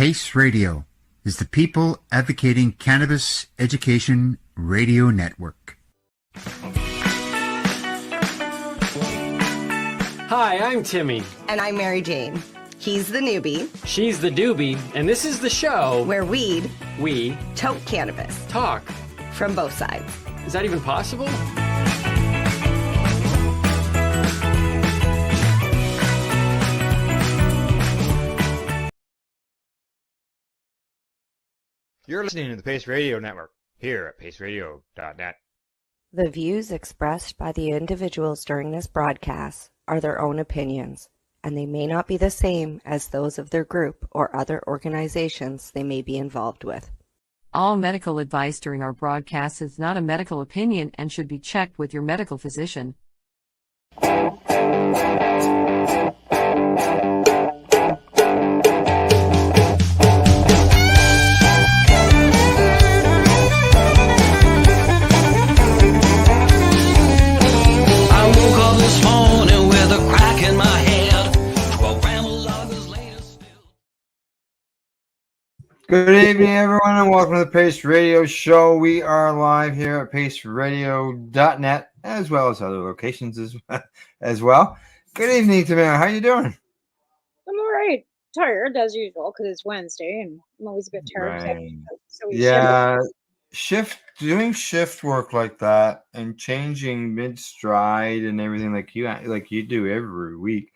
PACE Radio is the People Advocating Cannabis Education Radio Network. Hi, I'm Timmy. And I'm Mary Jane. He's the newbie. She's the doobie, and this is the show where we tote cannabis. Talk. From both sides. Is that even possible? You're listening to the Pace Radio Network here at paceradio.net. The views expressed by the individuals during this broadcast are their own opinions, and they may not be the same as those of their group or other organizations they may be involved with. All medical advice during our broadcast is not a medical opinion and should be checked with your medical physician. Good evening, everyone, and welcome to the Pace Radio Show. We are live here at paceradio.net, as well as other locations as well. Good evening, Tamara. How you doing? I'm all right. Tired, as usual, because it's Wednesday, and I'm always a bit tired. Right. Doing shift work like that and changing mid-stride and everything like you do every week.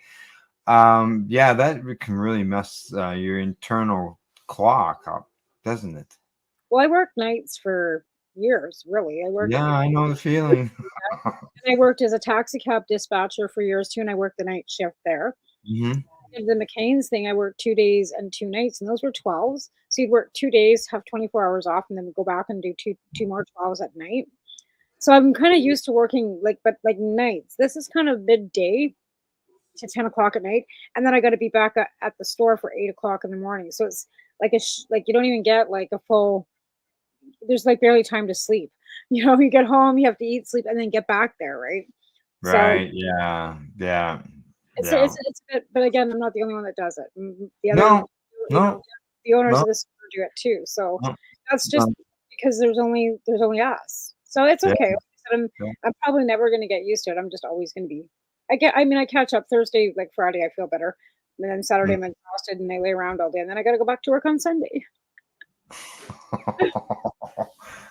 That can really mess your internal clock up, doesn't it? Well, I worked nights for years, really. I know the feeling. And I worked as a taxi cab dispatcher for years too, and I worked the night shift there. Mm-hmm. And the McCain's thing, I worked 2 days and 2 nights, and those were 12s. So you'd work 2 days, have 24 hours off, and then go back and do two more 12s at night. So I'm kind of used to working like nights. This is kind of midday to 10 o'clock at night, and then I got to be back at the store for 8 o'clock in the morning. So it's like you don't even get like a full. There's like barely time to sleep. You know, you get home, you have to eat, sleep, and then get back there, right? Right. So, yeah. It's a bit, but again, I'm not the only one that does it. The other, the owners of the store do it too. So that's just because there's only us. So it's okay. I'm probably never going to get used to it. I'm just always going to be. I catch up Thursday, like Friday, I feel better. And then Saturday, I'm exhausted and I lay around all day. And then I got to go back to work on Sunday.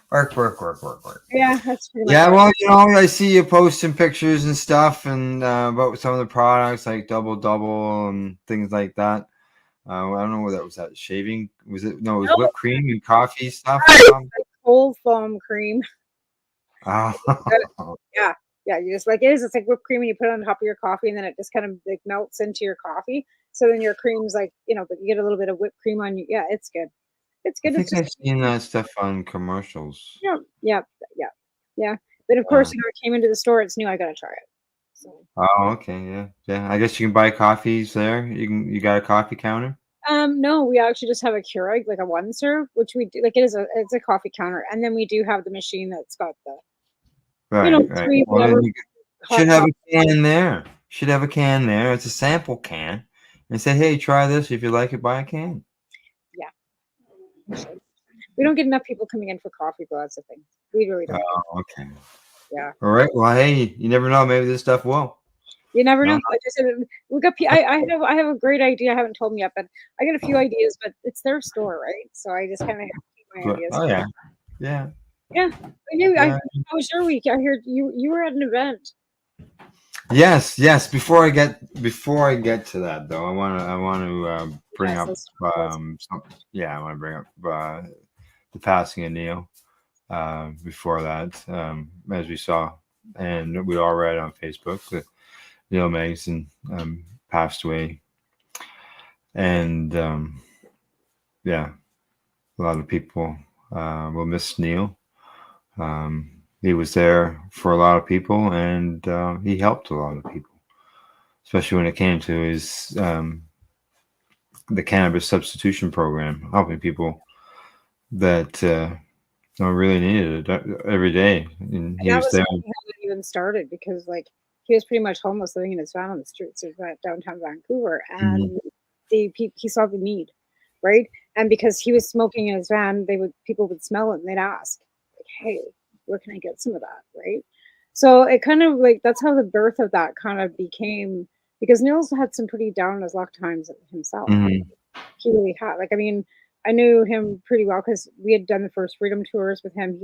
Work. Yeah, that's pretty much well, I see you posting pictures and stuff and about some of the products like Double and things like that. I don't know what that was. That shaving? Was it? No, it was whipped cream and coffee stuff. Like cold foam cream. Yeah, you just it's like whipped cream and you put it on top of your coffee and then it just kind of like melts into your coffee. So then your cream's like, but you get a little bit of whipped cream on you. Yeah, it's good. It's good. I think I've seen that stuff on commercials. Yeah. But of course, it came into the store. It's new. I got to try it. So. Oh, okay. Yeah. I guess you can buy coffees there. You got a coffee counter? No, we actually just have a Keurig, like a one serve, which we do. Like it's a coffee counter. And then we do have the machine that's got the, Right. Three, well, you should have a can there. It's a sample can. And say, hey, try this. If you like it, buy a can. Yeah. We don't get enough people coming in for coffee, though. That's the thing. We really don't. Oh, okay. Yeah. All right. Well, hey, you never know. Maybe this stuff will. You never know. We got. I have a great idea. I haven't told them yet, but I got a few ideas. But it's their store, right? So I just kind of have to keep my ideas. Oh yeah. Yeah. How was your week? I heard you were at an event. Yes. Before I get to that, though, I want to bring up the passing of Neil. Before that, as we saw, and we all read on Facebook that Neil Magson passed away, and a lot of people will miss Neil. He was there for a lot of people, and he helped a lot of people, especially when it came to his the cannabis substitution program, helping people that really needed it every day. And he was there. How it even started because he was pretty much homeless, living in his van on the streets of downtown Vancouver, and he saw the need. right? And because he was smoking in his van, people would smell it and they'd ask, like, hey, where can I get some of that, right? So it kind of like, that's how the birth of that kind of became, because Neil's had some pretty down on his luck times himself. Mhm. He really had. Like, I mean, I knew him pretty well because we had done the first Freedom Tours with him.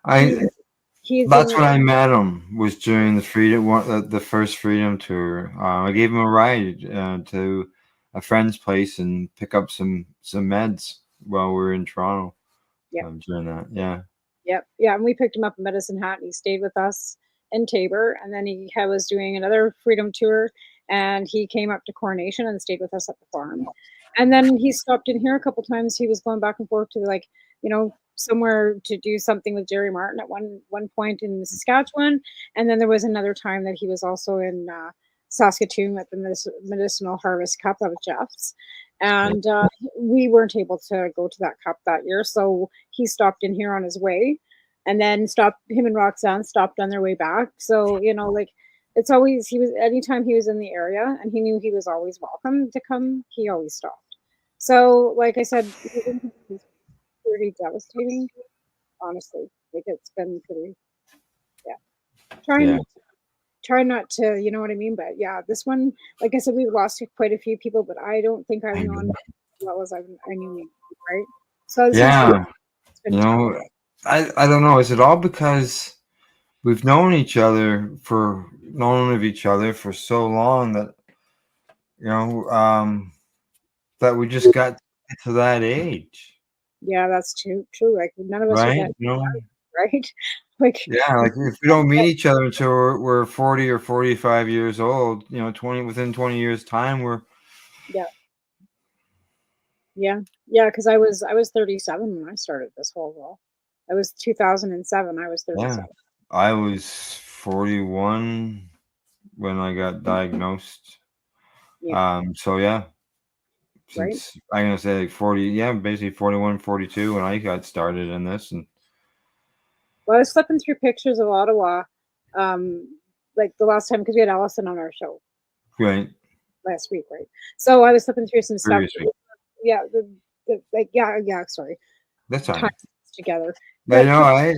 That's when I met him, was during the first Freedom Tour. I gave him a ride to a friend's place and pick up some meds while we were in Toronto. Yeah. During that, yeah. Yep. Yeah. And we picked him up in Medicine Hat and he stayed with us in Tabor. And then he was doing another Freedom Tour and he came up to Coronation and stayed with us at the farm. And then he stopped in here a couple times. He was going back and forth to, like, you know, somewhere to do something with Jerry Martin at one point in Saskatchewan. And then there was another time that he was also in Saskatoon at the Medicinal Harvest Cup of Jeff's. And we weren't able to go to that cup that year. So he stopped in here on his way and then him and Roxanne stopped on their way back. So, you know, like, it's always, anytime he was in the area and he knew he was always welcome to come, he always stopped. So, like I said, it's pretty devastating, honestly. Like, it's been pretty, Try not to, you know what I mean? But yeah, this one, like I said, we've lost quite a few people, but I don't think I've known as well as I knew me, right? So yeah, you know, I don't know. Is it all because we've known of each other for so long that, you know, that we just got to that age? Yeah, that's true. Like, none of us right? are that, You know? right? Like, yeah, like if we don't meet each other until we're 40 or 45 years old, you know, within 20 years time, we're because I was 37 when I started this whole role. I was 2007. I was 37. Yeah. I was 41 when I got diagnosed. So yeah, since I'm gonna say like 40, basically 41, 42 when I got started in this. And well, I was flipping through pictures of Ottawa, like the last time, because we had Allison on our show, right, last week, right? So I was flipping through some stuff. Yeah, sorry. That's all right. Together. I know, right?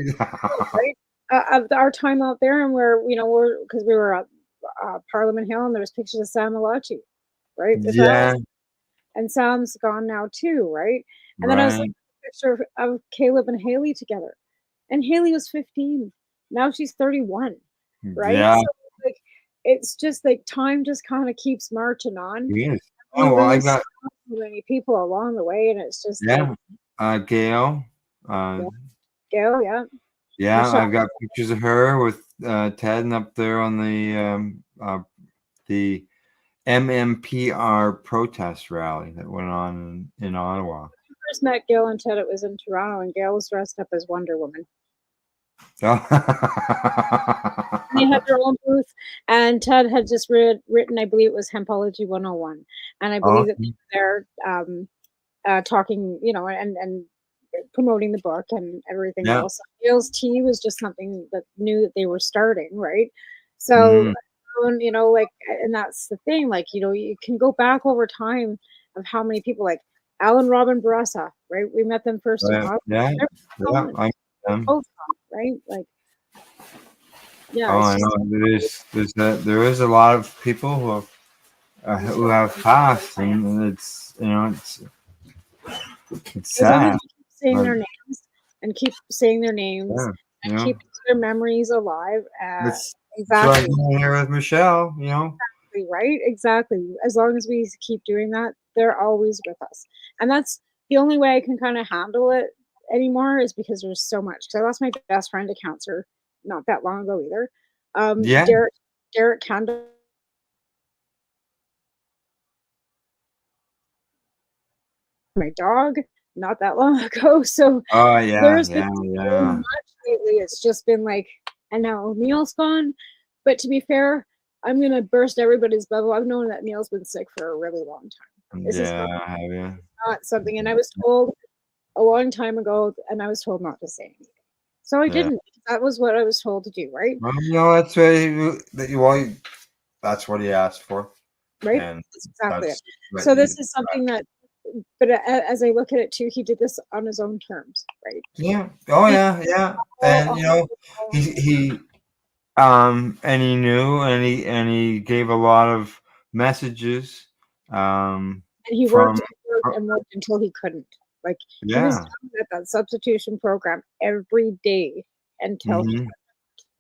Our time out there, and because we were at Parliament Hill, and there was pictures of Sam Malachi, right? And Sam's gone now too, right? And then I was looking at a picture of Caleb and Haley together. And Haley was 15. Now she's 31, right? Yeah. So, like, it's just like time just kind of keeps marching on. Yes. Oh, well, I got so many people along the way, and it's just Gail. Gail, yeah. I've got pictures of her with Ted up there on the MMPR protest rally that went on in Ottawa. When I first met Gail and Ted, it was in Toronto, and Gail was dressed up as Wonder Woman. They had their own booth, and Ted had just written, I believe it was Hempology 101, and I believe that they're talking, and promoting the book and everything else. Gail's Tea was just something that knew that they were starting, right? So, and that's the thing, like, you can go back over time of how many people, like Alan Robin Barassa, right? We met them first in Ottawa. Right? Like, I know. There is a lot of people who have passed, and it's sad. Saying their names and keep saying their names and keep their memories alive. Exactly. So here with Michelle, Exactly, right? Exactly. As long as we keep doing that, they're always with us, and that's the only way I can kind of handle it anymore, is because there's so much. Because I lost my best friend to cancer not that long ago either. Derek Kendall. My dog not that long ago. So there's been so much lately. It's just been like, and now Neil's gone. But to be fair, I'm gonna burst everybody's bubble. I've known that Neil's been sick for a really long time. This is not something, and I was told a long time ago, and I was told not to say anything. So I didn't. That was what I was told to do, right? Well, that's what he asked for. Right? And that's exactly it. So this is something that as I look at it too, he did this on his own terms, right? Yeah. Oh yeah, yeah. And and he knew, and he gave a lot of messages. And he From worked and worked and worked until he couldn't. Like he was yeah. doing that substitution program every day until he Mhm. couldn't,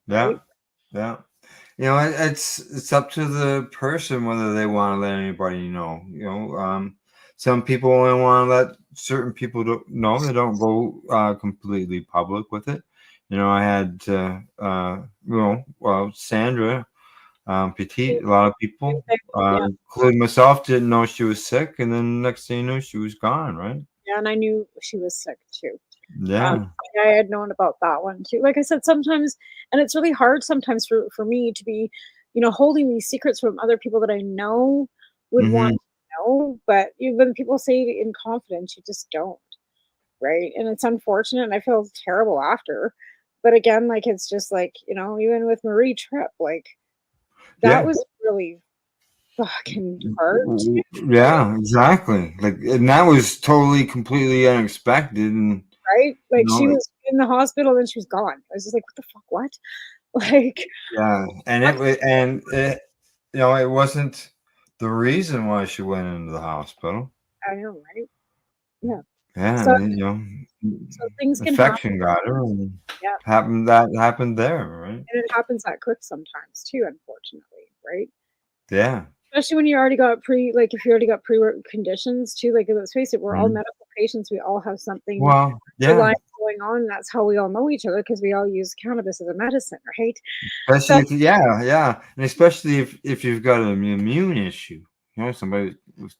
Yeah. right? Yeah. It's up to the person whether they want to let anybody know. Some people only want to let certain people know. They don't go completely public with it. I had Sandra Petit. A lot of people, Yeah. including myself, didn't know she was sick, and then next thing you know, she was gone. Right? Yeah, and I knew she was sick too. Yeah. I had known about that one too. Like I said, sometimes, and it's really hard sometimes for me to be, holding these secrets from other people that I know would want Mhm. to know, but when people say it in confidence, you just don't, right? And it's unfortunate, and I feel terrible after. But again, like it's just like even with Marie Tripp, like that Yeah. was really fucking hard, Yeah, exactly. Like, and that was totally, completely unexpected, and right? Like she it- was in the hospital and she was gone. I was just like, what the fuck, what? Like, yeah, and it wasn't the reason why she went into the hospital. I know, right? Yeah. Yeah, So and, so things can happen. infection got her, and Yeah. happened there, right? And it happens that quick sometimes too, unfortunately, right? Yeah. Especially when you already got if you already got pre-work conditions too. Like let's face it, we're all Mhm. medical patients. We all have something Well, yeah, underlying going on. And that's how we all know each other because we all use cannabis as a medicine, right? especially yeah, and especially if you've got an immune issue, somebody with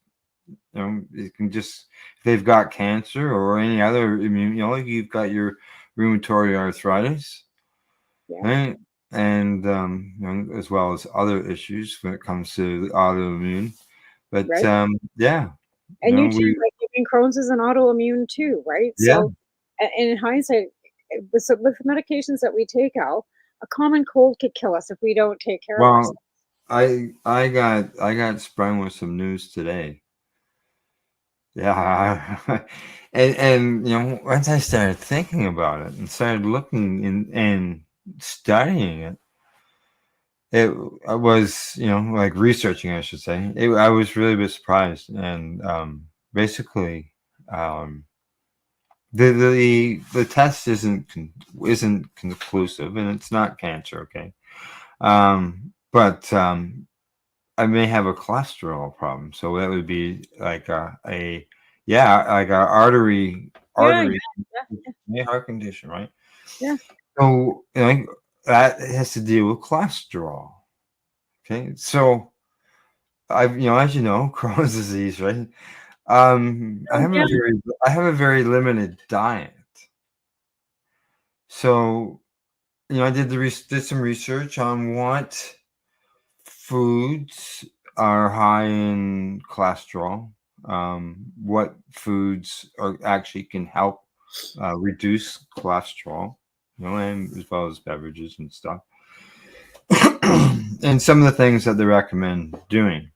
it can just, if they've got cancer or any other immune, like you've got your rheumatoid arthritis, Yeah. right? And as well as other issues when it comes to the autoimmune. But Right. yeah, And you too, we like even Crohn's is an autoimmune too, right? yeah. So, and in hindsight, with the medications that we take, Al, a common cold could kill us if we don't take care of ourselves. Well, I got sprung with some news today. Yeah, and once I started thinking about it and started looking and studying it, I was like researching, I should say. I was really a bit surprised, and basically, the test isn't conclusive, and it's not cancer, okay? But I may have a cholesterol problem, so that would be like a artery heart condition, right? Yeah. So that has to deal with cholesterol. Okay, so as you know, Crohn's disease, right? I have a very limited diet, so I did some research on what foods are high in cholesterol, what foods actually can help reduce cholesterol, and as well as beverages and stuff, and some of the things that they recommend doing.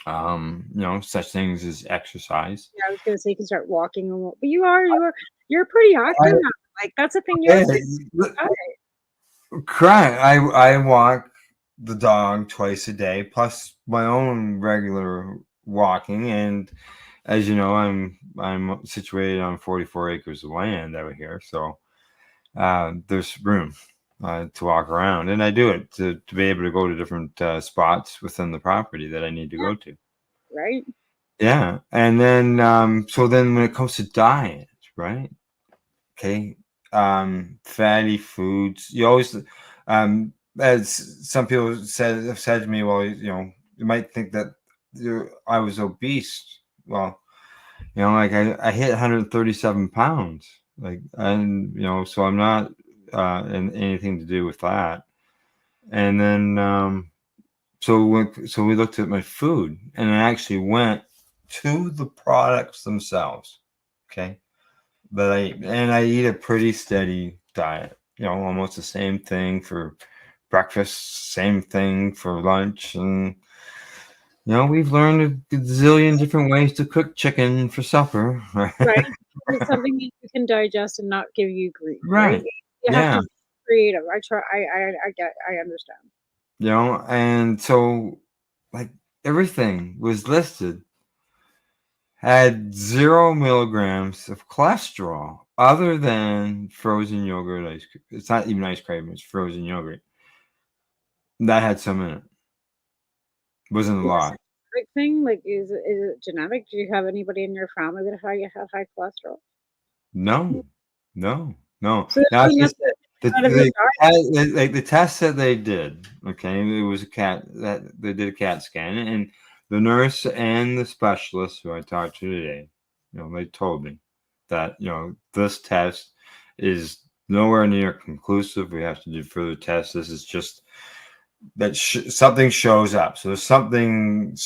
Such things as exercise. Yeah, I was gonna say you can start walking, but you're pretty active now. Like that's the thing. Correct. I walk the dog twice a day, plus my own regular walking. And as you know, I'm situated on 44 acres of land over here, so there's room to walk around, and I do it to be able to go to different spots within the property that I need to go to. Right. Yeah, and then so then when it comes to diet, right? Okay, fatty foods. You always, as some people have said to me, well, you might think that I was obese. Well, like I hit 137 pounds, like, and so I'm not in anything to do with that. And then so we looked at my food, and I actually went to the products themselves. Okay. But I eat a pretty steady diet, almost the same thing for breakfast, same thing for lunch, and You know, we've learned a zillion different ways to cook chicken for supper. Right? It's something that you can digest and not give you grief, right? Right. You have Yeah. to be creative. I understand. You know, and so like everything was listed had 0 milligrams of cholesterol other than frozen yogurt ice cream. It's not even ice cream, it's frozen yogurt. That had some in it. Wasn't a Is lot. it a genetic thing? Like, is it genetic? Do you have anybody in your family that had high cholesterol? No. No. So Now there's it's really just nothing out of your diet. like the test that they did, okay, it was a cat that they did a CAT scan, and the nurse and the specialist who I talked to today, you know, they told me that, you know, this test is nowhere near conclusive. We have to do further tests. This is just that something shows up. So there's something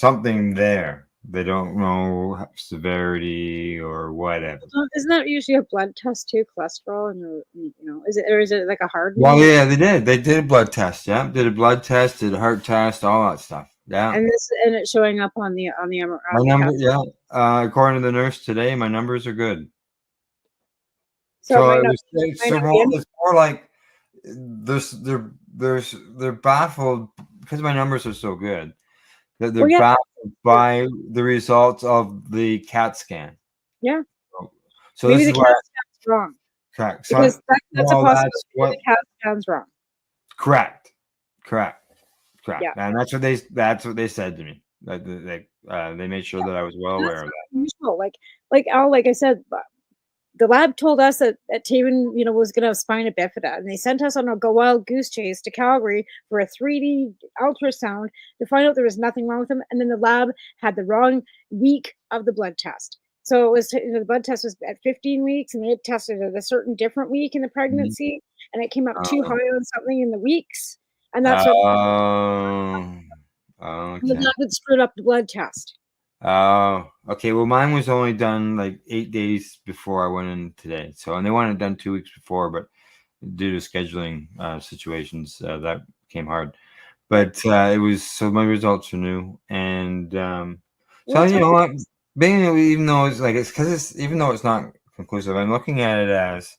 there. They don't know severity or whatever. Isn't that usually a blood test too? Cholesterol and is it like a hard? Well, yeah, they did. They did a blood test. Yeah, did a blood test, did a heart test, all that stuff. Yeah. And it's showing up on the MRI. My number, yeah. According to the nurse today, my numbers are good. So it's more like they're baffled because my numbers are so good. That they're baffled by the results of the CAT scan. Yeah. So maybe this the is CAT scan's wrong. Correct. Because that's a possibility. The CAT scan's wrong. Correct. Yeah. And that's what they said to me. They made sure that I was well aware of that. Usual. Like Al, like I said, the lab told us that Taven, was going to have spina bifida, and they sent us on a wild goose chase to Calgary for a 3D ultrasound to find out there was nothing wrong with him. And then the lab had the wrong week of the blood test. So it was, the blood test was at 15 weeks, and they had tested at a certain different week in the pregnancy, and it came out too high on something in the weeks, and that's what the lab had screwed up the blood test. Oh, okay. Well, mine was only done like 8 days before I went in today. So, and they wanted it done 2 weeks before, but due to scheduling situations, that became hard. But it was, so my results are new, and so you know what, even though it's not conclusive, I'm looking at it as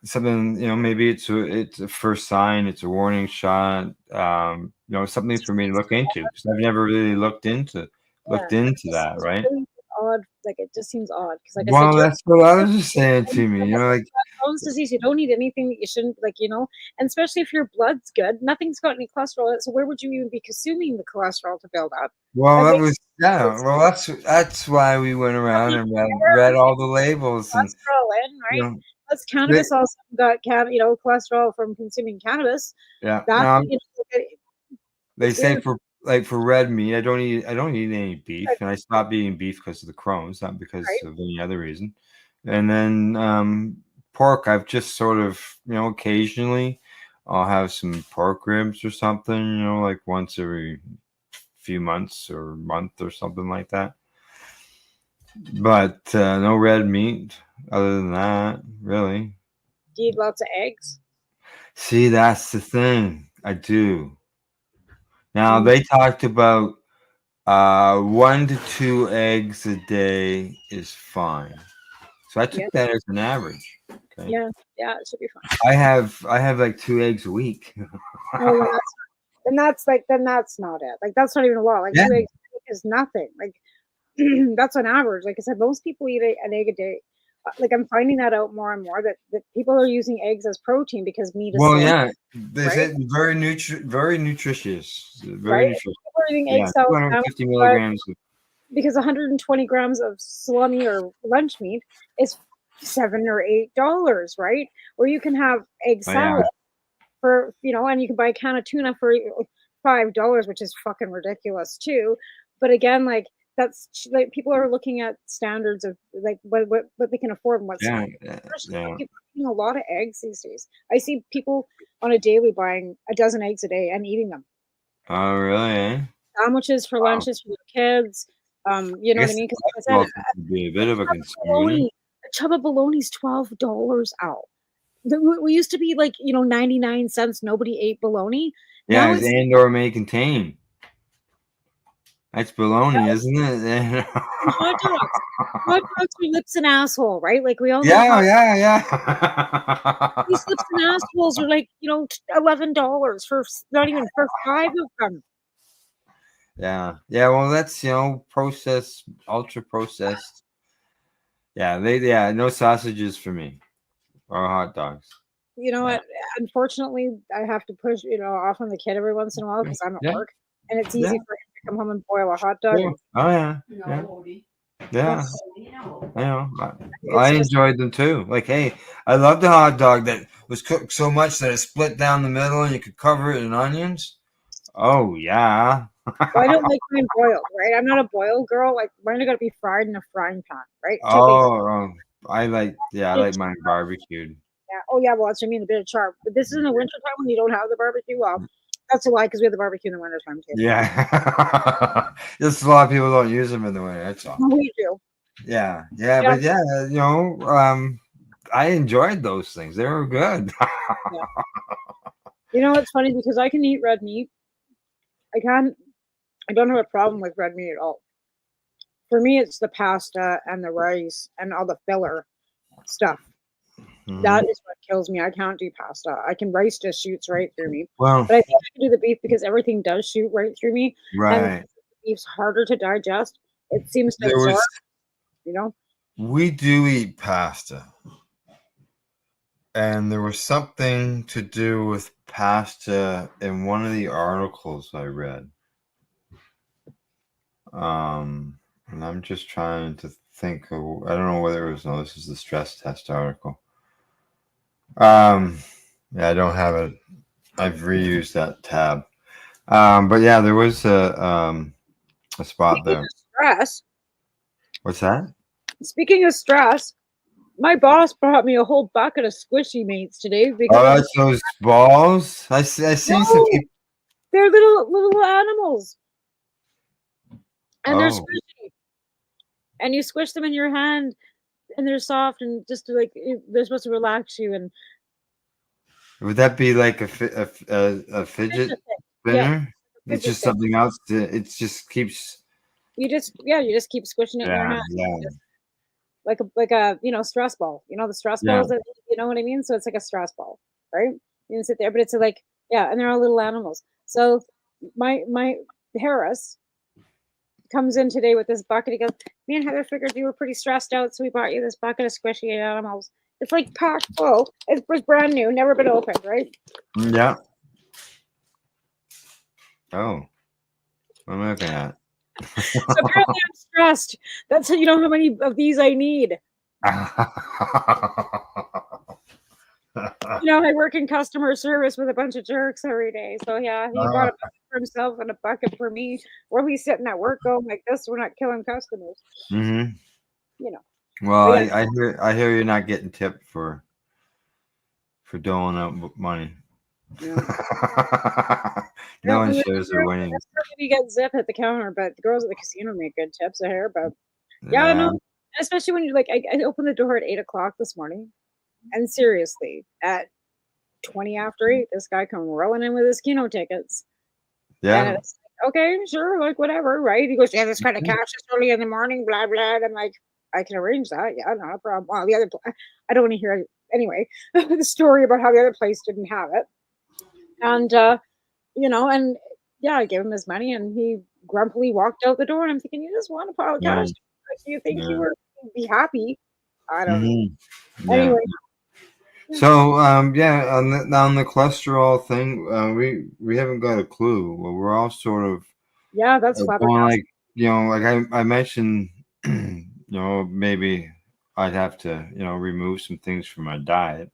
something, maybe it's a first sign, it's a warning shot, something for me to look into, because I've never really looked into that, right? Really odd, like it just seems odd because, like well, I said, that's what I was just saying to me. Like Crohn's disease, you don't need anything that you shouldn't, and especially if your blood's good, nothing's got any cholesterol in it. So where would you even be consuming the cholesterol to build up? Well, that's why we went around and read all the labels. Cholesterol in, right? That's cannabis also got cholesterol from consuming cannabis. Yeah. That, they say for red meat, I don't eat any beef, and I stopped eating beef because of the Crohn's, not because of any other reason. And then pork, I've just sort of, occasionally I'll have some pork ribs or something, like once every few months or month or something like that. But no red meat other than that, really. Do you eat lots of eggs? See, that's the thing. I do. Now, they talked about 1 to 2 eggs a day is fine. So I took that as an average. Okay. Yeah, it should be fine. I have like 2 eggs a week. Then that's not it. Like, that's not even a lot. Like 2 eggs a week is nothing. Like, that's on average. Like I said, most people eat an egg a day. Like, I'm finding that out more and more that people are using eggs as protein because meat is they said very nutritious, very nutritious. People are eating eggs 250 milligrams because 120 grams of salami or lunch meat is $7 or $8, right? Or you can have egg salad for and you can buy a can of tuna for $5, which is fucking ridiculous too. But again, like, that's like, people are looking at standards of like what they can afford and what's people are eating a lot of eggs these days. I see people on a daily buying a dozen eggs a day and eating them. Oh, really? Sandwiches for lunches for their kids. You know what I mean? Because like I said, be a bit of a concern. A tub of bologna is $12 out. We used to be like 99 cents. Nobody ate bologna. Yeah, and or may contain. That's baloney, isn't it? Hot dogs. Hot dogs are lips and asshole, right? Like we all know yeah. these lips and assholes are like, $11 for not even for 5 of them. Yeah. Well, that's processed, ultra processed. Yeah, no sausages for me or hot dogs. You know what? Unfortunately, I have to push, off on the kid every once in a while because I'm at Yeah. work, and it's easy Yeah. for him to come home and boil a hot dog. Yeah. Oh yeah. Yeah. I enjoyed them too. Like, hey, I love the hot dog that was cooked so much that it split down the middle and you could cover it in onions. Oh yeah. Well, I don't like mine boiled, right? I'm not a boiled girl. Like mine are gonna be fried in a frying pan, right? I like mine barbecued. Yeah. Oh yeah. Well, that's what I mean. A bit of char. But this is in the wintertime when you don't have the barbecue. Well, that's a lie because we have the barbecue in the wintertime too. Yeah. Just a lot of people don't use them in the winter. That's all. We do. Yeah. But I enjoyed those things. They were good. Yeah. You know, it's funny because I can eat red meat. I don't have a problem with red meat at all. For me, it's the pasta and the rice and all the filler stuff. Mhm. That is what kills me. I can't do pasta. Rice just shoots right through me. Well, But I think I can do the beef because everything does shoot right through me. right. And beef's harder to digest. It seems to There absorb, was we do eat pasta. And there was something to do with pasta in one of the articles I read. And I'm just trying to think of, I don't know whether it was, no, this is the stress test article. Yeah, I don't have it. I've reused that tab. But yeah, there was a spot there. stress. What's that? Speaking of stress, my boss brought me a whole bucket of squishy mates today because Oh, that's those balls. I see some No. people. they're little animals. And they're Oh. squishy. And you squish them in your hand and they're soft and just they're supposed to relax you and Would that be like a fidget fidget spinner? It's fidget just spinner. something else. It just keeps. you just keep squishing it in your hand. Like a stress ball. You know the stress Yeah. balls that you know what I mean? So it's like a stress ball, right? You can sit there, but it's like, yeah, and they're all little animals. So my Harris comes in today with this bucket. He goes, me and Heather figured you were pretty stressed out, so we bought you this bucket of squishy animals. It's like packed full. It was brand new, never been opened, right? Yeah. Oh. What am I looking at? So apparently I'm stressed. That's how you know how many of these I need. I work in customer service with a bunch of jerks every day. So yeah, he bought a bucket for himself and a bucket for me. We'll be sitting at work going like this. We're not killing customers. Mm-hmm. But Well, yeah. I hear you're not getting tipped for doling out money. No one shares their winnings. You get zip at the counter, but the girls at the casino make good tips of hair. But yeah, no, especially when you're I opened the door at 8:00 this morning, and seriously, at 20 after 8, this guy come rolling in with his Keno tickets. Yeah. And it's okay, sure, whatever, right? He goes, yeah, this kind of cash this early in the morning, blah blah. And I'm like, I can arrange that. Yeah, not a problem. Well, the other, I don't want to hear anyway the story about how the other place didn't have it, and and yeah, I gave him his money, and he grumpily walked out the door. And I'm thinking, you just want a pile of cash? Do you think you would be happy? I don't know. Anyway. So on the cholesterol thing, we haven't got a clue. Well, we're all sort of that's going I mentioned, maybe I'd have to remove some things from my diet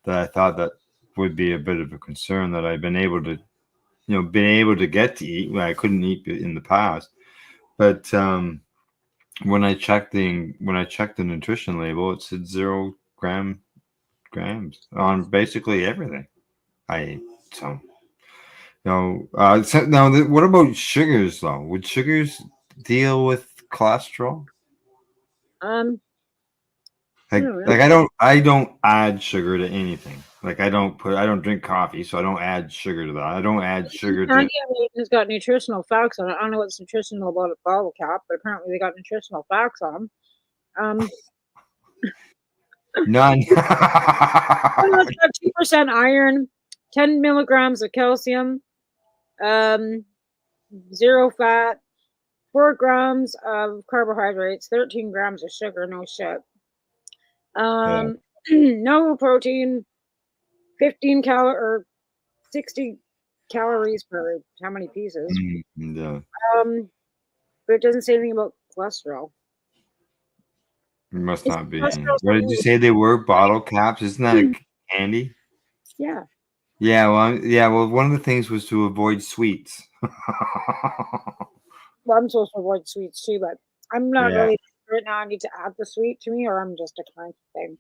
that I thought that would be a bit of a concern that I've been able to get to eat when I couldn't eat in the past. But when I checked the nutrition label, it said 0 grams on basically everything I ate. So, what about sugars though? Would sugars deal with cholesterol? I don't I don't add sugar to anything. Like I don't drink coffee, so I don't add sugar to that. I don't add sugar to. Candy has got nutritional facts on it. I don't know what's nutritional about a bottle cap, but apparently they got nutritional facts on them. None. 2% iron, 10 milligrams of calcium, 0 fat, 4 grams of carbohydrates, 13 grams of sugar. No shit. No protein, 15 or 60 calories per how many pieces. Yeah. But it doesn't say anything about cholesterol. It must It's not be. cholesterol What did you say they were? Bottle caps? Isn't that a candy? Yeah. Yeah. Well, one of the things was to avoid sweets. Well, I'm supposed to avoid sweets too, but I'm not Yeah. really right now. I need to add the sweet to me, or I'm just a kind thing.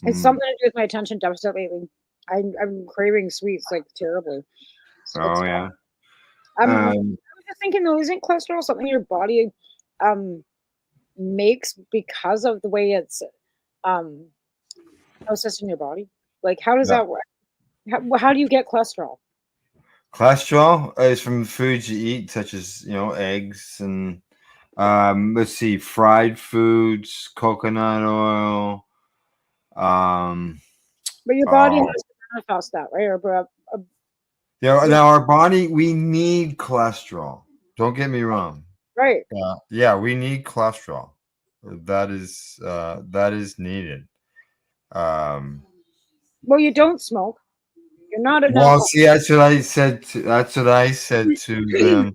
It's something to do with my attention deficit lately. I'm craving sweets like terribly. So Oh yeah. I was just thinking though, isn't cholesterol something your body makes because of the way it's processed in your body? Like, how does that work? How do you get cholesterol? Cholesterol is from foods you eat, such as eggs and let's see, fried foods, coconut oil. But your body has to manifest that, right? Now our body, we need cholesterol. Don't get me wrong. Right. Yeah, we need cholesterol. That is needed. Well, you don't smoke. You're not enough. Well, see, that's what I said. That's what I said to them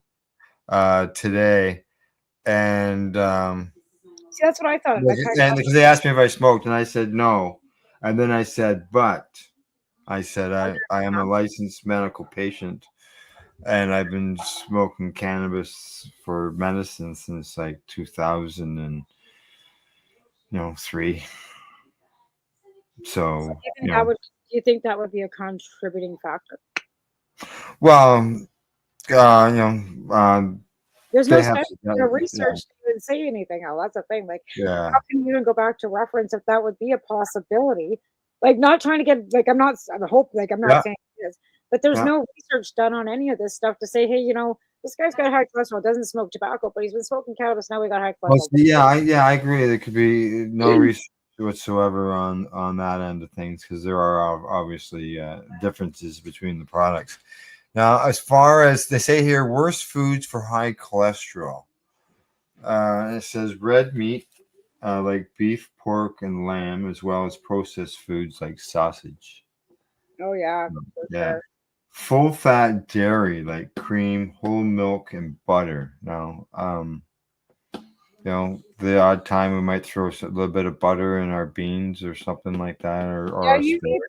today, and see, that's what I thought. and because they asked me if I smoked, and I said no, and then I said, but I said I am a licensed medical patient, and I've been smoking cannabis for medicine since like 2003. So do you think that would be a contributing factor? Well, there's no study or research to even say anything else. That's the thing. Like, how can you even go back to reference if that would be a possibility? Like, not trying to get I'm not saying it is, but there's no research done on any of this stuff to say, hey, this guy's got high cholesterol, doesn't smoke tobacco, but he's been smoking cannabis. Now we got high cholesterol. Well, I agree. There could be no research whatsoever on that end of things because there are obviously differences between the products. Now, as far as they say here, worst foods for high cholesterol. It says red meat like beef, pork, and lamb, as well as processed foods like sausage. Oh yeah, sure. Full fat dairy like cream, whole milk, and butter. Now, the odd time we might throw a little bit of butter in our beans or something like that, or you need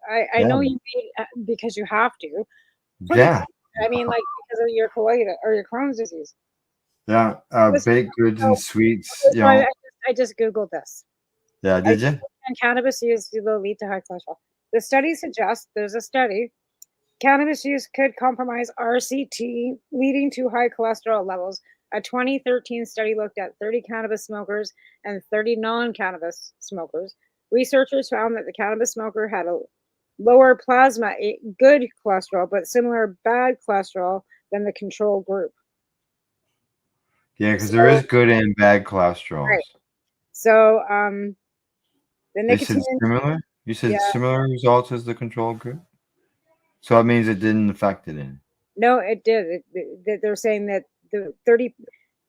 I know you eat because you have to. Yeah. I mean, like because of your colitis or your Crohn's disease. Yeah, baked goods and sweets. I just Googled this. Yeah, did you? And cannabis use will lead to high cholesterol. The study suggests there's a study. Cannabis use could compromise RCT, leading to high cholesterol levels. A 2013 study looked at 30 cannabis smokers and 30 non-cannabis smokers. Researchers found that the cannabis smoker had a lower plasma good cholesterol, but similar bad cholesterol than the control group. Yeah, because there is good and bad cholesterol. Right. So, the nicotine. Similar? You said similar results as the control group? So that means it didn't affect it in. No, it did. They're saying that the 30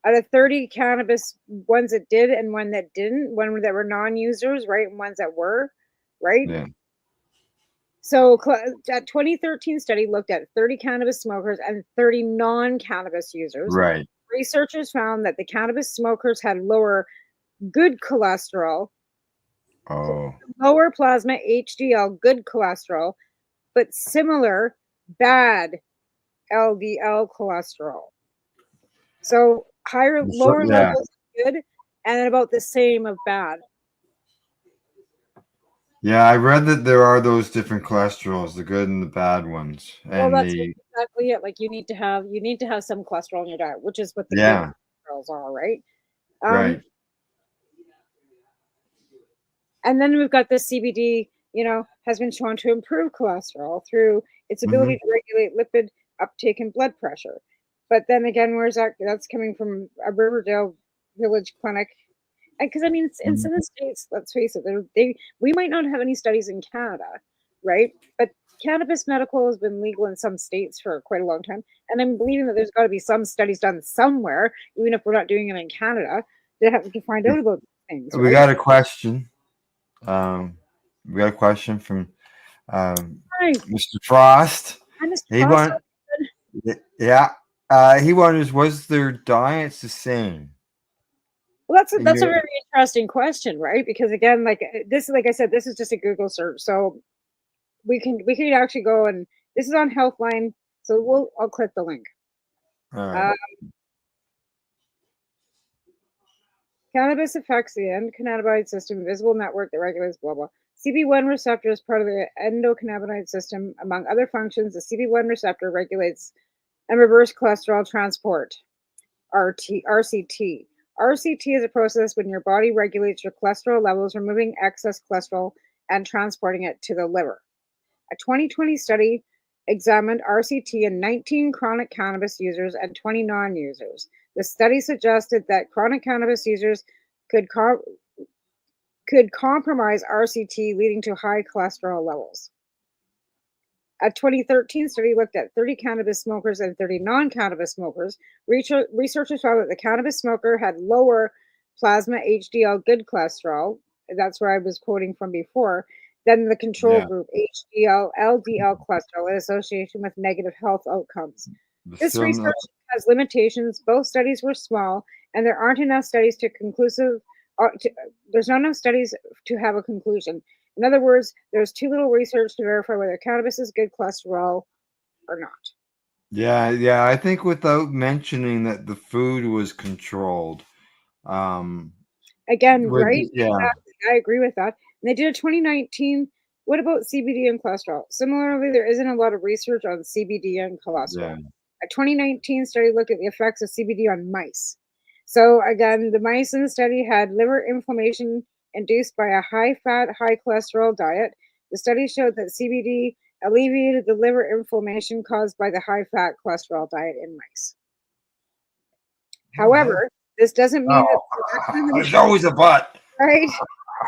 out of 30 cannabis ones that did and one that didn't, one that were non-users, right, and ones that were, right? Yeah. So that 2013 study looked at 30 cannabis smokers and 30 non-cannabis users. Right. Researchers found that the cannabis smokers had lower good cholesterol, lower plasma HDL good cholesterol, but similar bad LDL cholesterol. So lower levels of good and about the same of bad. Yeah, I read that there are those different cholesterols, the good and the bad ones. And well, that's exactly it. Like you need to have some cholesterol in your diet, which is what the good cholesterols are, right? Right. And then we've got the CBD, has been shown to improve cholesterol through its ability to regulate lipid uptake and blood pressure. But then again, where's that? That's coming from a Riverdale Village clinic. Because I mean, it's in the States. Let's face it, we might not have any studies in Canada, right? But cannabis medical has been legal in some states for quite a long time, and I'm believing that there's got to be some studies done somewhere, even if we're not doing it in Canada, to find out about things. We got a question. We got a question from Mr. Frost. Hi, Mr. Frost. He wonders, was their diets the same? Well, that's a very interesting question, right? Because again, like I said, this is just a Google search, so we can actually go, and this is on Healthline, so I'll click the link. All right. Cannabis affects the endocannabinoid system, visible network that regulates blah blah. CB1 receptor is part of the endocannabinoid system. Among other functions, the CB1 receptor regulates and reverse cholesterol transport, RCT. RCT is a process when your body regulates your cholesterol levels, removing excess cholesterol and transporting it to the liver. A 2020 study examined RCT in 19 chronic cannabis users and 20 non-users. The study suggested that chronic cannabis users could compromise RCT, leading to high cholesterol levels. A 2013 study looked at 30 cannabis smokers and 30 non-cannabis smokers. Researchers found that the cannabis smoker had lower plasma HDL good cholesterol, that's where I was quoting from before, than the control group HDL, LDL cholesterol in association with negative health outcomes. This research has limitations. Both studies were small, and there aren't enough studies there's not enough studies to have a conclusion. In other words, there's too little research to verify whether cannabis is good cholesterol or not. Yeah. I think without mentioning that the food was controlled. Right? Yeah. I agree with that. And they did a 2019. What about CBD and cholesterol? Similarly, there isn't a lot of research on CBD and cholesterol. Yeah. A 2019 study looked at the effects of CBD on mice. So again, the mice in the study had liver inflammation induced by a high-fat, high-cholesterol diet. The study showed that CBD alleviated the liver inflammation caused by the high-fat cholesterol diet in mice. However, this doesn't mean that there's always a but. Right?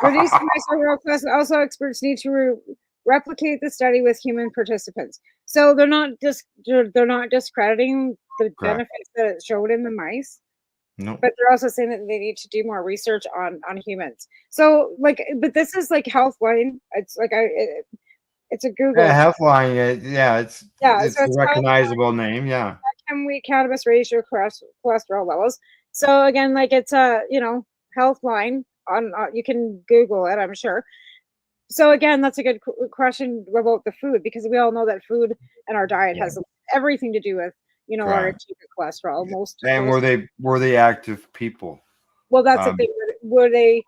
Reducing mice overall cholesterol. Also, experts need to replicate the study with human participants. So they're not discrediting the benefits that it showed in the mice. Nope. But they're also saying that they need to do more research on humans. So but this is like Healthline. It's like it's a Google. Yeah, Healthline. It's a recognizable name. Yeah. Can we cannabis raise your cholesterol levels? So again, like it's Healthline on. You can Google it, I'm sure. So again, that's a good question about the food, because we all know that food and our diet has everything to do with our achieved cholesterol. Were they active people? Well, that's the thing. Were they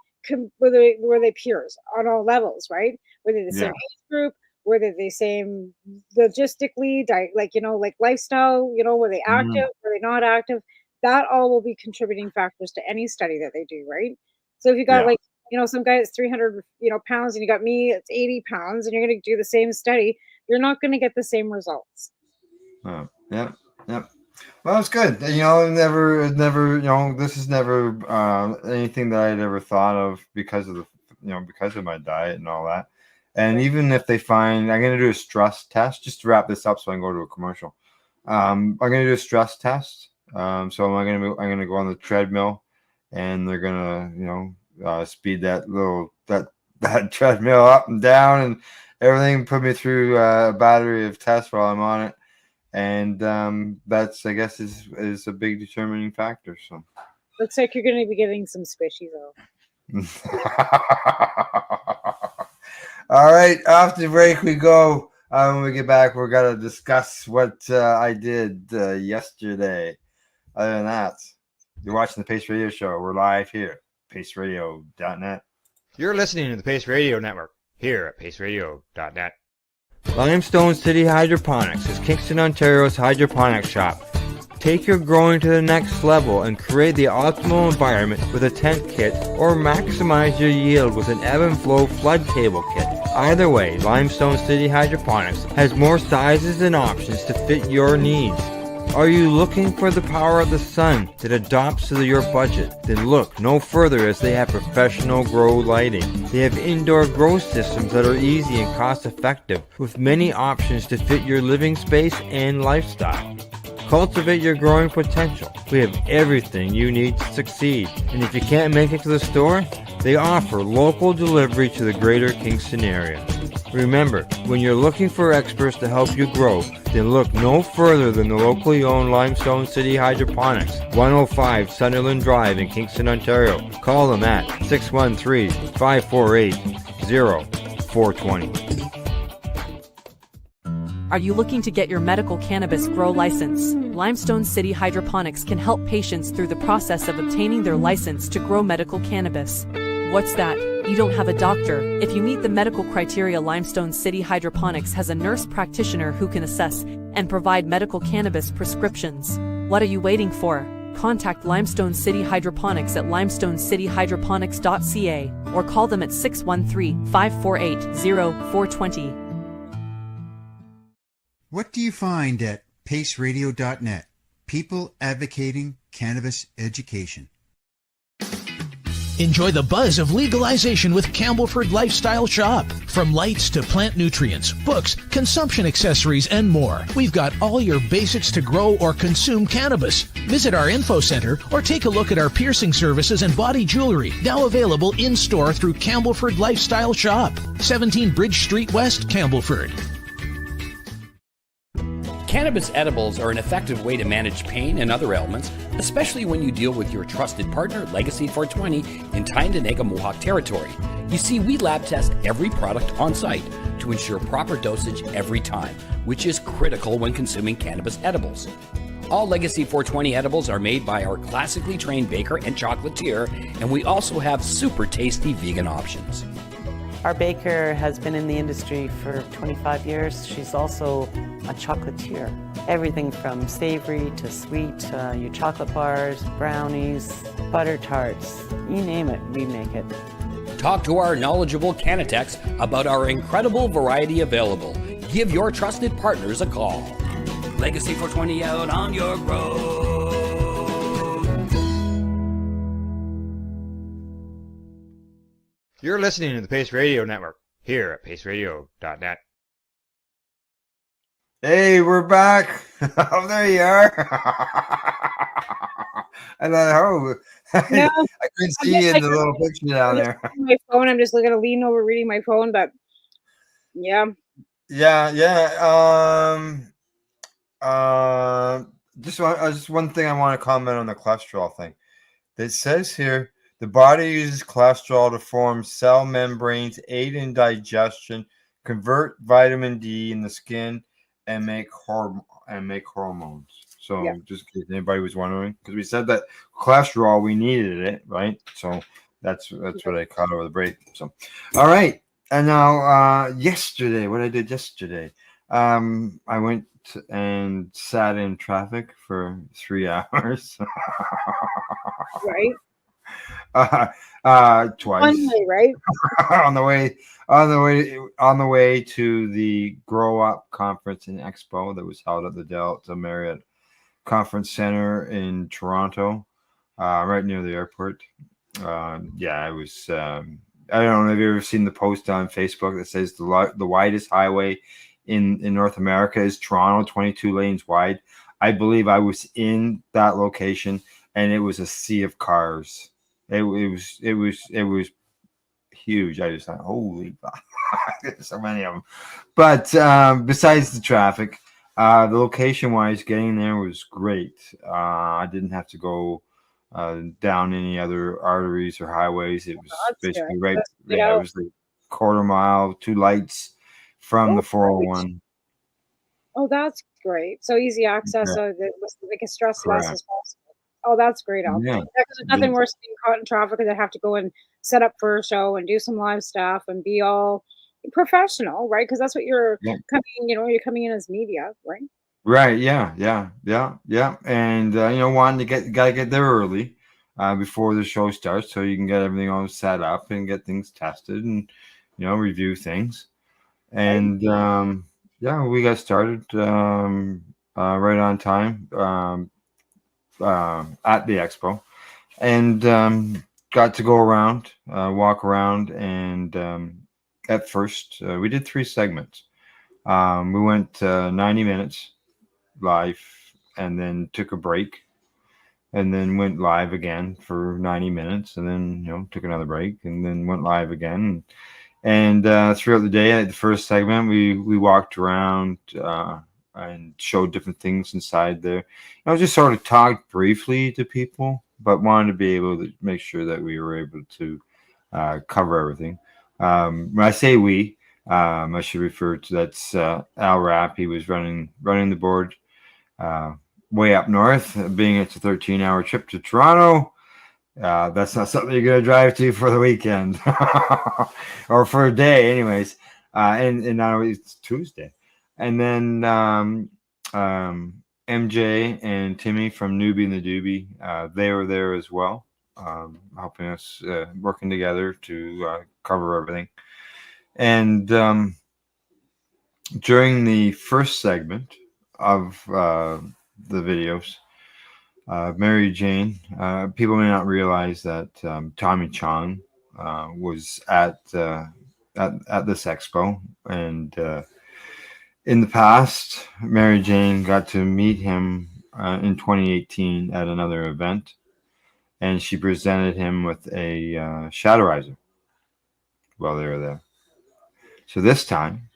peers on all levels, right? Were they the same age group? Were they the same logistically, like lifestyle? Were they active? Were they not active? That all will be contributing factors to any study that they do, right? So if you got some guy that's 300 pounds, and you got me, it's 80 pounds, and you're going to do the same study, you're not going to get the same results. Yep. Well, it's good. Never. This is never anything that I'd ever thought of because of my diet and all that. And even if they find, I'm going to do a stress test just to wrap this up, so I can go to a commercial. I'm going to do a stress test. So I'm going to go on the treadmill, and they're going to speed that treadmill up and down and everything. Put me through a battery of tests while I'm on it. And that's, I guess, is a big determining factor. So looks like you're going to be getting some squishy though. All right, off the break we go. When we get back, we're going to discuss what I did yesterday. Other than that, you're watching the Pace Radio Show. We're live here at paceradio.net. You're listening to the Pace Radio Network here at paceradio.net. Limestone City Hydroponics is Kingston, Ontario's hydroponics shop. Take your growing to the next level and create the optimal environment with a tent kit, or maximize your yield with an ebb and flow flood table kit. Either way, Limestone City Hydroponics has more sizes and options to fit your needs. Are you looking for the power of the sun that adapts to your budget? Then look no further, as they have professional grow lighting. They have indoor grow systems that are easy and cost effective, with many options to fit your living space and lifestyle. Cultivate your growing potential. We have everything you need to succeed. And if you can't make it to the store, they offer local delivery to the greater Kingston area. Remember, when you're looking for experts to help you grow, then look no further than the locally owned Limestone City Hydroponics, 105 Sunderland Drive in Kingston, Ontario. Call them at 613-548-0420. Are you looking to get your medical cannabis grow license? Limestone City Hydroponics can help patients through the process of obtaining their license to grow medical cannabis. What's that? You don't have a doctor. If you meet the medical criteria, Limestone City Hydroponics has a nurse practitioner who can assess and provide medical cannabis prescriptions. What are you waiting for? Contact Limestone City Hydroponics at limestonecityhydroponics.ca or call them at 613-548-0420. What do you find at paceradio.net? People advocating cannabis education. Enjoy the buzz of legalization with Campbellford Lifestyle Shop. From lights to plant nutrients, books, consumption accessories, and more, we've got all your basics to grow or consume cannabis. Visit our info center or take a look at our piercing services and body jewelry, now available in-store through Campbellford Lifestyle Shop, 17 Bridge Street West, Campbellford. Cannabis edibles are an effective way to manage pain and other ailments, especially when you deal with your trusted partner, Legacy 420, in Tyendinaga Mohawk territory. You see, we lab test every product on site to ensure proper dosage every time, which is critical when consuming cannabis edibles. All Legacy 420 edibles are made by our classically trained baker and chocolatier, and we also have super tasty vegan options. Our baker has been in the industry for 25 years. She's also a chocolatier. Everything from savory to sweet, your chocolate bars, brownies, butter tarts, you name it, we make it. Talk to our knowledgeable Cannatex about our incredible variety available. Give your trusted partners a call. Legacy 420 out on your road. You're listening to the Pace Radio Network here at paceradio.net. Hey, we're back. Oh, there you are. I thought, No, I couldn't see you in the little picture down there. My phone. I'm just looking to lean over, reading my phone. But yeah. Just one thing I want to comment on the cholesterol thing. It says here, the body uses cholesterol to form cell membranes, aid in digestion, convert vitamin D in the skin, and make hormones. So just in case anybody was wondering, because we said that cholesterol, we needed it, right? So that's what I caught over the break. So, all right. And now yesterday, what I did yesterday, I went and sat in traffic for 3 hours. Right. Twice. One way, right? on the way to the Grow Up Conference and Expo that was held at the Delta Marriott Conference Center in Toronto, right near the airport. I was. I don't know if you've ever seen the post on Facebook that says the widest highway in North America is Toronto, 22 lanes wide. I believe I was in that location, and it was a sea of cars. It was huge. I just thought, holy fuck, there's so many of them. But besides the traffic, the location-wise, getting there was great. I didn't have to go down any other arteries or highways. It was basically right. Yeah, it was the quarter mile, 2 lights from the 401. Great. Oh, that's great. So easy access, so that they can stress less as possible. Oh, that's great. Because there's nothing worse than being caught in traffic because I have to go and set up for a show and do some live stuff and be all professional, right? Because that's what you're coming, you're coming in as media, right? Right. Yeah. And wanting to gotta get there early before the show starts so you can get everything all set up and get things tested and review things. And yeah, we got started right on time at the expo, and got to go around, walk around, and at first we did 3 segments. We went 90 minutes live, and then took a break, and then went live again for 90 minutes, and then took another break, and then went live again. And throughout the day, at the first segment, we walked around and showed different things inside there. Just sort of talked briefly to people, but wanted to be able to make sure that we were able to cover everything. When I say we, I should refer to that's Al Rapp. He was running the board way up north, being it's a 13-hour trip to Toronto. That's not something you're going to drive to for the weekend or for a day anyways. And now it's Tuesday. And then MJ and Timmy from Newbie and the Doobie, they were there as well, helping us, working together to cover everything. And during the first segment of the videos, Mary Jane, people may not realize that Tommy Chong was at this expo, and in the past, Mary Jane got to meet him in 2018 at another event, and she presented him with a Shadowrizer while they were there. So this time,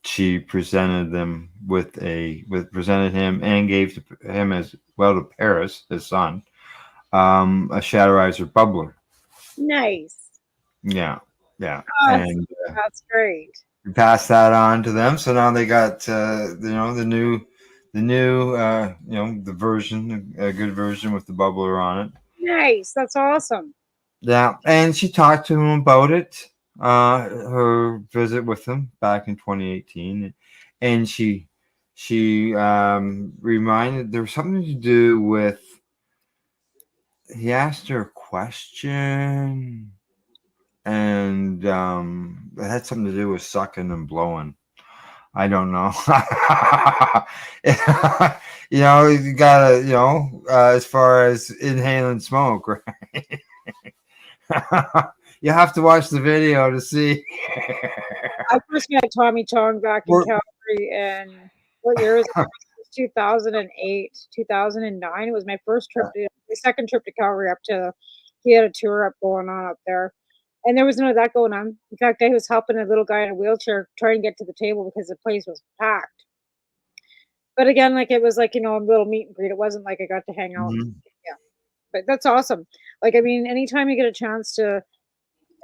she presented them presented him and gave to him as well to Paris, his son, a Shadowrizer bubbler. Nice. Yeah. Oh, And that's great. we passed that on to them, so now they got the new the version, a good version with the bubbler on it. Nice. That's awesome. Yeah, and she talked to him about it, her visit with him back in 2018, and she reminded there was something to do with. He asked her a question, and it had something to do with sucking and blowing. I don't know. You gotta, as far as inhaling smoke, right? You have to watch the video to see. I first met Tommy Chong back in Calgary, and what year was it? It was 2008, 2009. It was my first trip, my second trip to Calgary he had a tour up going on up there. And there was none of that going on. In fact, I was helping a little guy in a wheelchair try and get to the table because the place was packed. But again, it was a little meet and greet. It wasn't like I got to hang out. Mm-hmm. Yeah. But that's awesome. Anytime you get a chance to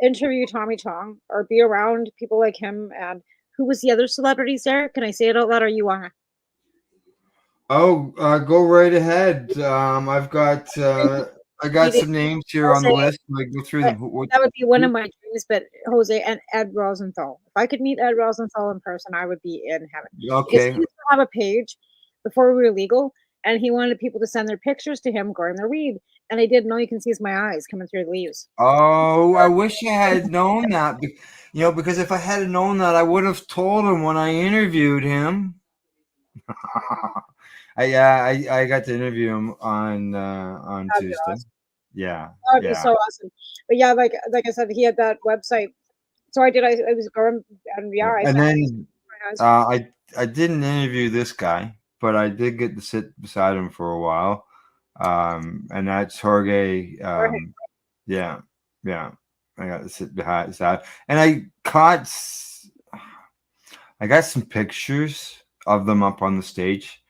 interview Tommy Chong or be around people like him, and who was the other celebrities there? Can I say it out loud, or you want to? Oh, go right ahead. I got some names here on the list. Go through them. That would be one of my dreams, but Jose and Ed Rosenthal. If I could meet Ed Rosenthal in person, I would be in heaven. Okay. Because he used to have a page before we were legal, and he wanted people to send their pictures to him growing their weed. And I didn't know. You can see my eyes coming through the leaves. Oh, I wish I had known that. Because if I had known that, I would have told him when I interviewed him. I got to interview him on Tuesday. Awesome. Yeah, that would be so awesome. But yeah, like I said, he had that website. So I was going, and yeah. I didn't interview this guy, but I did get to sit beside him for a while, and that's Jorge. Yeah. I got to sit behind his side, and I got some pictures of them up on the stage.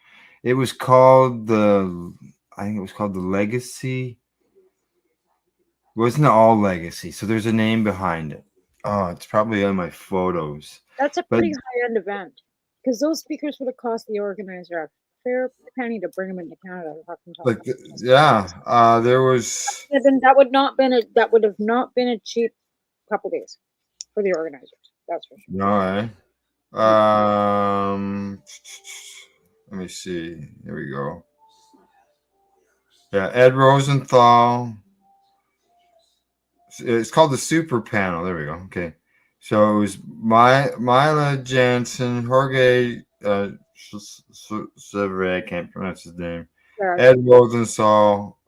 It was called the Legacy. It wasn't all Legacy, so there's a name behind it. Oh, it's probably on my photos. That's a pretty high-end event, because those speakers would have cost the organizer a fair penny to bring them into Canada. There was. That would have not been a cheap couple days for the organizers. That's for sure. No, let me see. Here we go. Yeah, Ed Rosenthal. It's called the Super Panel. There we go. Okay. So it was Mila Jansen, Jorge Severi, I can't pronounce his name, Ed Rosenthal,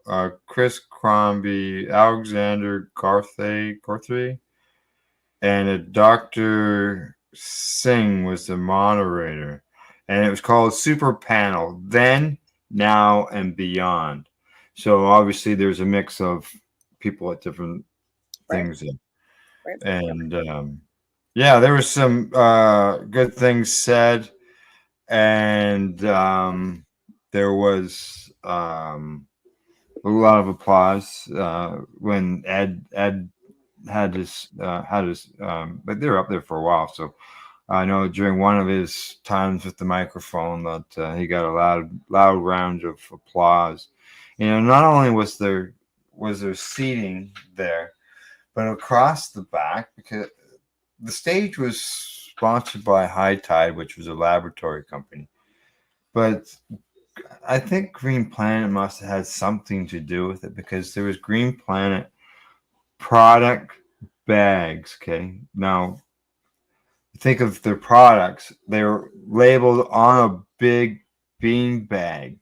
Chris Crombie, Alexander Garthay, and a Dr. Singh was the moderator. And it was called Super Panel, Then, Now, and Beyond. So obviously there's a mix of people at different things. Right. And yeah, there was some good things said. And there was a lot of applause when Ed had his but they were up there for a while. So I know during one of his times with the microphone that he got a loud round of applause. You know, not only was there seating there, but across the back, because the stage was sponsored by High Tide, which was a laboratory company. But I think Green Planet must have had something to do with it, because there was Green Planet product bags. Okay, now think of their products. They were labeled on a big bean bag,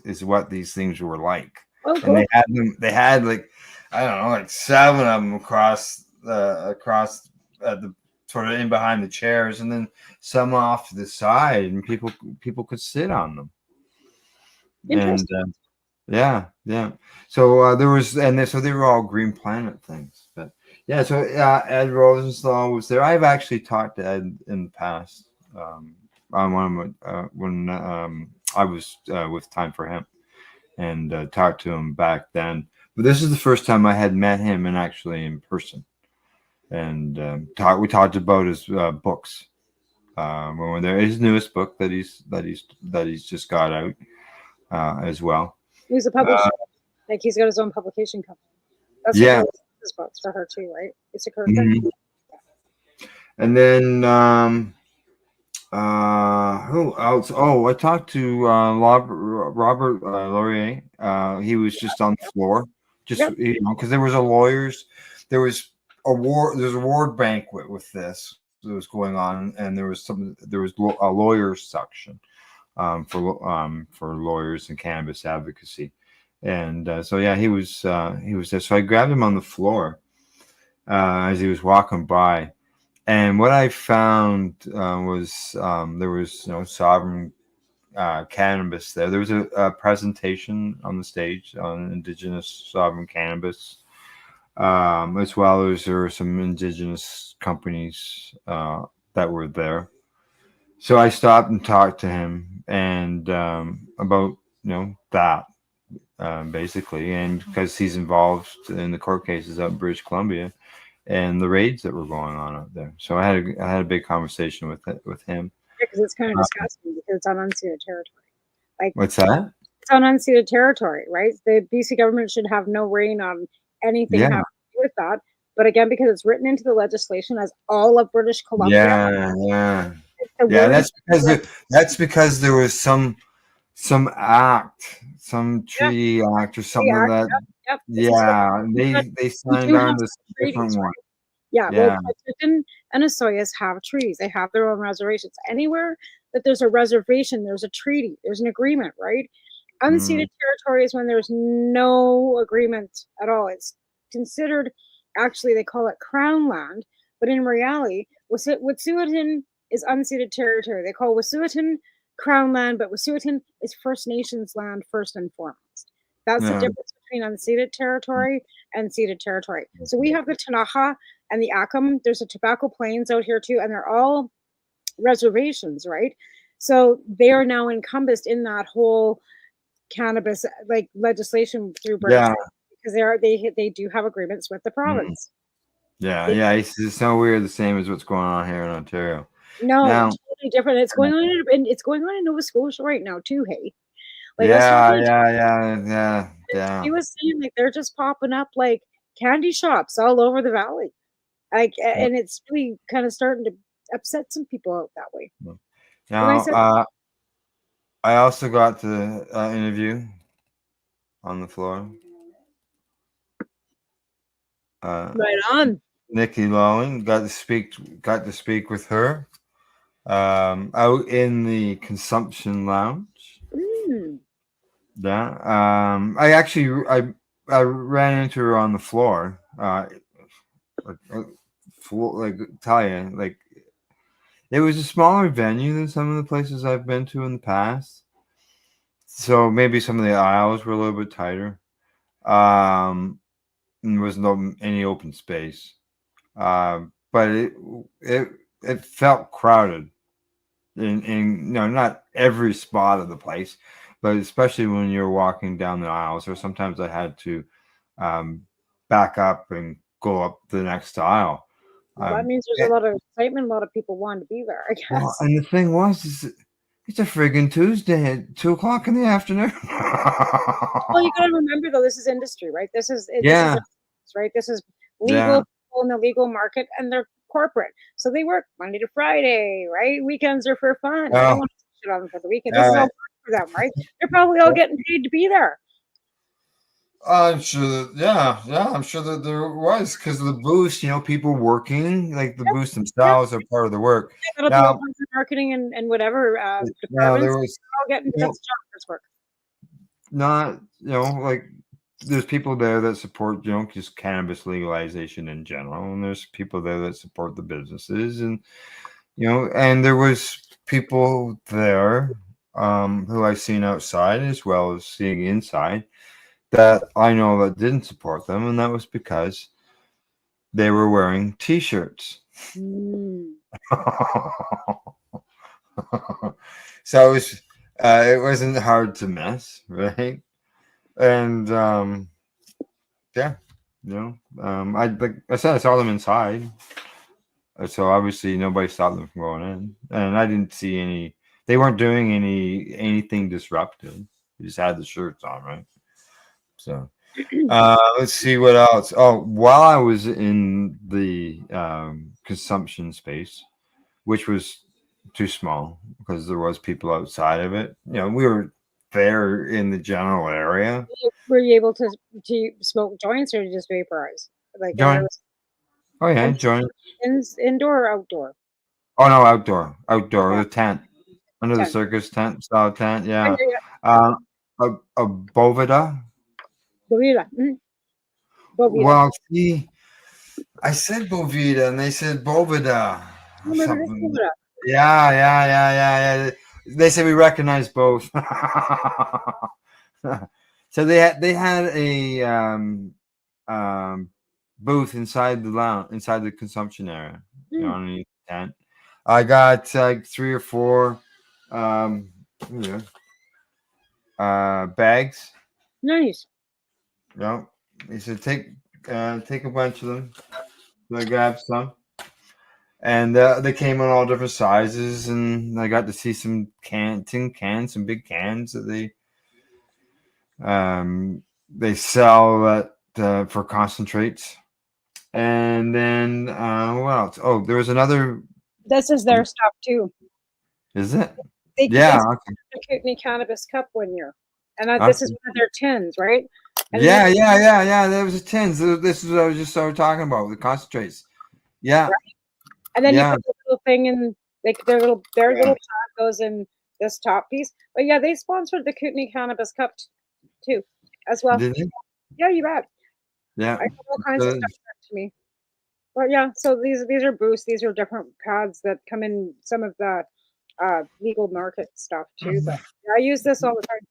is what these things were like. Oh, cool. And they had like, I don't know, like 7 of them across the sort of in behind the chairs, and then some off to the side, and people could sit on them. And yeah. So there was, so they were all Green Planet things. But yeah, so Ed Rosenthal was there. I've actually talked to Ed in the past on one when I was with Time for Hemp, and talked to him back then. But this is the first time I had met him and actually in person. And we talked about his books when we were there. His newest book that he's just got out as well. He's a publisher. Like he's got his own publication company. That's his books for her too, right? It's a curtain. Mm-hmm. And then who else? Oh, I talked to Robert Laurier. He was just on the floor, because there was there's a award banquet with this that was going on, and there was a lawyers section for lawyers and cannabis advocacy. And so yeah, he was there. So I grabbed him on the floor as he was walking by, and what I found was there was sovereign cannabis there. There was a presentation on the stage on indigenous sovereign cannabis, as well as there were some indigenous companies that were there. So I stopped and talked to him and about that. Basically, and because he's involved in the court cases out in British Columbia and the raids that were going on out there. So I had a big conversation with him. Because it's kind of disgusting because it's on unceded territory. Like, what's that? It's on unceded territory, right? The BC government should have no reign on anything having to do with that. But again, because it's written into the legislation as all of British Columbia. That's because there was some act, some treaty act or something they signed on this different one. Well, Wet'suwet'en and Osoyoos have treaties. They have their own reservations. Anywhere that there's a reservation, there's a treaty, there's an agreement, right? Unceded territory is when there's no agreement at all. It's considered, actually, they call it crown land, but in reality, Wet'suwet'en is unceded territory. They call Wet'suwet'en crown land, but Wet'suwet'en is First Nations land first and foremost. That's the difference between unceded territory and ceded territory. So we have the Ktunaxa and the Akim. There's the Tobacco Plains out here too, and they're all reservations, right? So they are now encompassed in that whole cannabis legislation through British because they do have agreements with the province. It's nowhere the same as what's going on here in Ontario. No, totally different. It's going on in Nova Scotia right now too. Hey, He was saying they're just popping up like candy shops all over the valley, and it's really kind of starting to upset some people out that way. Now, I also got the interview on the floor. Right on. Nikki Lowen. Got to speak with her out in the consumption lounge. Yeah. I ran into her on the floor. Tell you, like, it was a smaller venue than some of the places I've been to in the past. So maybe some of the aisles were a little bit tighter. And there was any open space. But it felt crowded in not every spot of the place, but especially when you're walking down the aisles, or sometimes I had to back up and go up the next aisle. That means there's a lot of excitement. A lot of people want to be there, I guess. Well, and the thing was, it's a friggin' Tuesday at 2:00 in the afternoon. Well, you gotta remember though, this is industry, right? This is right. This is legal people in the legal market, and they're corporate, so they work Monday to Friday, right? Weekends are for fun. I don't want to shit on them for the weekend. This is all for them, right? They're probably all getting paid to be there. I'm sure that, I'm sure that there was, because of the boost, people working, like the boost themselves are part of the work. Now, marketing and whatever departments, there was all getting that's work. Not, like, there's people there that support, just cannabis legalization in general, and there's people there that support the businesses, and and there was people there who I've seen outside as well as seeing inside that I know that didn't support them, and that was because they were wearing T-shirts. So it wasn't hard to miss, right? And I saw them inside, so obviously nobody stopped them from going in, and I didn't see any. They weren't doing anything disruptive. They just had the shirts on, right? So let's see what else. Oh, while I was in the consumption space, which was too small because there was people outside of it, we were there in the general area. Were you able to smoke joints or just vaporize? Like joints? Oh yeah, joints. Indoor or outdoor? Oh no, outdoor. The tent, under the circus tent, style tent. Yeah. A Boveda. Boveda. Boveda. Well, see, I said Boveda and they said Boveda. Yeah. They said we recognize both. So they had a booth inside the lounge, inside the consumption area, underneath the tent. I got 3 or 4 bags. Nice. No, he said take a bunch of them. So I grabbed some, and they came in all different sizes, and I got to see some tin cans, some big cans that they sell that for concentrates. And then what else? Oh, there was another. This is their stuff too. Is it? They the Kootenai Cannabis Cup one year, and this is one of their tins, right? And yeah. There was a tins. This is what I was just started talking about, the concentrates. Yeah. Right? And then you put the little thing in, like their little pot goes in this top piece. But yeah, they sponsored the Kootenai Cannabis Cup too, as well. Did they? Yeah, you bet. Yeah. I have all kinds of stuff sent to me. But yeah, so these are boosts. These are different pads that come in some of the legal market stuff too. But yeah, I use this all the time.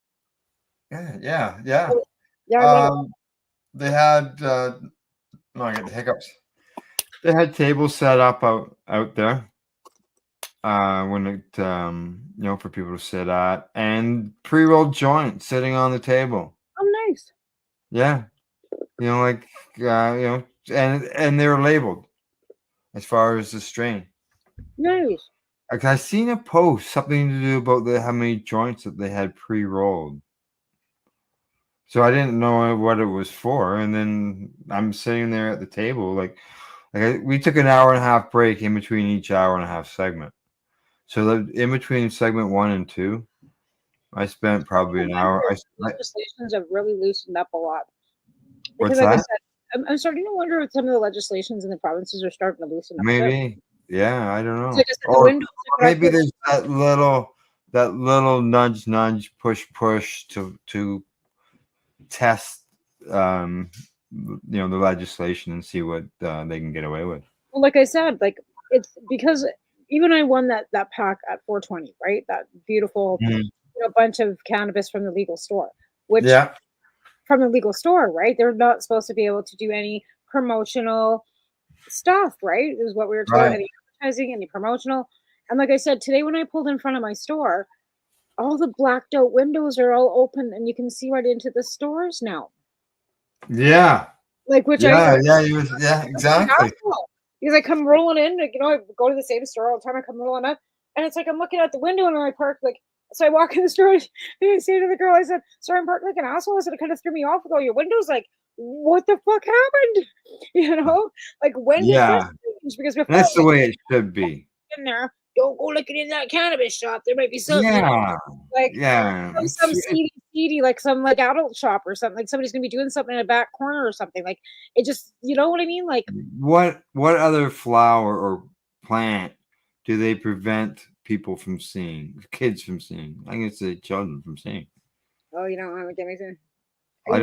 Yeah. They had I get the hiccups. They had tables set up out there when it for people to sit at, and pre-rolled joints sitting on the table. Oh, nice. Yeah, and they were labeled as far as the strain. Nice. Like, I seen a post, something to do about how many joints that they had pre-rolled. So I didn't know what it was for, and then I'm sitting there at the table, we took an hour and a half break in between each hour and a half segment. So in between segment 1 and 2, I spent probably an hour. Legislations have really loosened up a lot. What's like that? I said, I'm starting to wonder if some of the legislations in the provinces are starting to loosen up. Maybe. Yeah, I don't know. So just at the Or windows, maybe there's that little nudge, push to test the legislation and see what they can get away with. Well, like I said, like it's because even I won that pack at 420, right? That beautiful bunch of cannabis from the legal store, which from the legal store, right? They're not supposed to be able to do any promotional stuff, right? Is what we were told. Right. Any advertising, any promotional. And like I said, today when I pulled in front of my store, all the blacked out windows are all open and you can see right into the stores now. Yeah. Like which exactly. Because I come rolling in, like, I go to the same store all the time. I come rolling up, and it's like I'm looking out the window and I park like. So I walk in the store and I say to the girl, I said, "Sorry, I'm parked like an asshole." I said, "It kind of threw me off with all your windows. Like, what the fuck happened?" Like when did this change? Because before That's the way it should be. In there, don't go looking in that cannabis shop. There might be something. Some seedy, like some like adult shop or something. Like somebody's gonna be doing something in a back corner or something. Like it just, you know what I mean? Like what other flower or plant do they prevent people from seeing? Kids from seeing? I guess the children from seeing. Oh, you don't want to get me to. I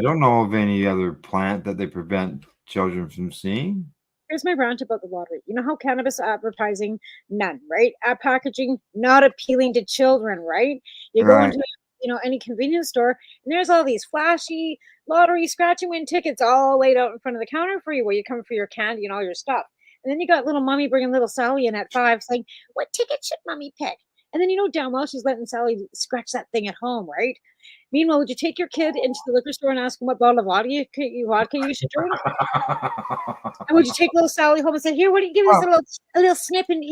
don't know of any other plant that they prevent children from seeing. Here's my rant about the lottery. You know how cannabis advertising, none, right? Ad packaging, not appealing to children, right? You go into any convenience store, and there's all these flashy lottery scratch and win tickets all laid out in front of the counter for you, where you come for your candy and all your stuff. And then you got little mommy bringing little Sally in at 5, saying, "What ticket should mommy pick?" And then damn well she's letting Sally scratch that thing at home, right? Meanwhile, would you take your kid into the liquor store and ask him what bottle of vodka you should drink? And would you take little Sally home and say, "Here, what do you give us a little snip and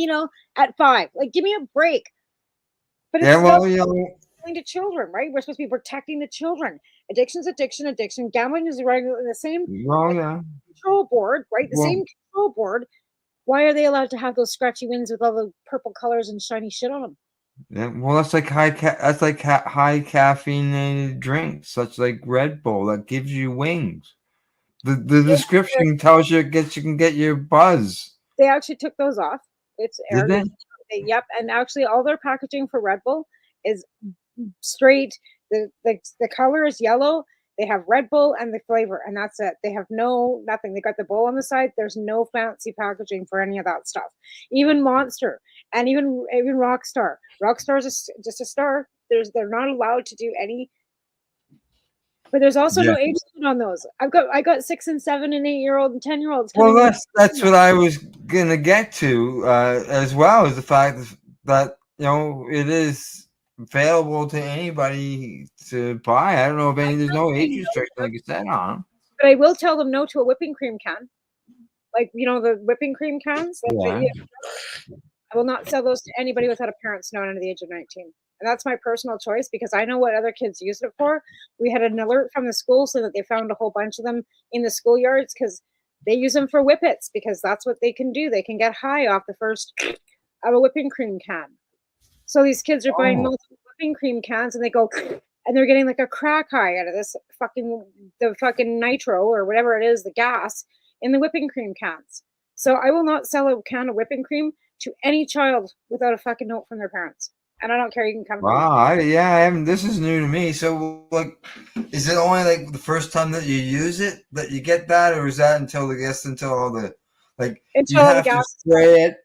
at 5? Like, give me a break." But it's to children, right? We're supposed to be protecting the children. Addiction's addiction. Gambling is right in the same control board, right? The same control board. Why are they allowed to have those scratchy wins with all the purple colors and shiny shit on them? Yeah, well, that's like high caffeinated drinks, such like Red Bull, that gives you wings. The description tells you you can get your buzz. They actually took those off. It's Did they? Yep, and actually all their packaging for Red Bull is straight. The color is yellow. They have Red Bull and the flavor, and that's it. They have nothing. They got the bowl on the side. There's no fancy packaging for any of that stuff. Even Monster and even Rockstar. Rockstar is just a star. They're not allowed to do any. But there's also no age limit on those. I got 6 and 7 and 8-year-old and 10-year-olds. Well, that's what I was gonna get to as well, is the fact that it is available to anybody to buy. I don't know if there's no age restriction like you said on them. But I will tell them no to a whipping cream can. Like, the whipping cream cans. I will not sell those to anybody without a parent not under the age of 19. And that's my personal choice because I know what other kids use it for. We had an alert from the school so that they found a whole bunch of them in the schoolyards because they use them for whippets because that's what they can do. They can get high off the first of a whipping cream can. So these kids are buying multiple whipping cream cans and they go and they're getting like a crack high out of this fucking nitro or whatever it is, the gas in the whipping cream cans. So I will not sell a can of whipping cream to any child without a fucking note from their parents. And I don't care. You can come. Wow, this is new to me. So, like, is it only like the first time that you use it that you get that, or is that until all the you have to spray it,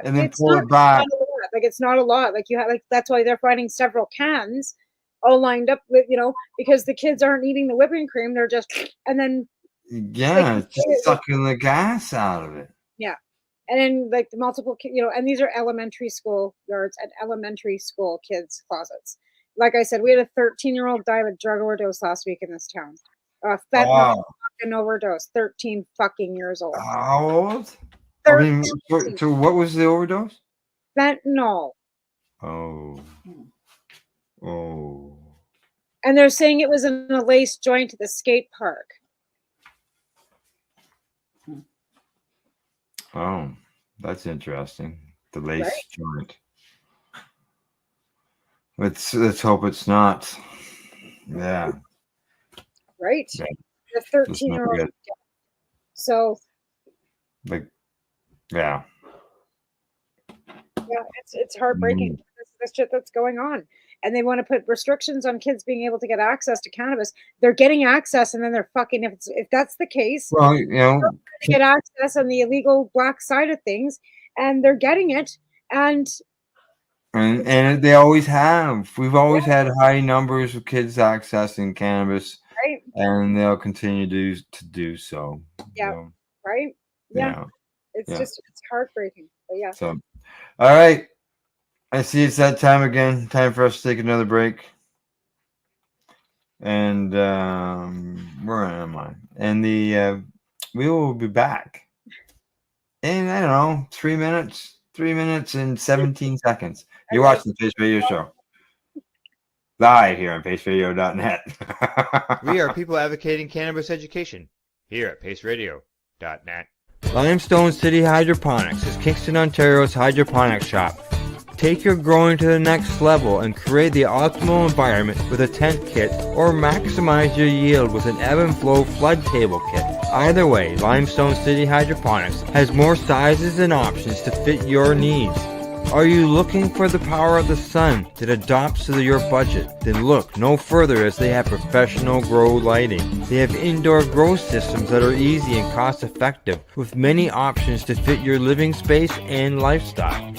and then pour it back? Like it's not a lot. Like you have that's why they're finding several cans all lined up with because the kids aren't eating the whipping cream. They're just it's just sucking the gas out of it. Yeah. And then the multiple, and these are elementary school yards and elementary school kids' closets. Like I said, we had a 13-year-old die of a drug overdose last week in this town. Fentanyl fucking overdose, 13 fucking years old. How old? So what was the overdose? Fentanyl. Oh. And they're saying it was in a lace joint at the skate park. Oh, that's interesting. The lace joint. Let's hope it's not. Yeah. Right. Yeah. The 13-year-old So Like, yeah. yeah, it's heartbreaking. This shit that's going on, and they want to put restrictions on kids being able to get access to cannabis. They're getting access, and then they're fucking. If that's the case, Well, you know, they get access on the illegal black side of things, and they're getting it, and they always have. We've always had high numbers of kids accessing cannabis, right, and they'll continue to do so. yeah, So, right, yeah. yeah. It's Yeah. just it's heartbreaking, but yeah. So, all right. I see it's that time again. Time for us to take another break. And where am I? And we will be back in, I don't know, 3 minutes. 3 minutes and 17 seconds. You're watching the Pace Radio Show. Live here on paceradio.net. We are people advocating cannabis education here at paceradio.net. Limestone City Hydroponics is Kingston, Ontario's hydroponics shop. Take your growing to the next level and create the optimal environment with a tent kit, or maximize your yield with an ebb and flow flood table kit. Either way, Limestone City Hydroponics has more sizes and options to fit your needs. Are you looking for the power of the sun that adopts to your budget? Then look no further, as they have professional grow lighting. They have indoor grow systems that are easy and cost effective, with many options to fit your living space and lifestyle.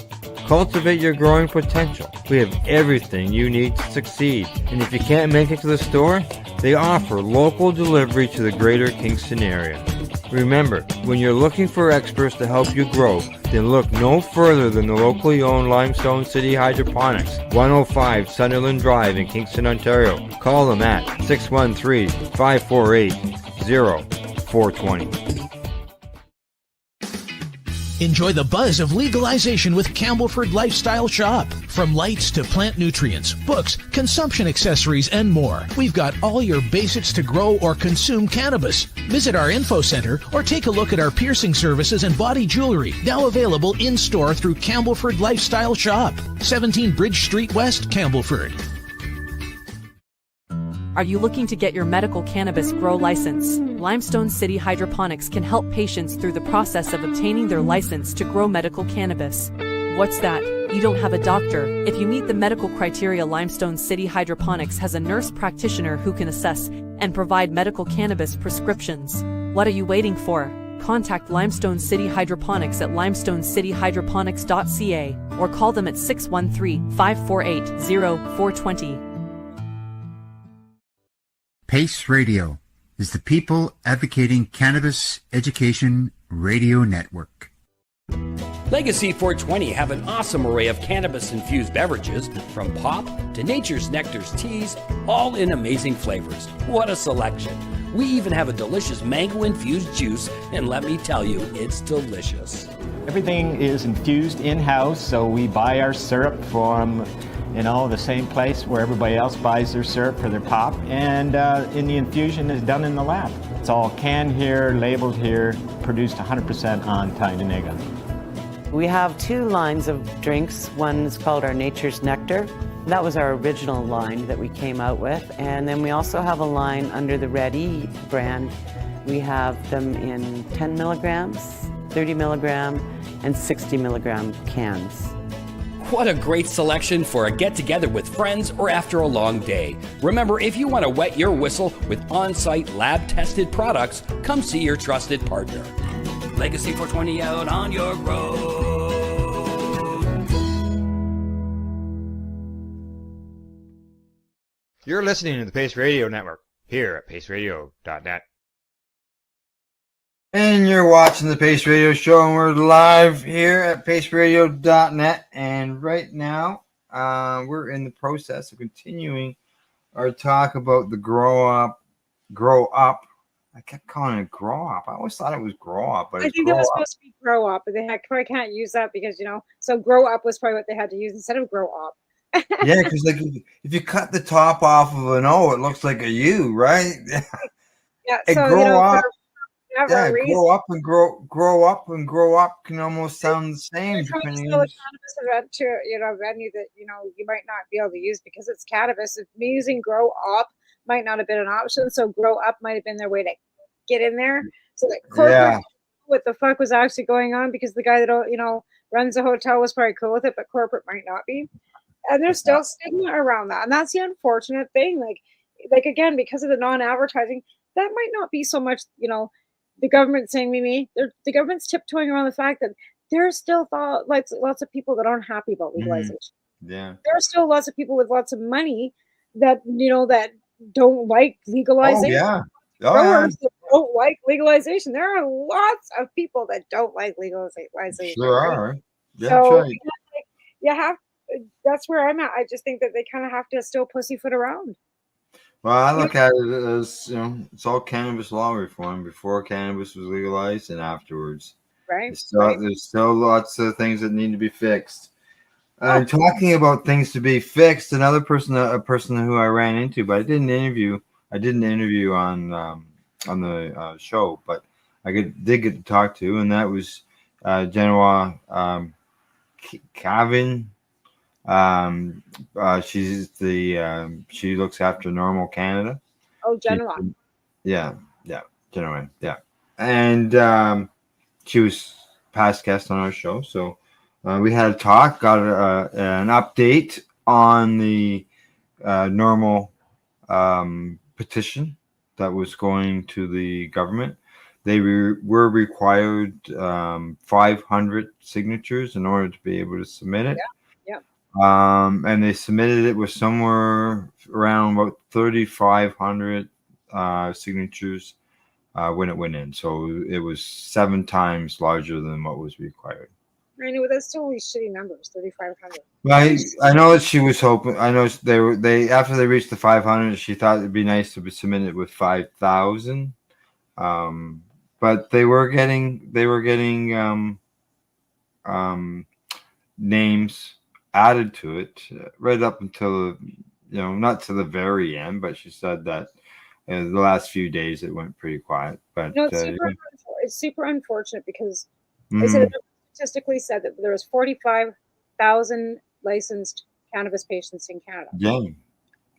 Cultivate your growing potential. We have everything you need to succeed. And if you can't make it to the store, they offer local delivery to the greater Kingston area. Remember, when you're looking for experts to help you grow, then look no further than the locally owned Limestone City Hydroponics, 105 Sunderland Drive in Kingston, Ontario. Call them at 613-548-0420. Enjoy the buzz of legalization with Campbellford Lifestyle Shop. From lights to plant nutrients, books, consumption accessories, and more, we've got all your basics to grow or consume cannabis. Visit our info center or take a look at our piercing services and body jewelry, now available in-store through Campbellford Lifestyle Shop, 17 Bridge Street West, Campbellford. Are you looking to get your medical cannabis grow license? Limestone City Hydroponics can help patients through the process of obtaining their license to grow medical cannabis. What's that? You don't have a doctor. If you meet the medical criteria, Limestone City Hydroponics has a nurse practitioner who can assess and provide medical cannabis prescriptions. What are you waiting for? Contact Limestone City Hydroponics at limestonecityhydroponics.ca or call them at 613-548-0420. Pace Radio is the people advocating cannabis education radio network. Legacy 420 have an awesome array of cannabis-infused beverages, from pop to Nature's Nectar's teas, all in amazing flavors. What a selection! We even have a delicious mango-infused juice, and let me tell you, it's delicious. Everything is infused in-house, so we buy our syrup from the same place where everybody else buys their syrup for their pop, and the infusion is done in the lab. It's all canned here, labeled here, produced 100% on Tyendinaga. We have two lines of drinks. One is called our Nature's Nectar. That was our original line that we came out with. And then we also have a line under the Red E brand. We have them in 10 milligrams, 30 milligram, and 60 milligram cans. What a great selection for a get-together with friends or after a long day. Remember, if you want to wet your whistle with on-site lab-tested products, come see your trusted partner. Legacy 420 out on your road. You're listening to the Pace Radio Network here at paceradio.net. And you're watching the Pace Radio Show, and we're live here at paceradio.net. And right now, we're in the process of continuing our talk about the grow up. I kept calling it grow up. I always thought it was grow up, but I think it was supposed to be grow up, but they probably can't use that because, so grow up was probably what they had to use instead of grow up. Yeah, because like if you cut the top off of an O, it looks like a U, right? Yeah, so grow up. Yeah, grow up and grow up can almost sound the same. Depending on cannabis venue that you might not be able to use because it's cannabis. If using grow up might not have been an option, so grow up might have been their way to get in there. So like corporate, Yeah. what the fuck was actually going on, because the guy that, you know, runs the hotel was probably cool with it, but corporate might not be. And there's still stigma around that. And that's the unfortunate thing. Like again, because of the non-advertising, that might not be so much, you know, the government saying me. The government's tiptoeing around the fact that there's still lots of people that aren't happy about legalization. Yeah. There are still lots of people with lots of money that, you know, that don't like legalization. yeah. Growers that don't like legalization. There are lots of people that don't like legalization. Sure right? are. Yeah, So that's right. you have. That's where I'm at. I just think that they kind of have to still pussyfoot around. Well, I look at it as, you know, it's all cannabis law reform before cannabis was legalized and afterwards. Right. There's still lots of things that need to be fixed. Talking about things to be fixed, a person who I ran into, but I didn't interview on the show, but I did get to talk to, and that was Genoa Cavan. She looks after Normal Canada. Oh, Genoa. Genoa, and she was past guest on our show, so we had a talk, got an update on the Normal petition that was going to the government. They were required 500 signatures in order to be able to submit it. Yeah. And they submitted it with somewhere around about 3,500 signatures when it went in. So it was 7 times larger than what was required. I know that's still really shitty numbers. 3,500. Right. I know that she was hoping. I know they after they reached the 500, she thought it'd be nice to be submitted with 5,000. But they were getting names added to it right up until, you know, not to the very end, but she said that the last few days it went pretty quiet. But No, it's super unfortunate because they said statistically said that there was 45,000 licensed cannabis patients in Canada. Yeah,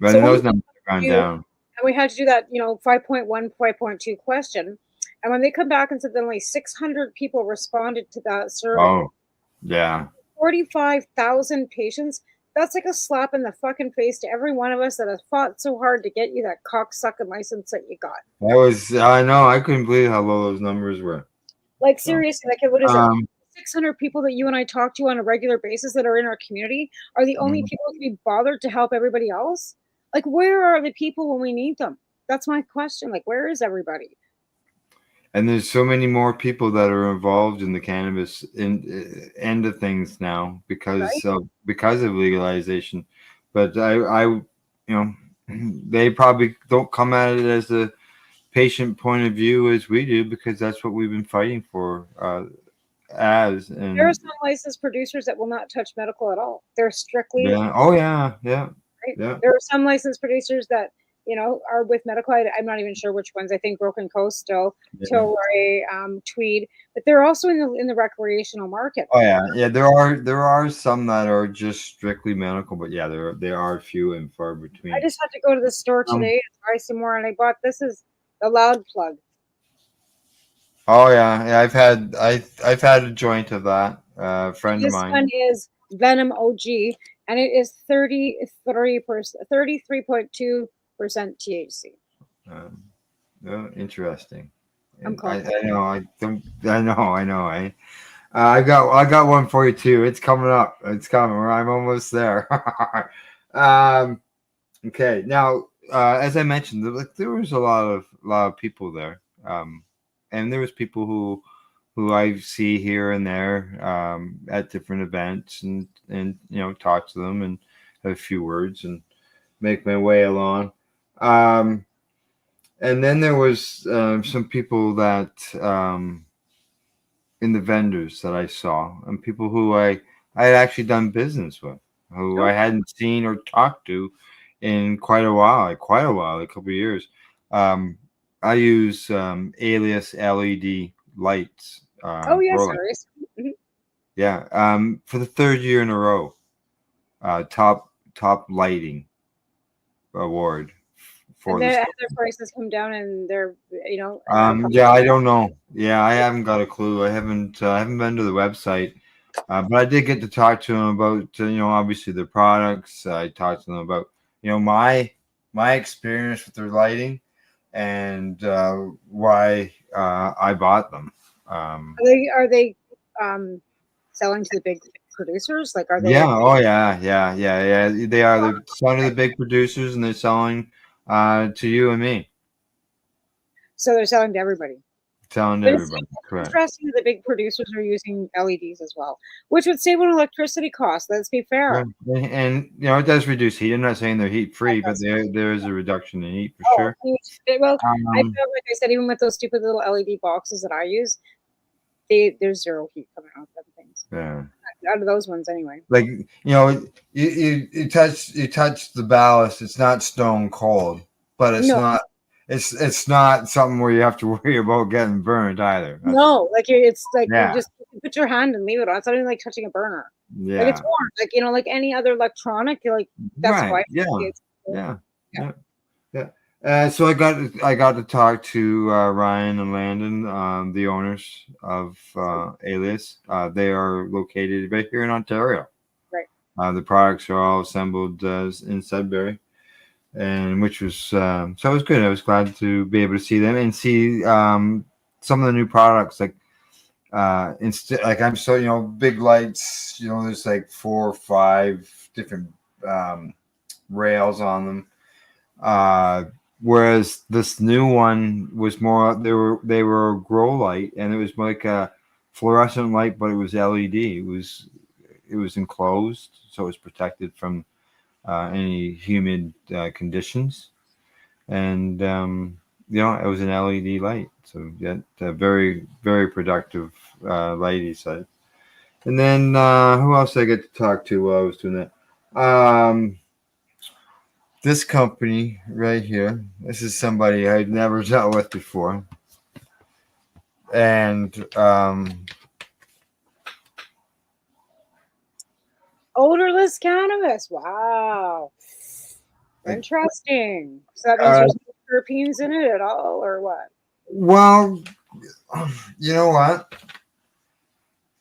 but So those numbers have gone down. And we had to do that, you know, 5.1, 5.2 question. And when they come back and said that only 600 people responded to that survey, Oh, yeah. 45,000 patients, that's like a slap in the fucking face to every one of us that has fought so hard to get you that cocksucking license that you got. I know, I couldn't believe how low those numbers were. Like, seriously, like, what is it? 600 people that you and I talk to on a regular basis that are in our community are the only people who can be bothered to help everybody else? Like, where are the people when we need them? That's my question. Like, where is everybody? And there's so many more people that are involved in the cannabis end of things now because of legalization. But I you know, they probably don't come at it as a patient point of view as we do, because that's what we've been fighting for. And there are some licensed producers that will not touch medical at all. They're strictly yeah. Oh yeah. Right? Yeah. There are some licensed producers that, you know, are with medical. I'm not even sure which ones. I think Broken Coast still, Tilray, Tweed, but they're also in the recreational market. Oh yeah. There are some that are just strictly medical, but yeah, there are few and far between. I just had to go to the store today and buy some more, and I bought this is the Loud Plug. Oh yeah. I've had a joint of that. Friend of mine. This one is Venom OG, and it is 33.2% THC. Interesting. I'm I know. I got one for you too. It's coming up. It's coming. I'm almost there. Okay. Now, as I mentioned, there was a lot of people there, and there was people who I see here and there at different events, and you know, talk to them and have a few words and make my way along. And then there was some people that in the vendors that I saw, and people who I had actually done business with, who I hadn't seen or talked to in quite a while, a couple of years. I use Alias LED lights. Rolex. Yeah, for the 3rd year in a row, top lighting award for And this. have their prices come down, and they're Yeah, I don't know. Yeah, I haven't got a clue. I haven't been to the website, but I did get to talk to them about obviously their products. I talked to them about my experience with their lighting and why I bought them. Are they selling to the big producers? Like, are they? Yeah. Oh, yeah. They are. They're selling to the big producers, and they're selling to you and me. So they're selling to everybody. Selling to But everybody. it's Correct. interesting that the big producers are using LEDs as well, which would save on electricity costs. Let's be fair. Yeah. And it does reduce heat. I'm not saying they're heat free, but there is a reduction in heat for sure. Huge. Well, I feel like I said, even with those stupid little LED boxes that I use, there's zero heat coming out of them things. Yeah. Out of those ones, anyway. Like you touch the ballast. It's not stone cold, but it's not. It's not something where you have to worry about getting burned either. No, like it's like Yeah. you just put your hand and leave it on. It's not even like touching a burner. Yeah. Like it's warm. Like like any other electronic. You're like that's Right. why. Yeah. So I got to talk to Ryan and Landon, the owners of Alias. They are located right here in Ontario. Right. The products are all assembled in Sudbury, and which was so it was good. I was glad to be able to see them and see some of the new products. Like like I'm so big lights. There's like 4 or 5 different rails on them. Whereas this new one was more, they were a grow light, and it was like a fluorescent light, but it was LED. It was enclosed, so it was protected from any humid conditions, and it was an LED light. So a very, very productive light, he said. And then who else did I get to talk to while I was doing that? This company right here. This is somebody I'd never dealt with before. And Odorless cannabis. Wow. Interesting. So that means there's no terpenes in it at all, or what? Well, you know what?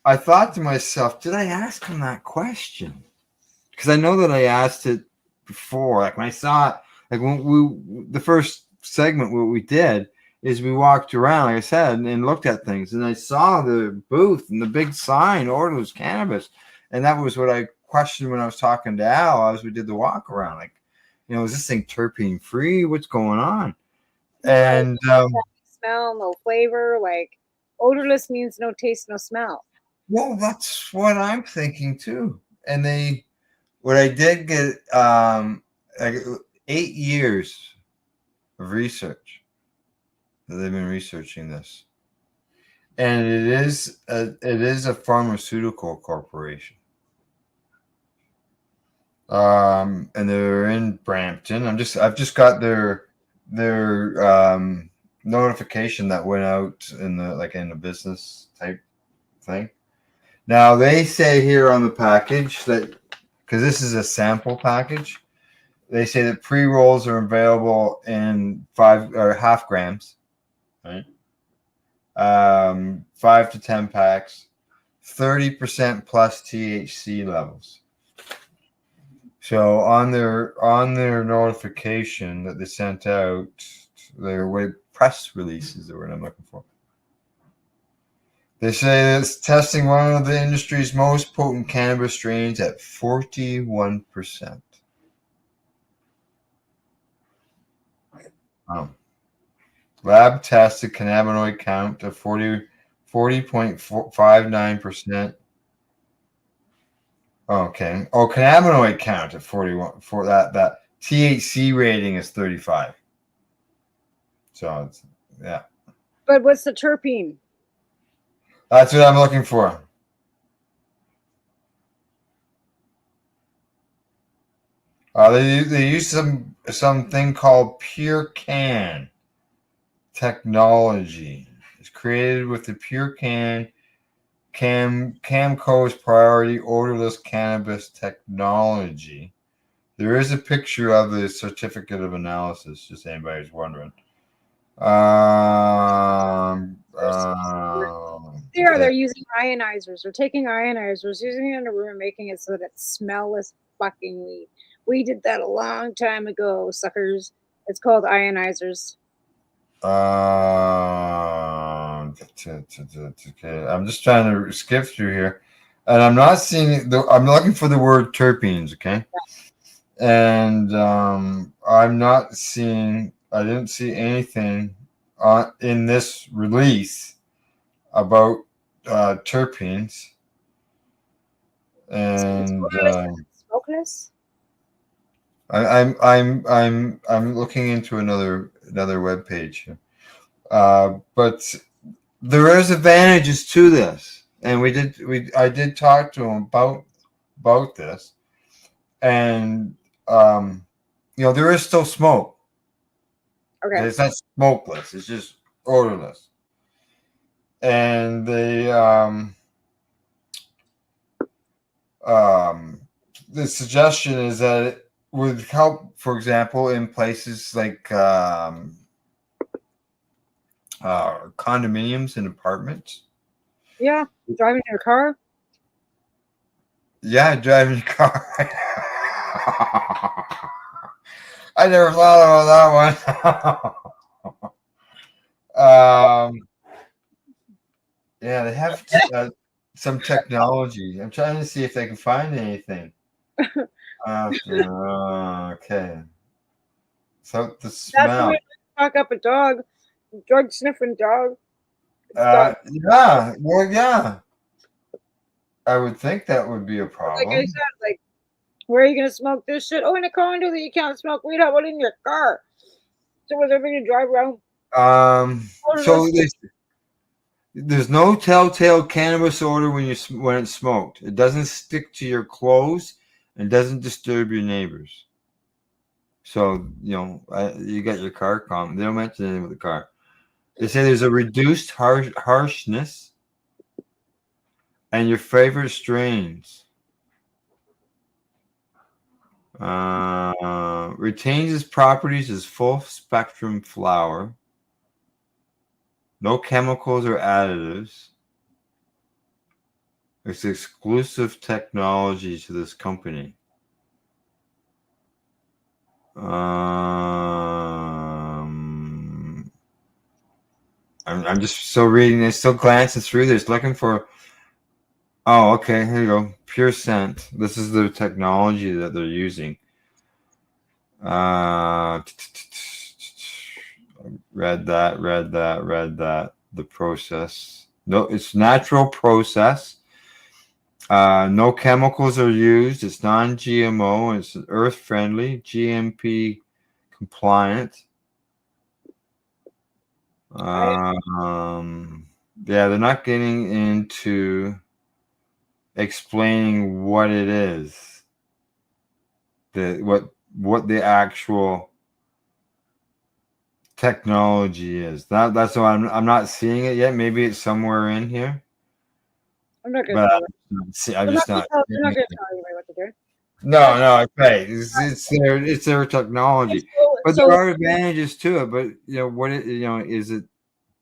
I thought to myself, did I ask him that question? Because I know that I asked it before. Like when I saw it, like when the first segment, what we did is we walked around, like I said, and looked at things, and I saw the booth and the big sign, Odorless Cannabis, and that was what I questioned when I was talking to Al as we did the walk around. Like, is this thing terpene free? What's going on? And smell, no flavor. Like odorless means no taste, no smell. Well, that's what I'm thinking too. And what I did get, like 8 years of research that they've been researching this, and it is a pharmaceutical corporation. And they're in Brampton. I've just got their notification that went out in the business type thing. Now they say here on the package that, because this is a sample package, they say that pre-rolls are available in 5 or half grams, right? 5 to 10 packs, 30% plus THC levels. So on their notification that they sent out, their press release is the word I'm looking for. They say it's testing one of the industry's most potent cannabis strains at 41%. Lab tested cannabinoid count of 40.59%. Okay. Oh, cannabinoid count at 41. For that THC rating is 35. So it's, yeah. But what's the terpene? That's what I'm looking for. They use something called Pure Can technology. It's created with the Pure Can Camco's priority odorless cannabis technology. There is a picture of the certificate of analysis, just anybody's wondering. They're using ionizers. They're taking ionizers, using it in a room, making it so that it smellless fucking weed. We did that a long time ago, suckers. It's called ionizers. Okay. I'm just trying to skip through here, and I'm not seeing. I'm looking for the word terpenes. Okay, and I'm not seeing. I didn't see anything in this release about terpenes, and smokeless. I'm looking into another web page, but there is advantages to this, and I did talk to him about this, and there is still smoke. Okay, it's not smokeless; it's just odorless, and the suggestion is that it would help, for example, in places like condominiums and apartments. Yeah, driving your car. Yeah, driving your car. I never thought about that one. Yeah, they have some technology. I'm trying to see if they can find anything. Okay. So the smell. That's the way to fuck up a dog, drug sniffing dog. Yeah. Well, yeah. I would think that would be a problem. Like I said, like, where are you gonna smoke this shit? Oh, in a condo that you can't smoke weed. How about in your car? So was everybody gonna drive around? So there's no telltale cannabis odor when it's smoked. It doesn't stick to your clothes and doesn't disturb your neighbors. So you got your car calm. They don't mention anything with the car. They say there's a reduced harshness and your favorite strains. Retains its properties as full spectrum flower. No chemicals or additives. It's exclusive technology to this company. I'm just still reading this, still glancing through this, looking for. Oh, okay, here you go. Pure Scent. This is the technology that they're using. Read that. The process. No, it's natural process. No chemicals are used. It's non-GMO. It's earth friendly, GMP compliant. Yeah, they're not getting into explaining what it is. What the actual technology is. That's why I'm not seeing it yet. Maybe it's somewhere in here. I'm not gonna tell you. I'm just not. I'm not gonna tell you what to do. No, okay. It's their technology, but there are advantages to it. But is it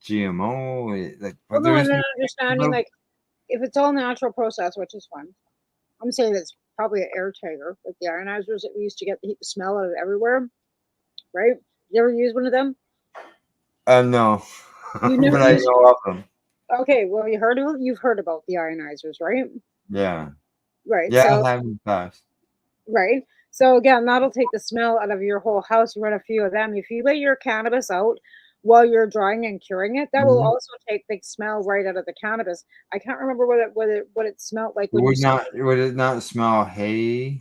GMO? I'm not understanding. Like, if it's all natural process, which is fun, I'm saying it's probably an air tiger, like the ionizers that we used to get the smell out of everywhere, right? You ever use one of them? No, but I know of them. Okay, well, you've heard about the ionizers, right? Yeah. Right. Yeah, so, I have in the past. Right. So again, that'll take the smell out of your whole house. You run a few of them. If you lay your cannabis out while you're drying and curing it, that will also take the smell right out of the cannabis. I can't remember what it smelled like. Would it not smell hay?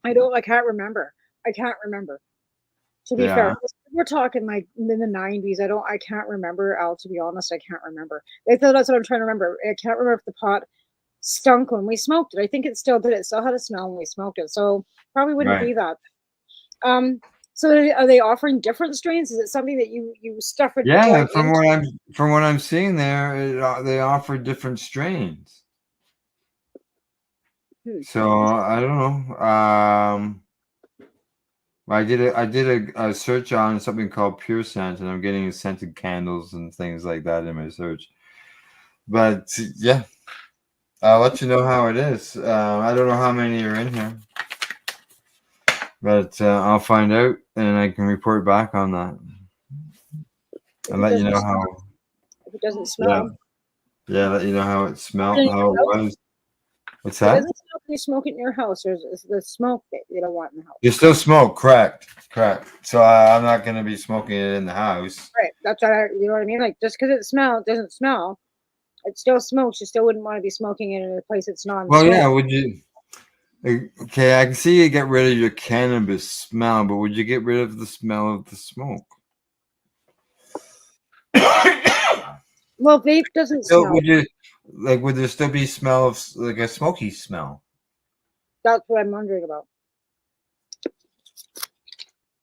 I can't remember. To be fair, we're talking like in the 90s. I can't remember, Al, to be honest. I can't remember. That's what I'm trying to remember. I can't remember if the pot stunk when we smoked it. I think it still did. It still had a smell when we smoked it. So probably wouldn't be that. So are they offering different strains? Is it something that you stuff it? Yeah, from what I'm seeing there, they offer different strains. So I don't know. I did a search on something called Pure Scent, and I'm getting scented candles and things like that in my search. But yeah, I'll let you know how it is. I don't know how many are in here, but I'll find out and I can report back on that and let you know how. If it doesn't smell. Yeah, let you know how it smelled, how it was. What's It that? doesn't smell when you smoke it in your house. There's the smoke that you don't want in the house. You still smoke, correct? So I'm not going to be smoking it in the house. Right. That's what you know what I mean? Like, just because it doesn't smell, it still smokes. You still wouldn't want to be smoking it in a place that's non. Well, yeah, would you? Okay, I can see you get rid of your cannabis smell, but would you get rid of the smell of the smoke? Well, vape doesn't So smell. would there still be smell of like a smoky smell? That's what I'm wondering about.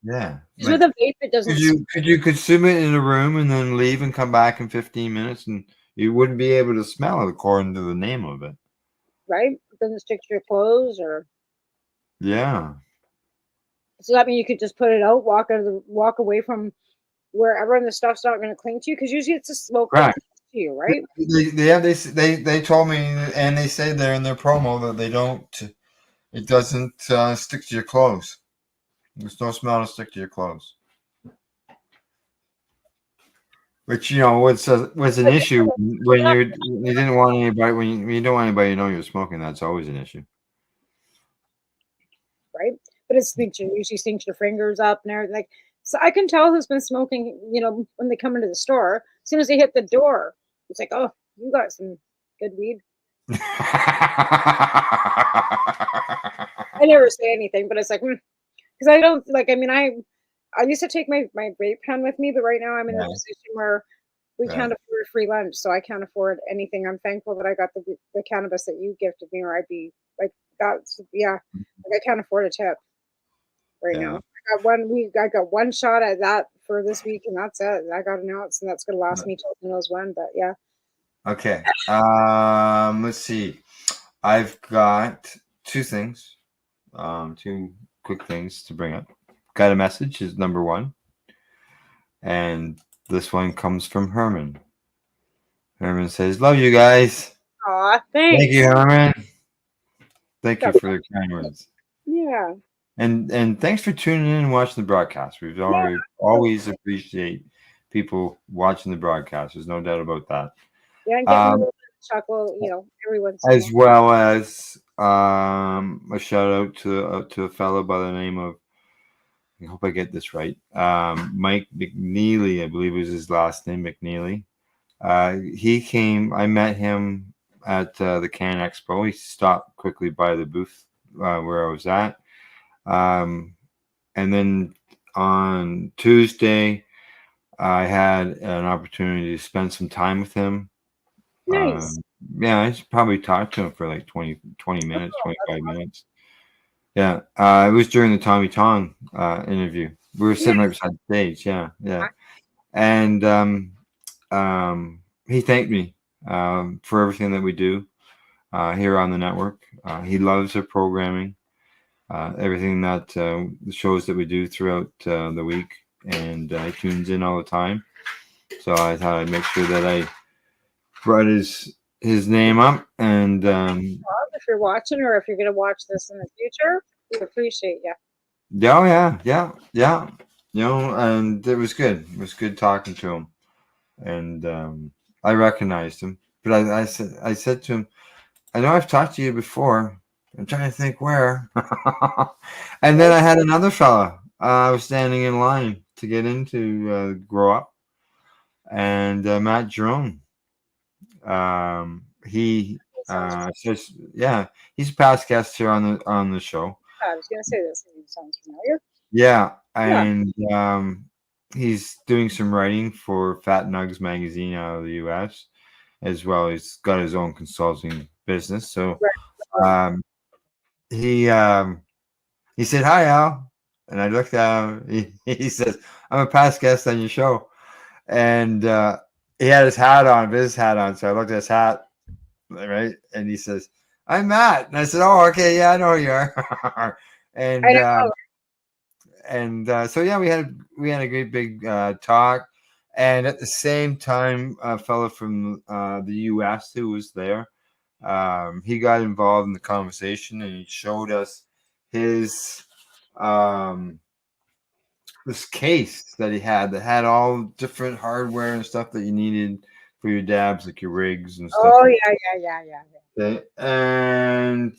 Yeah. Because with a vape, it doesn't. Could you consume it in a room and then leave and come back in 15 minutes and you wouldn't be able to smell it according to the name of it? Right? It doesn't stick to your clothes or. Yeah. So that means you could just put it out, walk away from wherever, and the stuff's not going to cling to you because usually it's a smoke Right. to you, right? They told me, and they say there in their promo that it doesn't stick to your clothes. There's no smell to stick to your clothes. Which was an issue when you didn't want anybody when you don't want anybody to know you're smoking. That's always an issue, right? But it usually stinks your fingers up and everything. Like, so I can tell who's been smoking. When they come into the store, as soon as they hit the door, it's like, oh, you got some good weed. I never say anything, but it's like, because I don't like. I mean, I used to take my vape pen with me, but right now I'm in the position where we can't afford free lunch, so I can't afford anything. I'm thankful that I got the cannabis that you gifted me, or I'd be like, that's like I can't afford a tip right now. I got one shot at that for this week, and that's it. I got an ounce, and that's gonna last me till who knows when. But yeah. Okay. Let's see. I've got two things, two quick things to bring up. Got a message is number one, and this one comes from Herman. Herman says, "Love you guys." Aw, thanks. Thank you, Herman. Thank you for the kind words. Yeah. And thanks for tuning in and watching the broadcast. We've always appreciate people watching the broadcast. There's no doubt about that. Yeah, and getting a little bit of chuckle, everyone's as well as a shout out to a fellow by the name of, I hope I get this right, Mike McNeely, I believe was his last name, McNeely. He came. I met him at the Can Expo. He stopped quickly by the booth where I was at. And then on Tuesday, I had an opportunity to spend some time with him. Nice. Yeah, I probably talked to him for like 20 minutes, 25 minutes. Yeah, it was during the Tommy Tong interview. We were sitting right beside the stage. Yeah. And he thanked me for everything that we do here on the network. He loves our programming. Everything that the shows that we do throughout the week, and he tunes in all the time. So I thought I'd make sure that I brought his name up. And if you're watching, or if you're going to watch this in the future, we appreciate you. Yeah. And it was good. It was good talking to him, and I recognized him. But I said to him, I know I've talked to you before. I'm trying to think where. And then I had another fella. I was standing in line to get into Grow Up, and Matt Jerome. He says, yeah, he's a past guest here on the show. I was going to say this. It sounds familiar. Yeah, and he's doing some writing for Fat Nugs magazine out of the U.S. as well. He's got his own consulting business, so. He said, "Hi, Al," and I looked at him. He says, "I'm a past guest on your show," and he had his hat on, business hat on. So I looked at his hat, right, and he says, "I'm Matt," and I said, "Oh, okay, yeah, I know who you are." And so yeah, we had a great big talk, and at the same time, a fellow from the U.S. who was there, he got involved in the conversation, and he showed us his this case that he had that had all different hardware and stuff that you needed for your dabs, like your rigs and stuff. Oh yeah. Okay. And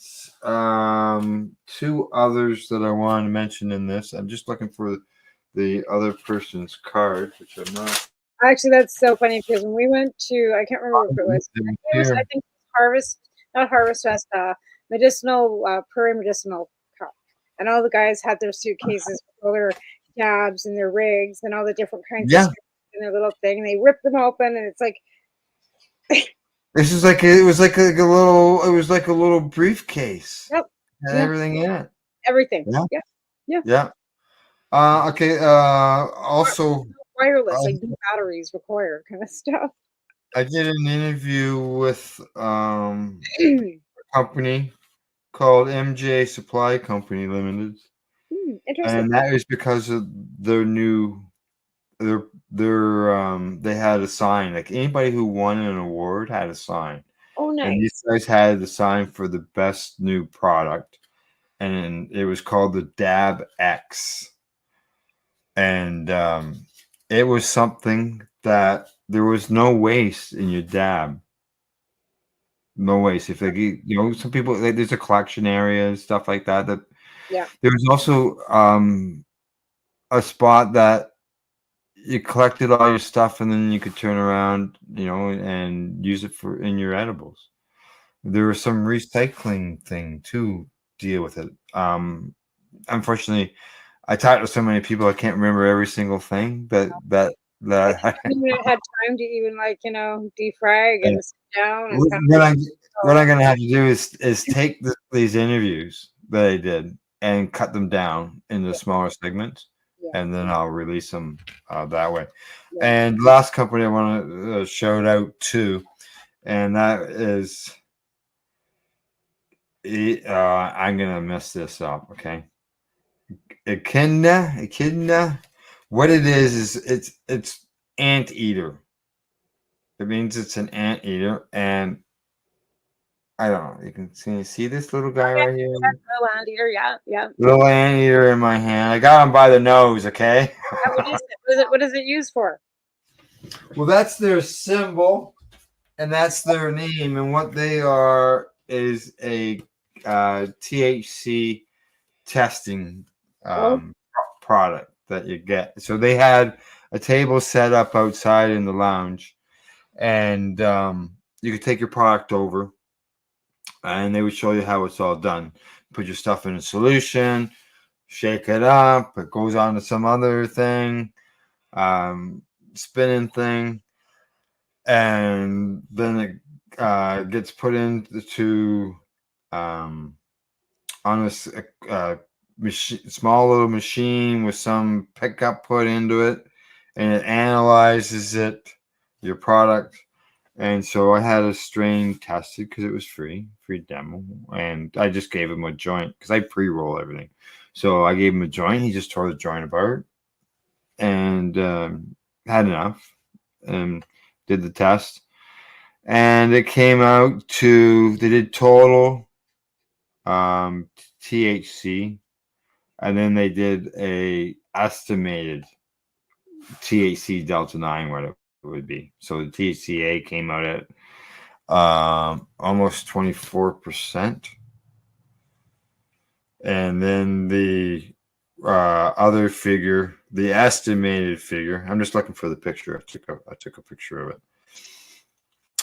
two others that I wanted to mention in this. I'm just looking for the other person's card, which I'm not. Actually, that's so funny because when we went to, I can't remember if it was. I think it was Harvest, not Harvest Fest, Prairie Medicinal Cup, and all the guys had their suitcases with all their dabs and their rigs and all the different kinds of stuff in their little thing. And they ripped them open, and it's like. This is like it was like a little briefcase. Yep. Had everything in it. Everything. Yeah. Okay. Also, wireless, like no batteries required, kind of stuff. I did an interview with a company called MJ Supply Company Limited, interesting. and that is because of their new. They had a sign, like anybody who won an award had a sign. Oh, nice. And these guys had the sign for the best new product, and it was called the Dab X. And it was something that there was no waste in your dab. No waste. If some people, there's a collection area and stuff like that. Yeah. There was also a spot that you collected all your stuff, and then you could turn around, and use it in your edibles. There was some recycling thing to deal with it. Unfortunately, I talked to so many people, I can't remember every single thing that I haven't had time to even defrag and sit down. And what I'm gonna have to do is take these interviews that I did and cut them down into smaller segments. And then I'll release them that way. Yeah. And last company I want to shout out to, and that is, I'm gonna mess this up. Okay, Echidna. What it is it's anteater. It means it's an anteater, and I don't know. You can see this little guy right here. Little anteater, yeah. Little anteater in my hand. I got him by the nose. Okay. What is it? What is it used for? Well, that's their symbol, and that's their name, and what they are is a THC testing product that you get. So they had a table set up outside in the lounge, and you could take your product over. And they would show you how it's all done. Put your stuff in a solution, shake it up. It goes on to some other thing, spinning thing, and then it gets put into on a small little machine with some pickup put into it, and it analyzes your product. And so I had a strain tested because it was free demo, and I just gave him a joint because I pre-roll everything. So I gave him a joint. He just tore the joint apart and had enough and did the test. And it came out to, they did total THC, and then they did a estimated THC delta 9, what it would be. So the THCA came out at almost 24%. And then the other figure, the estimated figure, I'm just looking for the picture. I took a picture of it.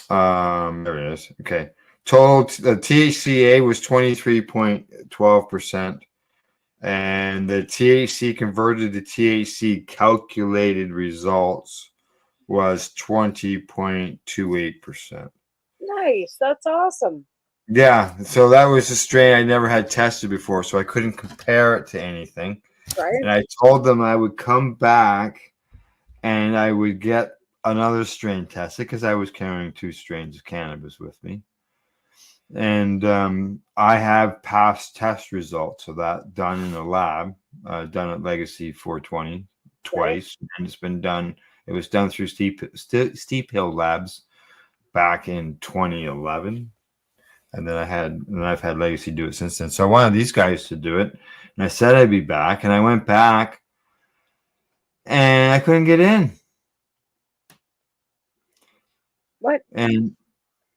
There it is. Okay. Total THCA was 23.12%, and the THC converted to THC calculated results was 20.28%. Nice. That's awesome. Yeah. So that was a strain I never had tested before, so I couldn't compare it to anything. Right. And I told them I would come back and I would get another strain tested because I was carrying 2 strains of cannabis with me. And I have past test results of that done in the lab, done at Legacy 420 twice, and it's been done. It was done through Steep Hill Labs back in 2011, and then I've had Legacy do it since then. So I wanted these guys to do it, and I said I'd be back, and I went back, and I couldn't get in. What? And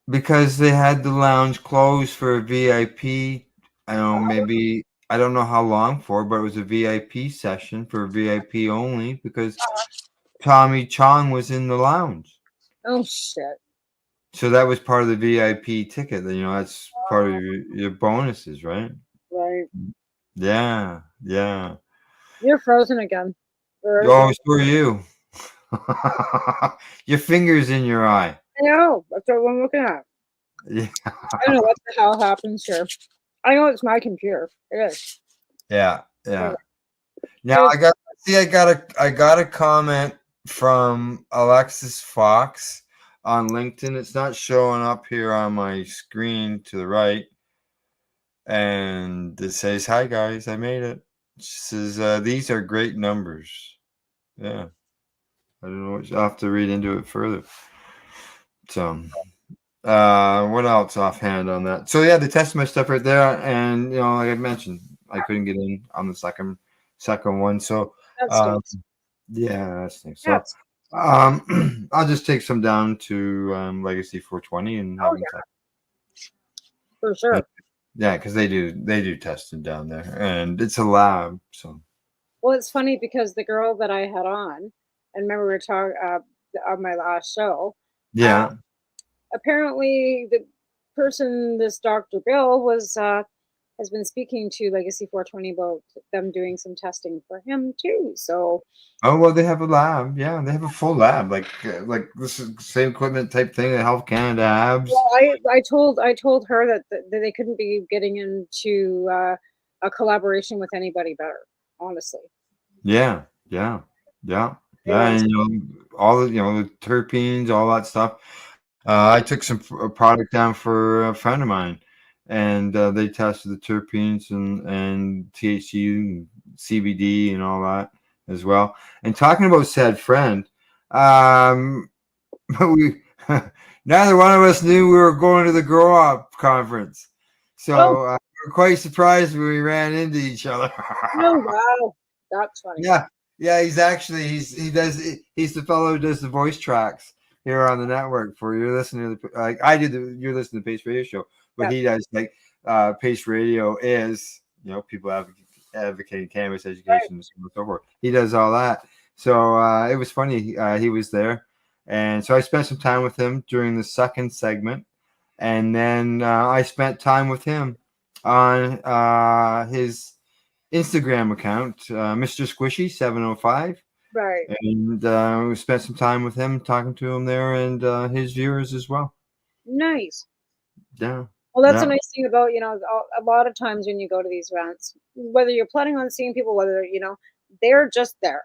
because they had the lounge closed for a VIP, I don't know, maybe I don't know how long for, but it was a VIP session for VIP only because Tommy Chong was in the lounge. Oh shit. So that was part of the VIP ticket. You know, that's part of your bonuses, right? Right. Yeah, yeah. You're frozen again. Oh, so are you. Your finger's in your eye. I know. That's what I'm looking at. Yeah. I don't know what the hell happens here. I know it's my computer. It is. Yeah, yeah. Now I got a comment from Alexis Fox on LinkedIn. It's not showing up here on my screen to the right. And it says, "Hi guys, I made it." She says, "These are great numbers." Yeah. I don't know. I'll have to read into it further. So what else offhand on that? So yeah, they tested my stuff right there, and you know, like I mentioned, I couldn't get in on the second one. So yeah, that's thing. So I'll just take some down to Legacy 420 and have them test. For sure. Yeah, because they do testing down there, and it's a lab. So well, it's funny because the girl that I had on, and remember we were talking on my last show. Yeah. Apparently, the person, this Dr. Bill, has been speaking to Legacy 420 about them doing some testing for him too. So. Oh well, they have a lab. Yeah, they have a full lab, like this is the same equipment type thing that Health Canada has. Well, I told her that they couldn't be getting into a collaboration with anybody better, honestly. Yeah. And you know, all the the terpenes, all that stuff. I took some product down for a friend of mine, and they tested the terpenes and THC and CBD and all that as well. And talking about said friend, we neither one of us knew we were going to the Grow Up conference, so we were quite surprised when we ran into each other. Oh wow, that's funny. Yeah, he's the fellow who does the voice tracks here on the network for you're listening to you're listening to Pace Radio Show, but he does Pace Radio is people advocating cannabis education and so forth. He does all that, so it was funny. He was there, and so I spent some time with him during the second segment, and then I spent time with him on his Instagram account, Mr. Squishy 705. Right. And we spent some time with him, talking to him there, and his viewers as well. Nice. Yeah. Well, that's a nice thing about, a lot of times when you go to these events, whether you're planning on seeing people, whether, they're just there,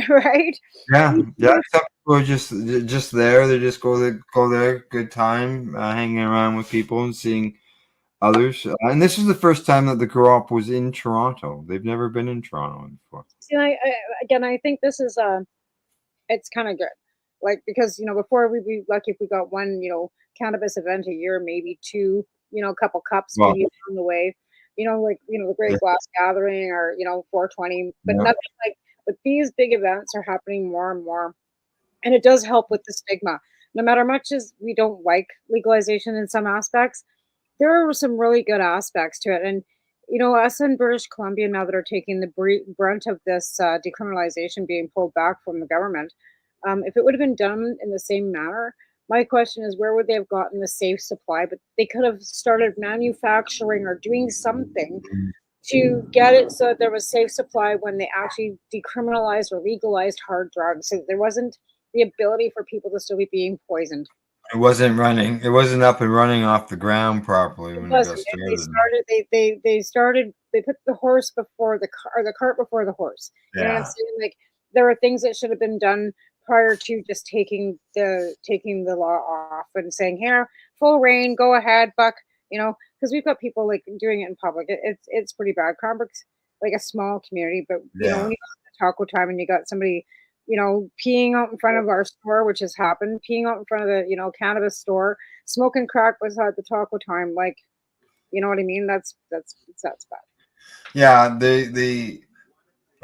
right? Yeah. Some people are just there. They just go there, good time, hanging around with people and seeing others. And this is the first time that the Grow Up was in Toronto. They've never been in Toronto before. See, I think this is it's kind of good, because before we'd be lucky if we got one cannabis event a year, maybe two, a couple cups maybe on the way, the Great Glass Gathering or 420, but nothing but these big events are happening more and more, and it does help with the stigma. No matter much as we don't like legalization in some aspects, there are some really good aspects to it. And, us in British Columbia now that are taking the brunt of this decriminalization being pulled back from the government, if it would have been done in the same manner, my question is, where would they have gotten the safe supply? But they could have started manufacturing or doing something to get it so that there was safe supply when they actually decriminalized or legalized hard drugs. So there wasn't the ability for people to still be being poisoned. It wasn't running. It wasn't up and running off the ground properly when it got started. They put the horse before the car, or the cart before the horse. Yeah. You know what I'm saying? There were things that should have been done prior to just taking the law off and saying, here, full reign, go ahead, Buck. you know, because we've got people like doing it in public. It's pretty bad. Cranbrook's like a small community, but you know, when you go to taco time and you got somebody, you know, peeing out in front of our store, which has happened, peeing out in front of the, you know, cannabis store, smoking crack was at the taco time, like, you know what I mean? That's bad. Yeah, you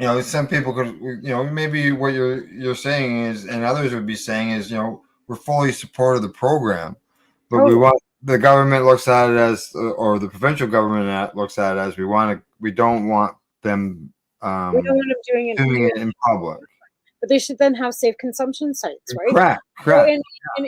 know, some people could, you know, maybe what you're saying is, and others would be saying is, you know, we're fully supportive of the program, but we want the government looks at it as, or the provincial government looks at it as, we don't want them we don't want them doing it in public. But they should then have safe consumption sites, right? Correct. So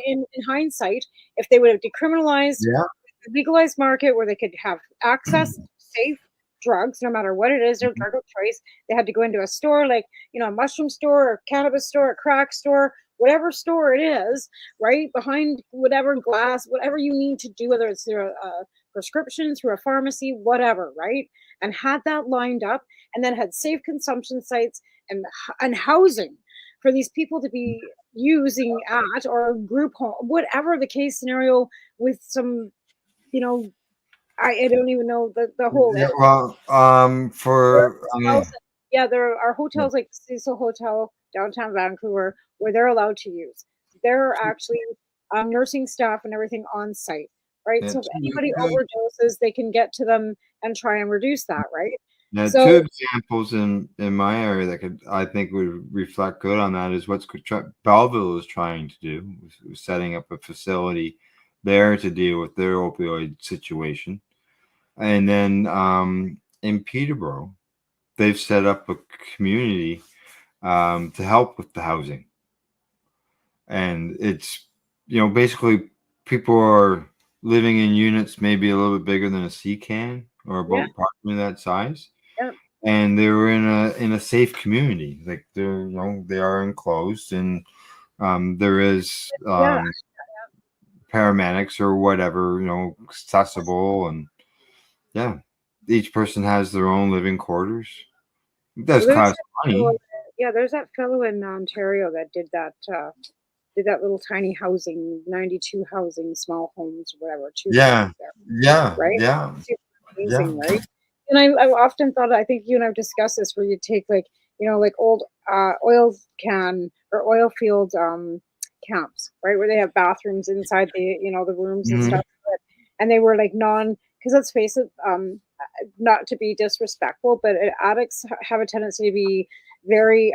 in hindsight, if they would have decriminalized the legalized market where they could have access to safe drugs, no matter what it is, their drug of choice, they had to go into a store like, you know, a mushroom store, a cannabis store, a crack store, whatever store it is, right? Behind whatever glass, whatever you need to do, whether it's through a prescription, through a pharmacy, whatever, right? And had that lined up, and then had safe consumption sites and housing for these people to be using at, or group home, whatever the case scenario, with some, you know, I don't even know the whole. Yeah, well, there are hotels like Cecil Hotel downtown Vancouver where they're allowed to use. There are actually nursing staff and everything on site, right? So if anybody overdoses, they can get to them and try and reduce that, right? Now, two examples in my area that I think would reflect good on that is what Belleville is trying to do, setting up a facility there to deal with their opioid situation. And then in Peterborough, they've set up a community to help with the housing. And it's, you know, basically people are living in units maybe a little bit bigger than a sea can, or about approximately that size. Yep. And they were in a safe community. Like they're, you know, they are enclosed, and there is paramedics or whatever, you know, accessible, and each person has their own living quarters. It does cost money. There's that fellow in Ontario that did that little tiny housing, 92 housing, small homes, or whatever. Amazing, right? And I've often thought, I think you and I've discussed this, where you take like, you know, like old oil can or oil field camps, right, where they have bathrooms inside the, you know, the rooms and stuff, and they were like because let's face it, not to be disrespectful, but addicts have a tendency to be very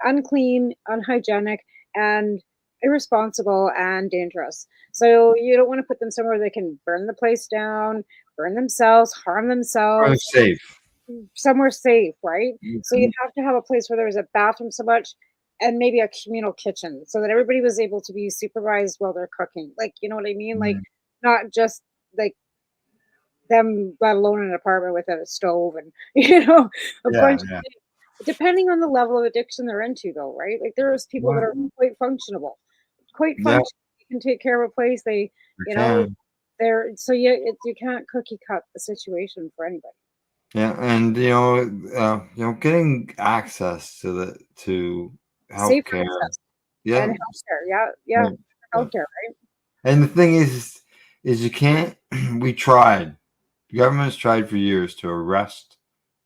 unclean, unhygienic, and irresponsible and dangerous. So you don't want to put them somewhere they can burn the place down, burn themselves, harm themselves. Somewhere safe, right? So you'd have to have a place where there was a bathroom, so much, and maybe a communal kitchen, so that everybody was able to be supervised while they're cooking. Like, you know what I mean? Like, not just like them, let alone an apartment with a stove and, you know, a bunch of things. Depending on the level of addiction they're into, though, right? Like there's people that are quite functional. You can take care of a place. They, you know, they're you can't cookie cut the situation for anybody. Yeah, and you know, getting access to healthcare. And healthcare, healthcare, right? And the thing is you can't. We tried. The government's tried for years to arrest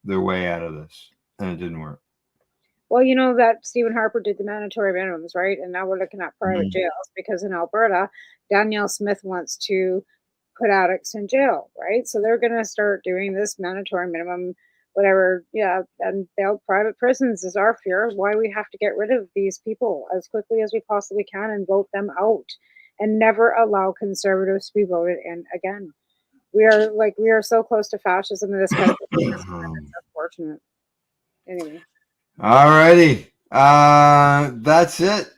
their way out of this, and it didn't work. Well, you know that Stephen Harper did the mandatory minimums, right? And now we're looking at private jails, because in Alberta, Danielle Smith wants to put addicts in jail, right? So they're going to start doing this mandatory minimum, whatever. Yeah, and build private prisons is our fear. Why we have to get rid of these people as quickly as we possibly can and vote them out, and never allow conservatives to be voted in again. We are so close to fascism in this country. It's unfortunate. Anyway. All righty. That's it.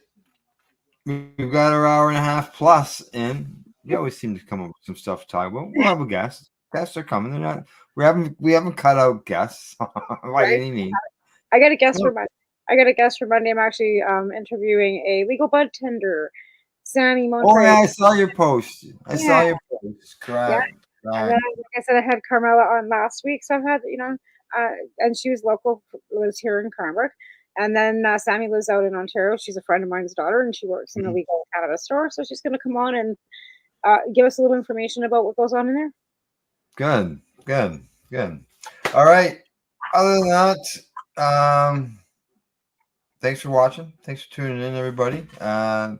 We've got our hour and a half plus in. We always seem to come up with some stuff to talk about. We'll have a guest. Guests are coming. They're not. We haven't cut out guests by any means. I got a guest for Monday. I'm actually interviewing a legal bud tender, Sammy Montrez. Oh yeah, I saw your post. Saw your post. Correct. And then, like I said, I had Carmela on last week, so I've had, you know, and she was local, lives here in Cranbrook. And then Sammy lives out in Ontario. She's a friend of mine's daughter, and she works in a legal cannabis store. So she's going to come on and give us a little information about what goes on in there. Good. All right. Other than that, thanks for watching. Thanks for tuning in, everybody.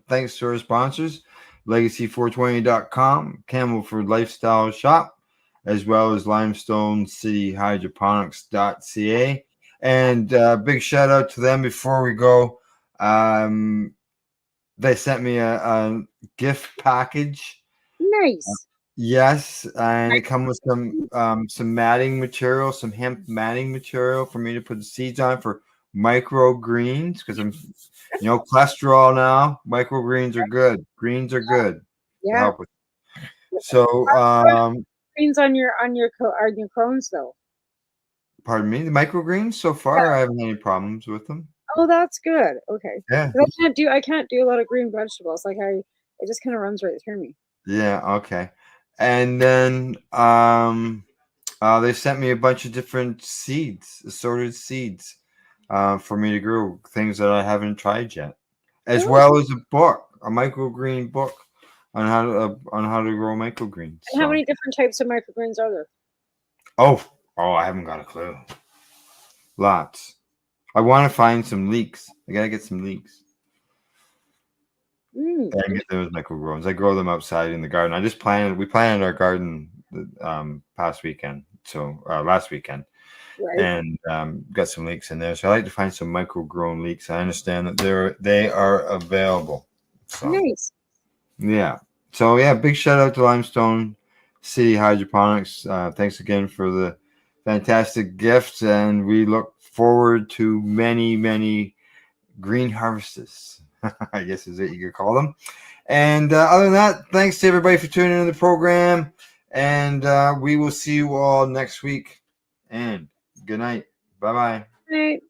Thanks to our sponsors, Legacy420.com, Campbellford Lifestyle Shop, as well as Limestone City Hydroponics.ca. And big shout out to them before we go. They sent me a gift package. Nice. Yes, and it comes with some matting material, some hemp matting material for me to put the seeds on for microgreens, because I'm, cholesterol now. Microgreens are good. Greens are good. To Yeah. help with. So, Greens on your Crohn's though. pardon me, the microgreens so far, I haven't had any problems with them. Oh, that's good. Okay. Yeah. 'Cause I can't do a lot of green vegetables. Like it just kind of runs right through me. Yeah. Okay. And then they sent me a bunch of different seeds, assorted seeds, for me to grow, things that I haven't tried yet, as well as a book, a microgreen book on how to grow microgreens. And how many different types of microgreens are there? Oh, I haven't got a clue. Lots. I want to find some leeks. I gotta get some leeks. And get those microgrowns. I grow them outside in the garden. We planted our garden past weekend, so last weekend, Right. and got some leeks in there. So I like to find some microgrown leeks. I understand that they are available. So, Nice. yeah. So yeah, big shout out to Limestone City Hydroponics. Thanks again for the fantastic gift, and we look forward to many, many green harvests, I guess is what you could call them. And other than that, thanks to everybody for tuning into the program, and we will see you all next week. And good night. Bye-bye. Right.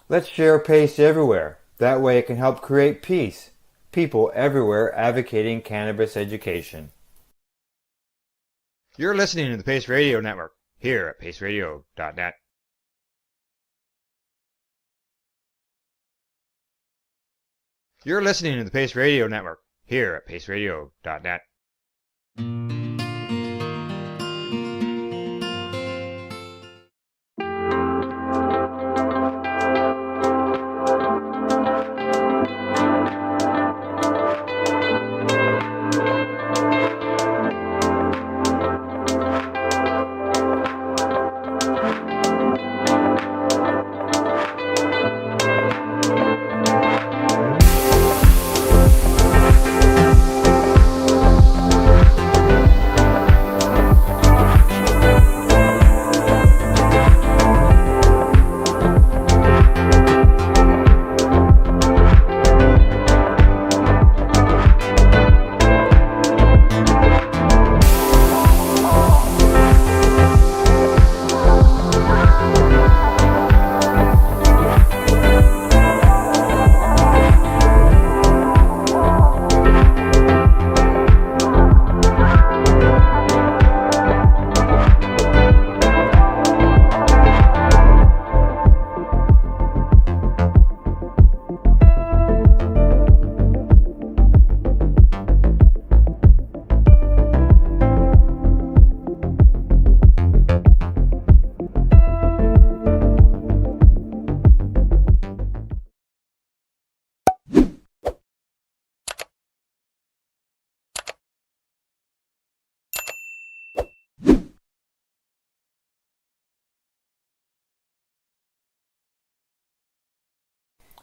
Let's share PACE everywhere. That way it can help create peace. People everywhere advocating cannabis education. You're listening to the PACE Radio Network here at paceradio.net. You're listening to the PACE Radio Network here at paceradio.net.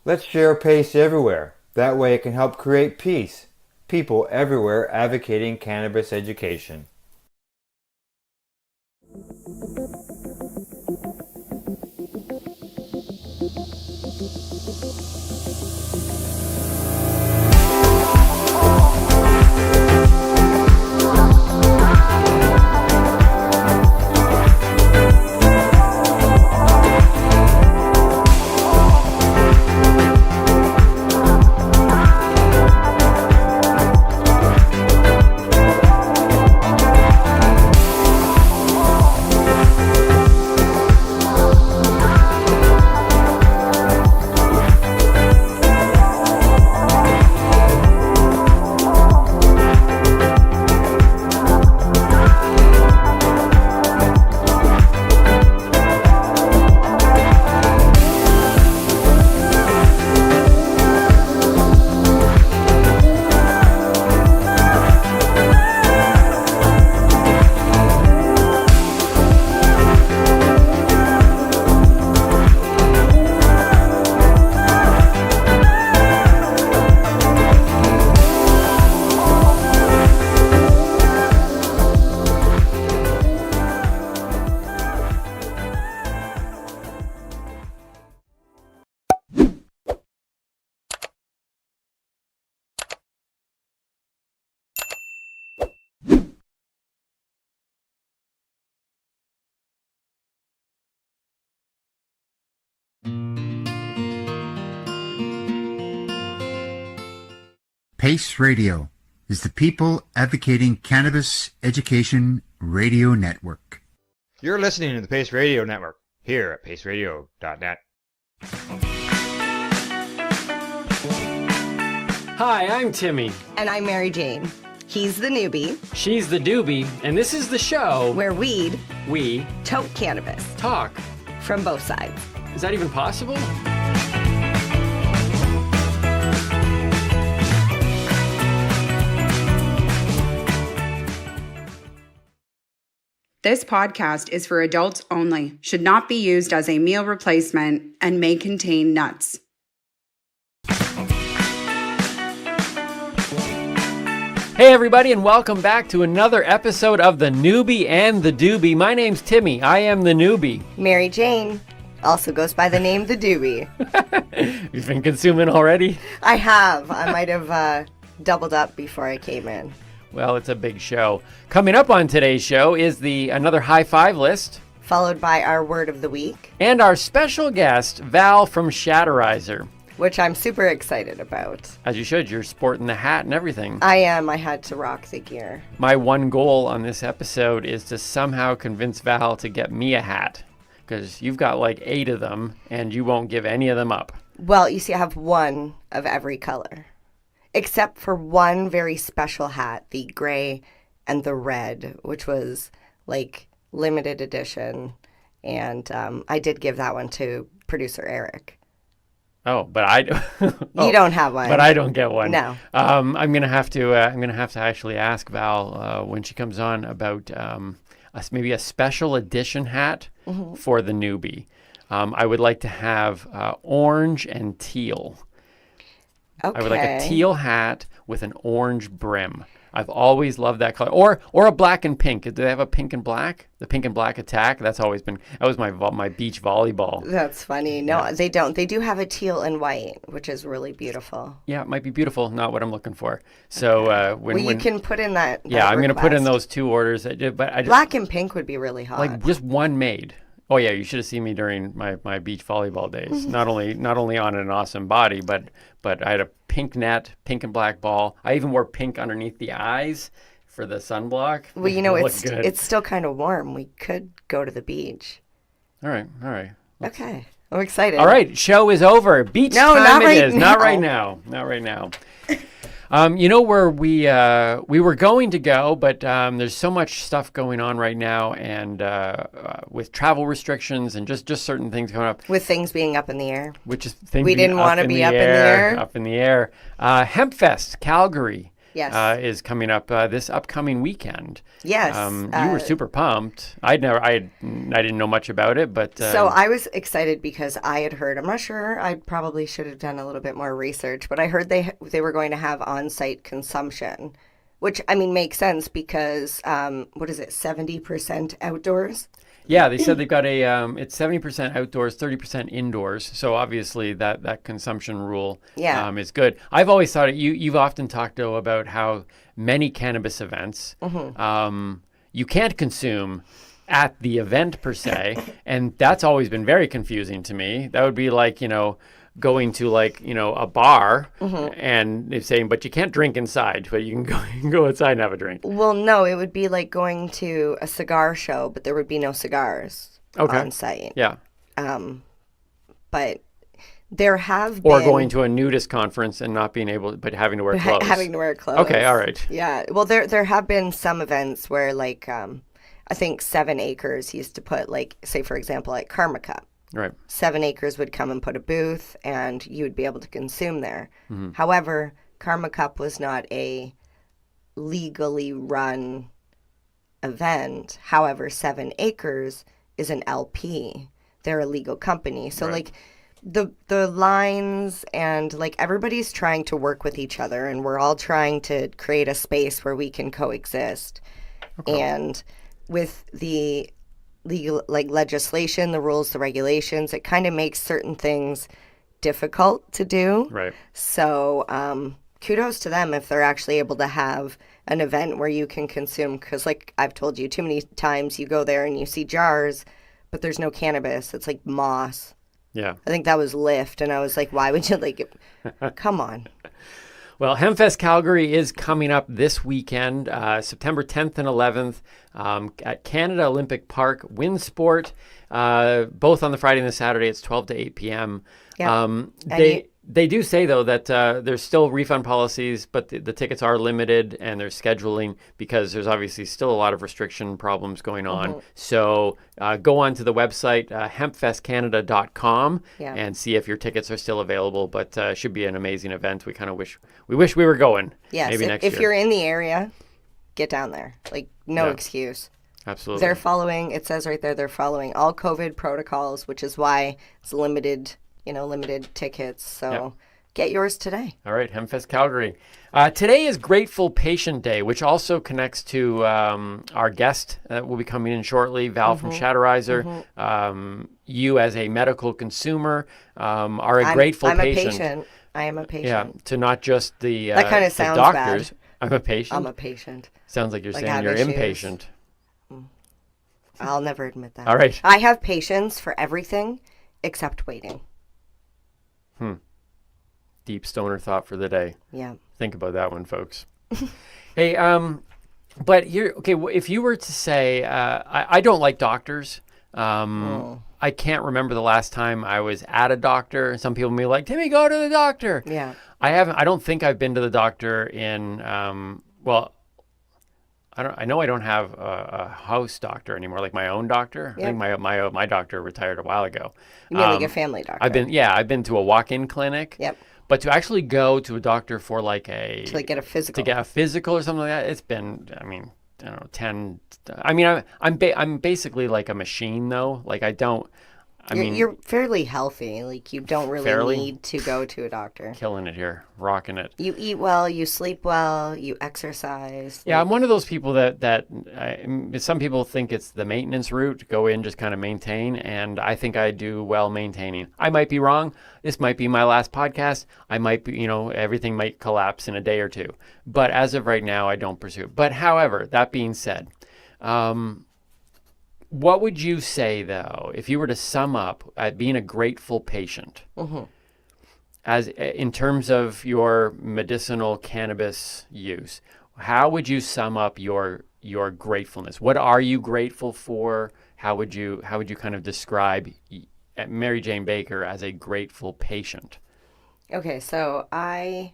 Let's share PACE everywhere. That way it can help create peace. People everywhere advocating cannabis education. PACE Radio is the People Advocating Cannabis Education Radio Network. You're listening to the Pace Radio Network here at paceradio.net. Hi, I'm Timmy. And I'm Mary Jane. He's the newbie, She's the doobie, and this is the show where weed, we tote cannabis talk. from both sides. Is that even possible? This podcast is for adults only, should not be used as a meal replacement, and may contain nuts. Hey everybody, and welcome back to another episode of The Newbie and the Doobie. My name's Timmy. I am the newbie. Mary Jane also goes by the name the doobie. You've been consuming already? I have. I might have doubled up before I came in. Well, it's a big show. Coming up on today's show is another high five list. Followed by our word of the week. And our special guest, Val from Shatterizer. Which I'm super excited about. As you should. You're sporting the hat and everything. I am. I had to rock the gear. My one goal on this episode is to somehow convince Val to get me a hat. Because you've got like 8 of them, and you won't give any of them up. Well, you see, I have one of every color. Except for one very special hat, the gray and the red, which was like limited edition. And I did give that one to producer Eric. Oh, but I You don't have one. But I don't get one. No. I'm gonna have to actually ask Val when she comes on about maybe a special edition hat for the newbie. I would like to have orange and teal. Okay. I would like a teal hat with an orange brim. I've always loved that color. Or a black and pink. Do they have a pink and black? The pink and black attack? That was my beach volleyball. That's funny. No, They don't. They do have a teal and white, which is really beautiful. Yeah, it might be beautiful. Not what I'm looking for. So when you can put in that. Yeah, I'm going to put in those 2 orders. But black and pink would be really hot. Like just one made. Oh yeah, you should have seen me during my beach volleyball days. Not only on an awesome body, but I had a pink net, pink and black ball. I even wore pink underneath the eyes for the sunblock. Well, you know, it's still kind of warm. We could go to the beach. All right. Okay, I'm excited. All right, show is over. Beach time not right it is. now. Not right now. You know where we were going to go, but there's so much stuff going on right now, and with travel restrictions and just certain things coming up. With things being up in the air. Which is things we didn't want to be up in the air. Up in the air. Hempfest, Calgary. Yes. Is coming up this upcoming weekend. Yes. You were super pumped. I didn't know much about it, but so I was excited because I had heard. I'm not sure. I probably should have done a little bit more research, but I heard they were going to have on-site consumption, which I mean makes sense because what is it? 70% outdoors. Yeah, they said they've got it's 70% outdoors, 30% indoors. So obviously that consumption rule is good. I've always thought you've often talked though about how many cannabis events you can't consume at the event per se, and that's always been very confusing to me. That would be like, going to a bar and they're saying, but you can't drink inside, but you can go outside and have a drink. Well, no, it would be like going to a cigar show, but there would be no cigars on site. Yeah. But there have been... Or going to a nudist conference and not being able, but having to wear clothes. Having to wear clothes. Okay, all right. Yeah. Well, there have been some events where I think 7 Acres used to put say for example, like Karma Cup. Right. 7 Acres would come and put a booth, and you would be able to consume there. Mm-hmm. However, Karma Cup was not a legally run event. However, 7 Acres is an LP. They're a legal company. So, the lines and, everybody's trying to work with each other, and we're all trying to create a space where we can coexist. Okay. And with the legal legislation, the rules, the regulations, it kind of makes certain things difficult to do. Right. So kudos to them if they're actually able to have an event where you can consume, because I've told you too many times, you go there and you see jars, but there's no cannabis. It's like moss. Yeah. I think that was Lyft, and I was like, why would you come on. Well, HempFest Calgary is coming up this weekend, September 10th and 11th, at Canada Olympic Park, Winsport, both on the Friday and the Saturday. It's 12 to 8 p.m. Yeah. They do say, though, that there's still refund policies, but the tickets are limited and they're scheduling because there's obviously still a lot of restriction problems going on. So go on to the website, hempfestcanada.com, and see if your tickets are still available. But it should be an amazing event. We kind of wish we were going. Yes, maybe next if year. you're in the area, get down there. Like, no excuse. Absolutely. They're following, it says right there, they're following all COVID protocols, which is why it's limited tickets. So get yours today. All right, HempFest Calgary. Today is Grateful Patient Day, which also connects to our guest that will be coming in shortly, Val from Shatterizer. You, as a medical consumer, are a grateful patient. I am a patient. Yeah, to not just the that kind of sounds doctors. bad. I'm a patient. I'm a patient. Sounds like you're Like saying you're issues. impatient. I'll never admit that. All right. I have patience for everything except waiting. Deep stoner thought for the day. Yeah. Think about that one, folks. Hey, but here, okay, if you were to say, I don't like doctors. I can't remember the last time I was at a doctor. Some people may be like, Timmy, go to the doctor. Yeah. I don't think I've been to the doctor in, well, I know I don't have a house doctor anymore, like my own doctor. Yep. I think my doctor retired a while ago. You mean like a family doctor? I've been to a walk-in clinic. Yep. But to actually go to a doctor for like to get a physical. To get a physical or something like that, it's been, I don't know, 10. I mean, I'm basically like a machine though. Like you're fairly healthy. Like you don't really need to go to a doctor. Killing it here, rocking it. You eat well, you sleep well, you exercise. Yeah, I'm one of those people that some people think it's the maintenance route, go in, just kind of maintain, and I think I do well maintaining. I might be wrong. This might be my last podcast. I might be, everything might collapse in a day or two. But as of right now, I don't pursue it. But however, that being said, what would you say, though, if you were to sum up being a grateful patient, as in terms of your medicinal cannabis use? How would you sum up your gratefulness? What are you grateful for? How would you kind of describe Mary Jane Baker as a grateful patient? Okay, so I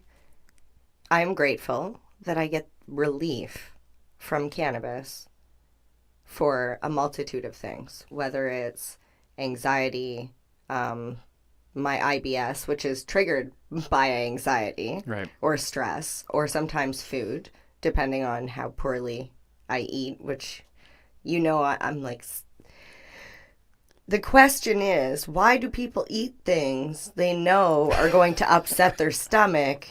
am grateful that I get relief from cannabis for a multitude of things, whether it's anxiety, my IBS, which is triggered by anxiety, right, or stress, or sometimes food, depending on how poorly I eat, which, I'm like... The question is, why do people eat things they know are going to upset their stomach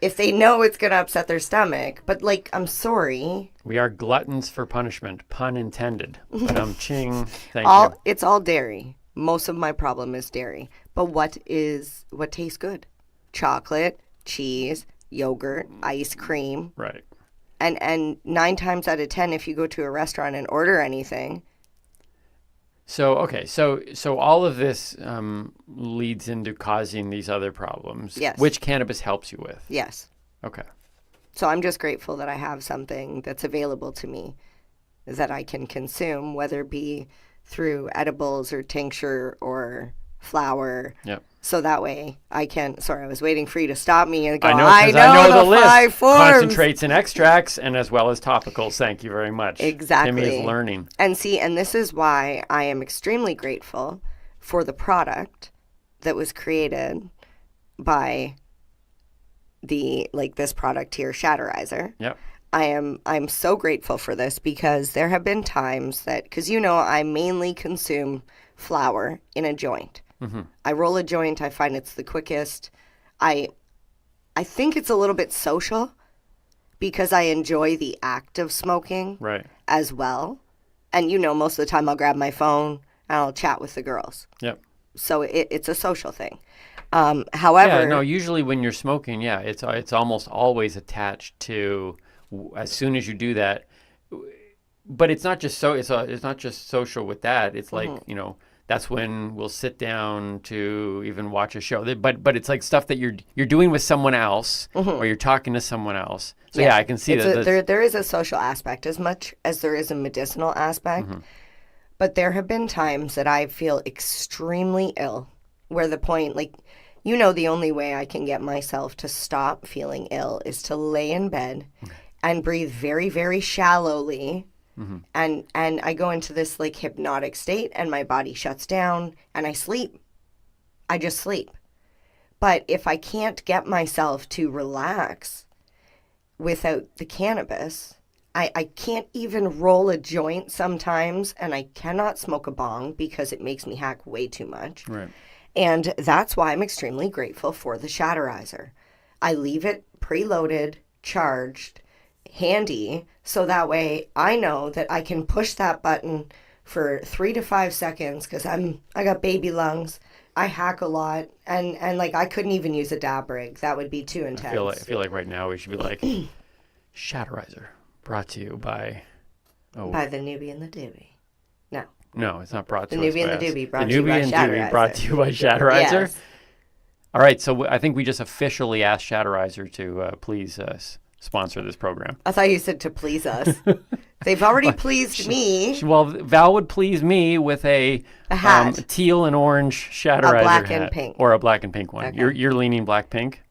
if they know it's going to upset their stomach? But, I'm sorry. We are gluttons for punishment, pun intended. But ching, thank you. It's all dairy. Most of my problem is dairy. But what tastes good? Chocolate, cheese, yogurt, ice cream. Right. And 9 times out of 10, if you go to a restaurant and order anything... So all of this leads into causing these other problems, yes, which cannabis helps you with. Yes. Okay. So I'm just grateful that I have something that's available to me that I can consume, whether it be through edibles or tincture or flower. Yep. So that way I can... Sorry, I was waiting for you to stop me and go, I know the list. 5 forms. Concentrates and extracts, and as well as topicals. Thank you very much. Exactly. Timmy is learning. And this is why I am extremely grateful for the product that was created by this product here, Shatterizer. Yep. I'm so grateful for this because there have been times that... Because I mainly consume flower in a joint. Mm-hmm. I roll a joint. I find it's the quickest. I think it's a little bit social because I enjoy the act of smoking as well. And, most of the time I'll grab my phone and I'll chat with the girls. Yep. So it's a social thing. However... Yeah, no, usually when you're smoking, it's almost always attached to as soon as you do that. But it's not just it's not just social with that. It's like, that's when we'll sit down to even watch a show. But it's like stuff that you're doing with someone else, or you're talking to someone else. So I can see that. There is a social aspect as much as there is a medicinal aspect. But there have been times that I feel extremely ill, where the point, like, the only way I can get myself to stop feeling ill is to lay in bed and breathe very, very shallowly. And I go into this like hypnotic state, and my body shuts down and I sleep. I just sleep. But if I can't get myself to relax without the cannabis, I can't even roll a joint sometimes, and I cannot smoke a bong because it makes me hack way too much. Right. And that's why I'm extremely grateful for the Shatterizer. I leave it preloaded, charged, handy, so that way I know that I can push that button for 3 to 5 seconds, because I got baby lungs. I hack a lot, and like I couldn't even use a dab rig. That would be too intense. I feel like right now we should be like Shatterizer, brought to you by by the Newbie and the Doobie. No, it's not brought to the us Newbie by and the us. Doobie brought the to you by Newbie and Doobie brought to you by Shatterizer. Yes. All right, so I think we just officially asked Shatterizer to please sponsor this program. I thought you said to please us. They've already pleased me. Well, Val would please me with a hat, teal and orange Shatterizer a black hat, and pink, or a black and pink one. Okay. You're leaning black pink.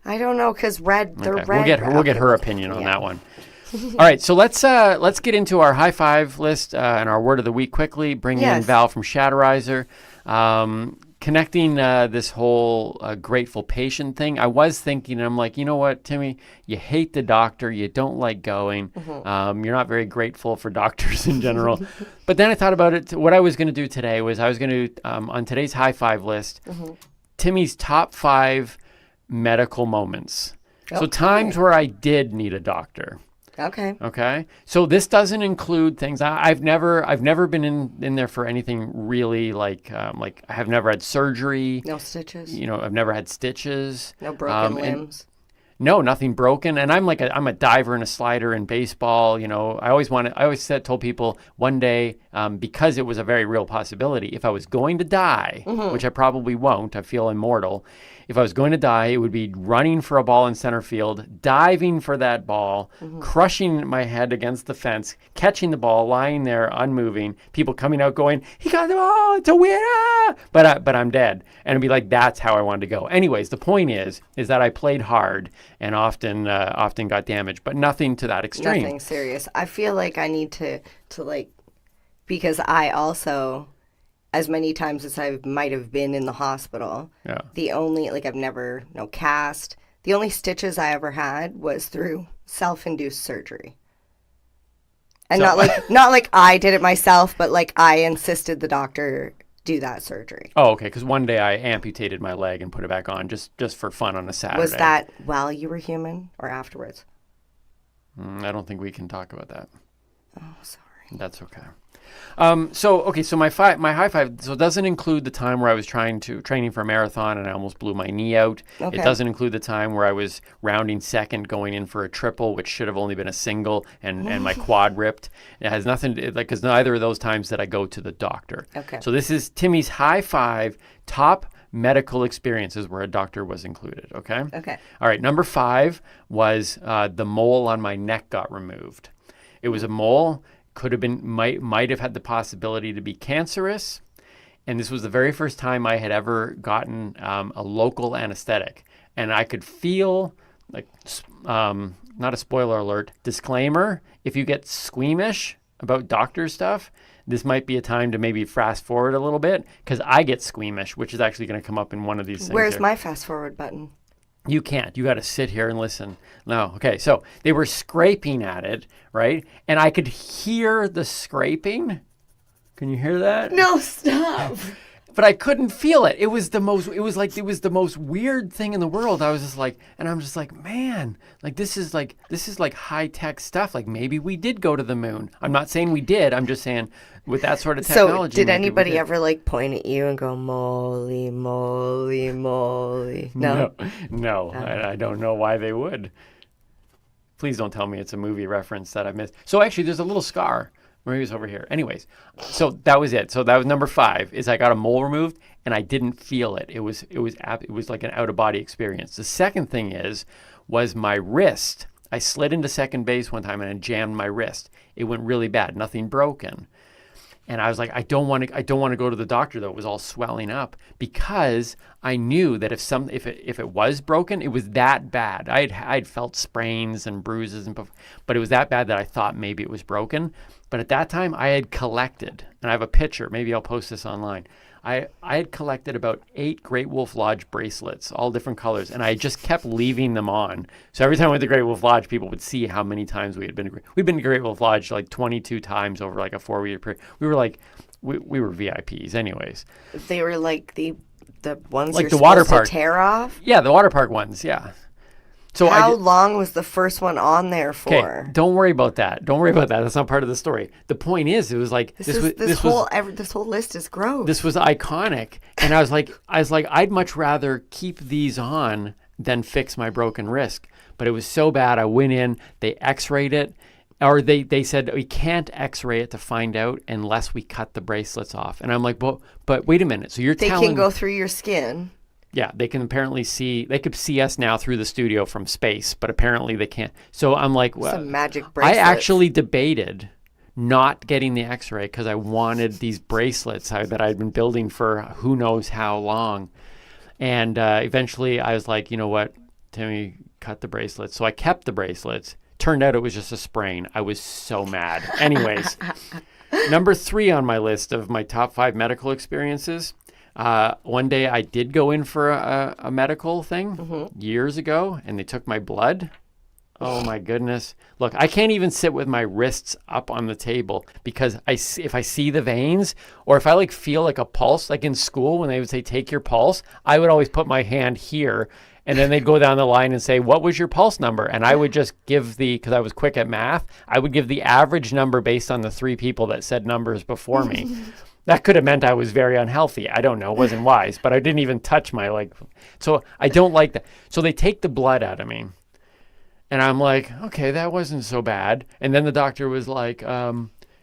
I don't know, because red. They're red. We'll get her opinion on that one. All right, so let's get into our high five list and our word of the week quickly. Bring in Val from Shatterizer. Connecting this whole grateful patient thing, I was thinking, I'm like, you know what, Timmy, you hate the doctor, you don't like going, you're not very grateful for doctors in general. But then I thought about it. What I was going to do today was I was going to, on today's high five list, Timmy's top 5 medical moments. So times where I did need a doctor. Okay. So this doesn't include things. I've never been in there for anything really like I have never had surgery. No stitches. I've never had stitches. No broken limbs. No, nothing broken. And I'm a diver and a slider in baseball. I always told people one day, because it was a very real possibility, if I was going to die, which I probably won't, I feel immortal. If I was going to die, it would be running for a ball in center field, diving for that ball, crushing my head against the fence, catching the ball, lying there unmoving, people coming out going, he got the ball, it's a winner, but I'm dead. And it'd be like, that's how I wanted to go. Anyways, the point is that I played hard and often got damaged, but nothing to that extreme. Nothing serious. I feel like I need to like, because I also, as many times as I might have been in the hospital, the only, I've never, no cast. The only stitches I ever had was through self-induced surgery. And not like I did it myself, but like I insisted the doctor do that surgery. Oh, okay, because one day I amputated my leg and put it back on just for fun on a Saturday. Was that while you were human or afterwards? I don't think we can talk about that. Oh, sorry. That's okay. So my high five, so it doesn't include the time where I was training for a marathon and I almost blew my knee out. Okay. It doesn't include the time where I was rounding second going in for a triple, which should have only been a single, and my quad ripped. It has nothing to, because neither of those times did I go to the doctor. Okay. So this is Timmy's high five top medical experiences where a doctor was included. Okay. All right. Number 5 was the mole on my neck got removed. It was a mole. Could have been, might have had the possibility to be cancerous. And this was the very first time I had ever gotten a local anesthetic. And I could feel, not a spoiler alert, disclaimer, if you get squeamish about doctor stuff, this might be a time to maybe fast forward a little bit, because I get squeamish, which is actually going to come up in one of these things. Where's my fast forward button? You can't. You got to sit here and listen. No. Okay. So they were scraping at it, right? And I could hear the scraping. Can you hear that? No, stop. But I couldn't feel it. It was the most weird thing in the world. I was just like, and I'm just like, man, this is high tech stuff. Like maybe we did go to the moon. I'm not saying we did. I'm just saying with that sort of technology. So did anybody ever point at you and go, moly, moly, moly? No. No. I don't know why they would. Please don't tell me it's a movie reference that I missed. So actually, there's a little scar Or maybe it was over here. Anyways, so that was it. So that was number 5, is I got a mole removed and I didn't feel it. It was like an out-of-body experience. The second thing was my wrist. I slid into second base one time and I jammed my wrist. It went really bad. Nothing broken. And I was like, I don't want to go to the doctor though. It was all swelling up, because I knew that if it was broken, it was that bad. I'd felt sprains and bruises but it was that bad that I thought maybe it was broken. But at that time I had collected, and I have a picture, maybe I'll post this online. I had collected about 8 Great Wolf Lodge bracelets, all different colors, and I just kept leaving them on. So every time I went to Great Wolf Lodge, people would see how many times we had been. We've been to Great Wolf Lodge like 22 times over like a 4-week period. We were like, we were VIPs, anyways. They were like the ones like you're the supposed water park to tear off. Yeah, the water park ones. Yeah. So how long was the first one on there for? Okay, don't worry about that. That's not part of the story. The point is, it was like this whole list is gross. This was iconic, and I was like, I'd much rather keep these on than fix my broken wrist. But it was so bad. I went in, they X-rayed it, or they said we can't X-ray it to find out unless we cut the bracelets off. And I'm like, but wait a minute. So they can go through your skin. Yeah, they can apparently they could see us now through the studio from space, but apparently they can't. So I'm like, well, some magic bracelets. I actually debated not getting the X-ray because I wanted these bracelets that I'd been building for who knows how long. And eventually I was like, you know what, Timmy, cut the bracelets. So I kept the bracelets. Turned out it was just a sprain. I was so mad. Anyways, number 3 on my list of my top 5 medical experiences. One day I did go in for a medical thing years ago, and they took my blood. Oh my goodness. Look, I can't even sit with my wrists up on the table because if I see the veins, or if I feel like a pulse, like in school when they would say, take your pulse, I would always put my hand here, and then they'd go down the line and say, what was your pulse number? And I would just give because I was quick at math, I would give the average number based on the 3 people that said numbers before me. That could have meant I was very unhealthy. I don't know. It wasn't wise, but I didn't even touch my so I don't like that. So they take the blood out of me. And I'm like, okay, that wasn't so bad. And then the doctor was like,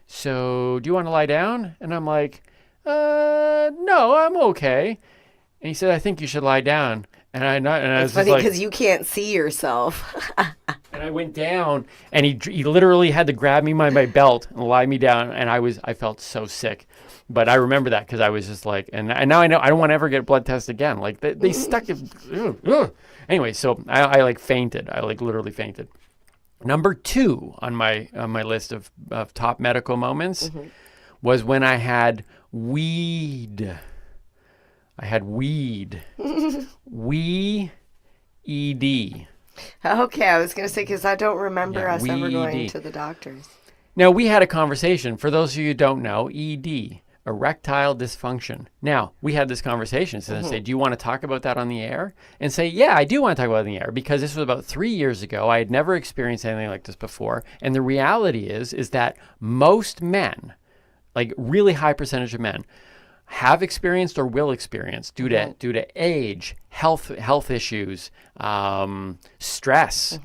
so do you want to lie down? And I'm like, no, I'm okay. And he said, I think you should lie down. And I was funny because you can't see yourself. And I went down, and he literally had to grab me by my belt and lie me down. And I felt so sick. But I remember that because I was just like, and now I know I don't want to ever get a blood test again. Like they stuck it. Anyway, so I fainted. I literally fainted. Number 2 on my list of top medical moments was when I had weed. I had weed. ED. Okay, I was going to say because I don't remember us ever going to the doctors. Now, we had a conversation. For those of you who don't know, ED. Erectile dysfunction. Now, we had this conversation. So I say, do you want to talk about that on the air? And say, yeah, I do want to talk about it on the air because this was about 3 years ago. I had never experienced anything like this before. And the reality is that most men, like really high percentage of men, have experienced or will experience due to age, health issues, stress.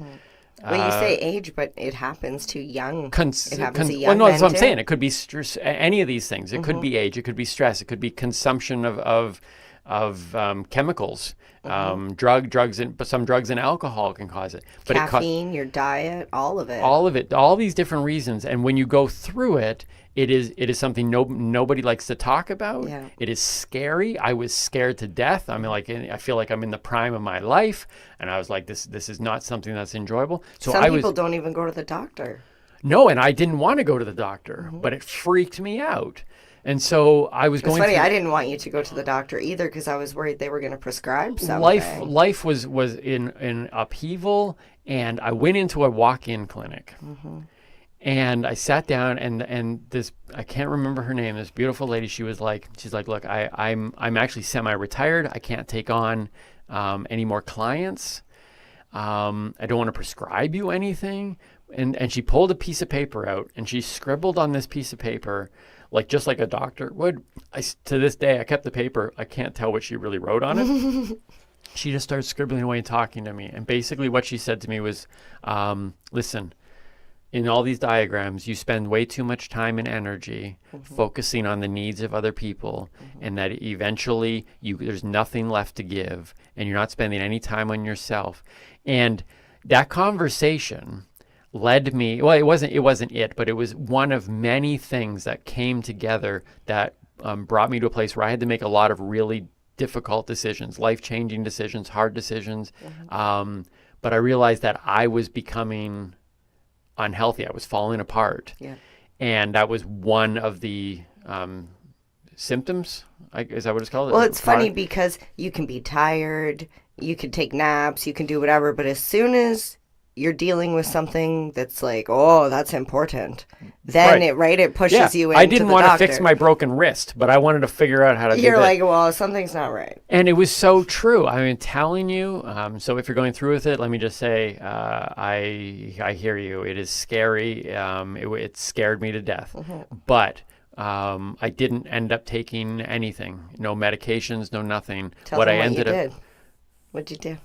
When you say age, but it happens to young. It happens to young men that's what I'm saying. It could be stress, any of these things. It could be age. It could be stress. It could be consumption of chemicals, drugs, but some drugs and alcohol can cause it. But caffeine, your diet, all of it. All of it. All these different reasons. And when you go through it, it is something nobody likes to talk about. Yeah. It is scary. I was scared to death. I mean, I feel like I'm in the prime of my life, and I was like, this is not something that's enjoyable. So some people don't even go to the doctor. No, and I didn't want to go to the doctor, but it freaked me out. And so I was going. It's funny. I didn't want you to go to the doctor either because I was worried they were going to prescribe something. Life was in upheaval, and I went into a walk-in clinic. And I sat down, and this, I can't remember her name, this beautiful lady, she's like, look, I'm actually semi-retired. I can't take on any more clients. I don't want to prescribe you anything. And she pulled a piece of paper out, and she scribbled on this piece of paper, just like a doctor would. To this day, I kept the paper. I can't tell what she really wrote on it. She just started scribbling away and talking to me. And basically what she said to me was, listen, in all these diagrams, you spend way too much time and energy focusing on the needs of other people, and that eventually there's nothing left to give, and you're not spending any time on yourself. And that conversation led me, well, it wasn't it, but it was one of many things that came together that brought me to a place where I had to make a lot of really difficult decisions, life-changing decisions, hard decisions. But I realized that I was becoming unhealthy. I was falling apart. Yeah. And that was one of the symptoms. Is that what it's called? Well, it's funny because you can be tired, you can take naps, you can do whatever, but as soon as you're dealing with something that's like, oh, that's important, then it pushes you into I didn't the want doctor. to fix my broken wrist, but I wanted to figure out how to do You're that. like, well, something's not right. And it was so true. I mean, telling you. So if you're going through with it, let me just say, I hear you. It is scary. It scared me to death. But I didn't end up taking anything. No medications, no nothing. Tell them what you did. What'd you do?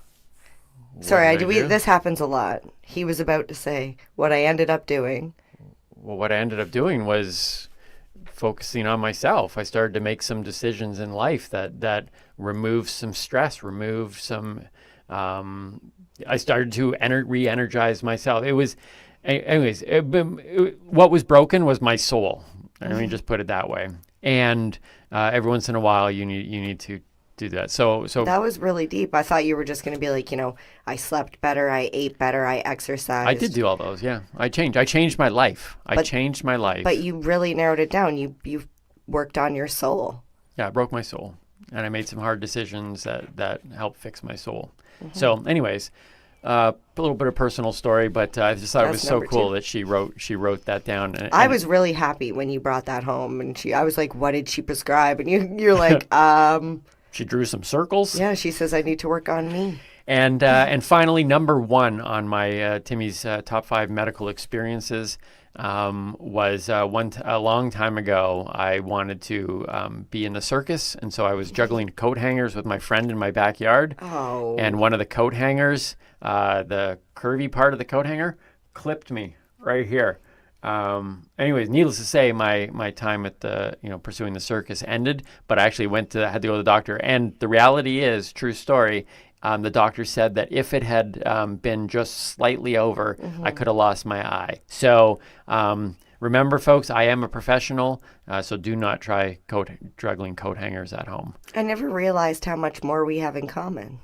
Sorry, this happens a lot. He was about to say what I ended up doing. Well, what I ended up doing was focusing on myself. I started to make some decisions in life that removed some stress, removed some. I started to re-energize myself. It was, anyways. What was broken was my soul. Let me just put it that way. And every once in a while, you need to do that. So that was really deep. I thought you were just going to be like, I slept better, I ate better, I exercised. I did do all those. Yeah, I changed my life. I changed my life. But you really narrowed it down. You worked on your soul. Yeah, I broke my soul, and I made some hard decisions that helped fix my soul. So, anyways, a little bit of personal story, but I just thought it was so cool that she wrote that down. And I was really happy when you brought that home, and I was like, what did she prescribe? And you're like, She drew some circles. Yeah, she says, I need to work on me. And finally, number one on my Timmy's top 5 medical experiences was a long time ago. I wanted to be in the circus, and so I was juggling coat hangers with my friend in my backyard. Oh. And one of the coat hangers, the curvy part of the coat hanger, clipped me right here. Anyways, needless to say, my time at the pursuing the circus ended, but I actually had to go to the doctor. And the reality is, true story, the doctor said that if it had been just slightly over, I could have lost my eye. So remember, folks, I am a professional, so do not try juggling coat hangers at home. I never realized how much more we have in common.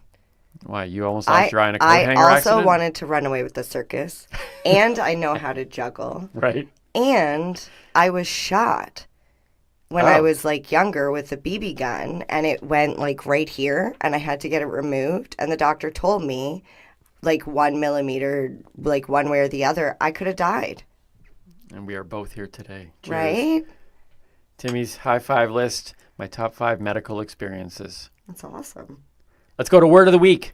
Why, you almost lost your eye in a coat hanger I also accident? wanted to run away with the circus, and I know how to juggle. Right. And I was shot when I was younger with a BB gun, and it went right here, and I had to get it removed. And the doctor told me 1 millimeter, one way or the other, I could have died. And we are both here today. Cheers. Right? Timmy's high 5 list, my top 5 medical experiences. That's awesome. Let's go to Word of the Week.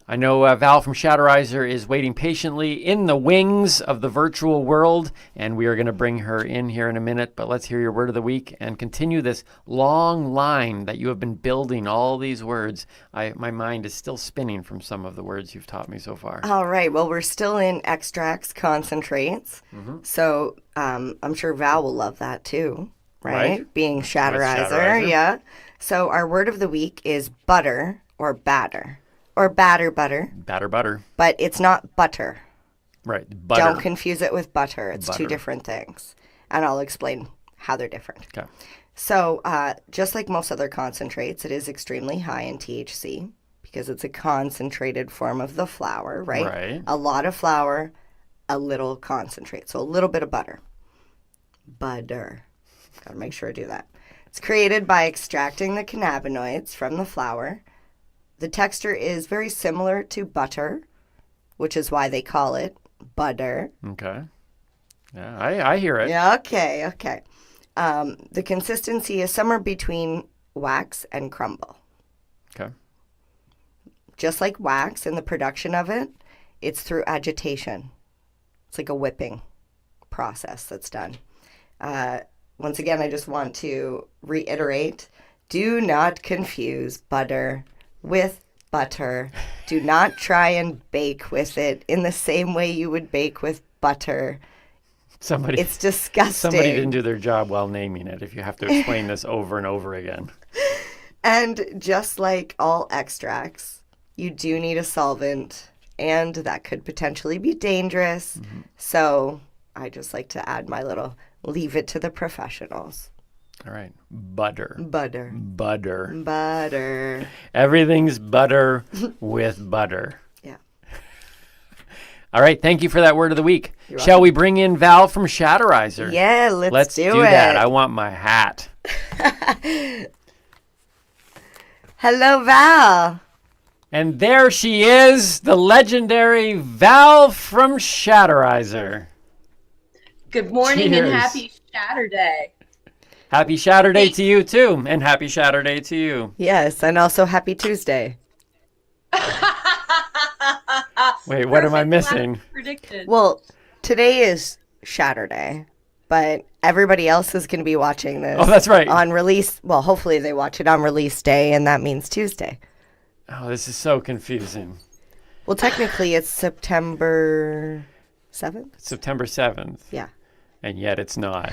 I know Val from Shatterizer is waiting patiently in the wings of the virtual world, and we are going to bring her in here in a minute. But let's hear your Word of the Week and continue this long line that you have been building, all these words. My mind is still spinning from some of the words you've taught me so far. All right. Well, we're still in extracts, concentrates. So I'm sure Val will love that too, right? Being Shatterizer, yeah. So our Word of the Week is butter or batter. Or batter. Batter. But it's not butter. Right. Butter. Don't confuse it with butter. It's butter. 2 different things. And I'll explain how they're different. Okay. So just like most other concentrates, it is extremely high in THC because it's a concentrated form of the flower, right? Right. A lot of flour, a little concentrate. So a little bit of butter. Butter. Got to make sure I do that. It's created by extracting the cannabinoids from the flower. The texture is very similar to butter, which is why they call it butter. Okay. Yeah, I hear it. Yeah, okay. The consistency is somewhere between wax and crumble. Okay. Just like wax in the production of it, it's through agitation. It's like a whipping process that's done. Once again, I just want to reiterate, do not confuse butter with butter. Do not try and bake with it in the same way you would bake with butter. It's disgusting. Somebody didn't do their job while naming it, if you have to explain this over and over again. And just like all extracts, you do need a solvent, and that could potentially be dangerous. Mm-hmm. So I just like to add my little leave it to the professionals. All right. Butter. Everything's butter with butter. Yeah. All right. Thank you for that word of the week. Shall we bring in Val from Shatterizer? Yeah, let's do it. That. I want my hat. Hello, Val. And there she is, the legendary Val from Shatterizer. Good morning. Cheers. And happy Saturday. Happy Saturday to you, too. And happy Saturday to you. Yes, and also happy Tuesday. Wait, what am I missing? Predicted. Well, today is Saturday, but everybody else is going to be watching this. Oh, that's right. On release. Well, hopefully they watch it on release day, and that means Tuesday. Oh, this is so confusing. Well, technically, it's September 7th? September 7th. Yeah. And yet it's not.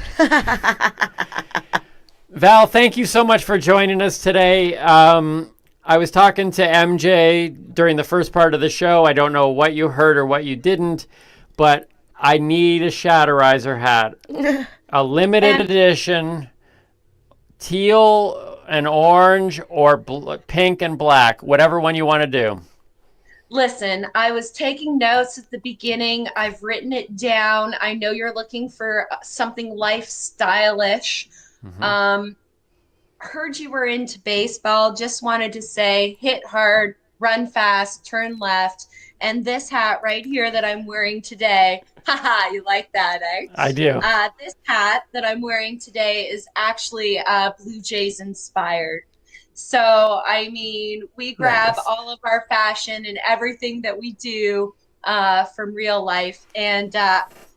Val, thank you so much for joining us today. I was talking to MJ during the first part of the show. I don't know what you heard or what you didn't, but I need a Shatterizer hat. A limited edition, teal and orange, or pink and black, whatever one you want to do. Listen, I was taking notes at the beginning. I've written it down. I know you're looking for something lifestyle-ish. Mm-hmm. Heard you were into baseball. Just wanted to say, hit hard, run fast, turn left. And this hat right here that I'm wearing today, haha, you like that, eh? I do. This hat that I'm wearing today is actually Blue Jays inspired. So, I mean, we grab all of our fashion and everything that we do from real life. And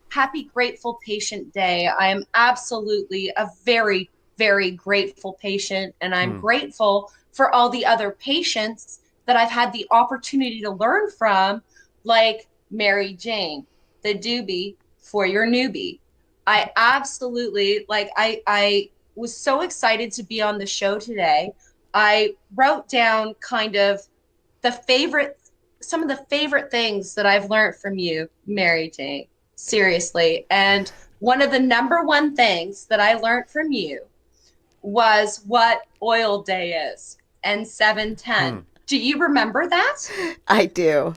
happy Grateful Patient Day. I am absolutely a very, very grateful patient. And I'm grateful for all the other patients that I've had the opportunity to learn from, like Mary Jane, the doobie for your newbie. I absolutely, I was so excited to be on the show today. I wrote down kind of some of the favorite things that I've learned from you, Mary Jane, seriously. And one of the number one things that I learned from you was what Oil Day is and 7/10. Do you remember that? I do.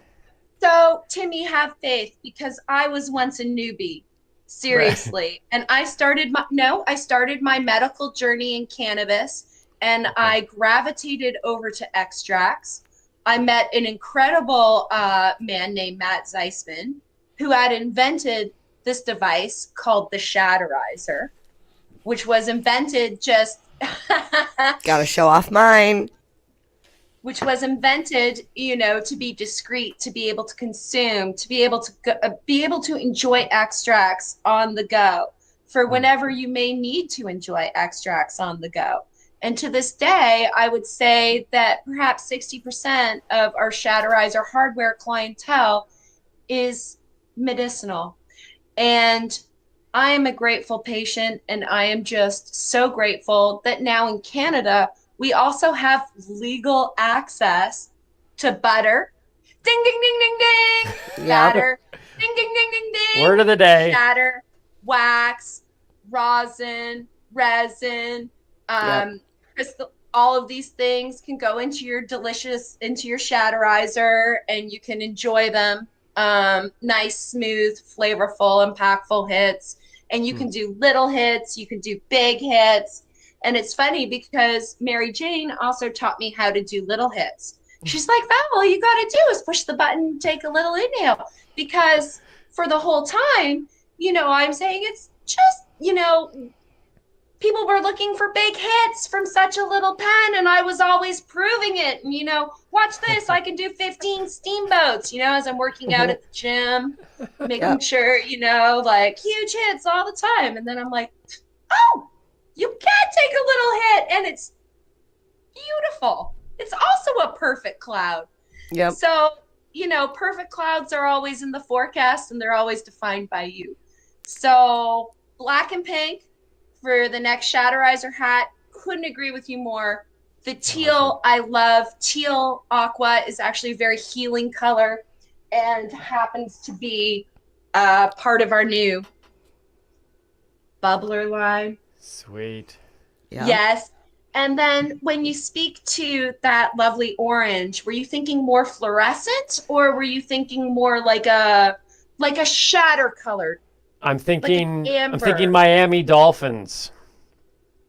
So, Timmy, have faith, because I was once a newbie. Seriously. And I started my medical journey in cannabis. And I gravitated over to extracts. I met an incredible man named Matt Zeisman, who had invented this device called the Shatterizer, which was invented Gotta show off mine. Which was invented, to be discreet, to be able to consume, to be able to enjoy extracts on the go for whenever you may need to enjoy extracts on the go. And to this day, I would say that perhaps 60% of our Shatterizer hardware clientele is medicinal. And I am a grateful patient, and I am just so grateful that now in Canada, we also have legal access to butter. Ding, ding, ding, ding, ding. Batter. Ding, ding, ding, ding, ding. Word of the day. Shatter, wax, rosin, resin, crystal, all of these things can go into your Shatterizer, and you can enjoy them. Nice, smooth, flavorful, impactful hits. And you can do little hits, you can do big hits. And it's funny because Mary Jane also taught me how to do little hits. She's like, Val, all you got to do is push the button, take a little inhale. Because for the whole time, I'm saying it's just, people were looking for big hits from such a little pen, and I was always proving it. And, watch this, I can do 15 steamboats, as I'm working out at the gym, making sure, huge hits all the time. And then I'm like, oh, you can take a little hit, and it's beautiful. It's also a perfect cloud. Yep. So, perfect clouds are always in the forecast, and they're always defined by you. So black and pink for the next Shatterizer hat. Couldn't agree with you more. The teal, I love. Teal aqua is actually a very healing color and happens to be part of our new bubbler line. Sweet. Yeah. Yes. And then when you speak to that lovely orange, were you thinking more fluorescent or were you thinking more like a shatter colored? I'm thinking like I'm thinking Miami Dolphins.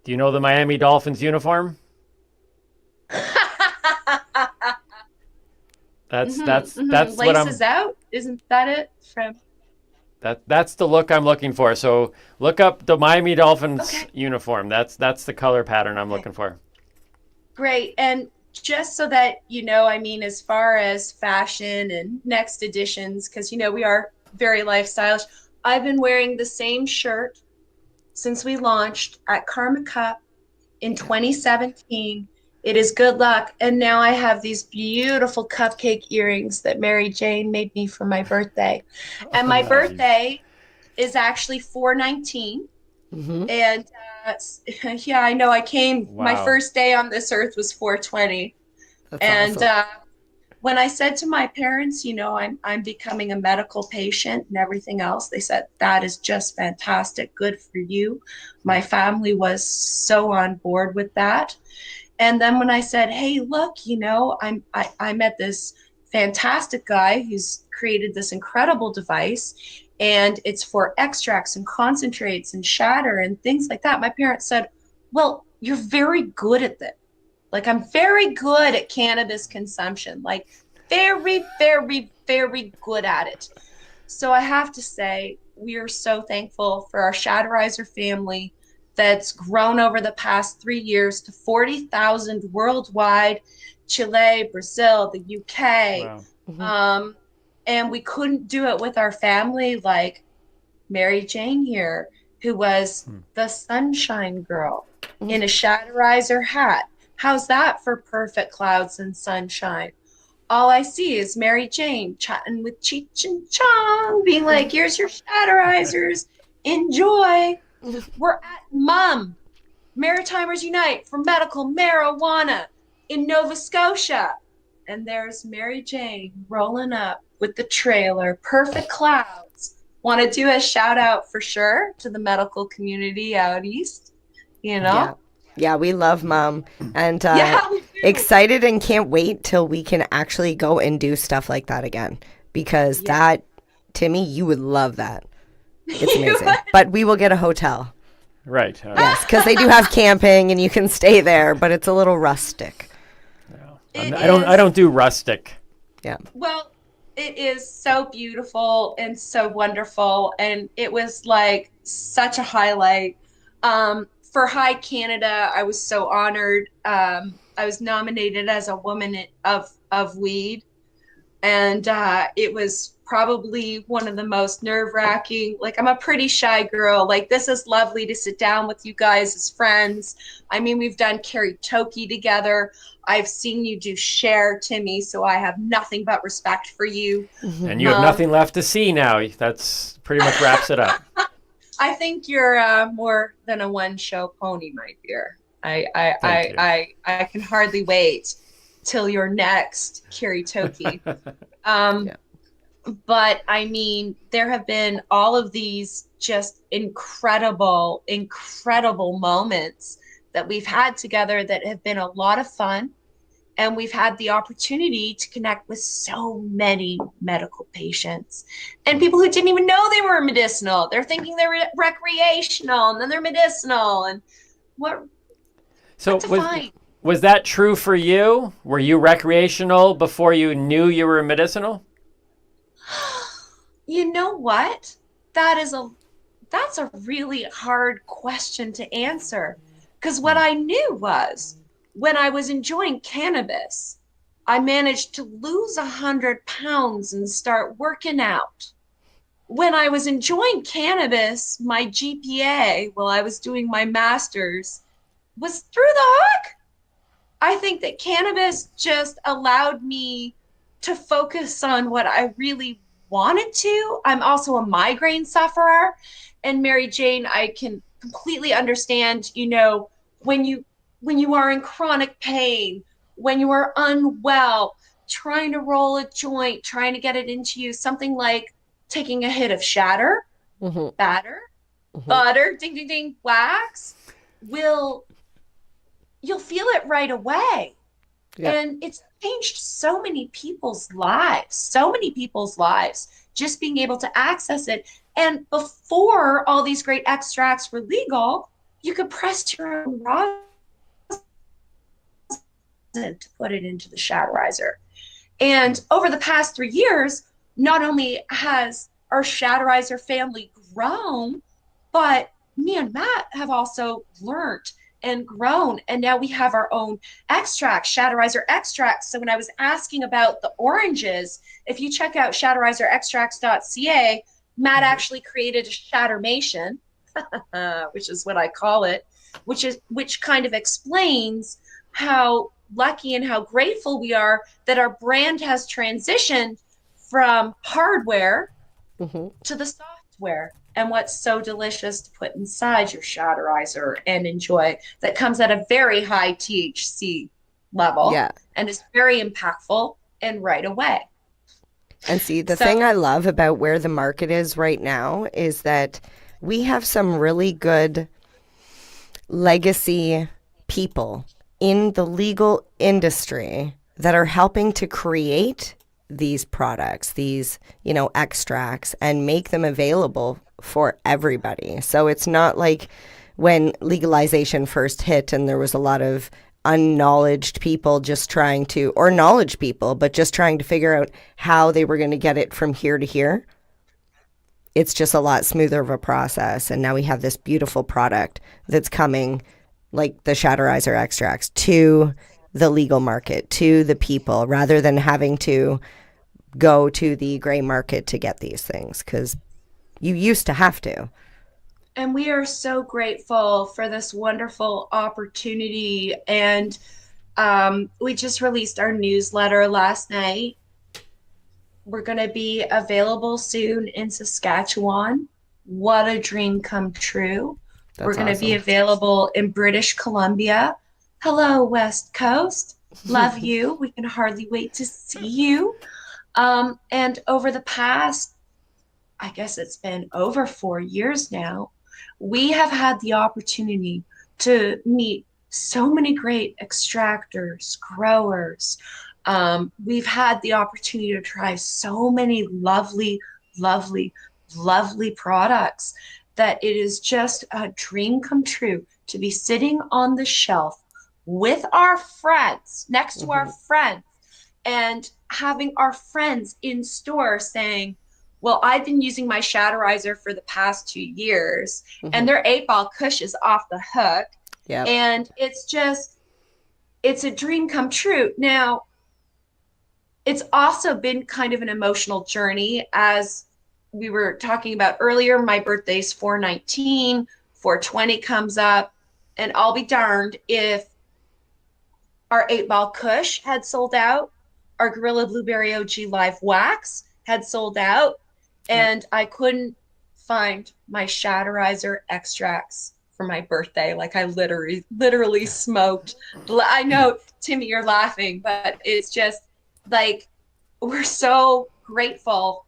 Do you know the Miami Dolphins uniform? That's what I'm. Laces out? Isn't that it from? That's the look I'm looking for. So look up the Miami Dolphins uniform. That's the color pattern I'm looking for. Great. And just so that you know, I mean, as far as fashion and next editions, because we are very lifestyleish. I've been wearing the same shirt since we launched at Karma Cup in 2017. It is good luck. And now I have these beautiful cupcake earrings that Mary Jane made me for my birthday. And my birthday is actually 4/19. Mm-hmm. And yeah, I know I came, my first day on this earth was 4/20. And awesome. When I said to my parents, I'm becoming a medical patient and everything else, they said, that is just fantastic. Good for you. My family was so on board with that. And then when I said, hey, look, I met this fantastic guy who's created this incredible device, and it's for extracts and concentrates and shatter and things like that. My parents said, well, you're very good at that. Like, I'm very good at cannabis consumption, like very, very, very good at it. So I have to say, we are so thankful for our Shatterizer family that's grown over the past 3 years to 40,000 worldwide, Chile, Brazil, the UK. Wow. Mm-hmm. And we couldn't do it with our family like Mary Jane here, who was the sunshine girl in a Shatterizer hat. How's that for perfect clouds and sunshine? All I see is Mary Jane chatting with Cheech and Chong, being like, here's your Shatterizers. Enjoy. We're at MUM, Maritimers Unite for Medical Marijuana in Nova Scotia. And there's Mary Jane rolling up with the trailer, perfect clouds. Want to do a shout out for sure to the medical community out east, Yeah, we love MUM, and excited and can't wait till we can actually go and do stuff like that again, because that, Timmy, you would love that. It's amazing. But we will get a hotel. Right. Yes, because they do have camping and you can stay there, but it's a little rustic. I don't do rustic. Yeah. Well, it is so beautiful and so wonderful, and it was like such a highlight. For High Canada, I was so honored. I was nominated as a woman of weed, and it was probably one of the most nerve-wracking. Like, I'm a pretty shy girl. Like, this is lovely to sit down with you guys as friends. I mean, we've done karaoke together. I've seen you do share, Timmy, so I have nothing but respect for you. And you have nothing left to see now. That's pretty much wraps it up. I think you're more than a one-show pony, my dear. I can hardly wait till your next karaoke. But I mean, there have been all of these just incredible, incredible moments that we've had together that have been a lot of fun. And we've had the opportunity to connect with so many medical patients and people who didn't even know they were medicinal. They're thinking they're recreational, and then they're medicinal. And was that true for you? Were you recreational before you knew you were medicinal? You know what? That's a really hard question to answer, because what I knew was, when I was enjoying cannabis, I managed to lose 100 pounds and start working out. When I was enjoying cannabis, my GPA while I was doing my master's was through the hook. I think that cannabis just allowed me to focus on what I really wanted to. I'm also a migraine sufferer. And Mary Jane, I can completely understand, you know, when you are in chronic pain, when you are unwell, trying to roll a joint, trying to get it into you, something like taking a hit of shatter, batter, butter, ding, ding, ding, wax, you'll feel it right away. Yeah. And it's changed so many people's lives, just being able to access it. And before all these great extracts were legal, you could press your own rosin to put it into the Shatterizer. And over the past 3 years, not only has our Shatterizer family grown, but me and Matt have also learned and grown. And now we have our own extracts, Shatterizer extracts. So when I was asking about the oranges, if you check out shatterizerextracts.ca, Matt actually created a Shattermation, which is what I call it, which kind of explains how lucky and how grateful we are that our brand has transitioned from hardware to the software, and what's so delicious to put inside your Shatterizer and enjoy, that comes at a very high THC level and is very impactful and right away. And see, the thing I love about where the market is right now is that we have some really good legacy people in the legal industry that are helping to create these products, these, you know, extracts, and make them available for everybody. So it's not like when legalization first hit and there was a lot of unknowledged people just trying to, or knowledge people, but just trying to figure out how they were going to get it from here to here. It's just a lot smoother of a process. And now we have this beautiful product that's coming, like the Shatterizer extracts, to the legal market, to the people, rather than having to go to the gray market to get these things, because you used to have to. And we are so grateful for this wonderful opportunity. And we just released our newsletter last night. We're going to be available soon in Saskatchewan. What a dream come true. We're going to be available in British Columbia. Hello, West Coast. Love you. We can hardly wait to see you. And over the past, I guess it's been over 4 years now, we have had the opportunity to meet so many great extractors, growers. We've had the opportunity to try so many lovely, lovely, lovely products that it is just a dream come true to be sitting on the shelf with our friends, next to our friends, and having our friends in store saying, well, I've been using my Shatterizer for the past 2 years, and their 8-Ball Kush is off the hook. Yep. And it's a dream come true. Now, it's also been kind of an emotional journey. As we were talking about earlier, my birthday's 4/19, 4/20 comes up, and I'll be darned if our 8-Ball Kush had sold out, our Gorilla Blueberry OG Live Wax had sold out, and I couldn't find my Shatterizer extracts for my birthday. Like, I literally smoked. I know, Timmy, you're laughing, but it's just like, we're so grateful,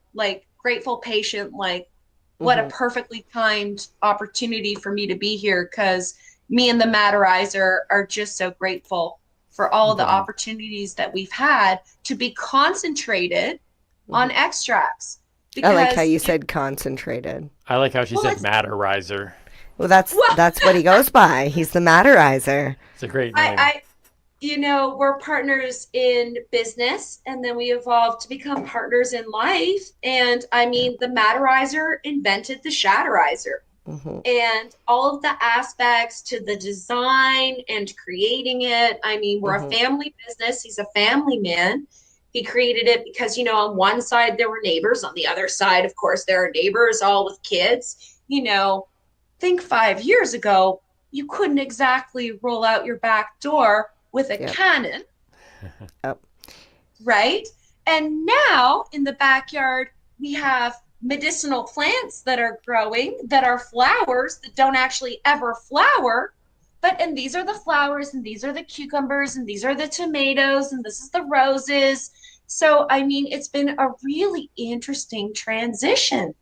patient, what a perfectly timed opportunity for me to be here, because me and the Matterizer are just so grateful for all of the opportunities that we've had to be concentrated on extracts. Because, I like how you said concentrated. I like how she said Matterizer. Well, that's what he goes by. He's the Matterizer. It's a great name. We're partners in business, and then we evolved to become partners in life. And I mean, the Matterizer invented the Shatterizer. And all of the aspects to the design and creating it. I mean, we're a family business. He's a family man. He created it because, on one side there were neighbors. On the other side, of course, there are neighbors all with kids. Think 5 years ago, you couldn't exactly roll out your back door with a cannon. Right? And now in the backyard, we have medicinal plants that are growing that are flowers that don't actually ever flower. And these are the flowers, and these are the cucumbers, and these are the tomatoes, and this is the roses. So, I mean, it's been a really interesting transition,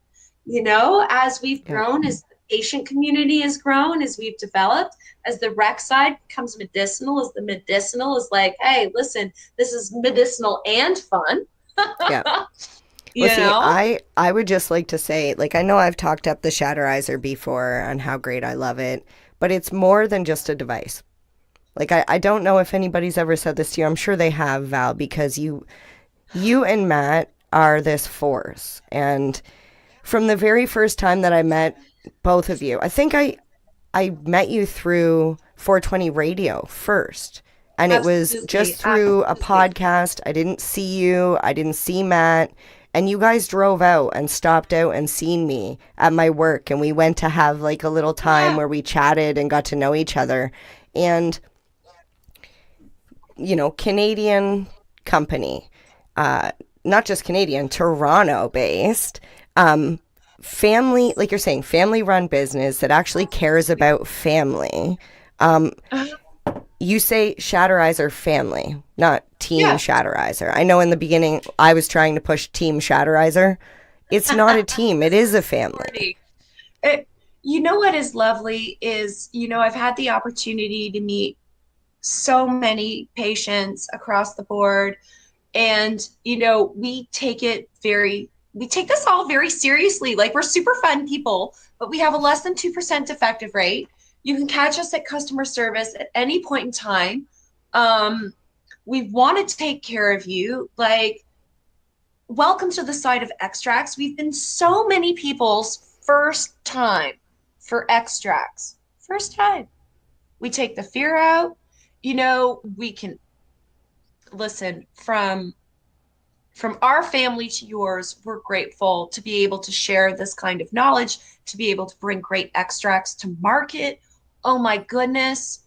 as we've grown, as the patient community has grown, as we've developed, as the rec side becomes medicinal, as the medicinal is like, hey, listen, this is medicinal and fun. Yeah. I would just like to say, like, I know I've talked up the Shatterizer before and how great I love it, but it's more than just a device. Like, I don't know if anybody's ever said this to you. I'm sure they have, Val, because you and Matt are this force. And from the very first time that I met both of you, I think I met you through 420 Radio first. And it was just through a podcast. I didn't see you. I didn't see Matt. And you guys drove out and stopped out and seen me at my work. And we went to have like a little time where we chatted and got to know each other. And, Canadian company, not just Canadian, Toronto based, family, like you're saying, family run business that actually cares about family. You say Shatterizer family, not Team Shatterizer. I know in the beginning I was trying to push Team Shatterizer. It's not a team. It is a family. What is lovely is, I've had the opportunity to meet so many patients across the board. And, we take this all very seriously. Like, we're super fun people, but we have a less than 2% defective rate. You can catch us at customer service at any point in time. We want to take care of you. Like, welcome to the side of extracts. We've been so many people's first time for extracts. First time. We take the fear out. We can listen from our family to yours. We're grateful to be able to share this kind of knowledge, to be able to bring great extracts to market. Oh my goodness.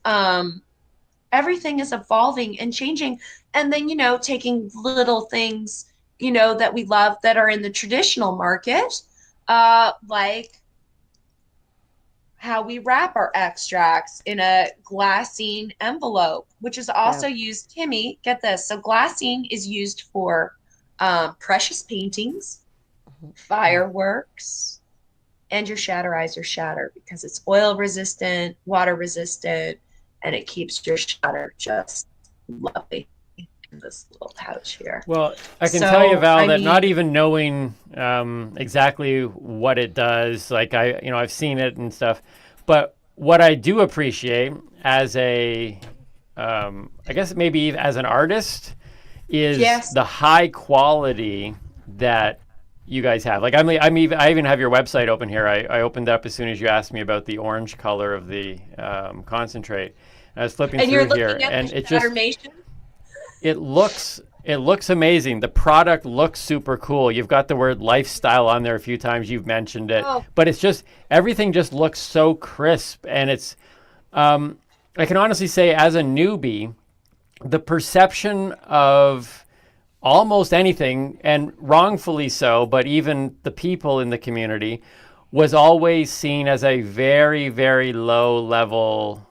Everything is evolving and changing. And then, taking little things, that we love that are in the traditional market, like how we wrap our extracts in a glassine envelope, which is also used, Timmy, get this. So glassine is used for precious paintings, fireworks, and your Shatterizer shatter, because it's oil resistant, water resistant, and it keeps your shatter just lovely in this little pouch here. Well, I can tell you, Val, that not even knowing exactly what it does, like I've seen it and stuff, but what I do appreciate as I guess maybe as an artist, is the high quality that you guys have. Like I even have your website open here. I opened up as soon as you asked me about the orange color of the concentrate. And I was flipping through here, and it looks amazing. The product looks super cool. You've got the word lifestyle on there a few times. You've mentioned it, but it's just everything just looks so crisp, and it's. I can honestly say, as a newbie, the perception of almost anything, and wrongfully so, but even the people in the community, was always seen as a very, very low level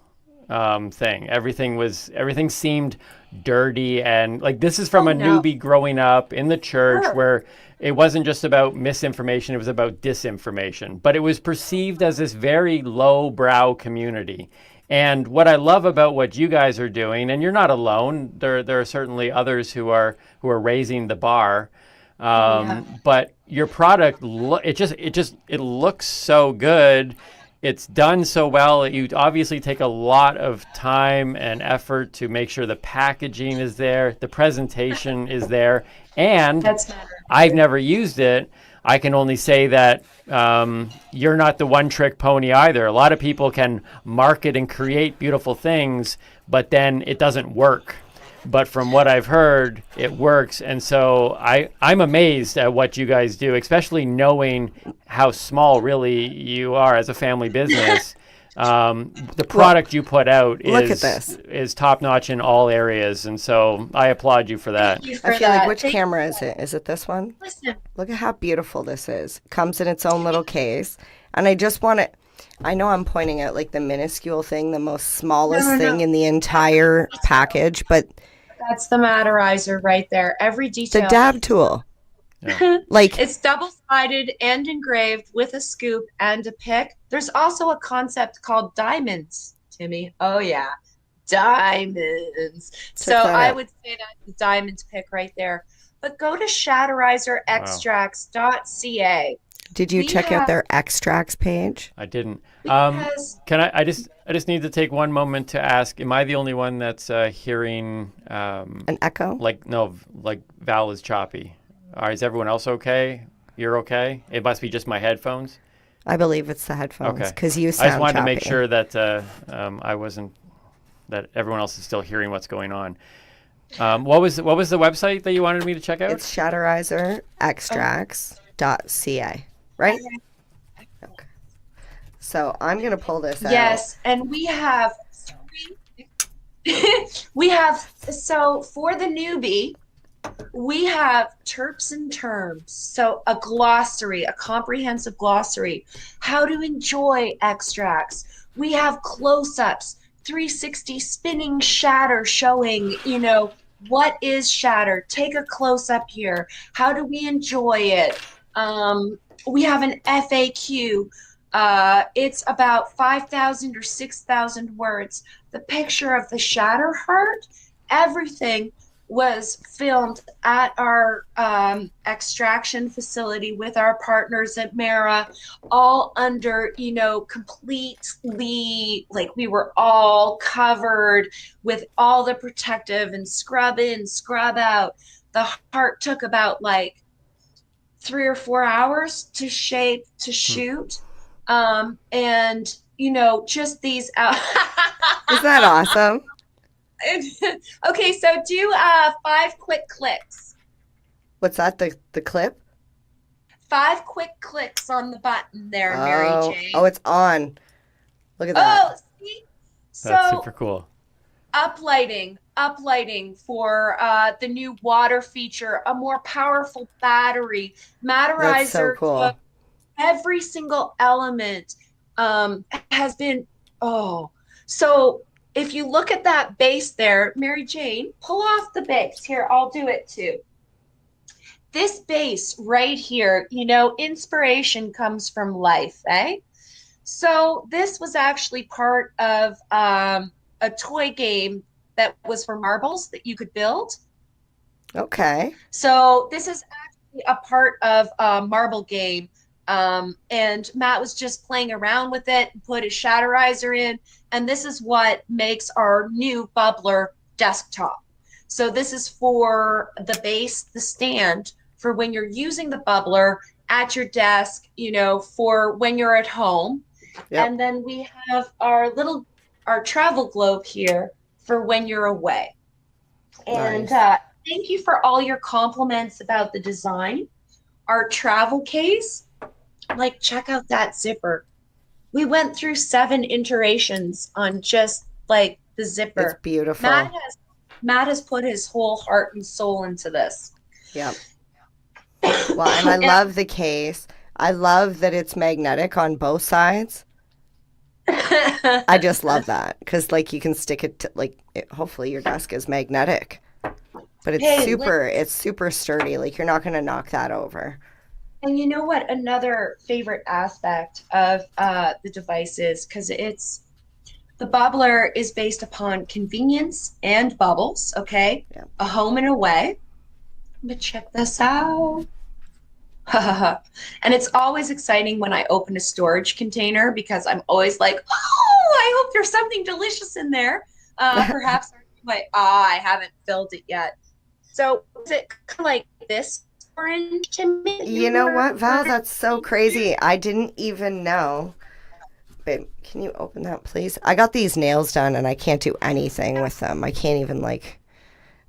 thing. Everything seemed dirty, and like this is from a newbie growing up in the church where it wasn't just about misinformation, it was about disinformation. But it was perceived as this very low brow community. And what I love about what you guys are doing, and you're not alone, there are certainly others who are raising the bar, but your product, it looks so good. It's done so well. You obviously take a lot of time and effort to make sure the packaging is there, the presentation is there, and I've never used it. I can only say that you're not the one-trick pony either. A lot of people can market and create beautiful things, but then it doesn't work. But from what I've heard, it works. And so I'm amazed at what you guys do, especially knowing how small really you are as a family business. The product you put out look at this. is top notch in all areas, and so I applaud you for that. I feel like which camera is it? Is it this one? Listen. Look at how beautiful this is. Comes in its own little case, and I just want to. I know I'm pointing at like the minuscule thing, the most smallest thing in the entire package, but that's the Matterizer right there. Every detail. The dab tool. Yeah. Like it's double-sided and engraved with a scoop and a pick. There's also a concept called diamonds, Timmy. Oh yeah, diamonds. So I would say that's the diamonds pick right there. But go to shatterizerextracts.ca. Did you check out their extracts page? I didn't. Can I just need to take one moment to ask, am I the only one that's hearing an echo? Like Val is choppy. Is everyone else okay? You're okay? It must be just my headphones. I believe it's the headphones because you I sound just wanted choppy. to make sure that that everyone else is still hearing what's going on. What was the website that you wanted me to check out? It's shatterizerextracts.ca, right? Okay. So I'm gonna pull this out. Yes, and we have so for the newbie, we have terps and terms. So a glossary, a comprehensive glossary, how to enjoy extracts. We have close-ups, 360 spinning shatter showing, what is shatter? Take a close-up here. How do we enjoy it? We have an FAQ. It's about 5,000 or 6,000 words. The picture of the shatter heart, everything was filmed at our extraction facility with our partners at Mara, all under, completely, like we were all covered with all the protective and scrub in, scrub out. The heart took about 3 or 4 hours to shape, to shoot. And, just these out. Is that awesome? Okay, so do 5 quick clicks. What's that? The clip? 5 quick clicks on the button there, Mary Jane. Oh, it's on. Look at that. Oh, see? That's super cool. Uplighting for the new water feature, a more powerful battery. Matterizer. That's so cool. Every single element has been, so if you look at that base there, Mary Jane, pull off the base. Here, I'll do it too. This base right here, inspiration comes from life, eh? So this was actually part of a toy game that was for marbles that you could build. Okay. So this is actually a part of a marble game. And Matt was just playing around with it, put his Shatterizer in, and this is what makes our new bubbler desktop. So this is for the base, the stand, for when you're using the bubbler at your desk, for when you're at home. Yep. And then we have our travel globe here for when you're away. And thank you for all your compliments about the design. Our travel case, check out that zipper. We went through 7 iterations on just the zipper. It's beautiful. Matt has put his whole heart and soul into this. Yep. Well, and I love the case. I love that it's magnetic on both sides. I just love that because you can stick it to hopefully your desk is magnetic, but it's super sturdy. You're not going to knock that over. And you know what? Another favorite aspect of the device is because the bubbler is based upon convenience and bubbles. Okay, yeah. A home and away. But check this out. And it's always exciting when I open a storage container because I'm always like, oh, I hope there's something delicious in there. Perhaps I haven't filled it yet. So is it kind of like this? You know what, Val? That's so crazy. I didn't even know. Babe, can you open that, please? I got these nails done, and I can't do anything with them. I can't even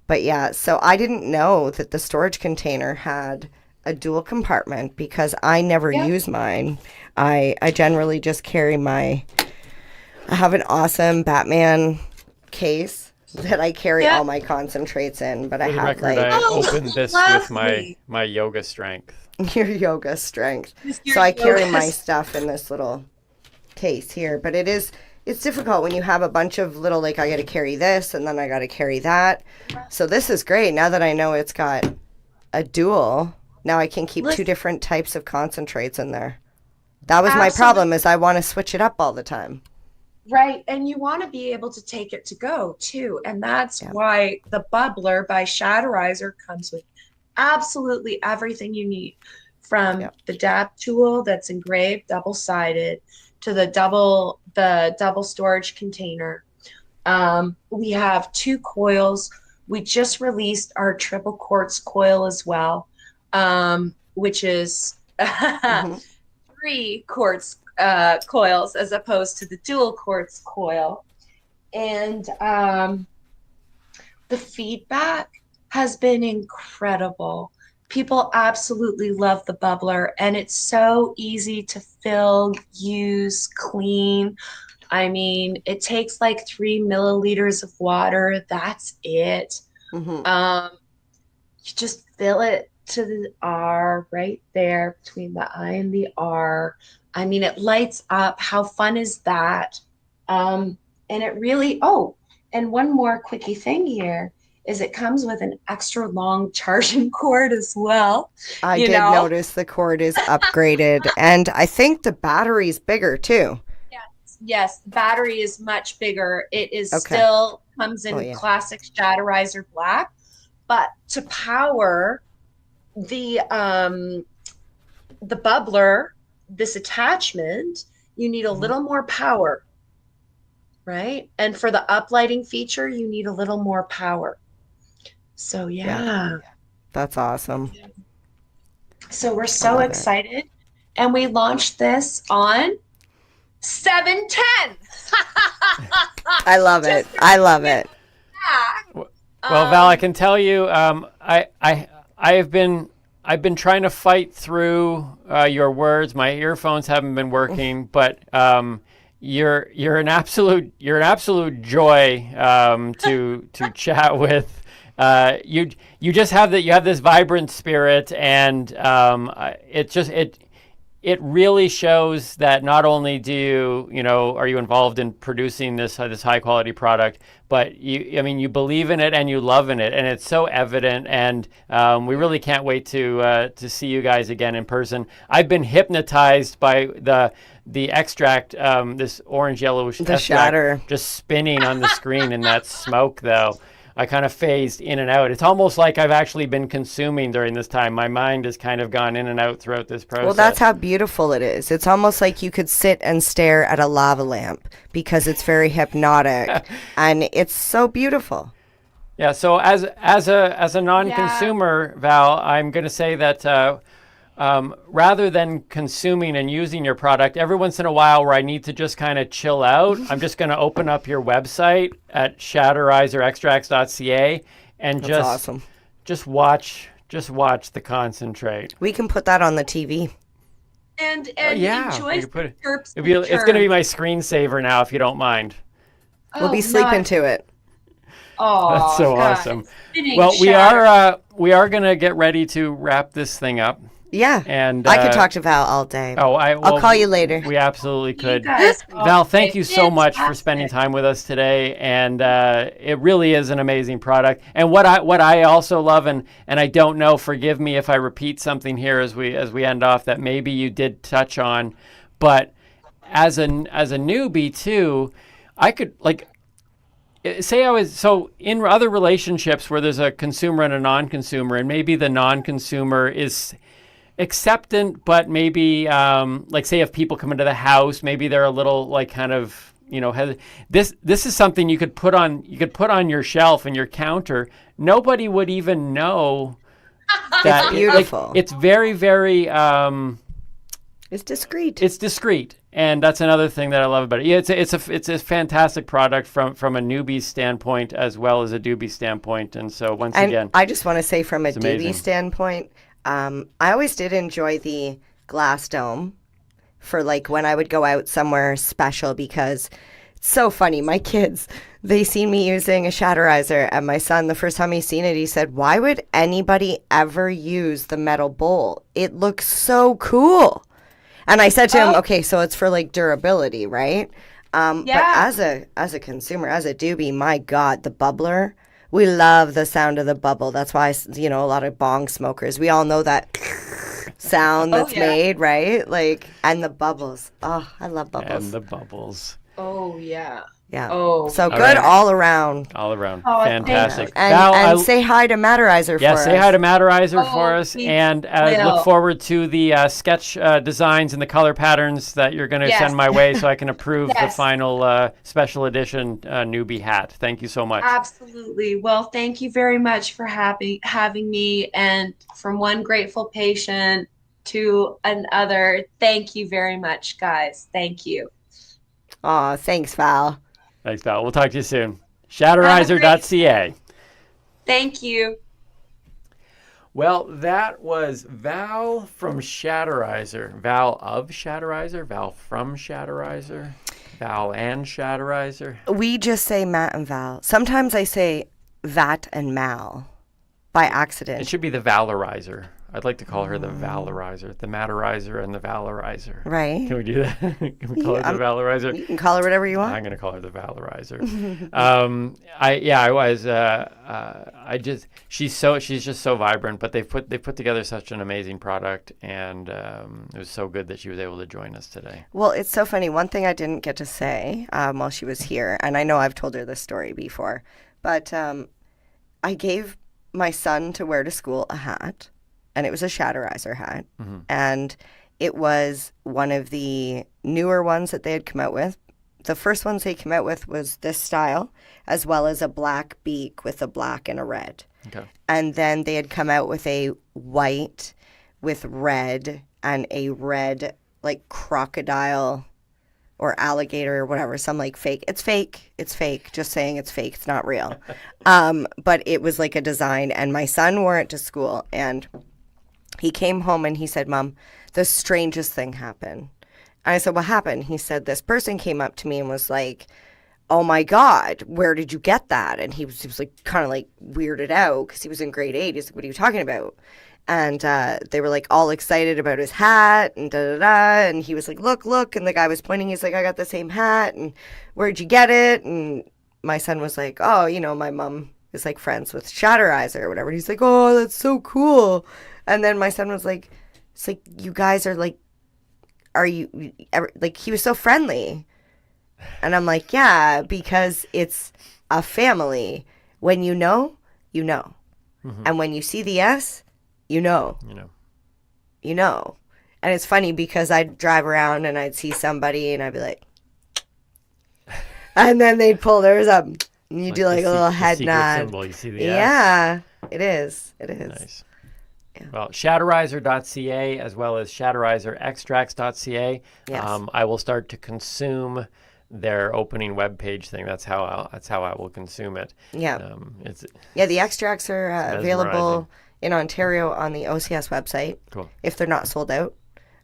But yeah, so I didn't know that the storage container had a dual compartment because I never use mine. I generally just carry my I have an awesome Batman case that I carry all my concentrates in, but I have record, I opened this with my yoga strength. Your yoga strength. So I carry my stuff in this little case here, but it's difficult when you have a bunch of little, like, I got to carry this and then I got to carry that. So this is great. Now that I know it's got a dual, now I can keep 2 different types of concentrates in there. That was my problem, is I want to switch it up all the time. Right. And you want to be able to take it to go too. And that's why the Bubbler by Shatterizer comes with absolutely everything you need, from the dab tool that's engraved double-sided to the double storage container. We have 2 coils. We just released our triple quartz coil as well, which is 3 quartz coils as opposed to the dual quartz coil. And the feedback has been incredible. People absolutely love the Bubbler, and it's so easy to fill, use, clean. I mean, it takes like 3 milliliters of water. That's it. You just fill it to the R right there between the I and the R. I mean, it lights up. How fun is that? And it really, and one more quickie thing here is it comes with an extra long charging cord as well. I did notice the cord is upgraded, and I think the battery's bigger too. Yes, the battery is much bigger. It is still comes in classic Shatterizer black, but to power the Bubbler, this attachment, you need a little more power, right? And for the uplighting feature, you need a little more power. So that's awesome. So we're so excited, and we launched this on 7/10. I love it. I love it. Well, Val, I can tell you, I've been trying to fight through your words. My earphones haven't been working, but you're an absolute joy to chat with. You just have this vibrant spirit, and it really shows that not only are you involved in producing this high quality product, but you believe in it and you love in it, and it's so evident. And we really can't wait to see you guys again in person. I've been hypnotized by the extract, this orange yellowish extract, shatter, just spinning on the screen in that smoke, though. I kind of phased in and out. It's almost like I've actually been consuming during this time. My mind has kind of gone in and out throughout this process. Well, that's how beautiful it is. It's almost like you could sit and stare at a lava lamp because it's very hypnotic and it's so beautiful. Yeah. So as a non-consumer, Val, I'm going to say that rather than consuming and using your product, every once in a while where I need to just kind of chill out, I'm just going to open up your website at shatterizerextracts.ca and just watch the concentrate. We can put that on the TV. And enjoy it's going to be my screensaver now, if you don't mind. We'll be sleeping to it. Oh, that's so awesome. Well, we are going to get ready to wrap this thing up. Yeah, and I could talk to Val all day. I'll call you later. We absolutely could. Val, thank you so much for spending time with us today, and it really is an amazing product. And what I also love, and I don't know, forgive me if I repeat something here as we end off that maybe you did touch on, but as a newbie too, I could say I was so in other relationships where there's a consumer and a non-consumer, and maybe the non-consumer is acceptant, but maybe say if people come into the house, maybe they're a little this is something you could put on your shelf and your counter. Nobody would even know that. It's beautiful. It's very, very it's discreet. It's discreet, and that's another thing that I love about it. Yeah, it's a fantastic product from a newbie standpoint as well as a doobie standpoint. And so again, I just want to say from a doobie standpoint, I always did enjoy the glass dome for when I would go out somewhere special, because so funny. My kids, they seen me using a Shatterizer, and my son, the first time he seen it, he said, why would anybody ever use the metal bowl? It looks so cool. And I said to him, okay, so it's for like durability, right? But as a consumer, as a doobie, my God, the bubbler, we love the sound of the bubble. That's why, a lot of bong smokers, we all know that sound that's made, right? Like, and the bubbles. Oh, I love bubbles. And the bubbles. Oh, yeah. Yeah. Oh. So good all around. All around. Oh, Fantastic. And, Val, and say hi to Matterizer for us. Yeah, say hi to Matterizer for us. And look forward to the sketch designs and the color patterns that you're going to send my way so I can approve the final special edition newbie hat. Thank you so much. Absolutely. Well, thank you very much for having me. And from one grateful patient to another, thank you very much, guys. Thank you. Aw, thanks, Val. Thanks, Val. We'll talk to you soon. Shatterizer.ca. Thank you. Well, that was Val from Shatterizer. Val of Shatterizer, Val from Shatterizer, Val and Shatterizer. We just say Matt and Val. Sometimes I say Vat and Mal by accident. It should be the Valorizer. I'd like to call her the Valorizer, the Matterizer and the Valorizer. Right. Can we do that? Can we call her the Valorizer? You can call her whatever you want. I'm going to call her the Valorizer. She's just so vibrant, but they put together such an amazing product, and it was so good that she was able to join us today. Well, it's so funny. One thing I didn't get to say while she was here, and I know I've told her this story before, but I gave my son to wear to school a hat. And it was a Shatterizer hat. Mm-hmm. And it was one of the newer ones that they had come out with. The first ones they came out with was this style, as well as a black beak with a black and a red. Okay. And then they had come out with a white with red and a red, like, crocodile or alligator or whatever, some like fake. It's fake. It's fake. Just saying it's fake. It's not real. But it was like a design. And my son wore it to school. And he came home and he said, Mom, the strangest thing happened. And I said, what happened? He said, this person came up to me and was like, oh my God, where did you get that? And he was like kind of like weirded out because he was in grade 8. He's like, what are you talking about? And they were like all excited about his hat and da-da-da. And he was like, look. And the guy was pointing. He's like, I got the same hat. And where'd you get it? And my son was like, oh, my mom is like friends with Shatterizer or whatever. And he's like, oh, that's so cool. And then my son was like, it's like, you guys are like, are you, like, he was so friendly. And I'm like, yeah, because it's a family. When you know, you know. Mm-hmm. And when you see the S, you know. You know. And it's funny because I'd drive around and I'd see somebody and I'd be like, and then they'd pull theirs up and you do like a little head nod. Symbol. You see the S? Yeah, it is. It is. Nice. Yeah. Well, Shatterizer.ca as well as ShatterizerExtracts.ca. Yes. I will start to consume their opening webpage thing. That's how I will consume it. Yeah. The extracts are available in Ontario on the OCS website. Cool. If they're not sold out.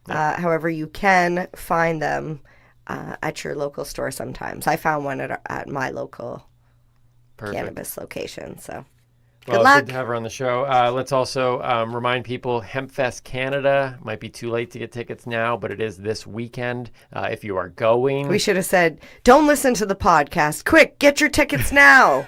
Yeah. However, you can find them at your local store sometimes. I found one at my local cannabis location. So. Well, good luck. Good to have her on the show. Let's also remind people, HempFest Canada might be too late to get tickets now, but it is this weekend. If you are going... We should have said, don't listen to the podcast. Quick, get your tickets now.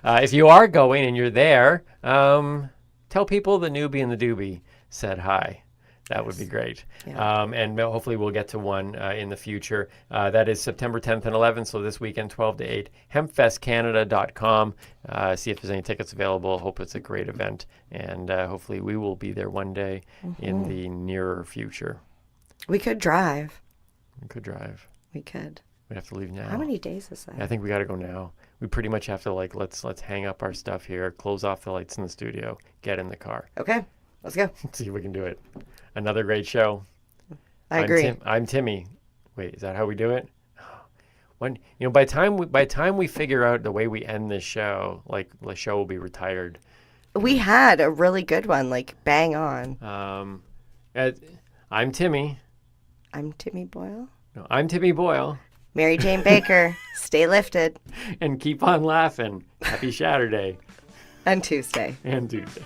If you are going and you're there, tell people the newbie and the doobie said hi. That would be great. Yeah. And hopefully we'll get to one in the future. That is September 10th and 11th, so this weekend, 12 to 8. HempFestCanada.com. See if there's any tickets available. Hope it's a great event. And hopefully we will be there one day in the nearer future. We could drive. We could. We have to leave now. How many days is that? I think we got to go now. We pretty much have to, like, let's hang up our stuff here, close off the lights in the studio, get in the car. Okay, let's go. See if we can do it. Another great show. I agree. I'm Timmy. Wait, is that how we do it? When by the time we figure out the way we end this show, like the show will be retired. We had a really good one, like bang on. I'm Timmy. I'm Timmy Boyle. No, I'm Timmy Boyle. Mary Jane Baker, stay lifted. And keep on laughing. Happy Saturday. And Tuesday. And Tuesday.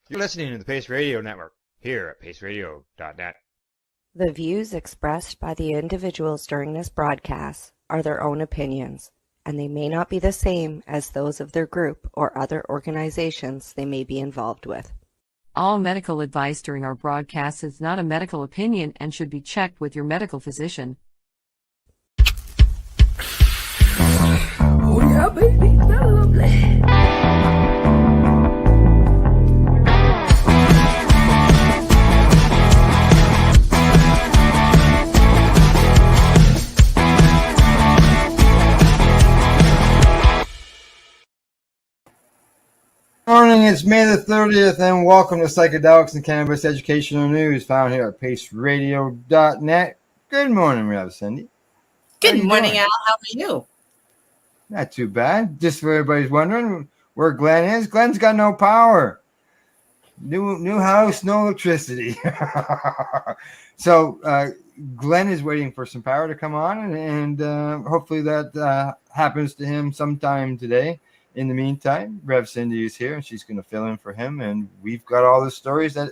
You're listening to the Pace Radio Network here at paceradio.net. The views expressed by the individuals during this broadcast are their own opinions, and they may not be the same as those of their group or other organizations they may be involved with. All medical advice during our broadcast is not a medical opinion and should be checked with your medical physician. Oh yeah, baby, that's lovely. Morning, it's May the 30th, and welcome to Psychedelics and Cannabis Educational News, found here at paceradio.net. Good morning, Rev Cindy. Good morning, Al. How are you? Not too bad. Just for everybody's wondering where Glenn is. Glenn's got no power. New house, no electricity. So Glenn is waiting for some power to come on, and hopefully that happens to him sometime today. In the meantime, Rev Cindy is here, and she's going to fill in for him, and we've got all the stories that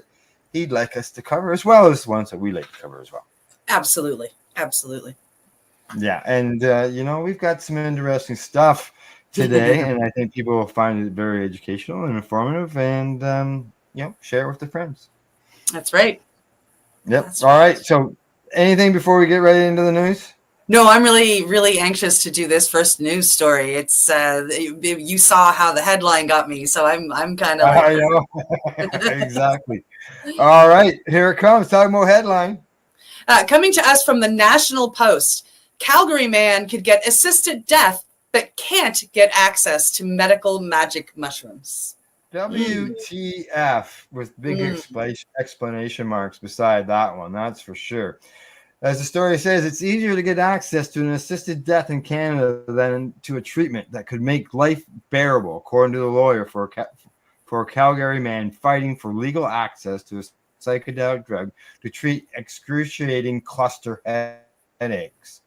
he'd like us to cover, as well as ones that we like to cover as well. Absolutely. Absolutely. Yeah, and, we've got some interesting stuff today, and I think people will find it very educational and informative, and, share it with their friends. That's right. Yep. That's all right. So anything before we get right into the news? No, I'm really, really anxious to do this first news story. It's you saw how the headline got me, so I'm kind of. I know. Exactly. All right, here it comes. Talk about headline. Coming to us from the National Post, Calgary man could get assisted death but can't get access to medical magic mushrooms. WTF with big explanation marks beside that one. That's for sure. As the story says, it's easier to get access to an assisted death in Canada than to a treatment that could make life bearable, according to the lawyer for a Calgary man fighting for legal access to a psychedelic drug to treat excruciating cluster headaches.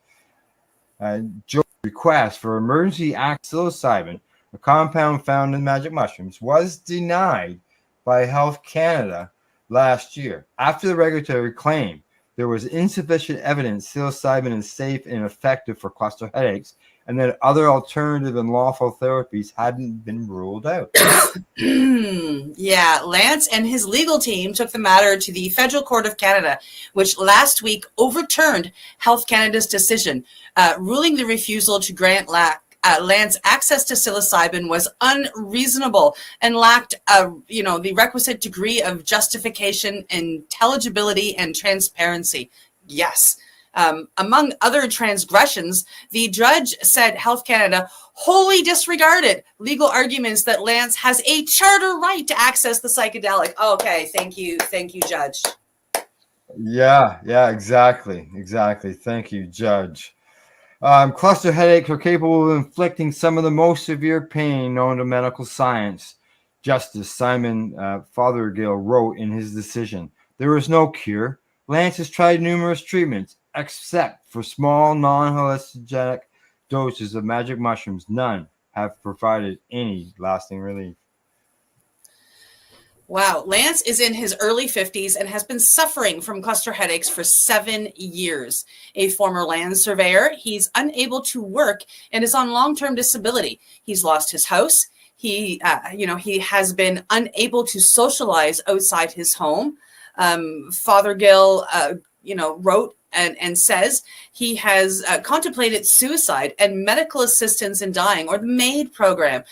Joe's request for emergency psilocybin, a compound found in magic mushrooms, was denied by Health Canada last year after the regulatory claim there was insufficient evidence psilocybin is safe and effective for cluster headaches, and that other alternative and lawful therapies hadn't been ruled out. Yeah, Lance and his legal team took the matter to the Federal Court of Canada, which last week overturned Health Canada's decision, ruling the refusal to grant Lance access to psilocybin was unreasonable and lacked the requisite degree of justification, intelligibility, and transparency. Yes. Among other transgressions, the judge said Health Canada wholly disregarded legal arguments that Lance has a charter right to access the psychedelic. Okay, thank you, Judge. Yeah, exactly. Thank you, Judge. Cluster headaches are capable of inflicting some of the most severe pain known to medical science. Justice Simon Fothergill wrote in his decision, "There is no cure. Lance has tried numerous treatments, except for small, non-hallucinogenic doses of magic mushrooms. None have provided any lasting relief." Wow. Lance is in his early 50s and has been suffering from cluster headaches for 7 years. A former land surveyor, he's unable to work and is on long-term disability. He's lost his house. He has been unable to socialize outside his home. Fothergill, wrote and says he has contemplated suicide and medical assistance in dying, or the MAID program,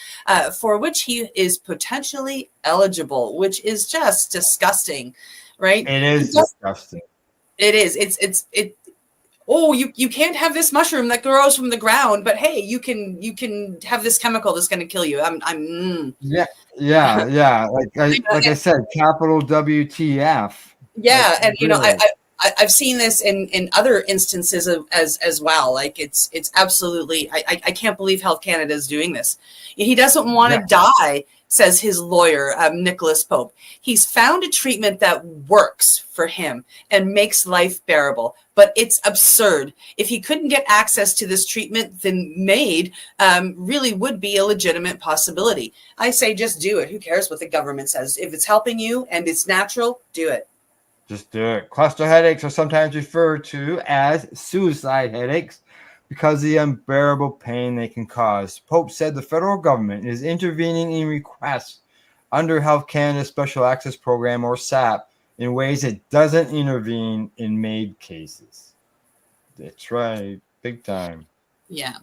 for which he is potentially eligible, which is just disgusting, right? It is disgusting. It is. You can't have this mushroom that grows from the ground, but hey, you can have this chemical that's going to kill you. Yeah. Like I said, capital WTF. Yeah, and I've seen this in other instances as well. Like it's absolutely, I can't believe Health Canada is doing this. He doesn't want to die, says his lawyer, Nicholas Pope. He's found a treatment that works for him and makes life bearable, but it's absurd. If he couldn't get access to this treatment, then MAID really would be a legitimate possibility. I say just do it. Who cares what the government says? If it's helping you and it's natural, do it. Just do it. Cluster headaches are sometimes referred to as suicide headaches because of the unbearable pain they can cause. Pope said the federal government is intervening in requests under Health Canada's Special Access Program, or SAP, in ways it doesn't intervene in MAID cases. That's right. Big time. Yeah.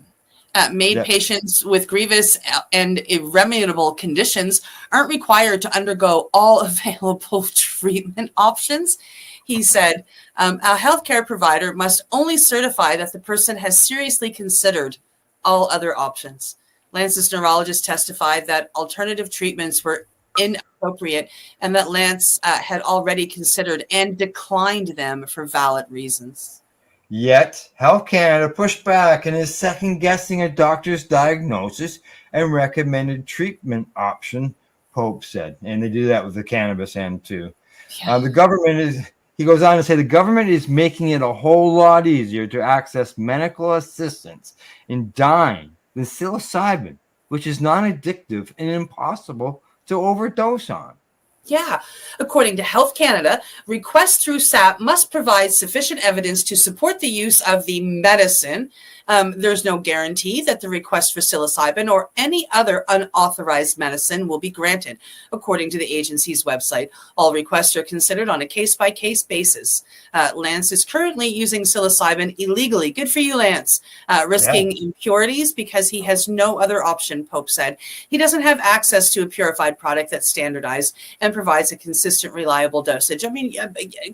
MAID patients with grievous and irremediable conditions aren't required to undergo all available treatment options. He said, a healthcare provider must only certify that the person has seriously considered all other options. Lance's neurologist testified that alternative treatments were inappropriate and that Lance had already considered and declined them for valid reasons. Yet, Health Canada pushed back and is second-guessing a doctor's diagnosis and recommended treatment option, Pope said. And they do that with the cannabis end, too. Yeah. He goes on to say, the government is making it a whole lot easier to access medical assistance in dying than psilocybin, which is non-addictive and impossible to overdose on. Yeah. According to Health Canada, requests through SAP must provide sufficient evidence to support the use of the medicine. There's no guarantee that the request for psilocybin or any other unauthorized medicine will be granted. According to the agency's website, all requests are considered on a case-by-case basis. Lance is currently using psilocybin illegally. Good for you, Lance. Risking impurities because he has no other option, Pope said. He doesn't have access to a purified product that's standardized and provides a consistent, reliable dosage. I mean,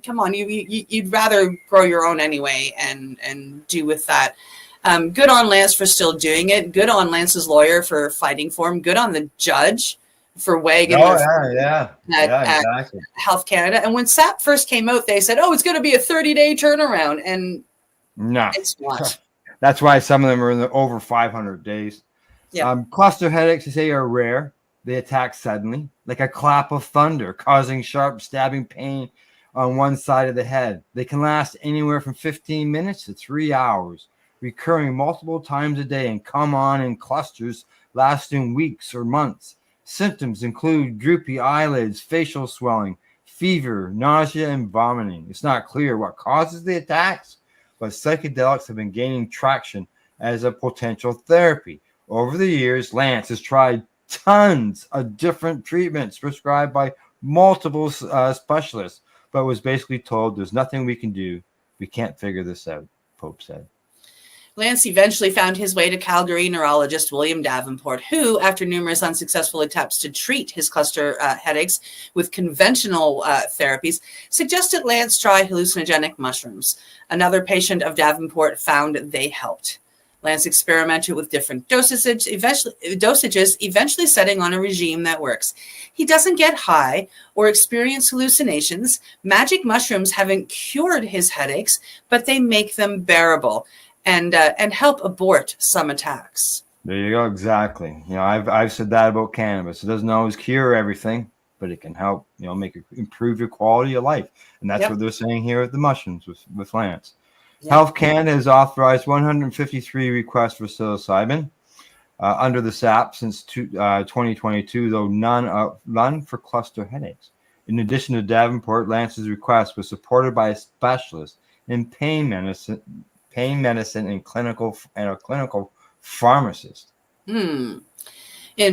come on, you'd rather grow your own anyway and do with that. Good on Lance for still doing it. Good on Lance's lawyer for fighting for him. Good on the judge for wagging at Health Canada. And when SAP first came out, they said, it's going to be a 30-day turnaround. And no, it's not. That's why some of them are in over 500 days. Yeah. Cluster headaches, they say, are rare. They attack suddenly, like a clap of thunder, causing sharp stabbing pain on one side of the head. They can last anywhere from 15 minutes to 3 hours, recurring multiple times a day and come on in clusters lasting weeks or months. Symptoms include droopy eyelids, facial swelling, fever, nausea, and vomiting. It's not clear what causes the attacks, but psychedelics have been gaining traction as a potential therapy. Over the years, Lance has tried tons of different treatments prescribed by multiple specialists, but was basically told there's nothing we can do. We can't figure this out, Pope said. Lance eventually found his way to Calgary neurologist William Davenport, who, after numerous unsuccessful attempts to treat his cluster headaches with conventional therapies, suggested Lance try hallucinogenic mushrooms. Another patient of Davenport found they helped. Lance experimented with different dosages, eventually setting on a regime that works. He doesn't get high or experience hallucinations. Magic mushrooms haven't cured his headaches, but they make them bearable and help abort some attacks. There you go. Exactly. I've said that about cannabis. It doesn't always cure everything, but it can help, improve your quality of life. And that's what they're saying here with the mushrooms with Lance. Yep. Health Canada has authorized 153 requests for psilocybin under the SAP since 2022, though none for cluster headaches. In addition to Davenport, Lance's request was supported by a specialist in pain medicine and a clinical pharmacist. In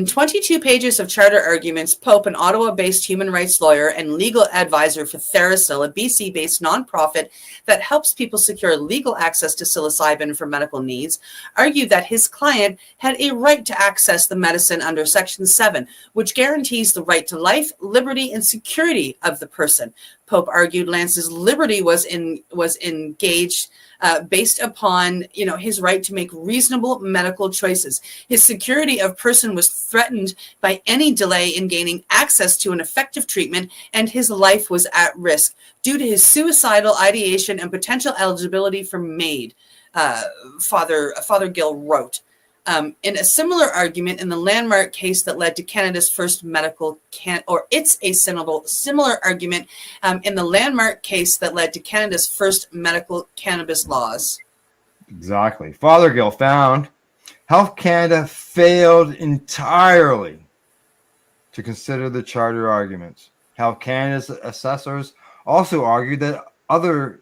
22 pages of charter arguments, Pope, an Ottawa-based human rights lawyer and legal advisor for TheraPsil, a BC-based nonprofit that helps people secure legal access to psilocybin for medical needs, argued that his client had a right to access the medicine under Section 7, which guarantees the right to life, liberty, and security of the person. Pope argued Lance's liberty was engaged based upon, his right to make reasonable medical choices. His security of person was threatened by any delay in gaining access to an effective treatment, and his life was at risk due to his suicidal ideation and potential eligibility for MAID, Father Gill wrote. In a similar argument in the landmark case that led to Canada's first medical similar argument in the landmark case that led to Canada's first medical cannabis laws. Exactly. Father Gill found Health Canada failed entirely to consider the charter arguments. Health Canada's assessors also argued that other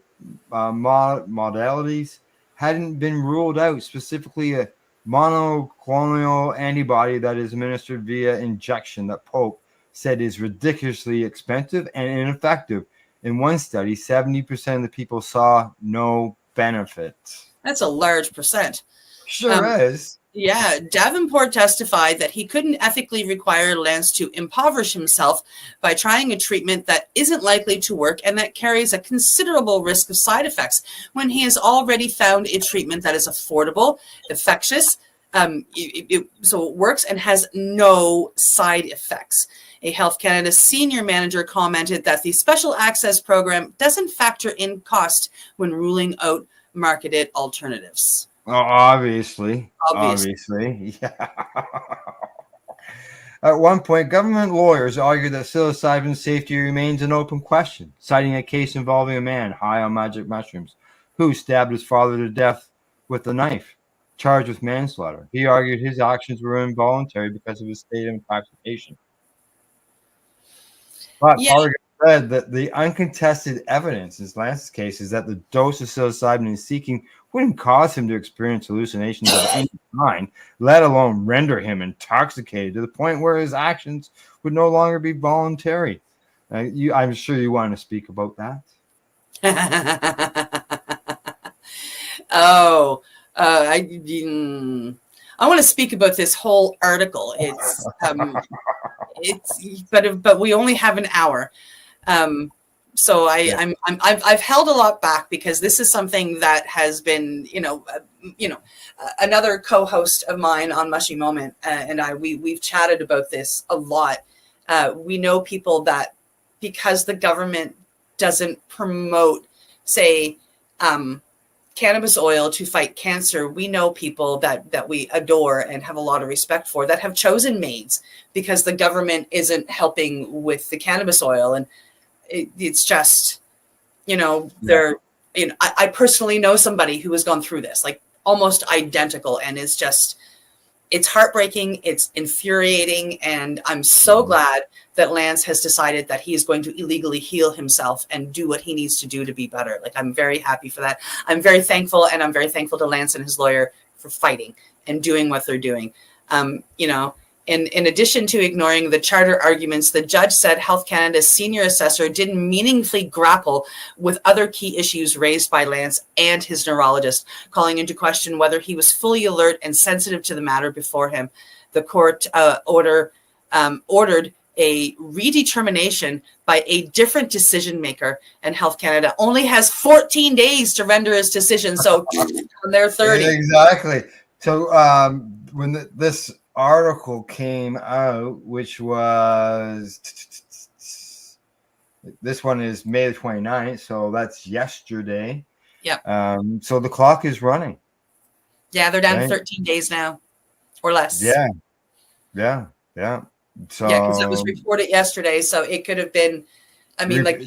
modalities hadn't been ruled out, specifically a monoclonal antibody that is administered via injection that Pope said is ridiculously expensive and ineffective. In one study, 70% of the people saw no benefit. That's a large percent. Sure is. Yeah, Davenport testified that he couldn't ethically require Lance to impoverish himself by trying a treatment that isn't likely to work and that carries a considerable risk of side effects when he has already found a treatment that is affordable, effective, so it works and has no side effects. A Health Canada senior manager commented that the special access program doesn't factor in cost when ruling out marketed alternatives. Oh, obviously. Yeah. At one point, government lawyers argued that psilocybin safety remains an open question, citing a case involving a man high on magic mushrooms who stabbed his father to death with a knife, charged with manslaughter. He argued his actions were involuntary because of his state of intoxication. But Father said that the uncontested evidence in Lance's case is that the dose of psilocybin he's seeking wouldn't cause him to experience hallucinations of any kind, let alone render him intoxicated to the point where his actions would no longer be voluntary. I'm sure you want to speak about that. I want to speak about this whole article. But we only have an hour. So I've held a lot back because this is something that has been, another co-host of mine on Mushy Moment and we've chatted about this a lot. We know people that because the government doesn't promote, say, cannabis oil to fight cancer, we know people that we adore and have a lot of respect for that have chosen MAIDs because the government isn't helping with the cannabis oil. And it's just, I personally know somebody who has gone through this, like almost identical. And it's heartbreaking. It's infuriating. And I'm so glad that Lance has decided that he is going to illegally heal himself and do what he needs to do to be better. Like, I'm very happy for that. I'm very thankful. And I'm very thankful to Lance and his lawyer for fighting and doing what they're doing. In addition to ignoring the charter arguments, the judge said Health Canada's senior assessor didn't meaningfully grapple with other key issues raised by Lance and his neurologist, calling into question whether he was fully alert and sensitive to the matter before him. The court ordered a redetermination by a different decision maker, and Health Canada only has 14 days to render its decision. So they're 30. Exactly. So when this article came out, which was this one is May the 29th, so that's yesterday. Yeah. So the clock is running. Yeah, they're down to 13 days now, or less. Yeah. So yeah, because it was reported yesterday, so it could have been. I mean, like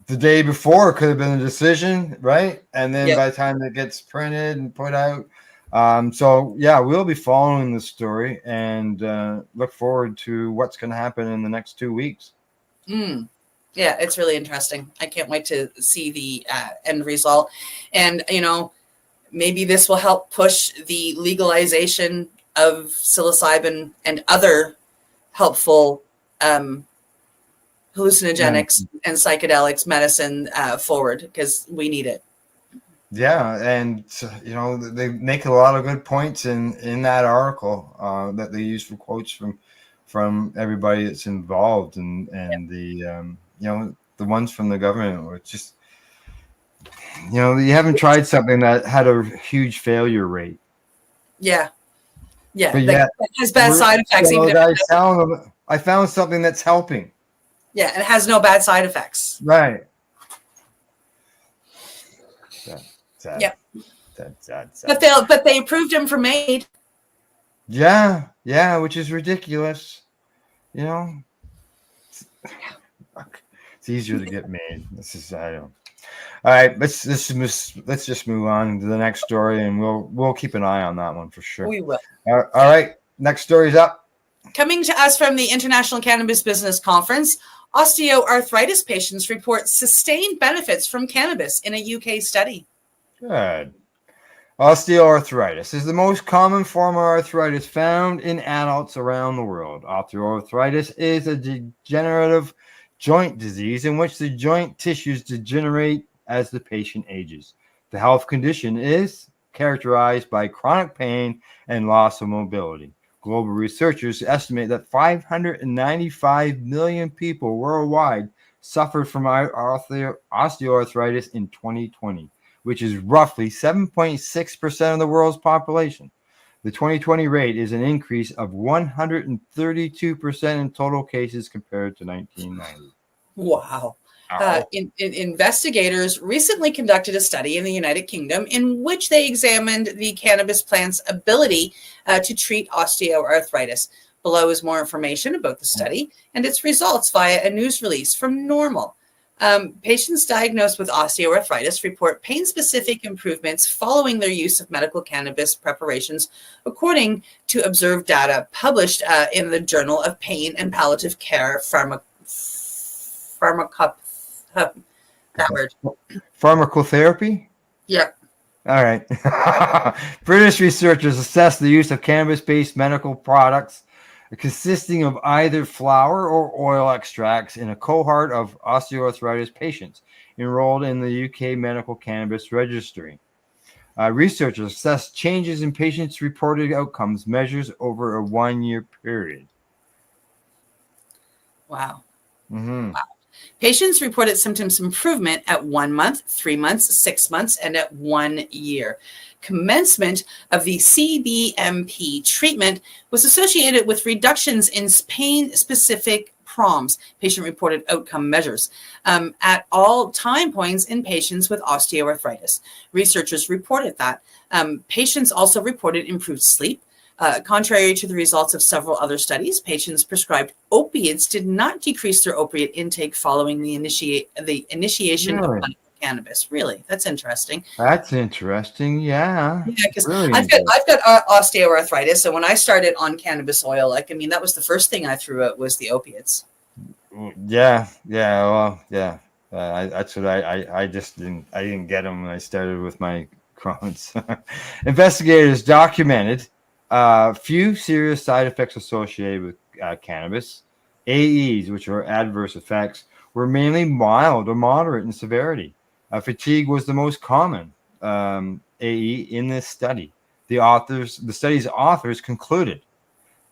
the day before could have been a decision, right? And then by the time it gets printed and put out. So yeah, we'll be following the story and look forward to what's going to happen in the next 2 weeks. Yeah, it's really interesting. I can't wait to see the end result. And, maybe this will help push the legalization of psilocybin and other helpful hallucinogenics and psychedelics medicine forward, because we need it. Yeah, and they make a lot of good points in that article that they use for quotes from everybody that's involved, and the the ones from the government were just you haven't tried something that had a huge failure rate. Yeah, but yet, it has bad side effects. I found something that's helping. Yeah, and it has no bad side effects. Right. But they approved him for MAID. Yeah, which is ridiculous. It's easier to get made. I don't. All right, let's just move on to the next story, and we'll keep an eye on that one for sure. We will. All right, next story's up. Coming to us from the International Cannabis Business Conference, osteoarthritis patients report sustained benefits from cannabis in a UK study. Good. Osteoarthritis is the most common form of arthritis found in adults around the world. Osteoarthritis is a degenerative joint disease in which the joint tissues degenerate as the patient ages. The health condition is characterized by chronic pain and loss of mobility. Global researchers estimate that 595 million people worldwide suffered from osteoarthritis in 2020. Which is roughly 7.6% of the world's population. The 2020 rate is an increase of 132% in total cases compared to 1990. Wow. Investigators recently conducted a study in the United Kingdom in which they examined the cannabis plant's ability to treat osteoarthritis. Below is more information about the study and its results via a news release from NORML. Patients diagnosed with osteoarthritis report pain-specific improvements following their use of medical cannabis preparations, according to observed data published in the Journal of Pain and Palliative Care Pharmacotherapy? Yeah. All right. British researchers assessed the use of cannabis-based medical products consisting of either flower or oil extracts in a cohort of osteoarthritis patients enrolled in the UK Medical Cannabis Registry. Researchers assessed changes in patients' reported outcomes measures over a 1-year period. Wow. Mm-hmm. Wow. Patients reported symptoms improvement at 1 month, 3 months, 6 months, and at 1 year. Commencement of the CBMP treatment was associated with reductions in pain-specific PROMs, patient-reported outcome measures, at all time points in patients with osteoarthritis. Researchers reported that. Patients also reported improved sleep. Contrary to the results of several other studies, patients prescribed opiates did not decrease their opiate intake following the initiation of medical cannabis. Really, that's interesting. That's interesting. Yeah. Yeah, because I've got osteoarthritis, so when I started on cannabis oil, that was the first thing I threw out was the opiates. Yeah. Well, yeah. That's what I just didn't get them when I started with my Crohn's. Investigators documented Few serious side effects associated with cannabis. AEs, which are adverse effects, were mainly mild or moderate in severity. Fatigue was the most common AE in this study. The study's authors concluded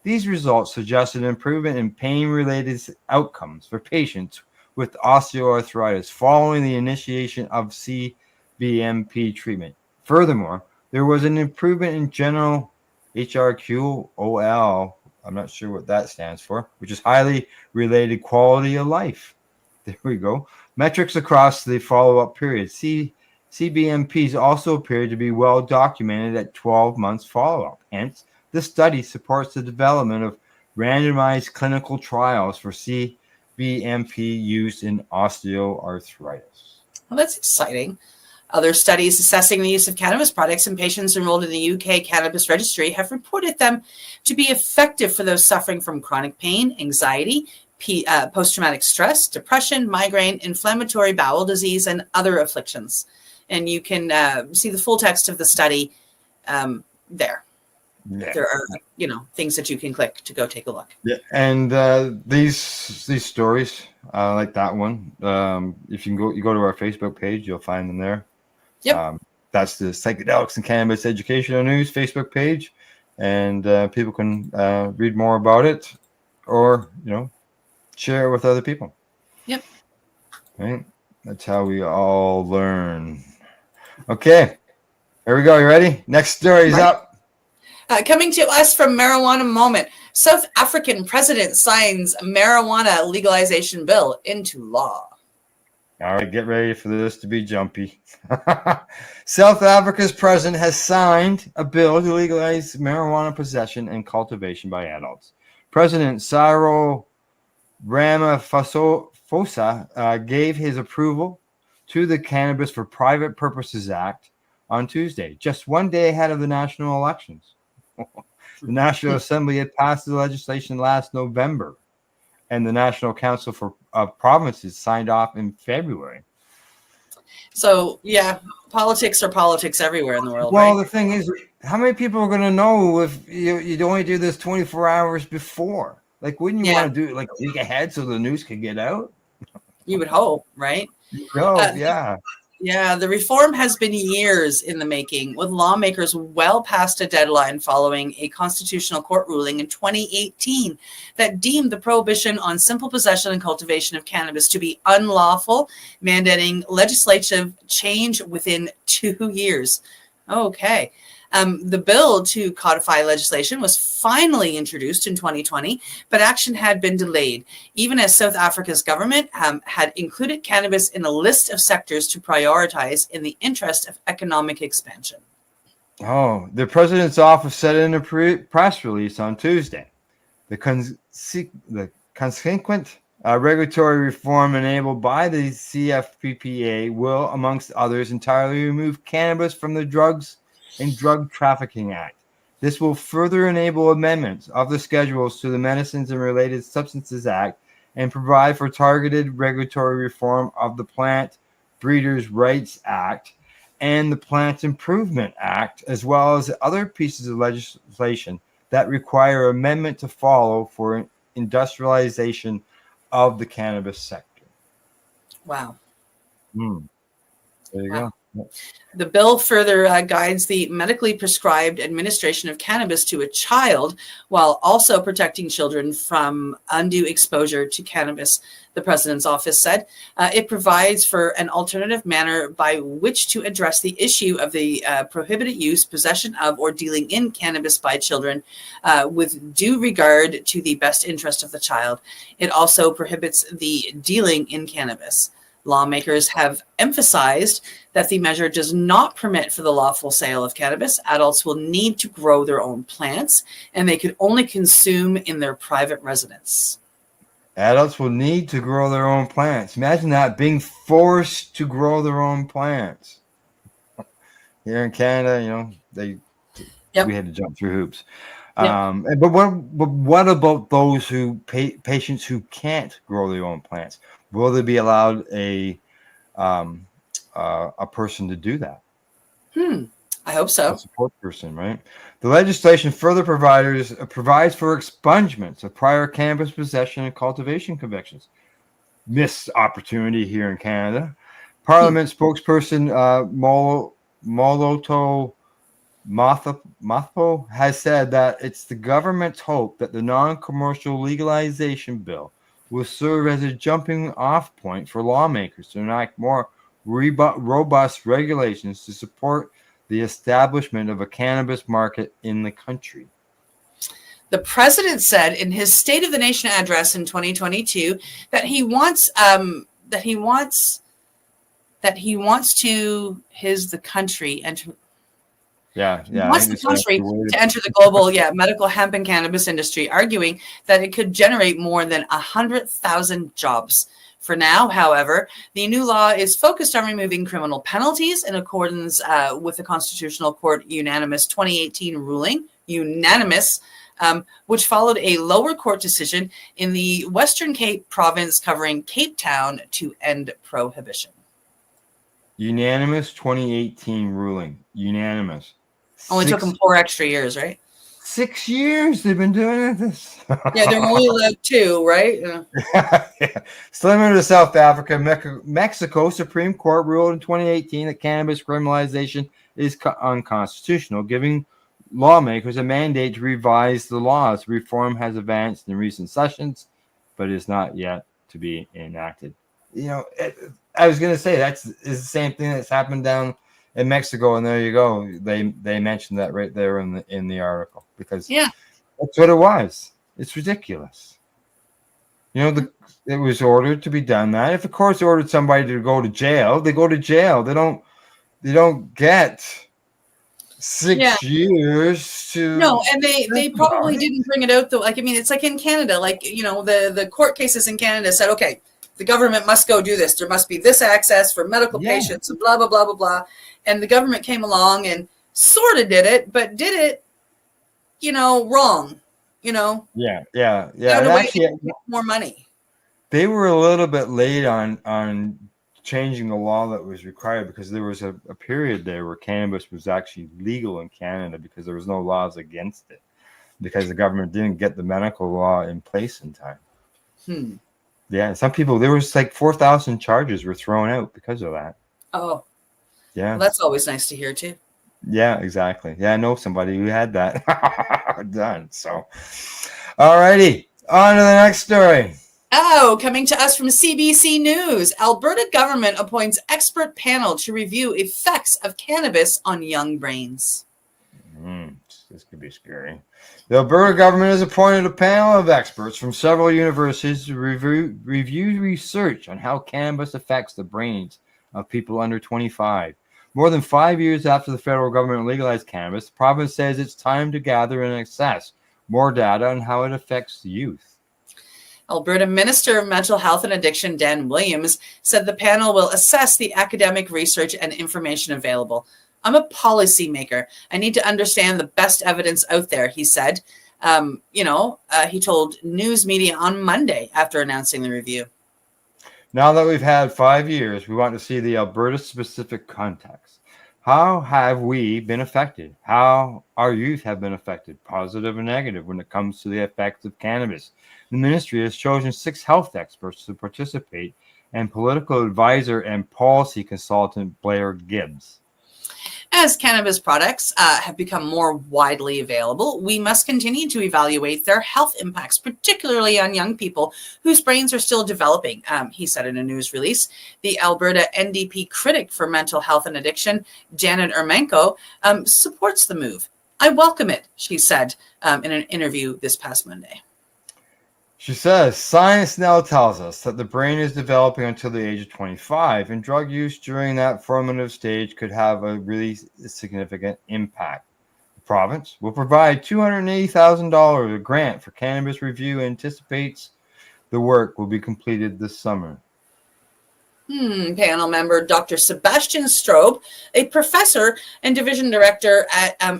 these results suggested an improvement in pain-related outcomes for patients with osteoarthritis following the initiation of CBMP treatment. Furthermore, there was an improvement in general HRQOL, I'm not sure what that stands for, which is highly related quality of life. There we go. Metrics across the follow-up period. CBMPs also appeared to be well documented at 12 months follow-up. Hence, this study supports the development of randomized clinical trials for CBMP used in osteoarthritis. Well, that's exciting. Other studies assessing the use of cannabis products in patients enrolled in the UK Cannabis Registry have reported them to be effective for those suffering from chronic pain, anxiety, post-traumatic stress, depression, migraine, inflammatory bowel disease, and other afflictions. And you can see the full text of the study there. Yeah. There are, things that you can click to go take a look. Yeah, and these stories, like that one, if you go to our Facebook page, you'll find them there. Yep. That's the Psychedelics and Cannabis Educational News Facebook page, and people can read more about it, or share it with other people. Yep. Right. That's how we all learn. Okay. Here we go. You ready? Next story is up. Coming to us from Marijuana Moment, South African president signs marijuana legalization bill into law. All right, get ready for this to be jumpy. South Africa's president has signed a bill to legalize marijuana possession and cultivation by adults. President Cyril Ramaphosa gave his approval to the Cannabis for Private Purposes Act on Tuesday, just one day ahead of the national elections. The National Assembly had passed the legislation last November, and the National Council of Provinces signed off in February. So, yeah, politics are politics everywhere in the world. Well, right? The thing is, how many people are going to know if you only do this 24 hours before? Like, wouldn't you want to do it like a week ahead so the news could get out? You would hope, right? Yeah. Yeah, the reform has been years in the making, with lawmakers well past a deadline following a constitutional court ruling in 2018 that deemed the prohibition on simple possession and cultivation of cannabis to be unlawful, mandating legislative change within 2 years. Okay. The bill to codify legislation was finally introduced in 2020, but action had been delayed, even as South Africa's government had included cannabis in a list of sectors to prioritize in the interest of economic expansion. Oh, the president's office said in a press release on Tuesday, the consequent regulatory reform enabled by the CFPPA will, amongst others, entirely remove cannabis from the Drugs and Drug Trafficking Act. This will further enable amendments of the schedules to the Medicines and Related Substances Act and provide for targeted regulatory reform of the Plant Breeders' Rights Act and the Plant Improvement Act, as well as other pieces of legislation that require amendment to follow for industrialization of the cannabis sector. Wow. There you go. The bill further guides the medically prescribed administration of cannabis to a child while also protecting children from undue exposure to cannabis, the president's office said. It provides for an alternative manner by which to address the issue of the prohibited use, possession of, or dealing in cannabis by children with due regard to the best interest of the child. It also prohibits the dealing in cannabis. Lawmakers have emphasized that the measure does not permit for the lawful sale of cannabis. Adults will need to grow their own plants, and they could only consume in their private residence. Adults will need to grow their own plants. Imagine that, being forced to grow their own plants. Here in Canada, we had to jump through hoops. But what about those patients who can't grow their own plants? Will they be allowed a person to do that? I hope so. A support person, right? The legislation further provides for expungements of prior cannabis possession and cultivation convictions. Missed opportunity here in Canada. Parliament spokesperson Moloto Mathpo has said that it's the government's hope that the non-commercial legalization bill will serve as a jumping-off point for lawmakers to enact more robust regulations to support the establishment of a cannabis market in the country. The president said in his State of the Nation address in 2022 that he wants the country and to wants the country to enter the global medical hemp and cannabis industry, arguing that it could generate more than 100,000 jobs. For now, however, the new law is focused on removing criminal penalties in accordance with the Constitutional Court unanimous 2018 ruling, which followed a lower court decision in the Western Cape province covering Cape Town to end prohibition. Unanimous 2018 ruling. Unanimous. Only took them 4 extra years, right? 6 years they've been doing this. Yeah, they're only allowed 2, right? Yeah. Similar to South Africa, Mexico Supreme Court ruled in 2018 that cannabis criminalization is unconstitutional, giving lawmakers a mandate to revise the laws. Reform has advanced in recent sessions, but is not yet to be enacted. I was going to say is the same thing that's happened down in Mexico, and there you go. They mentioned that right there in the article because that's what it was. It's ridiculous. It was ordered to be done that. If the court's ordered somebody to go to jail, they go to jail. They don't get 6 years to and they probably didn't bring it out though. It's like in Canada, the court cases in Canada said, okay, the government must go do this. There must be this access for medical patients and blah, blah, blah, blah, blah. And the government came along and sort of did it, but did it, wrong, Yeah. Actually, more money. They were a little bit late on changing the law that was required because there was a period there where cannabis was actually legal in Canada because there was no laws against it because the government didn't get the medical law in place in time. Yeah, some people, there was like 4,000 charges were thrown out because of that. Oh. Yeah. Well, that's always nice to hear too. Yeah, exactly. Yeah, I know somebody who had that done. So, all righty. On to the next story. Oh, coming to us from CBC News. Alberta government appoints expert panel to review effects of cannabis on young brains. This could be scary. The Alberta government has appointed a panel of experts from several universities to review research on how cannabis affects the brains of people under 25. More than 5 years after the federal government legalized cannabis, the province says it's time to gather and assess more data on how it affects youth. Alberta Minister of Mental Health and Addiction, Dan Williams, said the panel will assess the academic research and information available. I'm a policymaker. I need to understand the best evidence out there, he said. He told news media on Monday after announcing the review. Now that we've had 5 years, we want to see the Alberta-specific context. How have we been affected? How our youth have been affected, positive and negative, when it comes to the effects of cannabis? The ministry has chosen 6 health experts to participate and political advisor and policy consultant Blair Gibbs. As cannabis products have become more widely available, we must continue to evaluate their health impacts, particularly on young people whose brains are still developing, he said in a news release. The Alberta NDP critic for mental health and addiction, Janet Ermenko, supports the move. I welcome it, she said in an interview this past Monday. She says, science now tells us that the brain is developing until the age of 25, and drug use during that formative stage could have a really significant impact. The province will provide $280,000 a grant for cannabis review and anticipates the work will be completed this summer. Panel member Dr. Sebastian Strobe, a professor and division director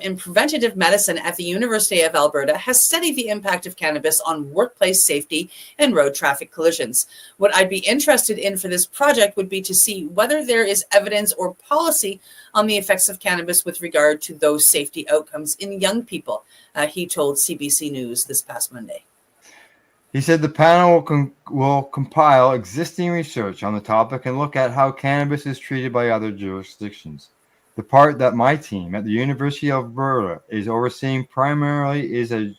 in preventative medicine at the University of Alberta, has studied the impact of cannabis on workplace safety and road traffic collisions. What I'd be interested in for this project would be to see whether there is evidence or policy on the effects of cannabis with regard to those safety outcomes in young people, he told CBC News this past Monday. He said the panel will compile existing research on the topic and look at how cannabis is treated by other jurisdictions. The part that my team at the University of Alberta is overseeing primarily is a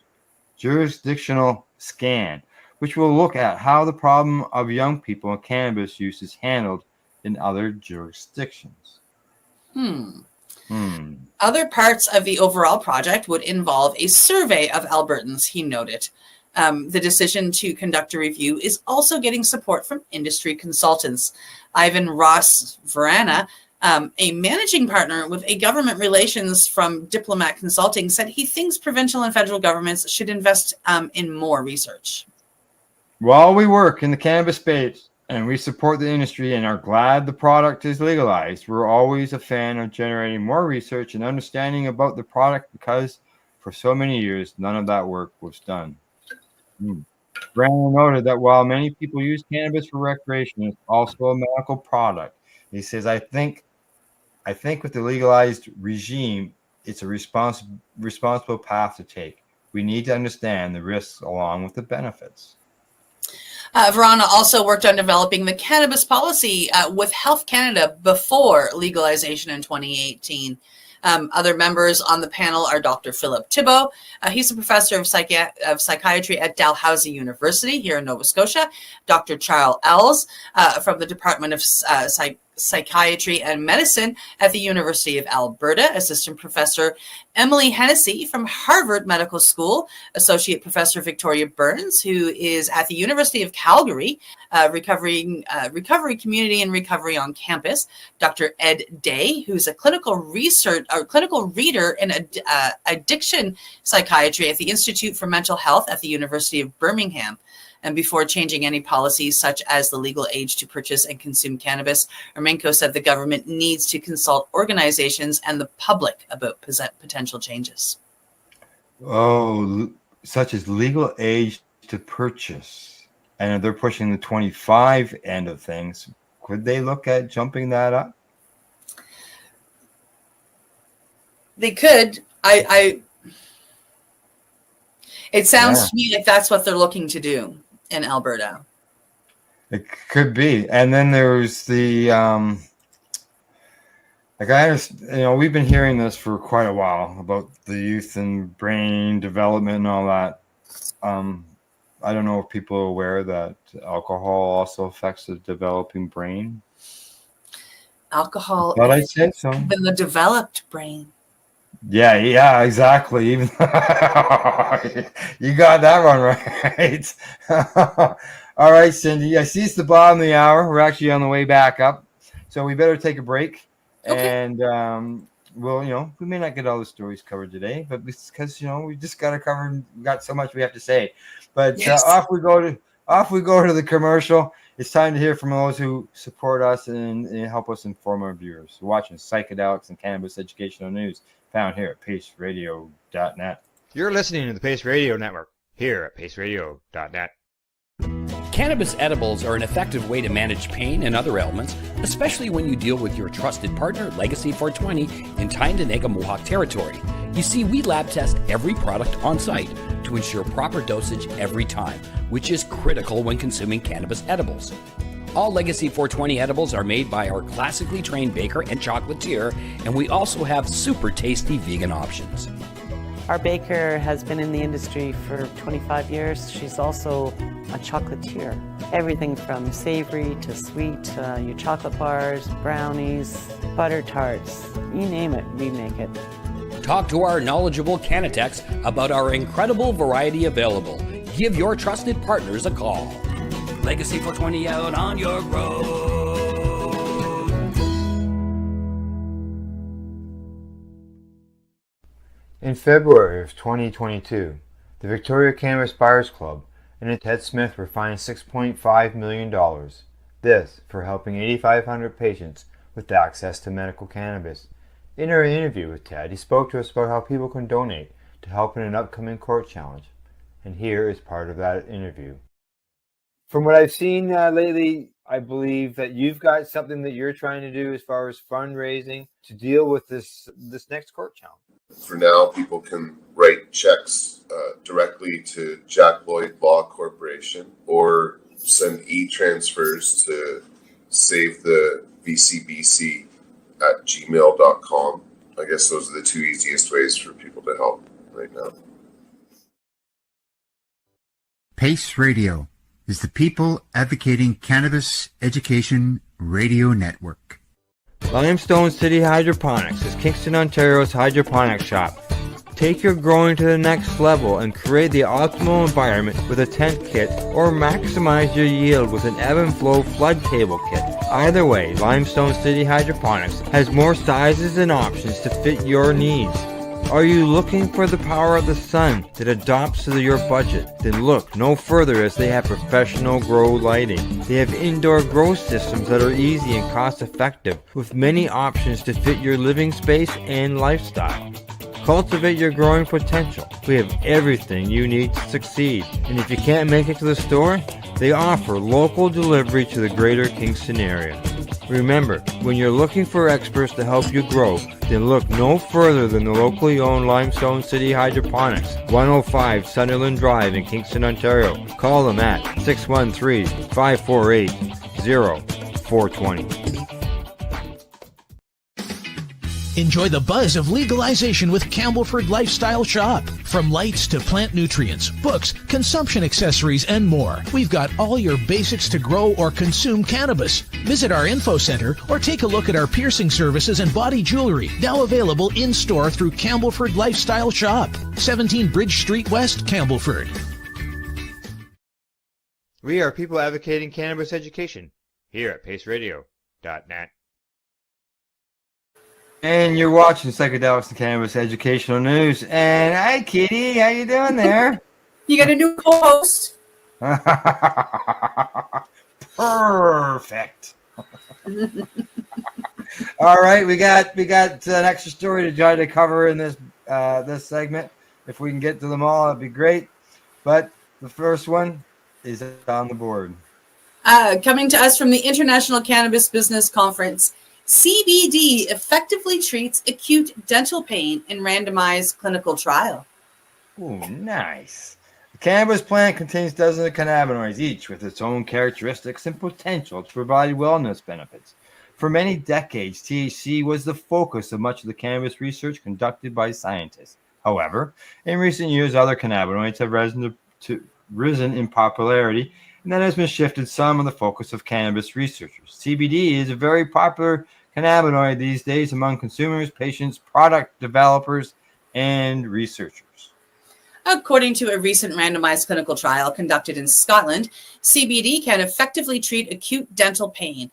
jurisdictional scan, which will look at how the problem of young people and cannabis use is handled in other jurisdictions. Other parts of the overall project would involve a survey of Albertans, he noted. The decision to conduct a review is also getting support from industry consultants. Ivan Ross Verana, a managing partner with a government relations from Diplomat Consulting, said he thinks provincial and federal governments should invest in more research. While we work in the cannabis space and we support the industry and are glad the product is legalized, we're always a fan of generating more research and understanding about the product because for so many years, none of that work was done. Brandon noted that while many people use cannabis for recreation, it's also a medical product. He says, I think with the legalized regime, it's a responsible path to take. We need to understand the risks along with the benefits. Verana also worked on developing the cannabis policy with Health Canada before legalization in 2018. Other members on the panel are Dr. Philip Thibault. He's a professor of psychiatry at Dalhousie University here in Nova Scotia. Dr. Charles Els from the Department of Psychiatry and Medicine at the University of Alberta. Assistant Professor Emily Hennessy from Harvard Medical School. Associate Professor Victoria Burns, who is at the University of Calgary, recovery community and recovery on campus. Dr. Ed Day, who's a clinical reader in addiction psychiatry at the Institute for Mental Health at the University of Birmingham. And before changing any policies such as the legal age to purchase and consume cannabis, Ermenko said the government needs to consult organizations and the public about potential changes. Oh, such as legal age to purchase. And if they're pushing the 25 end of things, could they look at jumping that up? They could. It sounds to me like that's what they're looking to do in Alberta. It could be. And then there's the we've been hearing this for quite a while about the youth and brain development and all that. I don't know if people are aware that alcohol also affects the developing brain. Alcohol. But I said so. Even the developed brain. Yeah, exactly. Even you got that one right. All right, Cindy. I see it's the bottom of the hour. We're actually on the way back up, so we better take a break. Okay. And we may not get all the stories covered today, but because we just got to cover. We got so much we have to say. But yes. Off we go to the commercial. It's time to hear from those who support us and help us inform our viewers. We're watching Psychedelics and Cannabis Educational News, found here at paceradio.net. You're listening to the Pace Radio Network, here at paceradio.net. Cannabis edibles are an effective way to manage pain and other ailments, especially when you deal with your trusted partner, Legacy 420, in Tyendinaga Mohawk territory. You see, we lab test every product on site to ensure proper dosage every time, which is critical when consuming cannabis edibles. All Legacy 420 edibles are made by our classically trained baker and chocolatier, and we also have super tasty vegan options. Our baker has been in the industry for 25 years. She's also a chocolatier. Everything from savory to sweet, your chocolate bars, brownies, butter tarts, you name it, we make it. Talk to our knowledgeable Cannatex about our incredible variety available. Give your trusted partners a call. Legacy 420 out on your road. In February of 2022, the Victoria Cannabis Buyers Club and Ted Smith were fined $6.5 million. This for helping 8,500 patients with access to medical cannabis. In our interview with Ted, he spoke to us about how people can donate to help in an upcoming court challenge. And here is part of that interview. From what I've seen lately, I believe that you've got something that you're trying to do as far as fundraising to deal with this next court challenge. For now, people can write checks directly to Jack Lloyd Law Corporation or send e-transfers to savethevcbc@gmail.com. I guess those are the two easiest ways for people to help right now. PACE Radio is the People Advocating Cannabis Education Radio Network. Limestone City Hydroponics is Kingston, Ontario's hydroponics shop. Take your growing to the next level and create the optimal environment with a tent kit, or maximize your yield with an ebb and flow flood table kit. Either way, Limestone City Hydroponics has more sizes and options to fit your needs. Are you looking for the power of the sun that adapts to your budget? Then look no further, as they have professional grow lighting. They have indoor grow systems that are easy and cost effective, with many options to fit your living space and lifestyle. Cultivate your growing potential. We have everything you need to succeed. And if you can't make it to the store, they offer local delivery to the greater Kingston area. Remember, when you're looking for experts to help you grow, then look no further than the locally owned Limestone City Hydroponics, 105 Sunderland Drive in Kingston, Ontario. Call them at 613-548-0420. Enjoy the buzz of legalization with Campbellford Lifestyle Shop. From lights to plant nutrients, books, consumption accessories, and more, we've got all your basics to grow or consume cannabis. Visit our info center or take a look at our piercing services and body jewelry, now available in-store through Campbellford Lifestyle Shop, 17 Bridge Street West, Campbellford. We are People Advocating Cannabis Education here at paceradio.net. And you're watching Psychedelics and Cannabis Educational News. And hi, Kitty. How you doing there? You got a new co-host? Perfect. All right, we got an extra story to try to cover in this segment. If we can get to them all, that'd be great. But the first one is on the board. Coming to us from the International Cannabis Business Conference, CBD effectively treats acute dental pain in randomized clinical trial. Ooh, nice. The cannabis plant contains dozens of cannabinoids, each with its own characteristics and potential to provide wellness benefits. For many decades, THC was the focus of much of the cannabis research conducted by scientists. However, in recent years, other cannabinoids have risen in popularity, and that has been shifted some of the focus of cannabis researchers. CBD is a very popular cannabinoid these days among consumers, patients, product developers, and researchers. According to a recent randomized clinical trial conducted in Scotland, CBD can effectively treat acute dental pain.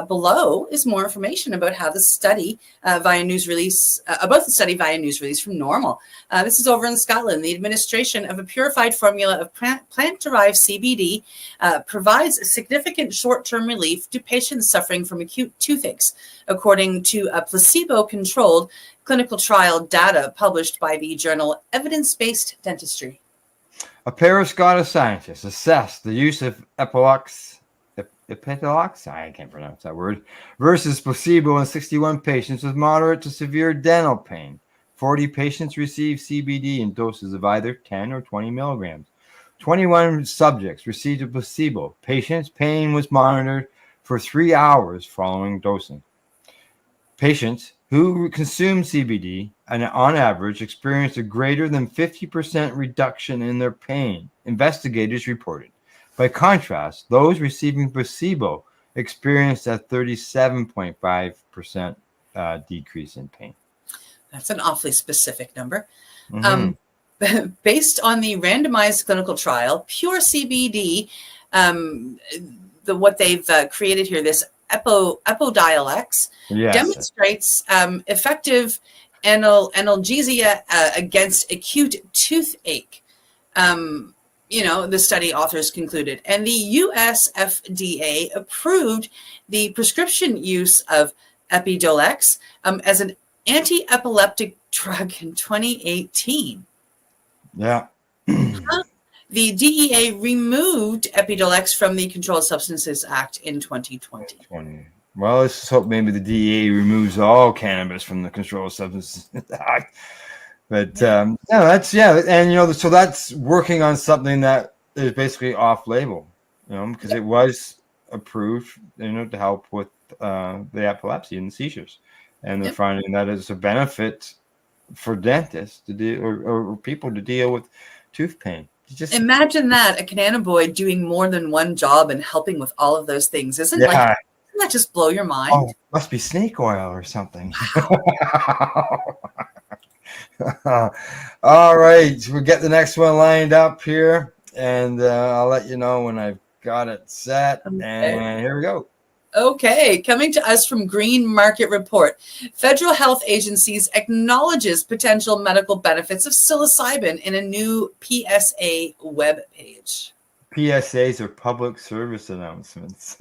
Below is more information about how the study via news release from NORML. This is over in Scotland. The administration of a purified formula of plant-derived CBD provides significant short-term relief to patients suffering from acute toothaches, according to a placebo-controlled clinical trial data published by the journal Evidence-Based Dentistry. A pair of Scottish scientists assessed the use of epitaloxy, I can't pronounce that word, versus placebo in 61 patients with moderate to severe dental pain. 40 patients received CBD in doses of either 10 or 20 milligrams. 21 subjects received a placebo. Patients' pain was monitored for 3 hours following dosing. Patients who consumed CBD and on average experienced a greater than 50% reduction in their pain, investigators reported. By contrast, those receiving placebo experienced a 37.5% decrease in pain. That's an awfully specific number. Mm-hmm. Based on the randomized clinical trial, pure CBD, what they've created here, this Epidiolex, Yes. demonstrates effective analgesia against acute toothache. the study authors concluded. And the US FDA approved the prescription use of Epidiolex as an anti-epileptic drug in 2018. Yeah. The DEA removed Epidiolex from the Controlled Substances Act in 2020. Well, let's just hope maybe the DEA removes all cannabis from the Controlled Substances Act. But and so that's working on something that is basically off-label, because it was approved, to help with the epilepsy and the seizures, and they're finding that it's a benefit for dentists to do or people to deal with tooth pain. Just imagine that, a cannabinoid doing more than one job and helping with all of those things. Doesn't that just blow your mind? Oh, must be snake oil or something. All right, we'll get the next one lined up here, and I'll let you know when I've got it set. Okay. And here we go. Okay, coming to us from Green Market Report. Federal health agencies acknowledges potential medical benefits of psilocybin in a new PSA web page. PSAs are public service announcements.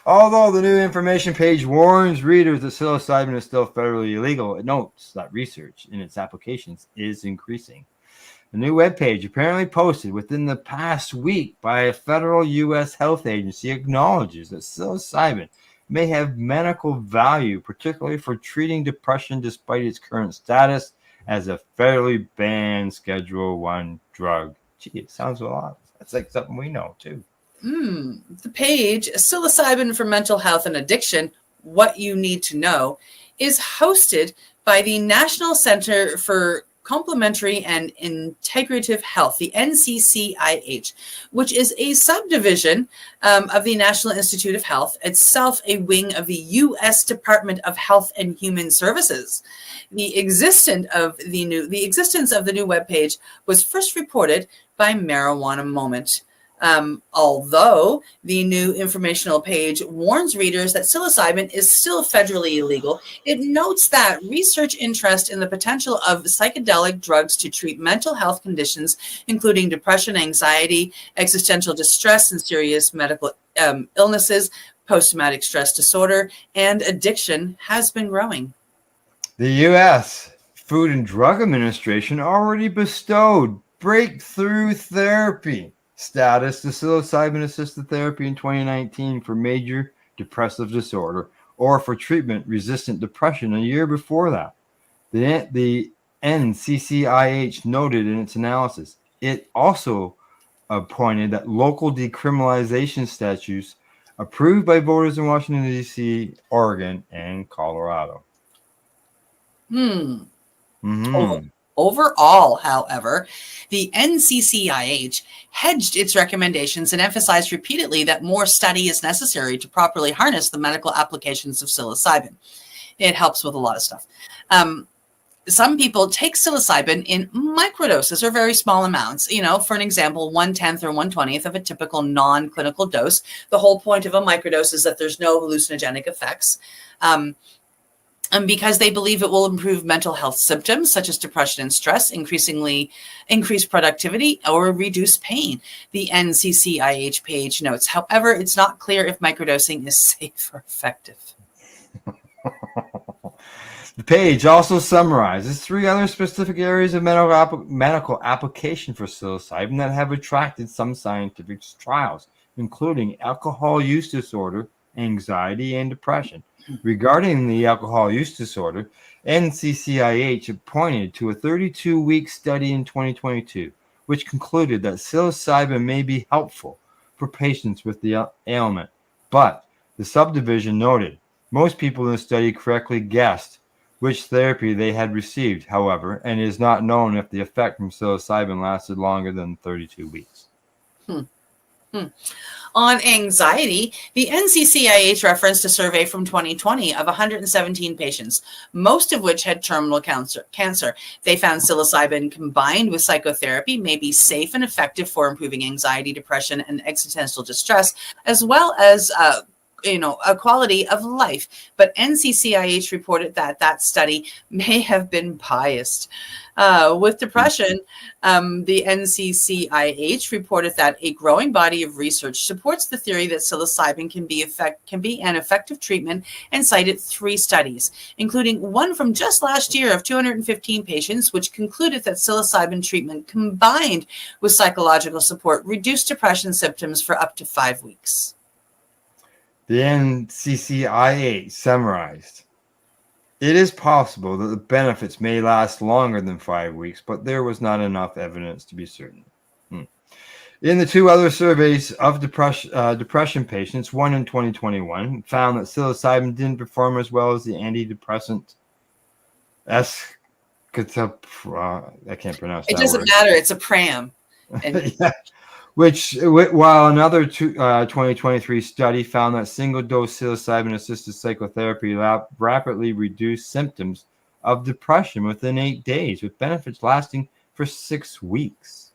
Although the new information page warns readers that psilocybin is still federally illegal, it notes that research in its applications is increasing. The new webpage, apparently posted within the past week by a federal U.S. health agency, acknowledges that psilocybin may have medical value, particularly for treating depression despite its current status as a federally banned Schedule I drug. Gee, it sounds a lot. That's like something we know, too. The page, Psilocybin for Mental Health and Addiction, What You Need to Know, is hosted by the National Center for Complementary and Integrative Health, the NCCIH, which is a subdivision of the National Institute of Health, itself a wing of the U.S. Department of Health and Human Services. The existence of the new webpage was first reported by Marijuana Moment. Although the new informational page warns readers that psilocybin is still federally illegal, it notes that research interest in the potential of psychedelic drugs to treat mental health conditions, including depression, anxiety, existential distress, and serious medical illnesses, post-traumatic stress disorder, and addiction has been growing. The U.S. Food and Drug Administration already bestowed breakthrough therapy status to psilocybin-assisted therapy in 2019 for major depressive disorder or for treatment-resistant depression a year before that. The NCCIH noted in its analysis, it also pointed that local decriminalization statutes approved by voters in Washington, D.C., Oregon, and Colorado. Overall, however, the NCCIH hedged its recommendations and emphasized repeatedly that more study is necessary to properly harness the medical applications of psilocybin. It helps with a lot of stuff. Some people take psilocybin in microdoses or very small amounts. For an example, 1/10 or 1/20 of a typical non-clinical dose. The whole point of a microdose is that there's no hallucinogenic effects. And because they believe it will improve mental health symptoms such as depression and stress, increase productivity, or reduce pain. The NCCIH page notes. However, it's not clear if microdosing is safe or effective. The page also summarizes 3 other specific areas of medical application for psilocybin that have attracted some scientific trials, including alcohol use disorder, anxiety, and depression. Regarding the alcohol use disorder, NCCIH pointed to a 32-week study in 2022, which concluded that psilocybin may be helpful for patients with the ailment. But the subdivision noted most people in the study correctly guessed which therapy they had received, however, and it is not known if the effect from psilocybin lasted longer than 32 weeks. On anxiety, the NCCIH referenced a survey from 2020 of 117 patients, most of which had terminal cancer. They found psilocybin combined with psychotherapy may be safe and effective for improving anxiety, depression, and existential distress, as well as a quality of life. But NCCIH reported that study may have been biased. With depression, the NCCIH reported that a growing body of research supports the theory that psilocybin can be an effective treatment, and cited 3 studies, including one from just last year of 215 patients, which concluded that psilocybin treatment combined with psychological support reduced depression symptoms for up to 5 weeks. The NCCIH summarized, it is possible that the benefits may last longer than 5 weeks, but there was not enough evidence to be certain. In the 2 other surveys of depression patients, one in 2021, found that psilocybin didn't perform as well as the antidepressant I can't pronounce that. It doesn't matter. It's a pram. And yeah. While another 2023 study found that single-dose psilocybin-assisted psychotherapy rapidly reduced symptoms of depression within 8 days, with benefits lasting for 6 weeks.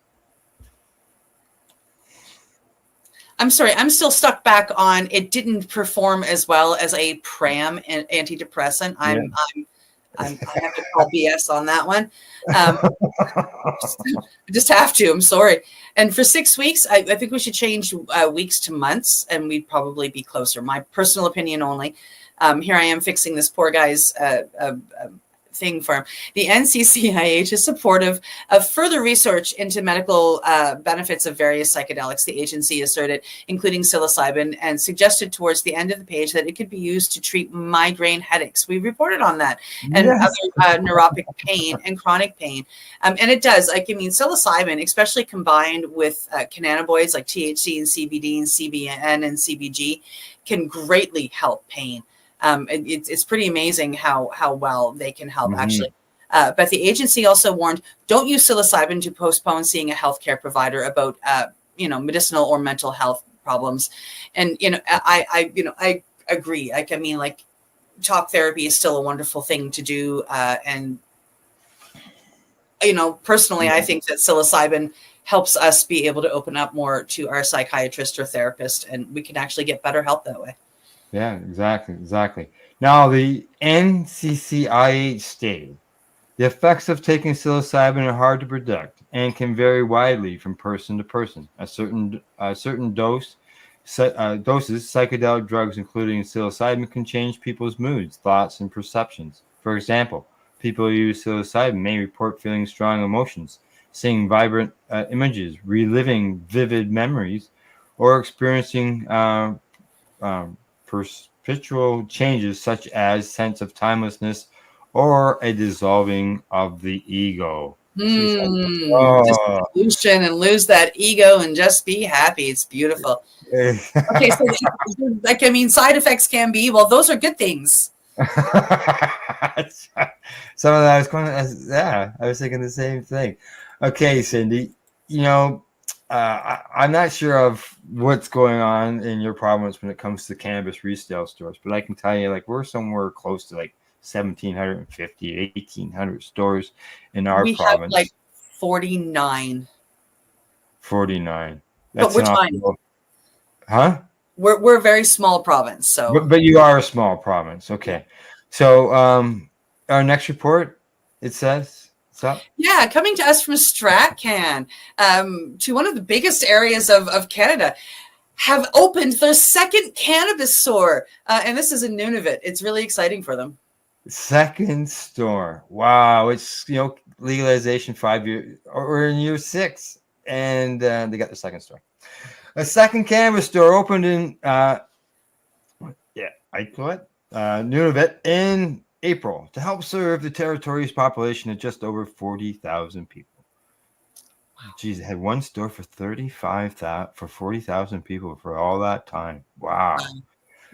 I'm sorry, I'm still stuck back on it didn't perform as well as a pram antidepressant. I have to call BS on that one. Just have to. I'm sorry. And for 6 weeks, I think we should change weeks to months, and we'd probably be closer. My personal opinion only. Here I am fixing this poor guy's thing for him. The NCCIH is supportive of further research into medical benefits of various psychedelics, the agency asserted, including psilocybin, and suggested towards the end of the page that it could be used to treat migraine headaches. We reported on that, and other neuropathic pain and chronic pain. And it does, psilocybin, especially combined with cannabinoids like THC and CBD and CBN and CBG, can greatly help pain. It's pretty amazing how well they can help, actually. But the agency also warned, don't use psilocybin to postpone seeing a healthcare provider about, medicinal or mental health problems. And, I agree. Talk therapy is still a wonderful thing to do. And, personally, I think that psilocybin helps us be able to open up more to our psychiatrist or therapist, and we can actually get better help that way. Yeah, exactly. Now, the NCCIH stated, the effects of taking psilocybin are hard to predict and can vary widely from person to person. A certain doses, psychedelic drugs, including psilocybin, can change people's moods, thoughts, and perceptions. For example, people who use psilocybin may report feeling strong emotions, seeing vibrant images, reliving vivid memories, or experiencing perpetual changes such as sense of timelessness or a dissolving of the ego. Dissolution and lose that ego and just be happy. It's beautiful. Okay, so side effects can be, well, those are good things. Some of that I was thinking the same thing. Okay, Cindy, I'm not sure of what's going on in your province when it comes to cannabis resale stores, but I can tell you, we're somewhere close to 1,750, 1,800 stores in our province. We have 49. 49. But we're tiny. Huh? We're a very small province, so. But you are a small province, okay. So our next report, it says. Yeah, coming to us from StratCan, to one of the biggest areas of Canada, have opened their second cannabis store. And this is in Nunavut. It's really exciting for them. Second store. Wow. It's, legalization 5 years, or in year 6. And they got the second store. A second cannabis store opened in, Nunavut in April to help serve the territory's population of just over 40,000 people. Wow. Geez, it had one store for 40,000 people for all that time. Wow.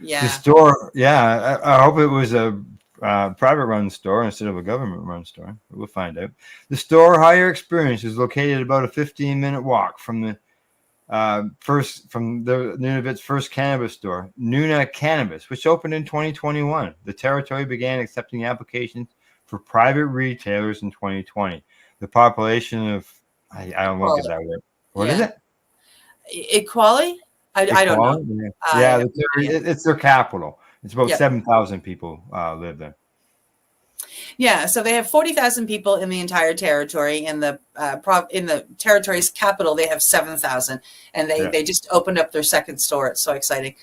Yeah. The store, I hope it was a private run store instead of a government run store. We'll find out. The store Higher Experience is located about a 15-minute walk from the Nunavut's first cannabis store, Nuna Cannabis, which opened in 2021. The territory began accepting applications for private retailers in 2020. The population of, I don't look at that word. What is it? Equality? I don't know. Yeah, it's their capital. It's about 7,000 people live there. Yeah, so they have 40,000 people in the entire territory. In the territory's capital, they have 7,000, and they just opened up their second store. It's so exciting.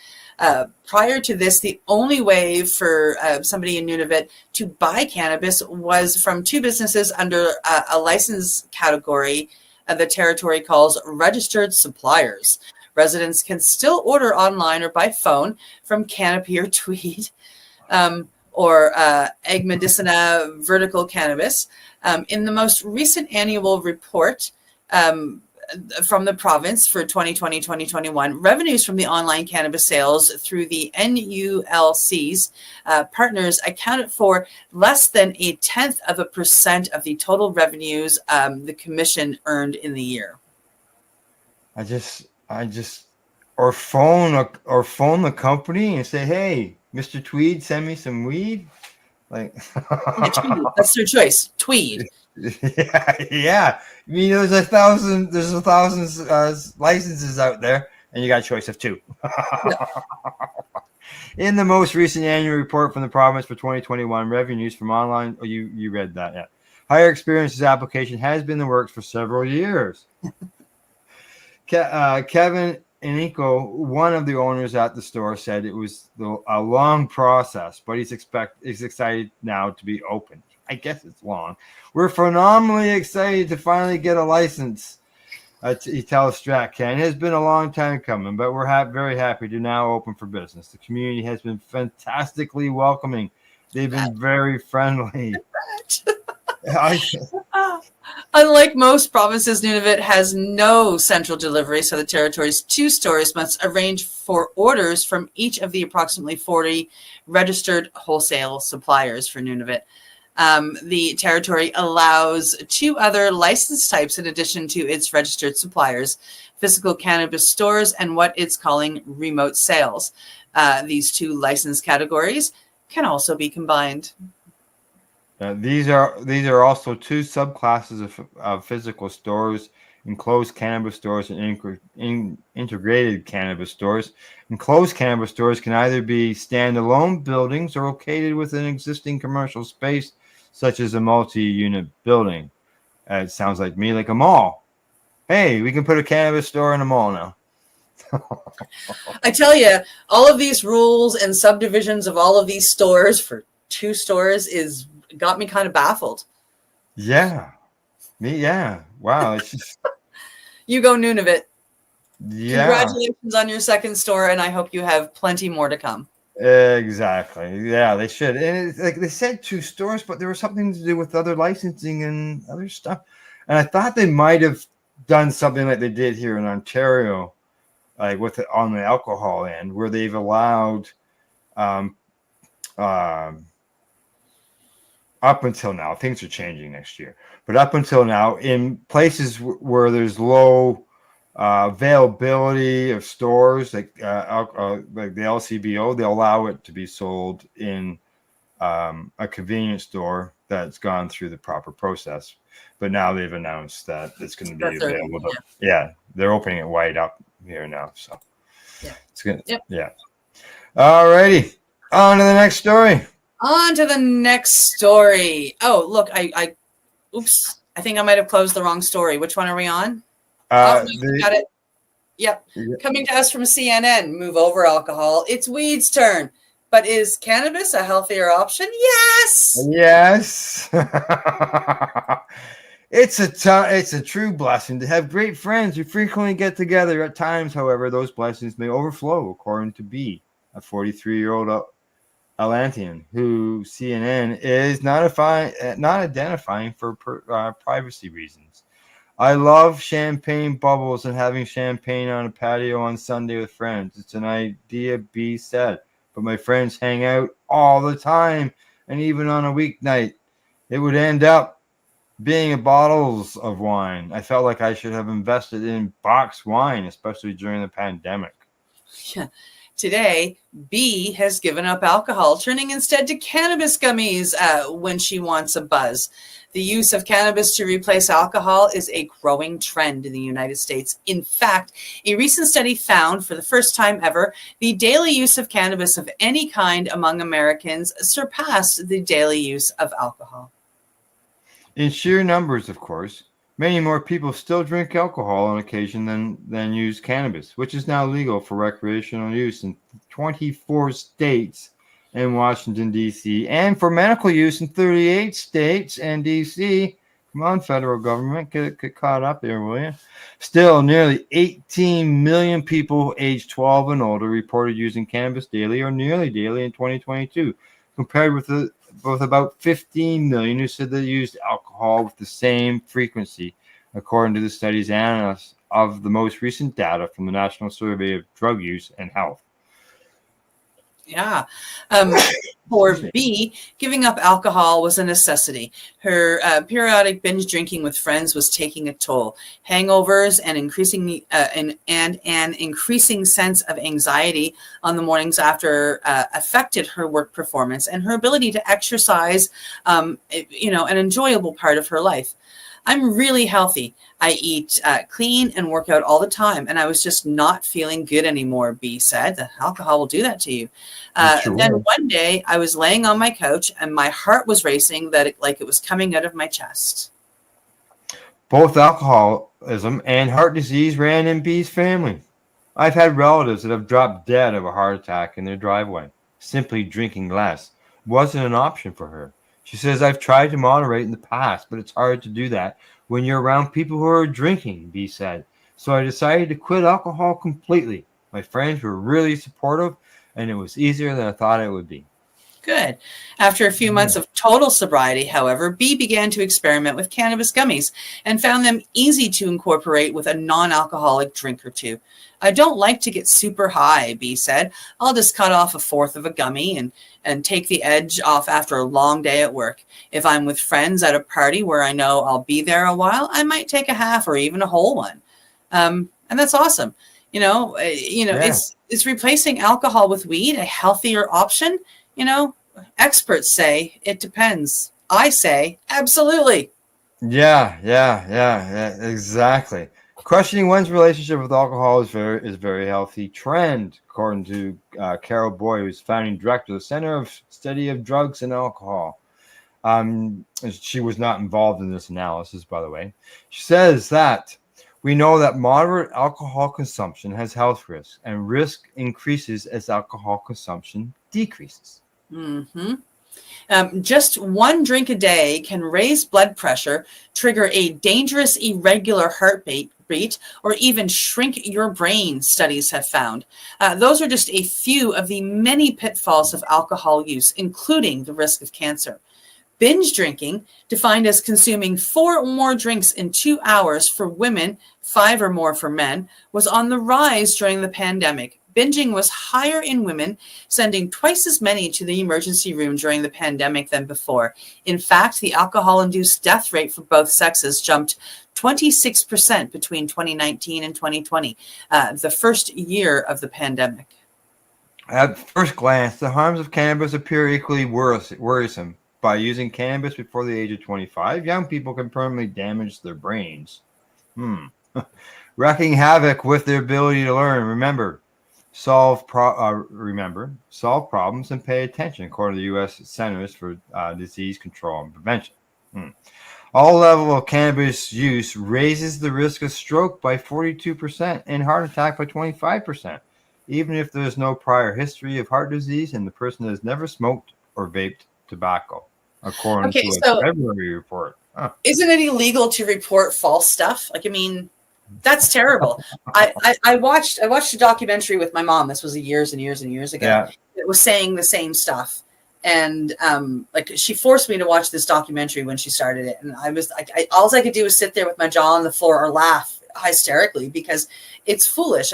Prior to this, the only way for somebody in Nunavut to buy cannabis was from two businesses under a license category the territory calls registered suppliers. Residents can still order online or by phone from Canopy or Tweed. Or Ag Medicina Vertical Cannabis. In the most recent annual report from the province for 2020-2021, revenues from the online cannabis sales through the NULC's partners accounted for less than 0.1% of the total revenues the commission earned in the year. Or phone the company and say, hey, Mr. Tweed, send me some weed. Like that's their choice. Tweed. Yeah. I mean, there's a thousand licenses out there, and you got a choice of two. In the most recent annual report from the province for 2021, revenues from online. Oh, you read that, yeah. Higher Experiences application has been in the works for several years. Kevin Iniko, one of the owners at the store, said it was a long process, but he's excited now to be open. I guess it's long. We're phenomenally excited to finally get a license, he tells StratCan. It has been a long time coming, but we're very happy to now open for business. The community has been fantastically welcoming. They've been very friendly. Unlike most provinces, Nunavut has no central delivery, so the territory's two stores must arrange for orders from each of the approximately 40 registered wholesale suppliers for Nunavut. The territory allows two other license types in addition to its registered suppliers, physical cannabis stores and what it's calling remote sales. These two license categories can also be combined. These are also two subclasses of physical stores: enclosed cannabis stores and integrated cannabis stores. Enclosed cannabis stores can either be standalone buildings or located within existing commercial space, such as a multi-unit building. It sounds like a mall. Hey, we can put a cannabis store in a mall now. I tell you, all of these rules and subdivisions of all of these stores for two stores got me kind of baffled. Yeah. Yeah. Wow. It's just... You go Nunavut. Yeah. Congratulations on your second store, and I hope you have plenty more to come. Exactly. Yeah, they should. And it's like they said two stores, but there was something to do with other licensing and other stuff. And I thought they might have done something like they did here in Ontario, like with it on the alcohol end, where they've allowed up until now, things are changing next year, but up until now, in places where there's low availability of stores, like the LCBO, they'll allow it to be sold in a convenience store that's gone through the proper process. But now they've announced that it's going to be available. Yeah, they're opening it wide up here now. So it's good. Yep. Yeah. All righty. On to the next story. On to the next story. Oh, look, oops. I think I might have closed the wrong story. Which one are we on? Got it. Yep. Coming to us from CNN, move over alcohol. It's weed's turn. But is cannabis a healthier option? Yes. Yes. It's a true blessing to have great friends who frequently get together. At times, however, those blessings may overflow, according to B, a 43-year-old Atlantean who CNN is not identifying for privacy reasons. I love champagne bubbles and having champagne on a patio on Sunday with friends. It's an idea, B said, but my friends hang out all the time, and even on a weeknight, it would end up being bottles of wine. I felt like I should have invested in boxed wine, especially during the pandemic. Yeah. Today, B has given up alcohol, turning instead to cannabis gummies when she wants a buzz. The use of cannabis to replace alcohol is a growing trend in the United States. In fact, a recent study found for the first time ever, the daily use of cannabis of any kind among Americans surpassed the daily use of alcohol. In sheer numbers, of course, many more people still drink alcohol on occasion than use cannabis, which is now legal for recreational use in 24 states and Washington, D.C., and for medical use in 38 states and D.C. Come on, federal government, get caught up there, will you? Still, nearly 18 million people aged 12 and older reported using cannabis daily or nearly daily in 2022, compared with about 15 million who said they used alcohol with the same frequency, according to the study's analysis of the most recent data from the National Survey of Drug Use and Health. Yeah. For B, giving up alcohol was a necessity. Her periodic binge drinking with friends was taking a toll. Hangovers and an increasing sense of anxiety on the mornings after affected her work performance and her ability to exercise, an enjoyable part of her life. I'm really healthy. I eat clean and work out all the time, and I was just not feeling good anymore, B said. The alcohol will do that to you. Then one day, I was laying on my couch, and my heart was racing like it was coming out of my chest. Both alcoholism and heart disease ran in B's family. I've had relatives that have dropped dead of a heart attack in their driveway. Simply drinking less wasn't an option for her. She says, I've tried to moderate in the past, but it's hard to do that when you're around people who are drinking, B said. So I decided to quit alcohol completely. My friends were really supportive, and it was easier than I thought it would be. Good. After a few months of total sobriety, however, B began to experiment with cannabis gummies and found them easy to incorporate with a non-alcoholic drink or two. I don't like to get super high, B said. I'll just cut off a fourth of a gummy and take the edge off after a long day at work. If I'm with friends at a party where I know I'll be there a while, I might take a half or even a whole one. And that's awesome. Yeah. Is replacing alcohol with weed a healthier option? Experts say it depends. I say absolutely. Yeah, exactly. Questioning one's relationship with alcohol is very healthy trend, according to Carol Boy, who's founding director of the Center of Study of Drugs and Alcohol. She was not involved in this analysis, by the way. She says that we know that moderate alcohol consumption has health risks, and risk increases as alcohol consumption decreases. Mm-hmm. Just one drink a day can raise blood pressure, trigger a dangerous irregular heartbeat, or even shrink your brain, studies have found. Those are just a few of the many pitfalls of alcohol use, including the risk of cancer. Binge drinking, defined as consuming 4 or more drinks in 2 hours for women, 5 or more for men, was on the rise during the pandemic. Binging was higher in women, sending twice as many to the emergency room during the pandemic than before. In fact, the alcohol-induced death rate for both sexes jumped 26% between 2019 and 2020, the first year of the pandemic. At first glance, the harms of cannabis appear equally worrisome. By using cannabis before the age of 25, young people can permanently damage their brains, wreaking havoc with their ability to learn. Solve problems and pay attention, according to the U.S. Centers for Disease Control and Prevention. All level of cannabis use raises the risk of stroke by 42% and heart attack by 25%, even if there's no prior history of heart disease and the person has never smoked or vaped tobacco, according to a February report. Isn't it illegal to report false stuff? That's terrible. I watched a documentary with my mom. This was years and years and years ago. Yeah. It was saying the same stuff. And she forced me to watch this documentary when she started it. And I was all I could do was sit there with my jaw on the floor or laugh hysterically because it's foolish.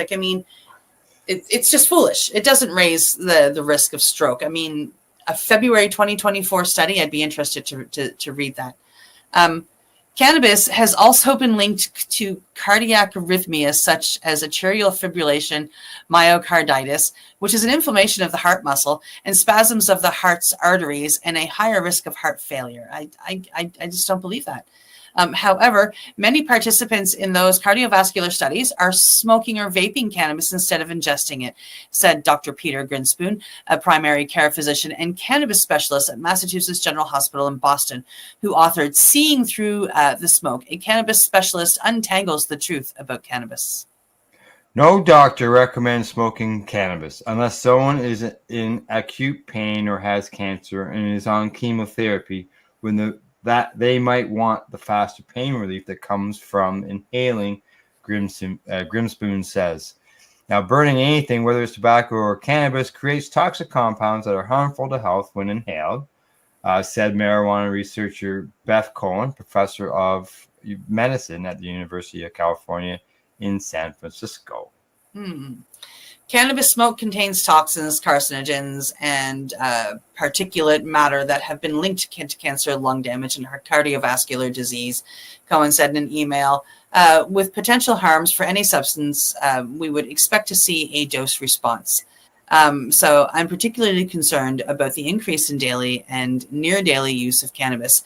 It's just foolish. It doesn't raise the risk of stroke. A February 2024 study, I'd be interested to read that. Cannabis has also been linked to cardiac arrhythmia, such as atrial fibrillation, myocarditis, which is an inflammation of the heart muscle, and spasms of the heart's arteries, and a higher risk of heart failure. I just don't believe that. However, many participants in those cardiovascular studies are smoking or vaping cannabis instead of ingesting it, said Dr. Peter Grinspoon, a primary care physician and cannabis specialist at Massachusetts General Hospital in Boston, who authored Seeing Through the Smoke, a cannabis specialist untangles the truth about cannabis. No doctor recommends smoking cannabis unless someone is in acute pain or has cancer and is on chemotherapy that they might want the faster pain relief that comes from inhaling, Grimspoon says. Now, burning anything, whether it's tobacco or cannabis, creates toxic compounds that are harmful to health when inhaled, said marijuana researcher Beth Cohen, professor of medicine at the University of California in San Francisco. Cannabis smoke contains toxins, carcinogens, and particulate matter that have been linked to cancer, lung damage, and cardiovascular disease, Cohen said in an email. With potential harms for any substance, we would expect to see a dose response. So I'm particularly concerned about the increase in daily and near daily use of cannabis.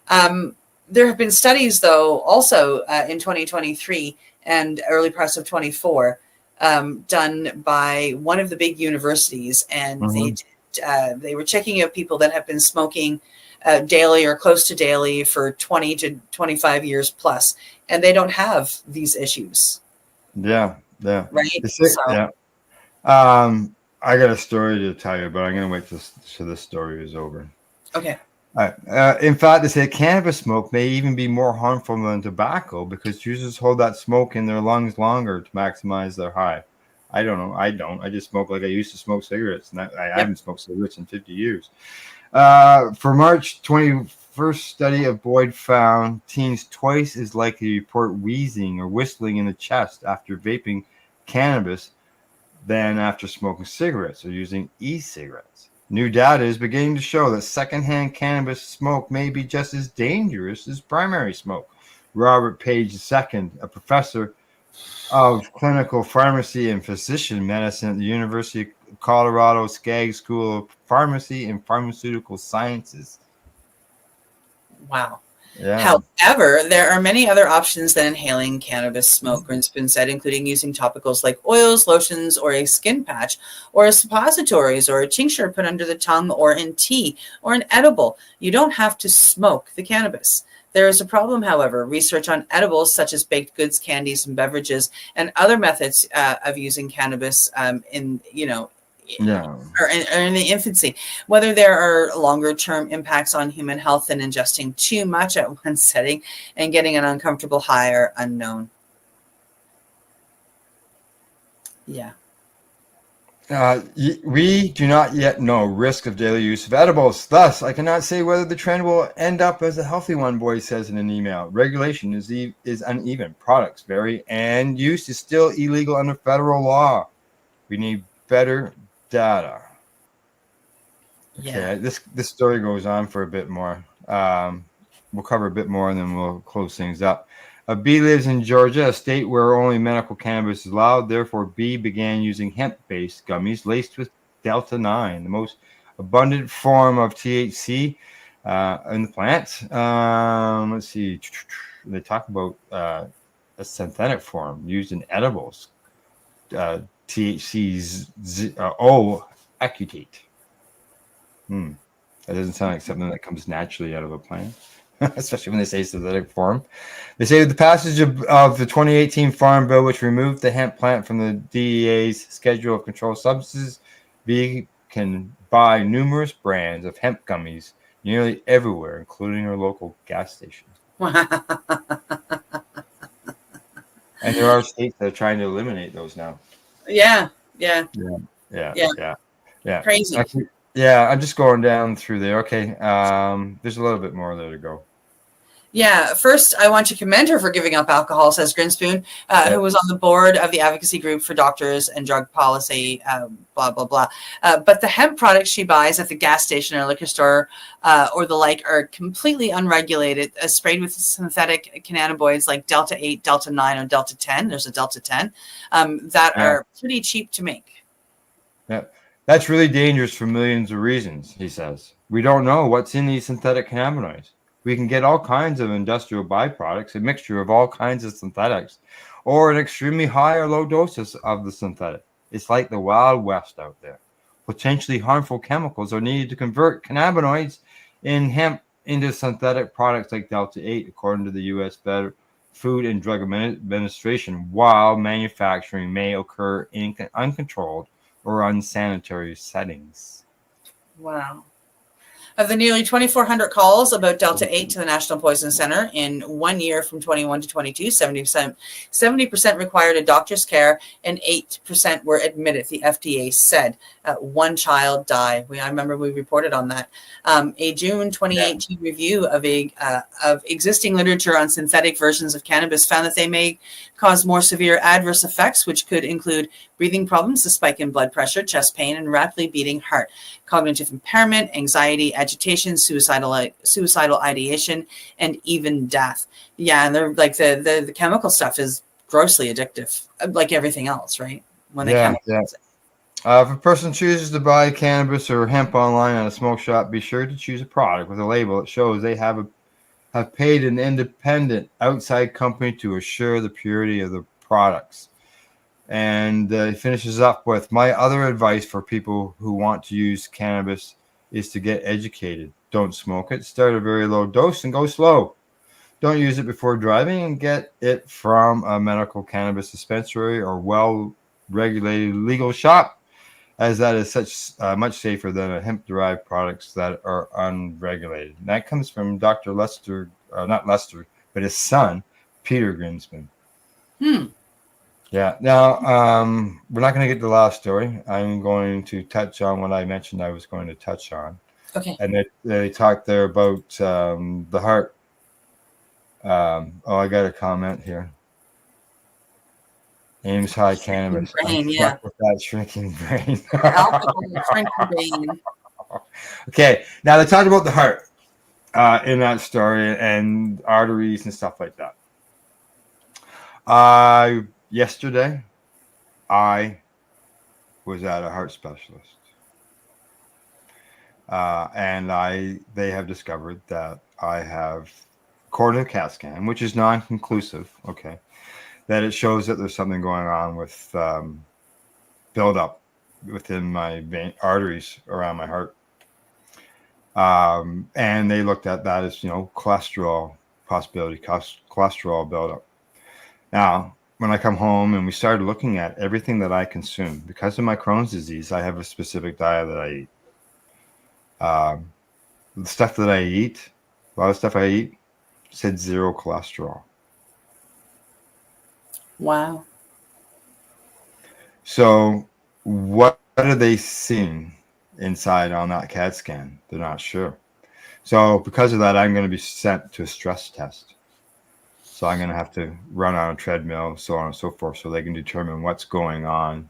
There have been studies, though, also in 2023 and early parts of 24, done by one of the big universities, and they were checking out people that have been smoking daily or close to daily for 20 to 25 years plus, and they don't have these issues. Yeah. Right. Yeah. I got a story to tell you, but I'm going to wait till the story is over. Okay. In fact, they say cannabis smoke may even be more harmful than tobacco because users hold that smoke in their lungs longer to maximize their high. I don't know. I don't. I just smoke like I used to smoke cigarettes, and I haven't smoked cigarettes in 50 years. For March 21st study of Boyd found teens twice as likely to report wheezing or whistling in the chest after vaping cannabis than after smoking cigarettes or using e-cigarettes. New data is beginning to show that secondhand cannabis smoke may be just as dangerous as primary smoke. Robert Page II, a professor of clinical pharmacy and physician medicine at the University of Colorado Skaggs School of Pharmacy and Pharmaceutical Sciences. Wow. Yeah. However, there are many other options than inhaling cannabis smoke, Grinspoon said, including using topicals like oils, lotions, or a skin patch, or suppositories, or a tincture put under the tongue, or in tea, or an edible. You don't have to smoke the cannabis. There is a problem, however. Research on edibles, such as baked goods, candies, and beverages, and other methods of using cannabis or in the infancy, whether there are longer-term impacts on human health than ingesting too much at one setting and getting an uncomfortable high are unknown. Yeah. We do not yet know risk of daily use of edibles. Thus, I cannot say whether the trend will end up as a healthy one, Boyd says in an email. Regulation is uneven. Products vary, and use is still illegal under federal law. We need better data. Yeah. Okay, this story goes on for a bit more. We'll cover a bit more, and then we'll close things up. B lives in Georgia, a state where only medical cannabis is allowed. Therefore, B began using hemp-based gummies laced with Delta-9, the most abundant form of THC in the plant. Let's see. They talk about a synthetic form used in edibles. O-acetate. That doesn't sound like something that comes naturally out of a plant. Especially when they say synthetic form. They say with the passage of the 2018 Farm Bill, which removed the hemp plant from the DEA's schedule of controlled substances, B can buy numerous brands of hemp gummies nearly everywhere, including our local gas stations. And there are states that are trying to eliminate those now. Yeah. Crazy. I'm just going down through there. Okay. There's a little bit more there to go. Yeah, first I want to commend her for giving up alcohol, says Grinspoon, who was on the board of the advocacy group for doctors and drug policy, blah, blah, blah. But the hemp products she buys at the gas station or liquor store or the like are completely unregulated, sprayed with synthetic cannabinoids like Delta 8, Delta 9, or Delta 10. There's a Delta 10 that are pretty cheap to make. Yeah, that's really dangerous for millions of reasons, he says. We don't know what's in these synthetic cannabinoids. We can get all kinds of industrial byproducts, a mixture of all kinds of synthetics, or an extremely high or low doses of the synthetic. It's like the Wild West out there. Potentially harmful chemicals are needed to convert cannabinoids in hemp into synthetic products like Delta 8, according to the U.S. Food and Drug Administration, while manufacturing may occur in uncontrolled or unsanitary settings. Wow. Of the nearly 2,400 calls about Delta 8 to the National Poison Center in 1 year from 21 to 22, 70% required a doctor's care and 8% were admitted, the FDA said. One child died. I remember we reported on that. A June 2018 review of existing literature on synthetic versions of cannabis found that they may cause more severe adverse effects, which could include breathing problems, a spike in blood pressure, chest pain, and rapidly beating heart, cognitive impairment, anxiety, agitation, suicidal ideation, and even death. Yeah, and they're like the chemical stuff is grossly addictive, like everything else, right? When they chemicalize it. If a person chooses to buy cannabis or hemp online at a smoke shop, be sure to choose a product with a label that shows they have paid an independent outside company to assure the purity of the products. And he finishes up with, my other advice for people who want to use cannabis is to get educated. Don't smoke it. Start a very low dose and go slow. Don't use it before driving, and get it from a medical cannabis dispensary or well-regulated legal shop, as that is much safer than hemp-derived products that are unregulated. And that comes from Dr. Lester, not Lester, but his son, Peter Grinspoon. Yeah. Now, we're not going to get to the last story. I'm going to touch on what I mentioned I was going to touch on. Okay. And they talked there about the heart. I got a comment here. Ames High Cannabis. Brain, yeah. With that shrinking brain. Shrinking brain. Okay. Now, they talked about the heart in that story and arteries and stuff like that. Yesterday, I was at a heart specialist, and they have discovered that I have, according to the CAT scan, which is non-conclusive, okay, that it shows that there's something going on with buildup within my arteries around my heart, and they looked at that as cholesterol possibility, cholesterol buildup. Now, when I come home and we started looking at everything that I consume, because of my Crohn's disease, I have a specific diet that I eat. The stuff that I eat, a lot of stuff I eat, said 0 cholesterol. Wow. So what are they seeing inside on that CAT scan? They're not sure. So because of that, I'm going to be sent to a stress test. So I'm going to have to run on a treadmill, so on and so forth, so they can determine what's going on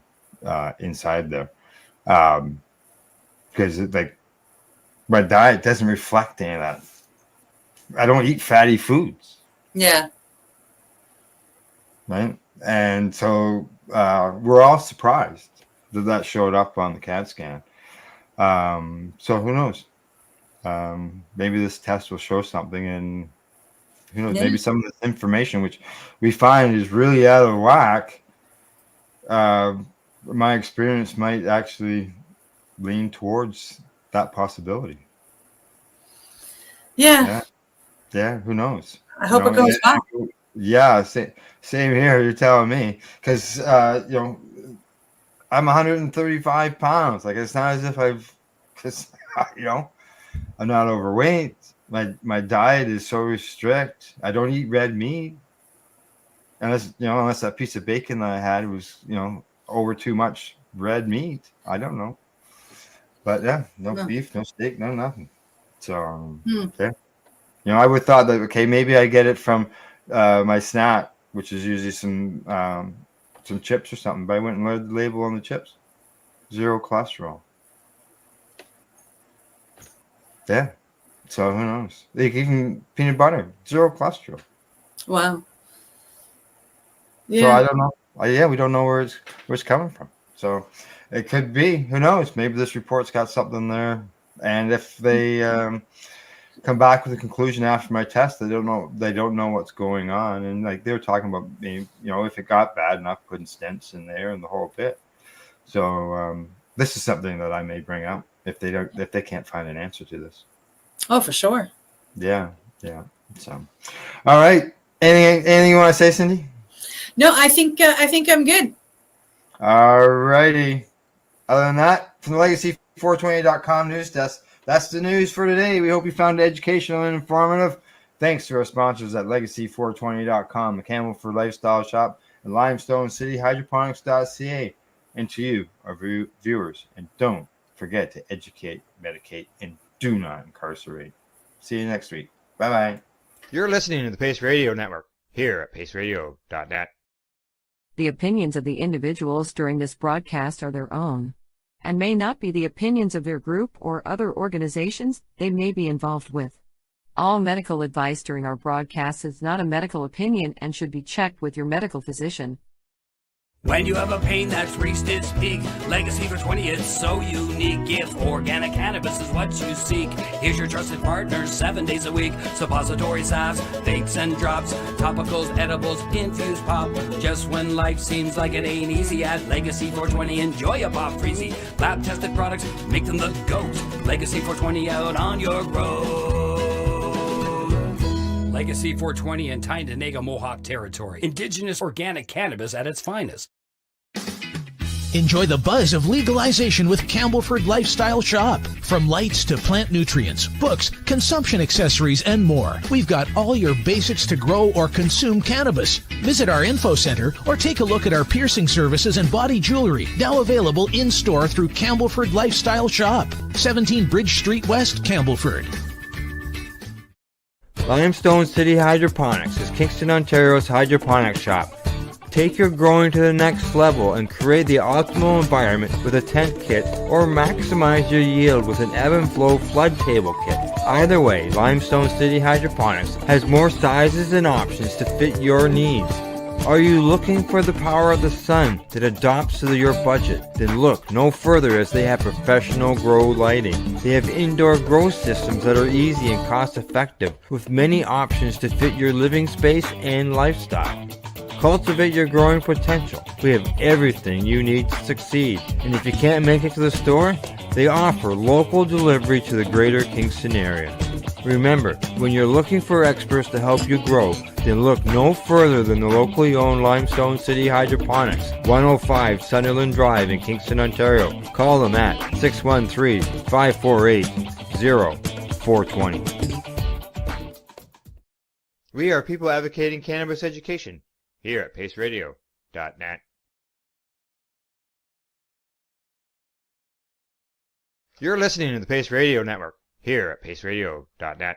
inside there. Because my diet doesn't reflect any of that. I don't eat fatty foods. Yeah. Right? And so we're all surprised that showed up on the CAT scan. So who knows? Maybe this test will show something, and who knows, maybe some of this information, which we find is really out of whack, my experience might actually lean towards that possibility. Yeah. Yeah, who knows? I hope it goes well. Yeah, same here, you're telling me. Because, I'm 135 pounds. Like, it's not as if I'm not overweight. My diet is so strict. I don't eat red meat, unless that piece of bacon that I had was over too much red meat. I don't know, but yeah, no beef, no steak, no nothing. So yeah. You know, I would thought that, okay, maybe I get it from my snack, which is usually some chips or something, but I went and read the label on the chips. 0 cholesterol. Yeah. So who knows? Even peanut butter, 0 cholesterol. Wow. Yeah. So I don't know. We don't know where it's coming from. So it could be. Who knows? Maybe this report's got something there. And if they come back with a conclusion after my test, they don't know what's going on. And like they were talking about, you know, if it got bad enough, putting stents in there and the whole bit. So this is something that I may bring up if they can't find an answer to this. Oh, for sure. Yeah. So, all right. Anything you want to say, Cindy? No, I think I'm good. All righty. Other than that, from the Legacy420.com news desk, that's the news for today. We hope you found it educational and informative. Thanks to our sponsors at Legacy420.com, the Campbellford Lifestyle Shop, and Limestone City Hydroponics.ca, and to you, our viewers. And don't forget to educate, medicate, and do not incarcerate. See you next week. Bye-bye. You're listening to the Pace Radio Network here at paceradio.net. The opinions of the individuals during this broadcast are their own, and may not be the opinions of their group or other organizations they may be involved with. All medical advice during our broadcast is not a medical opinion and should be checked with your medical physician. When you have a pain that's reached its peak, Legacy for 20 is so unique. If organic cannabis is what you seek, here's your trusted partner 7 days a week. Suppository salves, vapes and drops, topicals, edibles, infused pop. Just when life seems like it ain't easy, at Legacy 420 enjoy a pop freezy. Lab tested products make them the GOAT. Legacy 420 out on your road. Legacy 420 in Tyendinaga Mohawk territory. Indigenous organic cannabis at its finest. Enjoy the buzz of legalization with Campbellford Lifestyle Shop. From lights to plant nutrients, books, consumption accessories, and more, we've got all your basics to grow or consume cannabis. Visit our info center or take a look at our piercing services and body jewelry, now available in-store through Campbellford Lifestyle Shop, 17 Bridge Street West, Campbellford. Limestone City Hydroponics is Kingston, Ontario's hydroponics shop. Take your growing to the next level and create the optimal environment with a tent kit, or maximize your yield with an ebb and flow flood table kit. Either way, Limestone City Hydroponics has more sizes and options to fit your needs. Are you looking for the power of the sun that adapts to your budget? Then look no further, as they have professional grow lighting. They have indoor grow systems that are easy and cost effective, with many options to fit your living space and lifestyle. Cultivate your growing potential. We have everything you need to succeed. And if you can't make it to the store, they offer local delivery to the greater Kingston area. Remember, when you're looking for experts to help you grow, then look no further than the locally owned Limestone City Hydroponics, 105 Sunderland Drive in Kingston, Ontario. Call them at 613-548-0420. We are people advocating cannabis education here at paceradio.net. You're listening to the Pace Radio Network here at paceradio.net.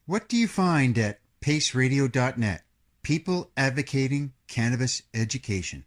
What do you find at paceradio.net? People advocating cannabis education.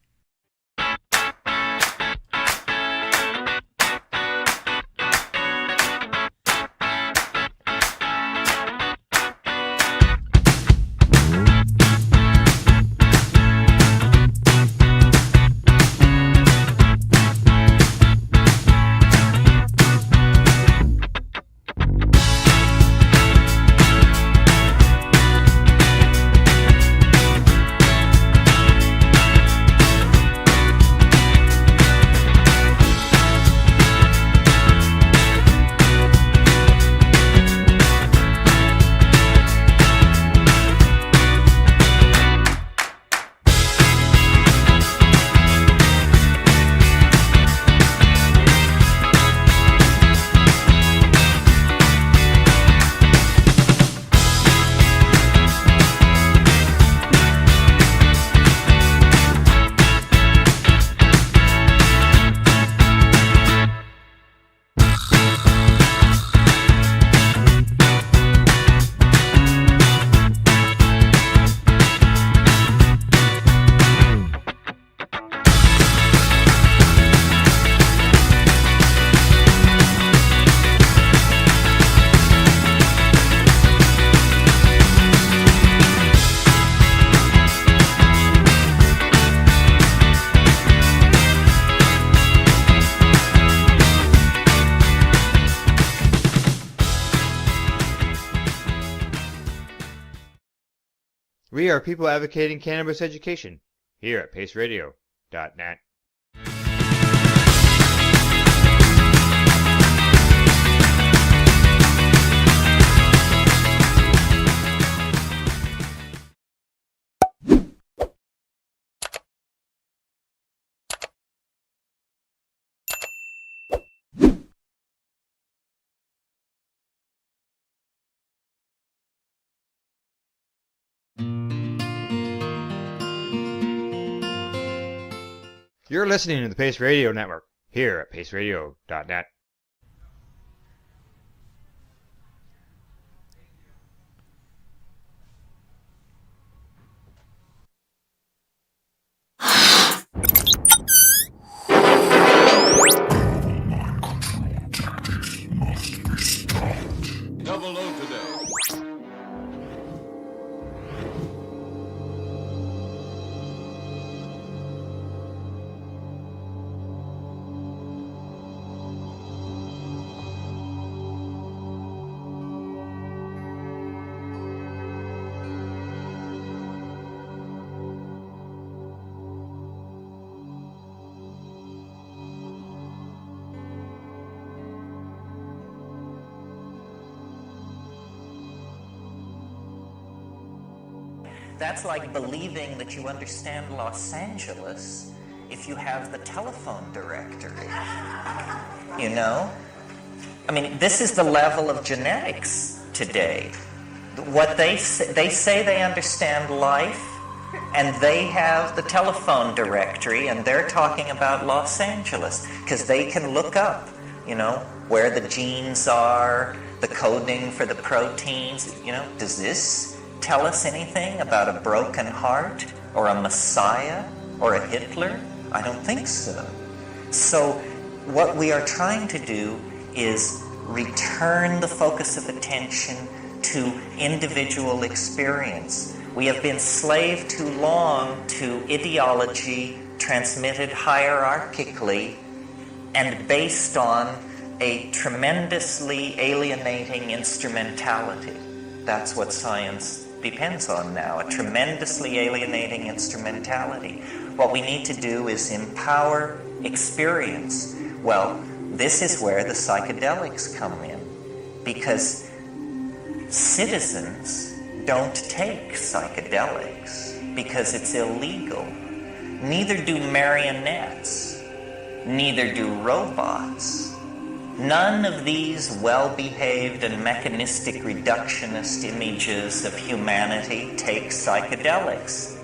We are people advocating cannabis education here at paceradio.net. You're listening to the Pace Radio Network here at paceradio.net. Double O today. That's like believing that you understand Los Angeles if you have the telephone directory. You know? I mean, this is the level of genetics today. What they say they understand life, and they have the telephone directory, and they're talking about Los Angeles because they can look up, you know, where the genes are, the coding for the proteins. You know, does this tell us anything about a broken heart or a Messiah or a Hitler? I don't think so. So what we are trying to do is return the focus of attention to individual experience. We have been slave too long to ideology transmitted hierarchically and based on a tremendously alienating instrumentality. That's what science depends on now, a tremendously alienating instrumentality. What we need to do is empower experience. Well, this is where the psychedelics come in, because citizens don't take psychedelics because it's illegal. Neither do marionettes, neither do robots. None of these well-behaved and mechanistic reductionist images of humanity take psychedelics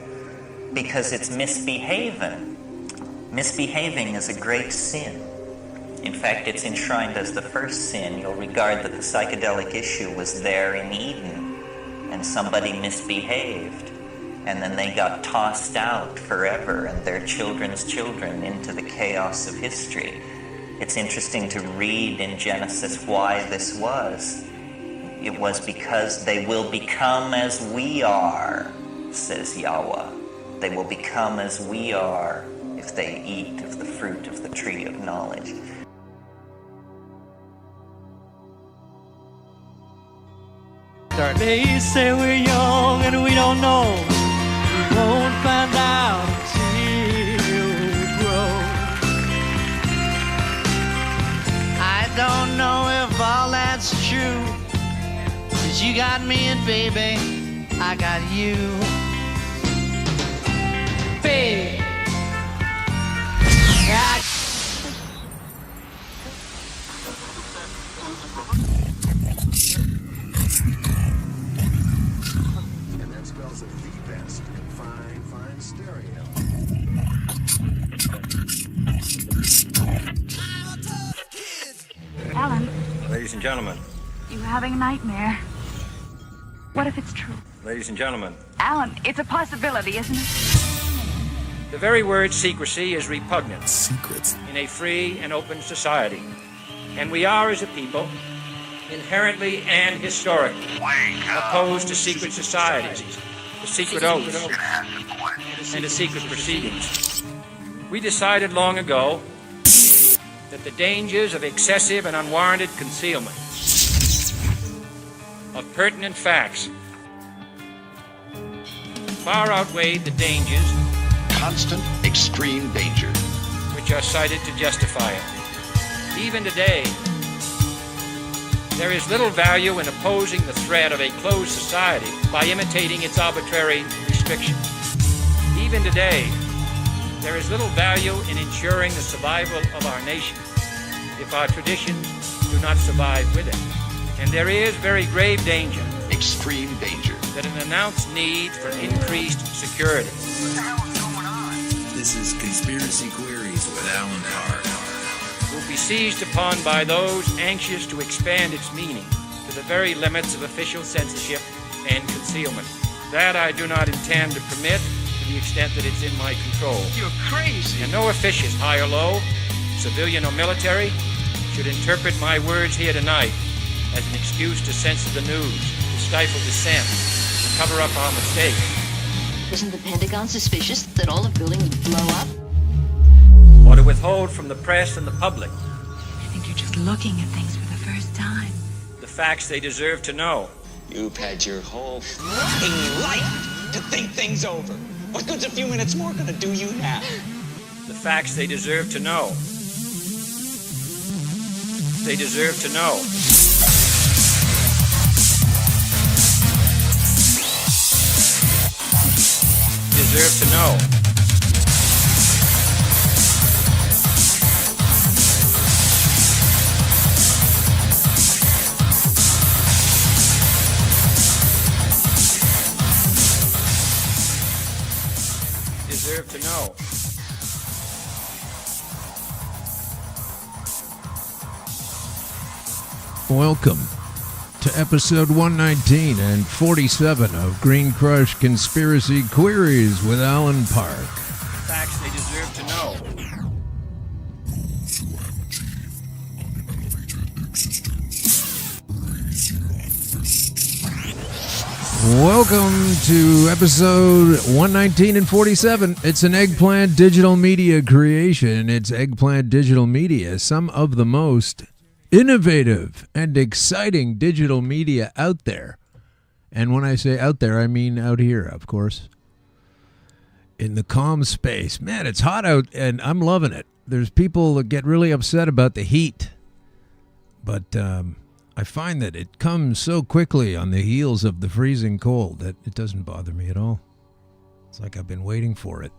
because it's misbehaving. Misbehaving is a great sin. In fact, it's enshrined as the first sin. You'll regard that the psychedelic issue was there in Eden. and somebody misbehaved, and then they got tossed out forever and their children's children into the chaos of history. It's interesting to read in Genesis why this was. It was because they will become as we are, says Yahweh. They will become as we are if they eat of the fruit of the tree of knowledge. They say we're young and we don't know. We won't find out until we grow. I don't know if all that's true, 'cause you got me and baby, I got you. Babe, And that spells it the best in fine stereo. Alan, Ladies and gentlemen, you having a nightmare? What if it's true? ladies and gentlemen, Alan, it's a possibility, isn't it? the very word secrecy is repugnant Secrets. in a free and open society. And we are, as a people, inherently and historically opposed to secret societies, to secret oaths, and to secret proceedings. We decided long ago that the dangers of excessive and unwarranted concealment of pertinent facts far outweighed the dangers, Constant, extreme danger. which are cited to justify it. Even today, there is little value in opposing the threat of a closed society by imitating its arbitrary restrictions. Even today, there is little value in ensuring the survival of our nation if our traditions do not survive with it. And there is very grave danger, Extreme danger. that an announced need for increased security This is Conspiracy Queries with Alan Park. will be seized upon by those anxious to expand its meaning to the very limits of official censorship and concealment. That I do not intend to permit to the extent that it's in my control. You're crazy. And no officious, high or low, civilian or military, should interpret my words here tonight as an excuse to censor the news, to stifle dissent, to cover up our mistakes. Isn't the Pentagon suspicious that all of building would blow up? Or to withhold from the press and the public I think you're just looking at things for the first time. the facts they deserve to know. You've had your whole f***ing life to think things over. What good's a few minutes more gonna do you now? The facts they deserve to know. They deserve to know. Deserve to know. Deserve to know. Welcome to episode 119 and 47 of Green Crush Conspiracy Queries with Alan Park. Facts they deserve to know. Welcome to episode 119 and 47. It's an Eggplant Digital Media creation. It's Eggplant Digital Media, some of the most innovative and exciting digital media out there. And when I say out there, I mean out here, of course. In the comm space. Man, it's hot out and I'm loving it. There's people that get really upset about the heat. But I find that it comes so quickly on the heels of the freezing cold that it doesn't bother me at all. It's like I've been waiting for it.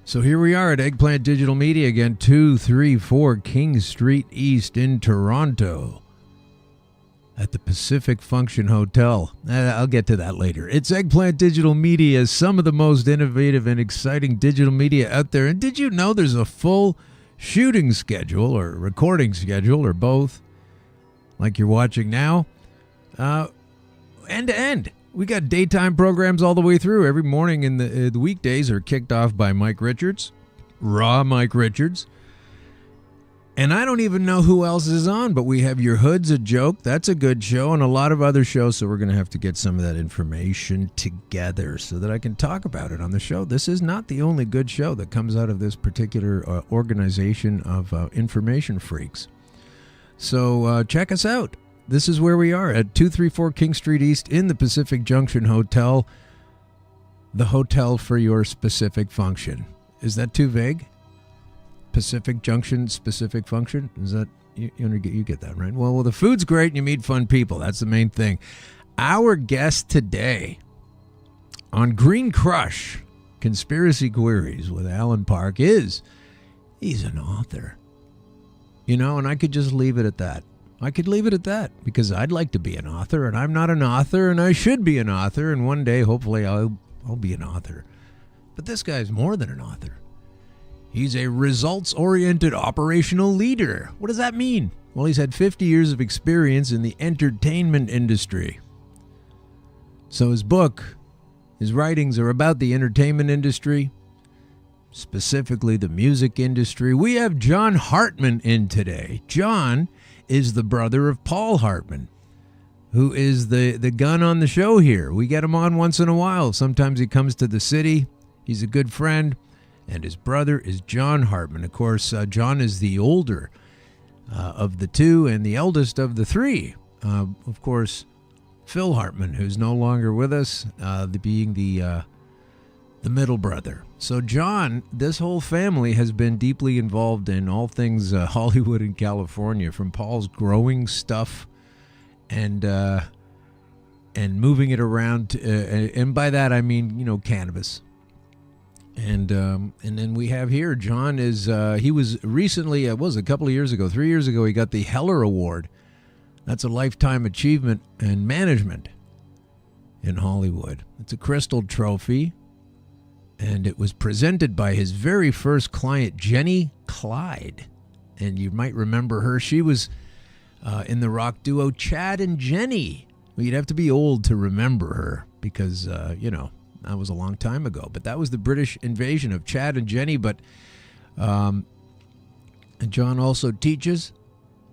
So here we are at Eggplant Digital Media again, 234 King Street East in Toronto at the Pacific Function Hotel. I'll get to that later. It's Eggplant Digital Media, some of the most innovative and exciting digital media out there. And did you know there's a full shooting schedule or recording schedule or both, like you're watching now? end to end. We got daytime programs all the way through. Every morning in the weekdays are kicked off by Mike Richards, raw Mike Richards. And I don't even know who else is on, but we have Your Hood's a Joke. That's a good show, and a lot of other shows, so we're going to have to get some of that information together so that I can talk about it on the show. This is not the only good show that comes out of this particular organization of information freaks. So check us out. This is where we are at 234 King Street East in the Pacific Junction Hotel, the hotel for your specific function. Is that too vague? Pacific Junction specific function? Is that you get that right? Well, the food's great and you meet fun people. That's the main thing. Our guest today on Green Crush Conspiracy Queries with Alan Park he's an author. You know, and I could just leave it at that. I could leave it at that because I'd like to be an author, and I'm not an author, and I should be an author, and one day hopefully I'll be an author. But this guy's more than an author. He's a results-oriented operational leader. What does that mean? Well, he's had 50 years of experience in the entertainment industry. So his book, his writings are about the entertainment industry, specifically the music industry. We have John Hartman in today. John is the brother of Paul Hartman, who is the gun on the show here. We get him on once in a while. Sometimes he comes to the city. He's a good friend. And his brother is John Hartman. Of course, John is the older of the two and the eldest of the three. Of course, Phil Hartman, who's no longer with us, being the middle brother. So John, this whole family has been deeply involved in all things Hollywood and California, from Paul's growing stuff and moving it around. And by that, I mean, you know, cannabis. And then we have here, John is, he was recently, it was a couple of years ago, 3 years ago, he got the Heller Award. That's a lifetime achievement in management in Hollywood. It's a crystal trophy, and it was presented by his very first client, Jenny Clyde. And you might remember her. She was in the rock duo Chad and Jenny. Well, you'd have to be old to remember her because, you know, that was a long time ago. But that was the British invasion of Chad and Jenny. But and John also teaches.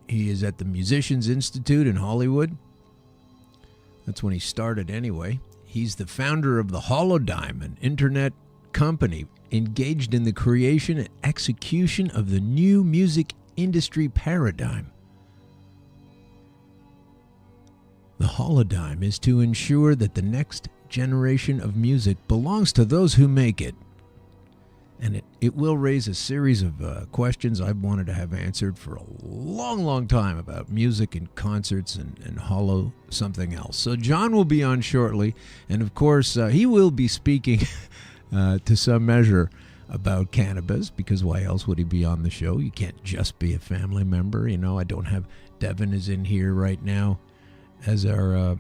He is at the Musicians Institute in Hollywood. That's when he started anyway. He's the founder of the Holodyme, an internet company engaged in the creation and execution of the new music industry paradigm. The Holodyme is to ensure that the next generation of music belongs to those who make it. And it will raise a series of questions I've wanted to have answered for a long, long time about music and concerts and Holo something else. So John will be on shortly. And of course, he will be speaking to some measure about cannabis, because why else would he be on the show? You can't just be a family member. You know, I don't have Devin is in here right now as our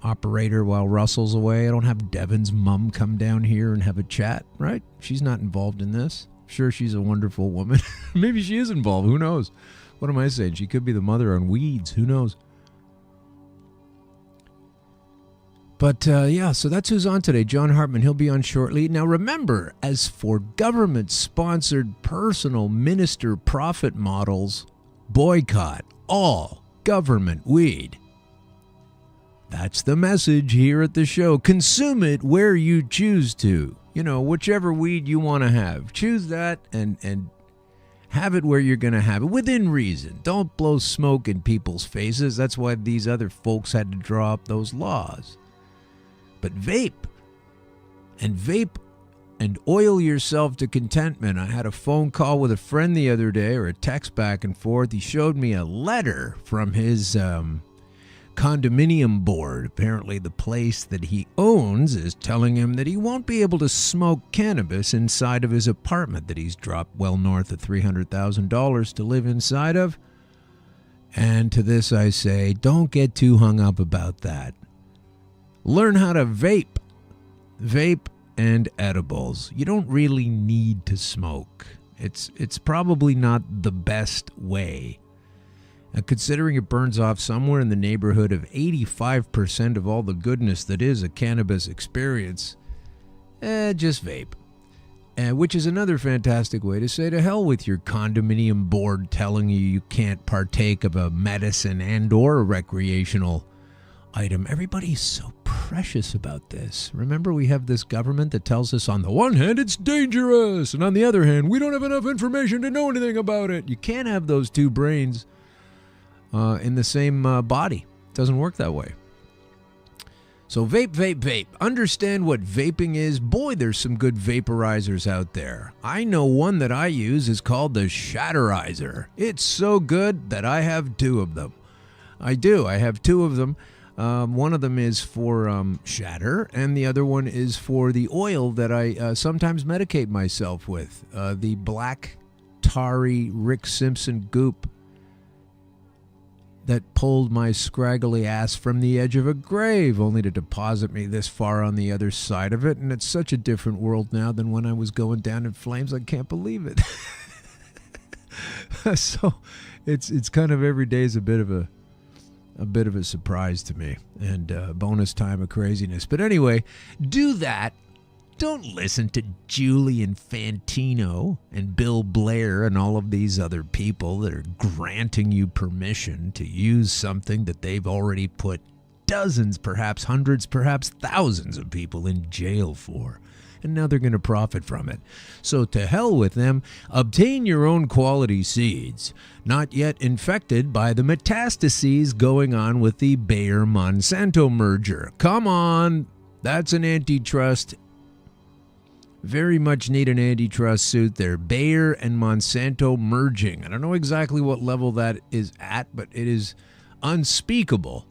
operator while Russell's away. I don't have Devin's mom come down here and have a chat, right? She's not involved in this. Sure, she's a wonderful woman. Maybe she is involved. Who knows? What am I saying? She could be the mother on Weeds. Who knows? But yeah, so that's who's on today. John Hartman, he'll be on shortly. Now remember, as for government-sponsored personal minister profit models, boycott all government weed. That's the message here at the show. Consume it where you choose to. You know, whichever weed you want to have. Choose that and have it where you're going to have it, within reason. Don't blow smoke in people's faces. That's why these other folks had to draw up those laws. But vape and oil yourself to contentment. I had a phone call with a friend the other day, or a text back and forth. He showed me a letter from his condominium board. Apparently the place that he owns is telling him that he won't be able to smoke cannabis inside of his apartment that he's dropped well north of $300,000 to live inside of. And to this I say, don't get too hung up about that. Learn how to vape and edibles. You don't really need to smoke. It's probably not the best way. Considering it burns off somewhere in the neighborhood of 85% of all the goodness that is a cannabis experience, just vape. Which is another fantastic way to say to hell with your condominium board telling you can't partake of a medicine and or a recreational item. Everybody's so precious about this. Remember, we have this government that tells us on the one hand it's dangerous, and on the other hand we don't have enough information to know anything about it. You can't have those two brains in the same body. It doesn't work that way. So vape, vape, vape. Understand what vaping is. Boy, there's some good vaporizers out there. I know one that I use is called the Shatterizer. It's so good that I have two of them. I do. I have two of them. One of them is for shatter, and the other one is for the oil that I sometimes medicate myself with. The black, tarry Rick Simpson goop that pulled my scraggly ass from the edge of a grave, only to deposit me this far on the other side of it. And it's such a different world now than when I was going down in flames. I can't believe it. So it's kind of every day is a bit of a surprise to me, and bonus time of craziness. But anyway, do that. Don't listen to Julian Fantino and Bill Blair and all of these other people that are granting you permission to use something that they've already put dozens, perhaps hundreds, perhaps thousands of people in jail for. And now they're going to profit from it. So to hell with them. Obtain your own quality seeds, not yet infected by the metastases going on with the Bayer-Monsanto merger. Come on, that's an antitrust. Very much need an antitrust suit there. Bayer and Monsanto merging. I don't know exactly what level that is at, but it is unspeakable.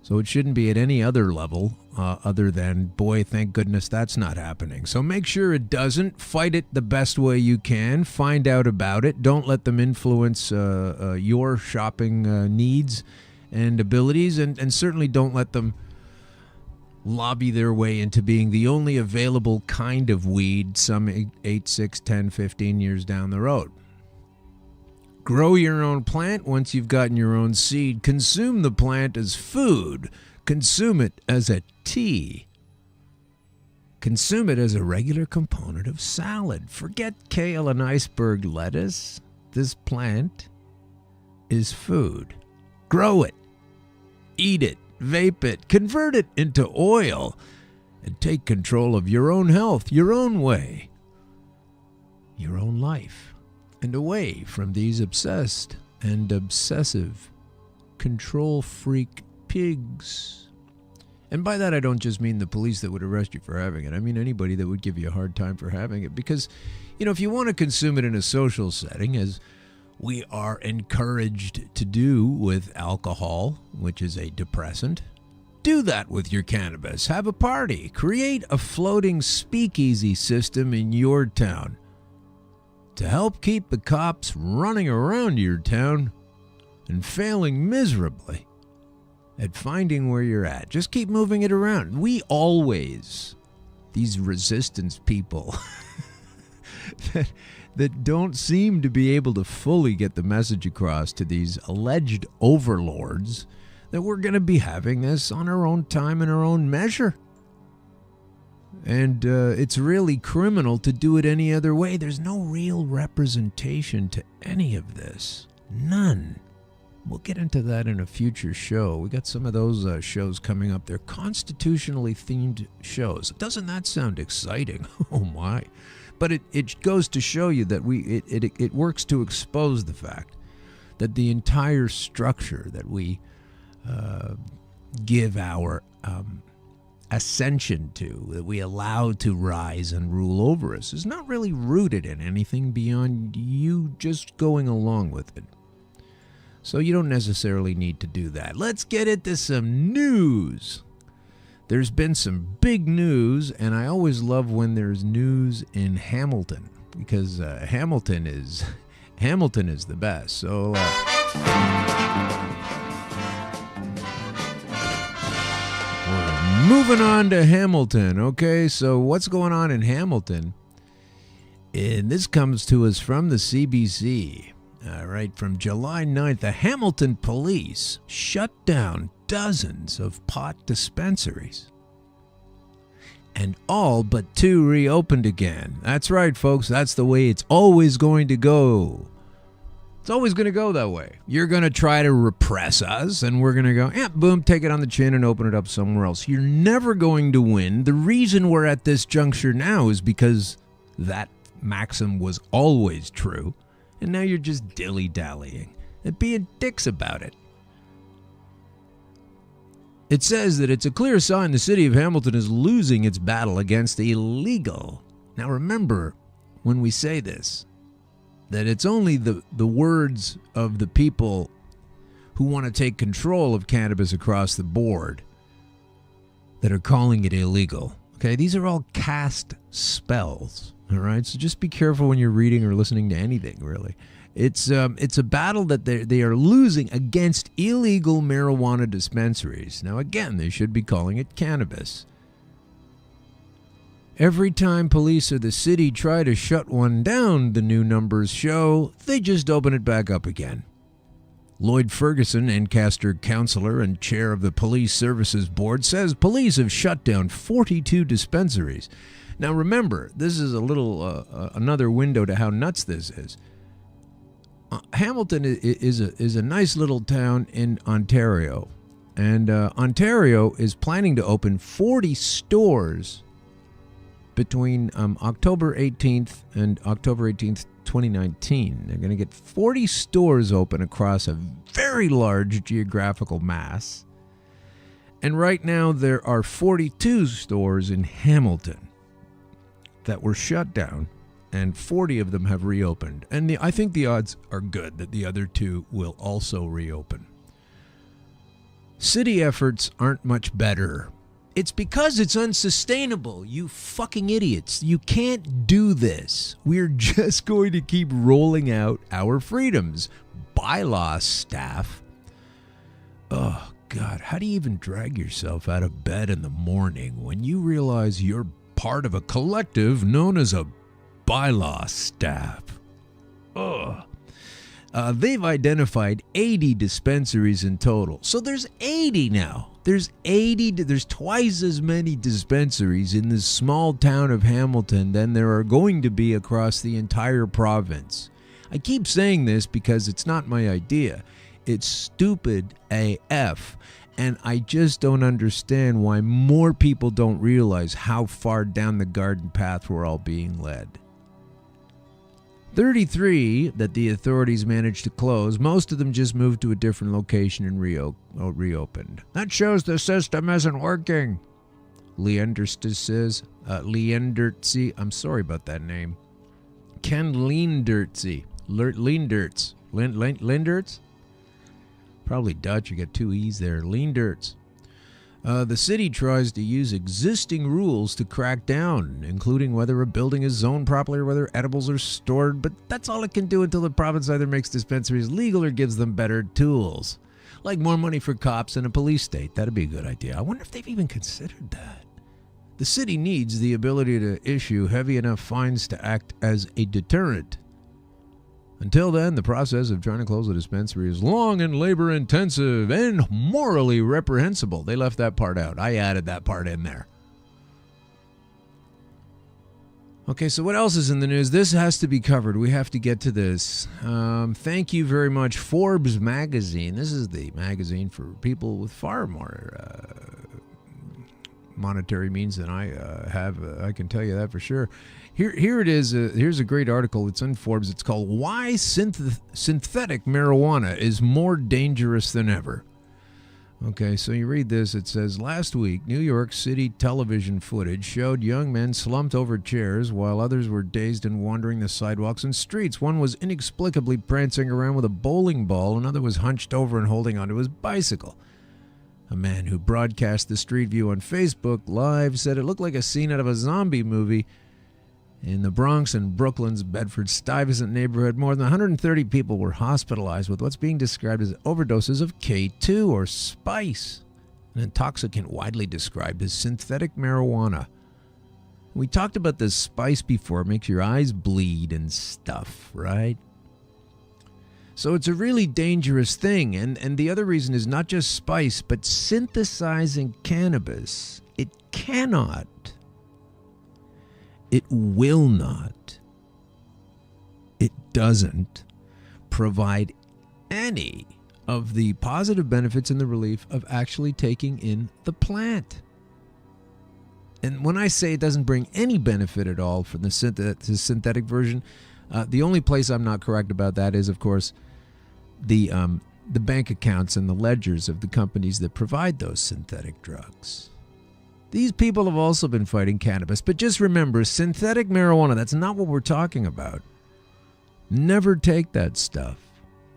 So it shouldn't be at any other level other than, boy, thank goodness that's not happening. So make sure it doesn't. Fight it the best way you can. Find out about it. Don't let them influence your shopping needs and abilities, and certainly don't let them lobby their way into being the only available kind of weed some 8, 6, 10, 15 years down the road. Grow your own plant once you've gotten your own seed. Consume the plant as food. Consume it as a tea. Consume it as a regular component of salad. Forget kale and iceberg lettuce. This plant is food. Grow it. Eat it. Vape it, convert it into oil, and take control of your own health, your own way, your own life, and away from these obsessed and obsessive control freak pigs. And by that I don't just mean the police that would arrest you for having it. I mean anybody that would give you a hard time for having it. Because, you know, if you want to consume it in a social setting, as we are encouraged to do with alcohol, which is a depressant, do that with your cannabis. Have a party. Create a floating speakeasy system in your town to help keep the cops running around your town and failing miserably at finding where you're at. Just keep moving it around. We always, these resistance people that don't seem to be able to fully get the message across to these alleged overlords that we're going to be having this on our own time and our own measure. And it's really criminal to do it any other way. There's no real representation to any of this. None. We'll get into that in a future show. We got some of those shows coming up. They're constitutionally themed shows. Doesn't that sound exciting? Oh my. But it goes to show you that it works to expose the fact that the entire structure that we give our ascension to, that we allow to rise and rule over us, is not really rooted in anything beyond you just going along with it. So you don't necessarily need to do that. Let's get into some news. There's been some big news, and I always love when there's news in Hamilton, because Hamilton is the best. So we're moving on to Hamilton. Okay, so what's going on in Hamilton? And this comes to us from the CBC. right, from July 9th, the Hamilton police shut down dozens of pot dispensaries. And all but 2 reopened again. That's right, folks. That's the way it's always going to go. It's always going to go that way. You're going to try to repress us, and we're going to go, yeah, boom, take it on the chin and open it up somewhere else. You're never going to win. The reason we're at this juncture now is because that maxim was always true, and now you're just dilly-dallying and being dicks about it. It says that it's a clear sign the city of Hamilton is losing its battle against the illegal. Now remember, when we say this, that it's only the words of the people who want to take control of cannabis across the board that are calling it illegal. Okay, these are all cast spells, all right? So just be careful when you're reading or listening to anything, really. It's a battle that they are losing against illegal marijuana dispensaries. Now, again, they should be calling it cannabis. Every time police or the city try to shut one down, the new numbers show, they just open it back up again. Lloyd Ferguson, Ancaster councillor and chair of the Police Services Board, says police have shut down 42 dispensaries. Now, remember, this is a little another window to how nuts this is. Hamilton is a nice little town in Ontario, and Ontario is planning to open 40 stores between October 18th and October 18th, 2019. They're going to get 40 stores open across a very large geographical mass, and right now there are 42 stores in Hamilton that were shut down, and 40 of them have reopened. And I think the odds are good that the other 2 will also reopen. City efforts aren't much better. It's because it's unsustainable, you fucking idiots. You can't do this. We're just going to keep rolling out our freedoms. Bylaw staff. Oh, God, how do you even drag yourself out of bed in the morning when you realize you're part of a collective known as a bylaw staff? Ugh. They've identified 80 dispensaries in total. So there's 80 now. There's twice as many dispensaries in this small town of Hamilton than there are going to be across the entire province. I keep saying this because it's not my idea. It's stupid AF. And I just don't understand why more people don't realize how far down the garden path we're all being led. 33 that the authorities managed to close. Most of them just moved to a different location and reopened. That shows the system isn't working. Leandertz says. Leandertz. I'm sorry about that name. Ken Leandertz. Leandertz? Probably Dutch. You got 2 E's there. Leandertz. The city tries to use existing rules to crack down, including whether a building is zoned properly or whether edibles are stored, but that's all it can do until the province either makes dispensaries legal or gives them better tools. Like more money for cops and a police state. That'd be a good idea. I wonder if they've even considered that. The city needs the ability to issue heavy enough fines to act as a deterrent. Until then, the process of trying to close a dispensary is long and labor-intensive and morally reprehensible. They left that part out. I added that part in there. Okay, so what else is in the news? This has to be covered. We have to get to this. Thank you very much, Forbes magazine. This is the magazine for people with far more monetary means than I have. I can tell you that for sure. Here it is. Here's a great article. It's in Forbes. It's called "Why Synthetic Marijuana is More Dangerous Than Ever." Okay, so you read this. It says, last week, New York City television footage showed young men slumped over chairs while others were dazed and wandering the sidewalks and streets. One was inexplicably prancing around with a bowling ball. Another was hunched over and holding onto his bicycle. A man who broadcast the street view on Facebook Live said it looked like a scene out of a zombie movie. In the Bronx and Brooklyn's Bedford-Stuyvesant neighborhood, more than 130 people were hospitalized with what's being described as overdoses of K2 or spice, an intoxicant widely described as synthetic marijuana. We talked about this spice before. It makes your eyes bleed and stuff, right? So it's a really dangerous thing. And the other reason is not just spice, but synthesizing cannabis. It cannot, it will not, it doesn't provide any of the positive benefits and the relief of actually taking in the plant. And when I say it doesn't bring any benefit at all from the synthetic version, the only place I'm not correct about that is, of course, the bank accounts and the ledgers of the companies that provide those synthetic drugs. These people have also been fighting cannabis, but just remember, synthetic marijuana, that's not what we're talking about. Never take that stuff.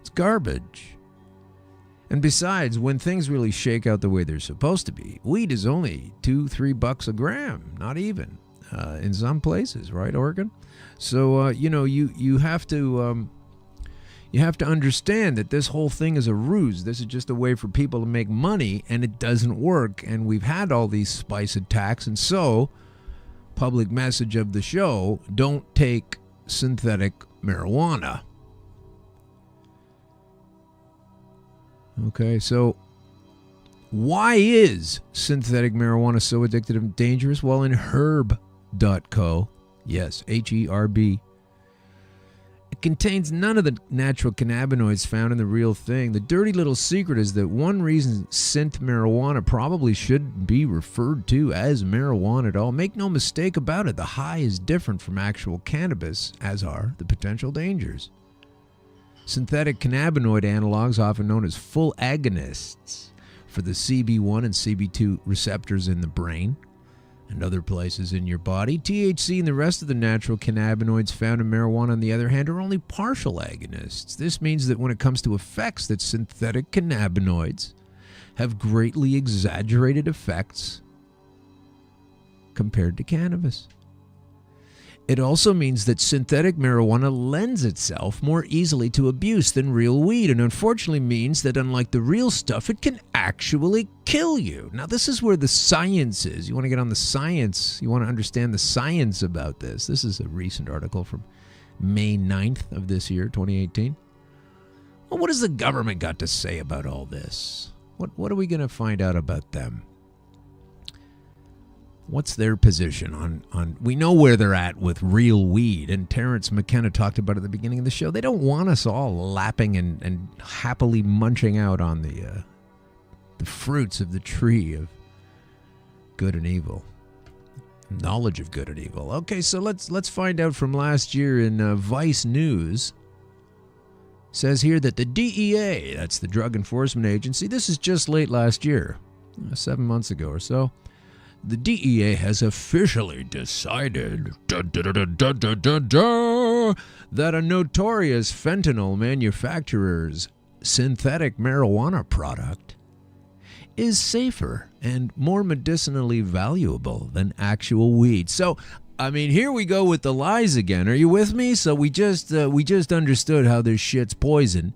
It's garbage. And besides, when things really shake out the way they're supposed to be, weed is only $2-3 a gram, not even, in some places, right, Oregon? So you have to understand that this whole thing is a ruse. This is just a way for people to make money, and it doesn't work. And we've had all these spice attacks, and so public message of the show: don't take synthetic marijuana. Okay, so why is synthetic marijuana so addictive and dangerous? Well, in herb.co, yes, Herb, it contains none of the natural cannabinoids found in the real thing. The dirty little secret is that one reason synth marijuana probably shouldn't be referred to as marijuana at all. Make no mistake about it, the high is different from actual cannabis, as are the potential dangers. Synthetic cannabinoid analogs, often known as full agonists for the CB1 and CB2 receptors in the brain and other places in your body. THC and the rest of the natural cannabinoids found in marijuana, on the other hand, are only partial agonists. This means that when it comes to effects, that synthetic cannabinoids have greatly exaggerated effects compared to cannabis. It also means that synthetic marijuana lends itself more easily to abuse than real weed, and unfortunately means that unlike the real stuff, it can actually kill you. Now, this is where the science is. You want to get on the science. You want to understand the science about this. This is a recent article from May 9th of this year, 2018. Well, what has the government got to say about all this? What are we going to find out about them? What's their position on we know where they're at with real weed, and Terrence McKenna talked about it at the beginning of the show. They don't want us all lapping and happily munching out on the fruits of the tree of good and evil, knowledge of good and evil. Okay, so let's find out from last year in Vice News. Says here that the DEA, that's the Drug Enforcement Agency, this is just late last year, 7 months ago or so. The DEA has officially decided that a notorious fentanyl manufacturer's synthetic marijuana product is safer and more medicinally valuable than actual weed. So, I mean, here we go with the lies again. Are you with me? So we just understood how this shit's poison.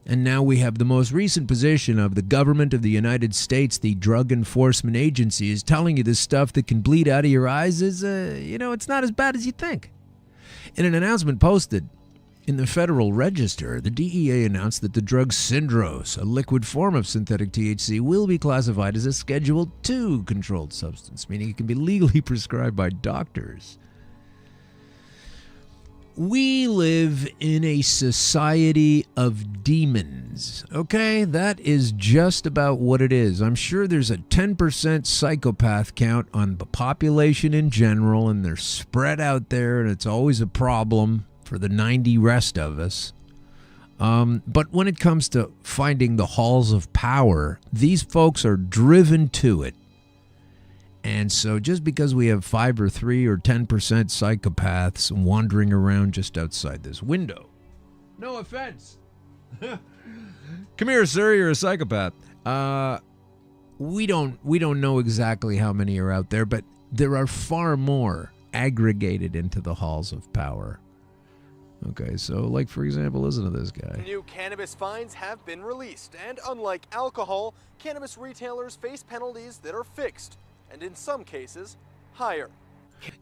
And now we have the most recent position of the government of the United States, the Drug Enforcement Agency, is telling you this stuff that can bleed out of your eyes is, it's not as bad as you think. In an announcement posted in the Federal Register, the DEA announced that the drug Syndros, a liquid form of synthetic THC, will be classified as a Schedule II controlled substance, meaning it can be legally prescribed by doctors. We live in a society of demons, okay? That is just about what it is. I'm sure there's a 10% psychopath count on the population in general, and they're spread out there, and it's always a problem for the 90 rest of us. But when it comes to finding the halls of power, these folks are driven to it. And so just because we have 5 or 3 or 10% psychopaths wandering around just outside this window, no offense. Come here, sir, you're a psychopath. We don't know exactly how many are out there, but there are far more aggregated into the halls of power. Okay, so like, for example, listen to this guy. New cannabis fines have been released, and unlike alcohol, cannabis retailers face penalties that are fixed, and in some cases, higher.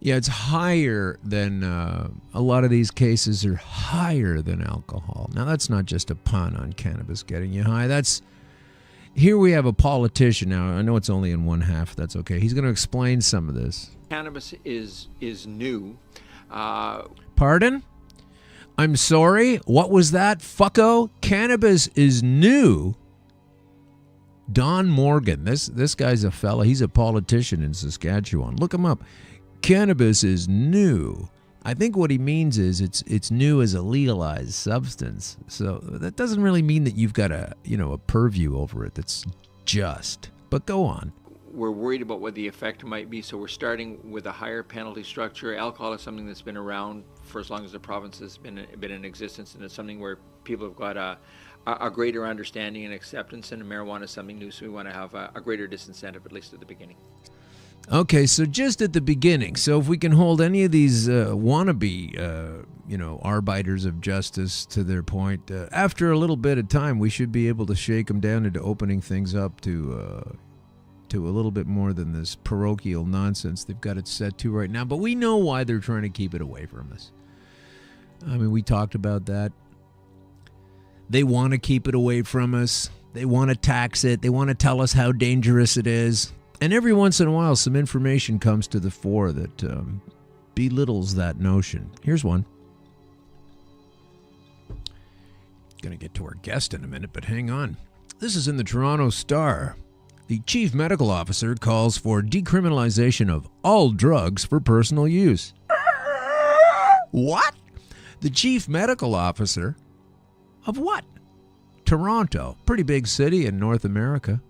Yeah, it's higher than a lot of these cases are higher than alcohol. Now, that's not just a pun on cannabis getting you high. Here we have a politician now. I know it's only in one half. That's okay. He's going to explain some of this. Cannabis is new. Pardon? I'm sorry. What was that, fucko? Cannabis is new. Don Morgan. This guy's a fella. He's a politician in Saskatchewan. Look him up. Cannabis is new. I think what he means is it's new as a legalized substance. So that doesn't really mean that you've got a purview over it that's just. But go on. We're worried about what the effect might be, so we're starting with a higher penalty structure. Alcohol is something that's been around for as long as the province has been in existence, and it's something where people have got a greater understanding and acceptance, and marijuana is something new, so we want to have a greater disincentive, at least at the beginning. Okay, so just at the beginning. So if we can hold any of these wannabe, arbiters of justice to their point, after a little bit of time, we should be able to shake them down into opening things up to a little bit more than this parochial nonsense they've got it set to right now. But we know why they're trying to keep it away from us. I mean, we talked about that. They want to keep it away from us. They want to tax it. They want to tell us how dangerous it is. And every once in a while, some information comes to the fore that belittles that notion. Here's one. Going to get to our guest in a minute, but hang on. This is in the Toronto Star. The chief medical officer calls for decriminalization of all drugs for personal use. What? The chief medical officer of what? Toronto, pretty big city in North America,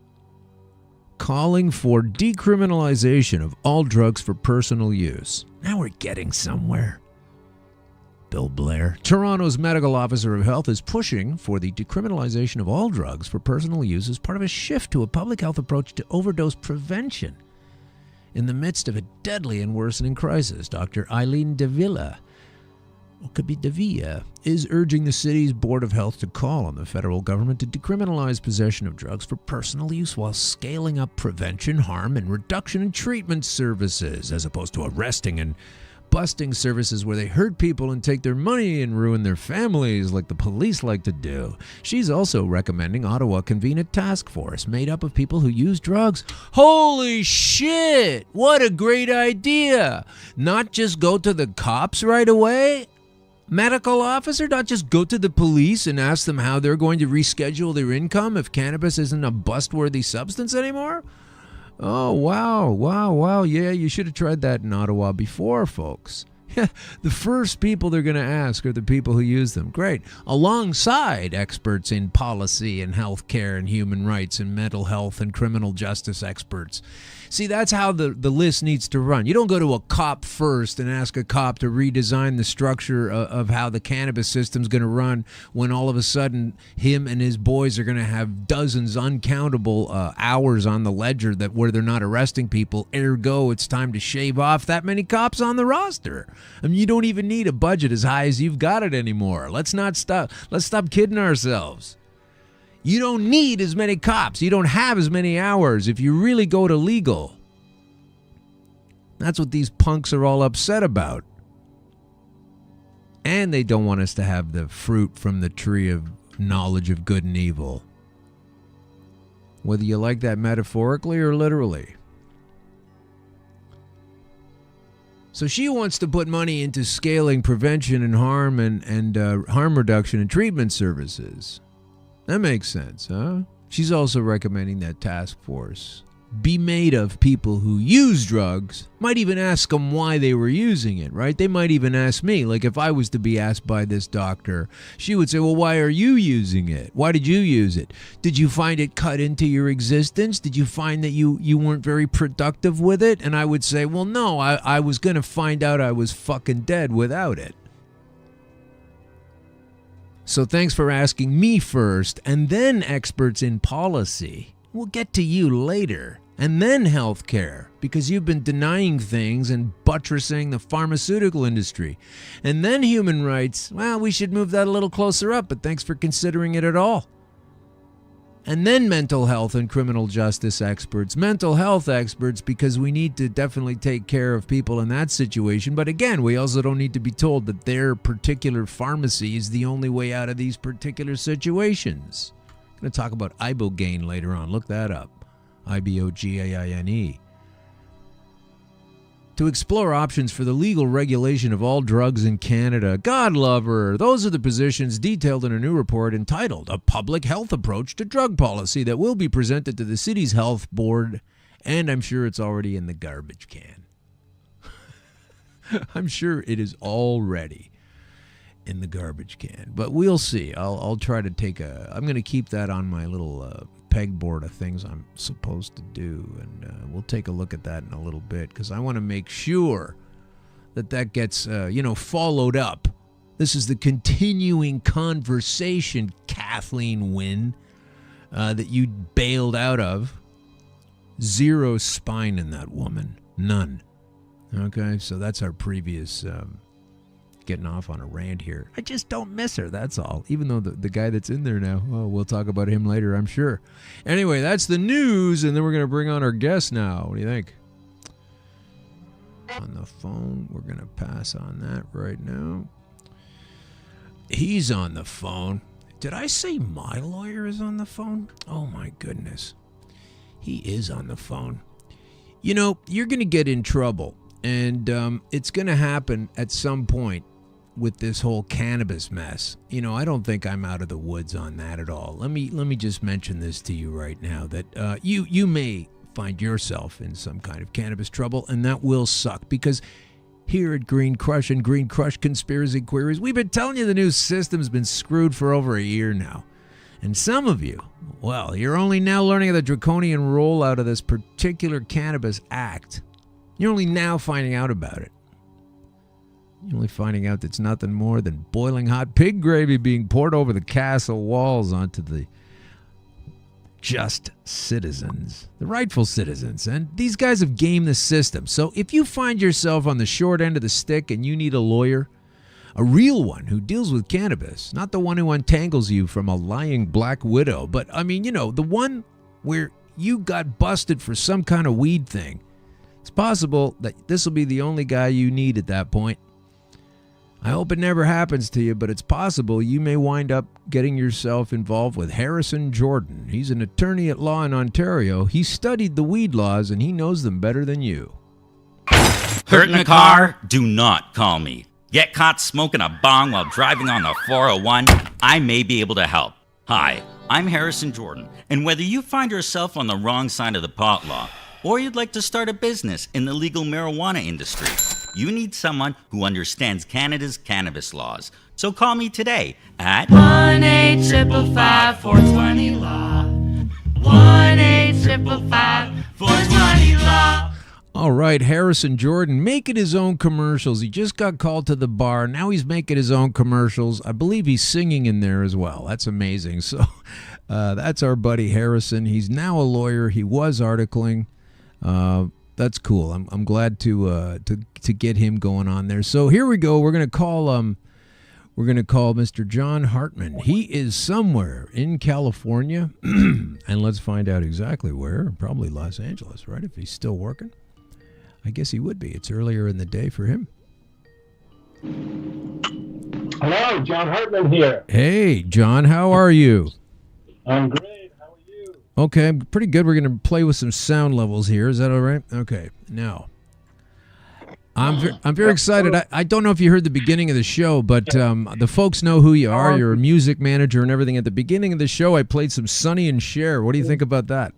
calling for decriminalization of all drugs for personal use. Now we're getting somewhere. Bill Blair, Toronto's medical officer of health, is pushing for the decriminalization of all drugs for personal use as part of a shift to a public health approach to overdose prevention. In the midst of a deadly and worsening crisis, Dr. Eileen Davila, or could be Davia, is urging the city's Board of Health to call on the federal government to decriminalize possession of drugs for personal use while scaling up prevention, harm, and reduction in treatment services, as opposed to arresting and busting services where they hurt people and take their money and ruin their families like the police like to do. She's also recommending Ottawa convene a task force made up of people who use drugs. Holy shit! What a great idea! Not just go to the cops right away? Medical officer, not just go to the police and ask them how they're going to reschedule their income if cannabis isn't a bust-worthy substance anymore? Oh, wow. Yeah, you should have tried that in Ottawa before, folks. The first people they're going to ask are the people who use them. Great. Alongside experts in policy and healthcare and human rights and mental health and criminal justice experts. See, that's how the list needs to run. You don't go to a cop first and ask a cop to redesign the structure of how the cannabis system's going to run when all of a sudden him and his boys are going to have dozens, uncountable hours on the ledger where they're not arresting people. Ergo, it's time to shave off that many cops on the roster. I mean, you don't even need a budget as high as you've got it anymore. Let's stop kidding ourselves. You don't need as many cops. You don't have as many hours if you really go to legal. That's what these punks are all upset about. And they don't want us to have the fruit from the tree of knowledge of good and evil. Whether you like that metaphorically or literally. So she wants to put money into scaling prevention and harm and harm reduction and treatment services. That makes sense, huh? She's also recommending that task force be made of people who use drugs. Might even ask them why they were using it, right? They might even ask me, like if I was to be asked by this doctor, she would say, well, why are you using it? Why did you use it? Did you find it cut into your existence? Did you find that you weren't very productive with it? And I would say, well, no, I was going to find out I was fucking dead without it. So thanks for asking me first, and then experts in policy. We'll get to you later. And then healthcare, because you've been denying things and buttressing the pharmaceutical industry. And then human rights. Well, we should move that a little closer up, but thanks for considering it at all. and then mental health and criminal justice experts. Mental health experts, because we need to definitely take care of people in that situation. But again, we also don't need to be told that their particular pharmacy is the only way out of these particular situations. I'm going to talk about ibogaine later on. Look that up. Ibogaine. To explore options for the legal regulation of all drugs in Canada. God love her. Those are the positions detailed in a new report entitled A Public Health Approach to Drug Policy that will be presented to the city's health board, and I'm sure it's already in the garbage can. I'm sure it is already in the garbage can, but we'll see. I'll try to I'm going to keep that on my little pegboard of things I'm supposed to do, and we'll take a look at that in a little bit, because I want to make sure that gets followed up. This is the continuing conversation, Kathleen Wynne, that you bailed out of. Zero spine in that woman, none. Okay, so that's our previous getting off on a rant here. I just don't miss her, that's all. Even though the guy that's in there now, we'll talk about him later, I'm sure. Anyway, that's the news, and then we're going to bring on our guest now. What do you think? On the phone, we're going to pass on that right now. He's on the phone. Did I say my lawyer is on the phone? Oh my goodness. He is on the phone. You know, you're going to get in trouble, and it's going to happen at some point with this whole cannabis mess. You know, I don't think I'm out of the woods on that at all. Let me just mention this to you right now, that you may find yourself in some kind of cannabis trouble, and that will suck, because here at Green Crush and Green Crush Conspiracy Queries, we've been telling you the new system's been screwed for over a year now. And some of you, well, you're only now learning of the draconian rollout of this particular cannabis act. You're only now finding out about it. You're only finding out that it's nothing more than boiling hot pig gravy being poured over the castle walls onto the just citizens, the rightful citizens. And these guys have gamed the system. So if you find yourself on the short end of the stick and you need a lawyer, a real one who deals with cannabis, not the one who untangles you from a lying black widow, but I mean, you know, the one where you got busted for some kind of weed thing, it's possible that this will be the only guy you need at that point. I hope it never happens to you, but it's possible you may wind up getting yourself involved with Harrison Jordan. He's an attorney at law in Ontario. He studied the weed laws, and he knows them better than you. Hurt in the car? Do not call me. Get caught smoking a bong while driving on the 401? I may be able to help. Hi, I'm Harrison Jordan, and whether you find yourself on the wrong side of the pot law, or you'd like to start a business in the legal marijuana industry, you need someone who understands Canada's cannabis laws. So call me today at 1-855-420-LAW. 1-855-420-LAW. All right, Harrison Jordan making his own commercials. He just got called to the bar. Now he's making his own commercials. I believe he's singing in there as well. That's amazing. So that's our buddy Harrison. He's now a lawyer. He was articling. That's cool. I'm glad to get him going on there. So here we go. We're gonna call Mr. John Hartman. He is somewhere in California, and let's find out exactly where. Probably Los Angeles, right? If he's still working, I guess he would be. It's earlier in the day for him. Hello, John Hartman here. Hey, John. How are you? I'm great. Okay, I'm pretty good. We're going to play with some sound levels here. Is that all right? Okay. Now, I'm very excited. I don't know if you heard the beginning of the show, but the folks know who you are. You're a music manager and everything. At the beginning of the show, I played some Sonny and Cher. What do you think about that?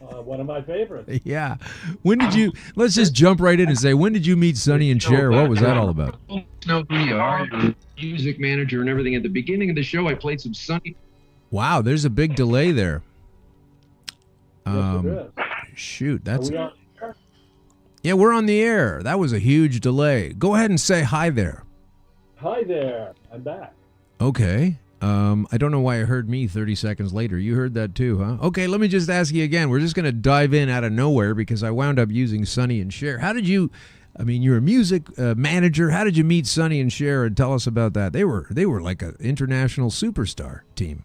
One of my favorites. Yeah. When did you, let's just jump right in and say, when did you meet Sonny and Cher? What was that all about? Know who you are. You're a music manager and everything. At the beginning of the show, I played some Sonny. Wow, there's a big delay there. Yes, it is. Shoot, that's... Are we on air? Yeah, we're on the air. That was a huge delay. Go ahead and say hi there. Hi there. I'm back. Okay. I don't know why I heard me 30 seconds later. You heard that too, huh? Okay, let me just ask you again. We're just going to dive in out of nowhere because I wound up using Sonny and Cher. How did you... I mean, you're a music manager. How did you meet Sonny and Cher? And tell us about that. They were like an international superstar team.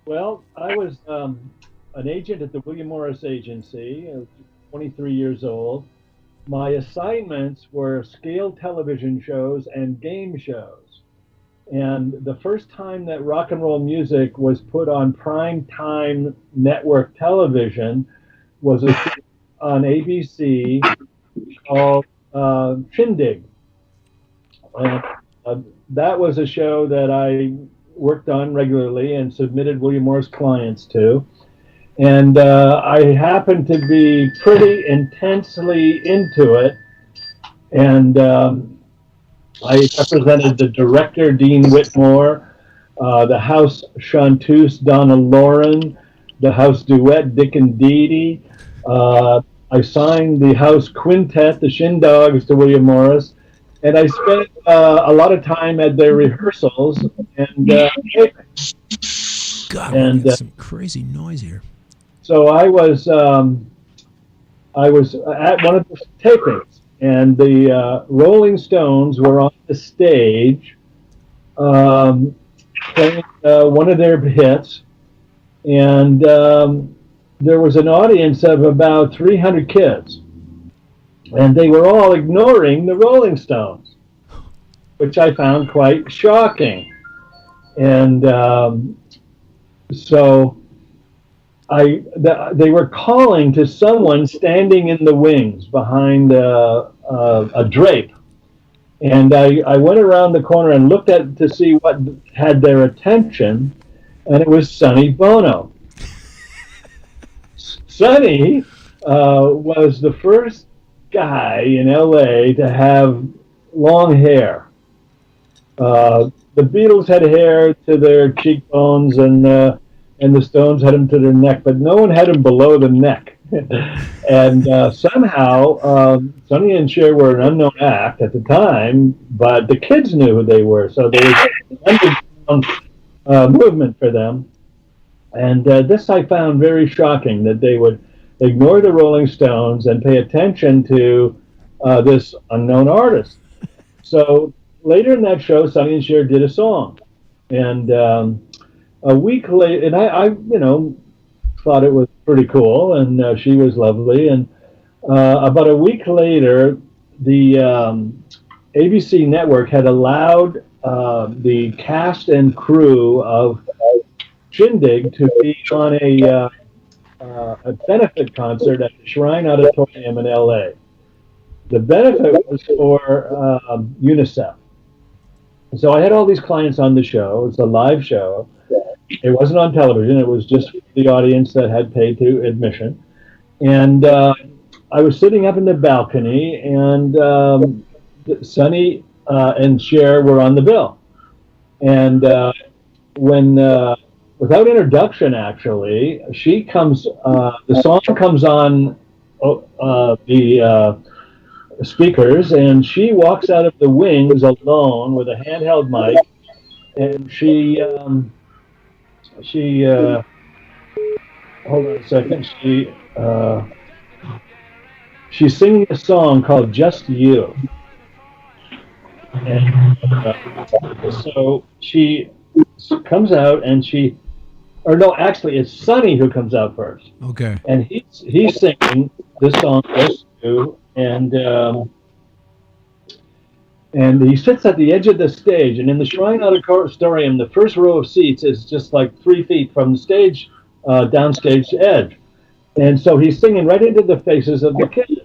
Well, I was an agent at the William Morris Agency. I was 23 years old. My assignments were scale television shows and game shows. And the first time that rock and roll music was put on prime time network television was on ABC called Shindig. That was a show that I worked on regularly and submitted William Morris clients to. And I happened to be pretty intensely into it. And I represented the director, Dean Whitmore, the house chanteuse, Donna Lauren, the house duet, Dick and Dee Dee. I signed the house quintet, the Shindogs, to William Morris. And I spent a lot of time at their rehearsals and God, we got some crazy noise here. So I was at one of the tapings, and the Rolling Stones were on the stage playing one of their hits, and there was an audience of about 300 kids, and they were all ignoring the Rolling Stones, which I found quite shocking. And so they were calling to someone standing in the wings behind a drape. And I went around the corner and looked to see what had their attention, and it was Sonny Bono. Sonny was the first guy in LA to have long hair. The Beatles had hair to their cheekbones, and the Stones had them to their neck, but no one had them below the neck. And somehow, Sonny and Cher were an unknown act at the time, but the kids knew who they were, so there was an underground movement for them. And this I found very shocking, that they would ignore the Rolling Stones and pay attention to this unknown artist. So later in that show, Sonny and Cher did a song. And a week later, and I thought it was pretty cool, and she was lovely. And about a week later, the ABC network had allowed the cast and crew of Shindig to be on a benefit concert at the Shrine Auditorium in LA. The benefit was for UNICEF. So I had all these clients on the show. It's a live show. It wasn't on television. It was just the audience that had paid to admission. And I was sitting up in the balcony, and Sonny and Cher were on the bill. And when, without introduction, actually, she comes, the song comes on the speakers, and she walks out of the wings alone with a handheld mic, and she hold on a second, she's singing a song called Just You. And so she comes out, and actually it's Sonny who comes out first. Okay. And he's singing this song, Just You, and he sits at the edge of the stage, and in the Shrine Auditorium, the first row of seats is just like 3 feet from the stage, downstage edge. And so he's singing right into the faces of the kids.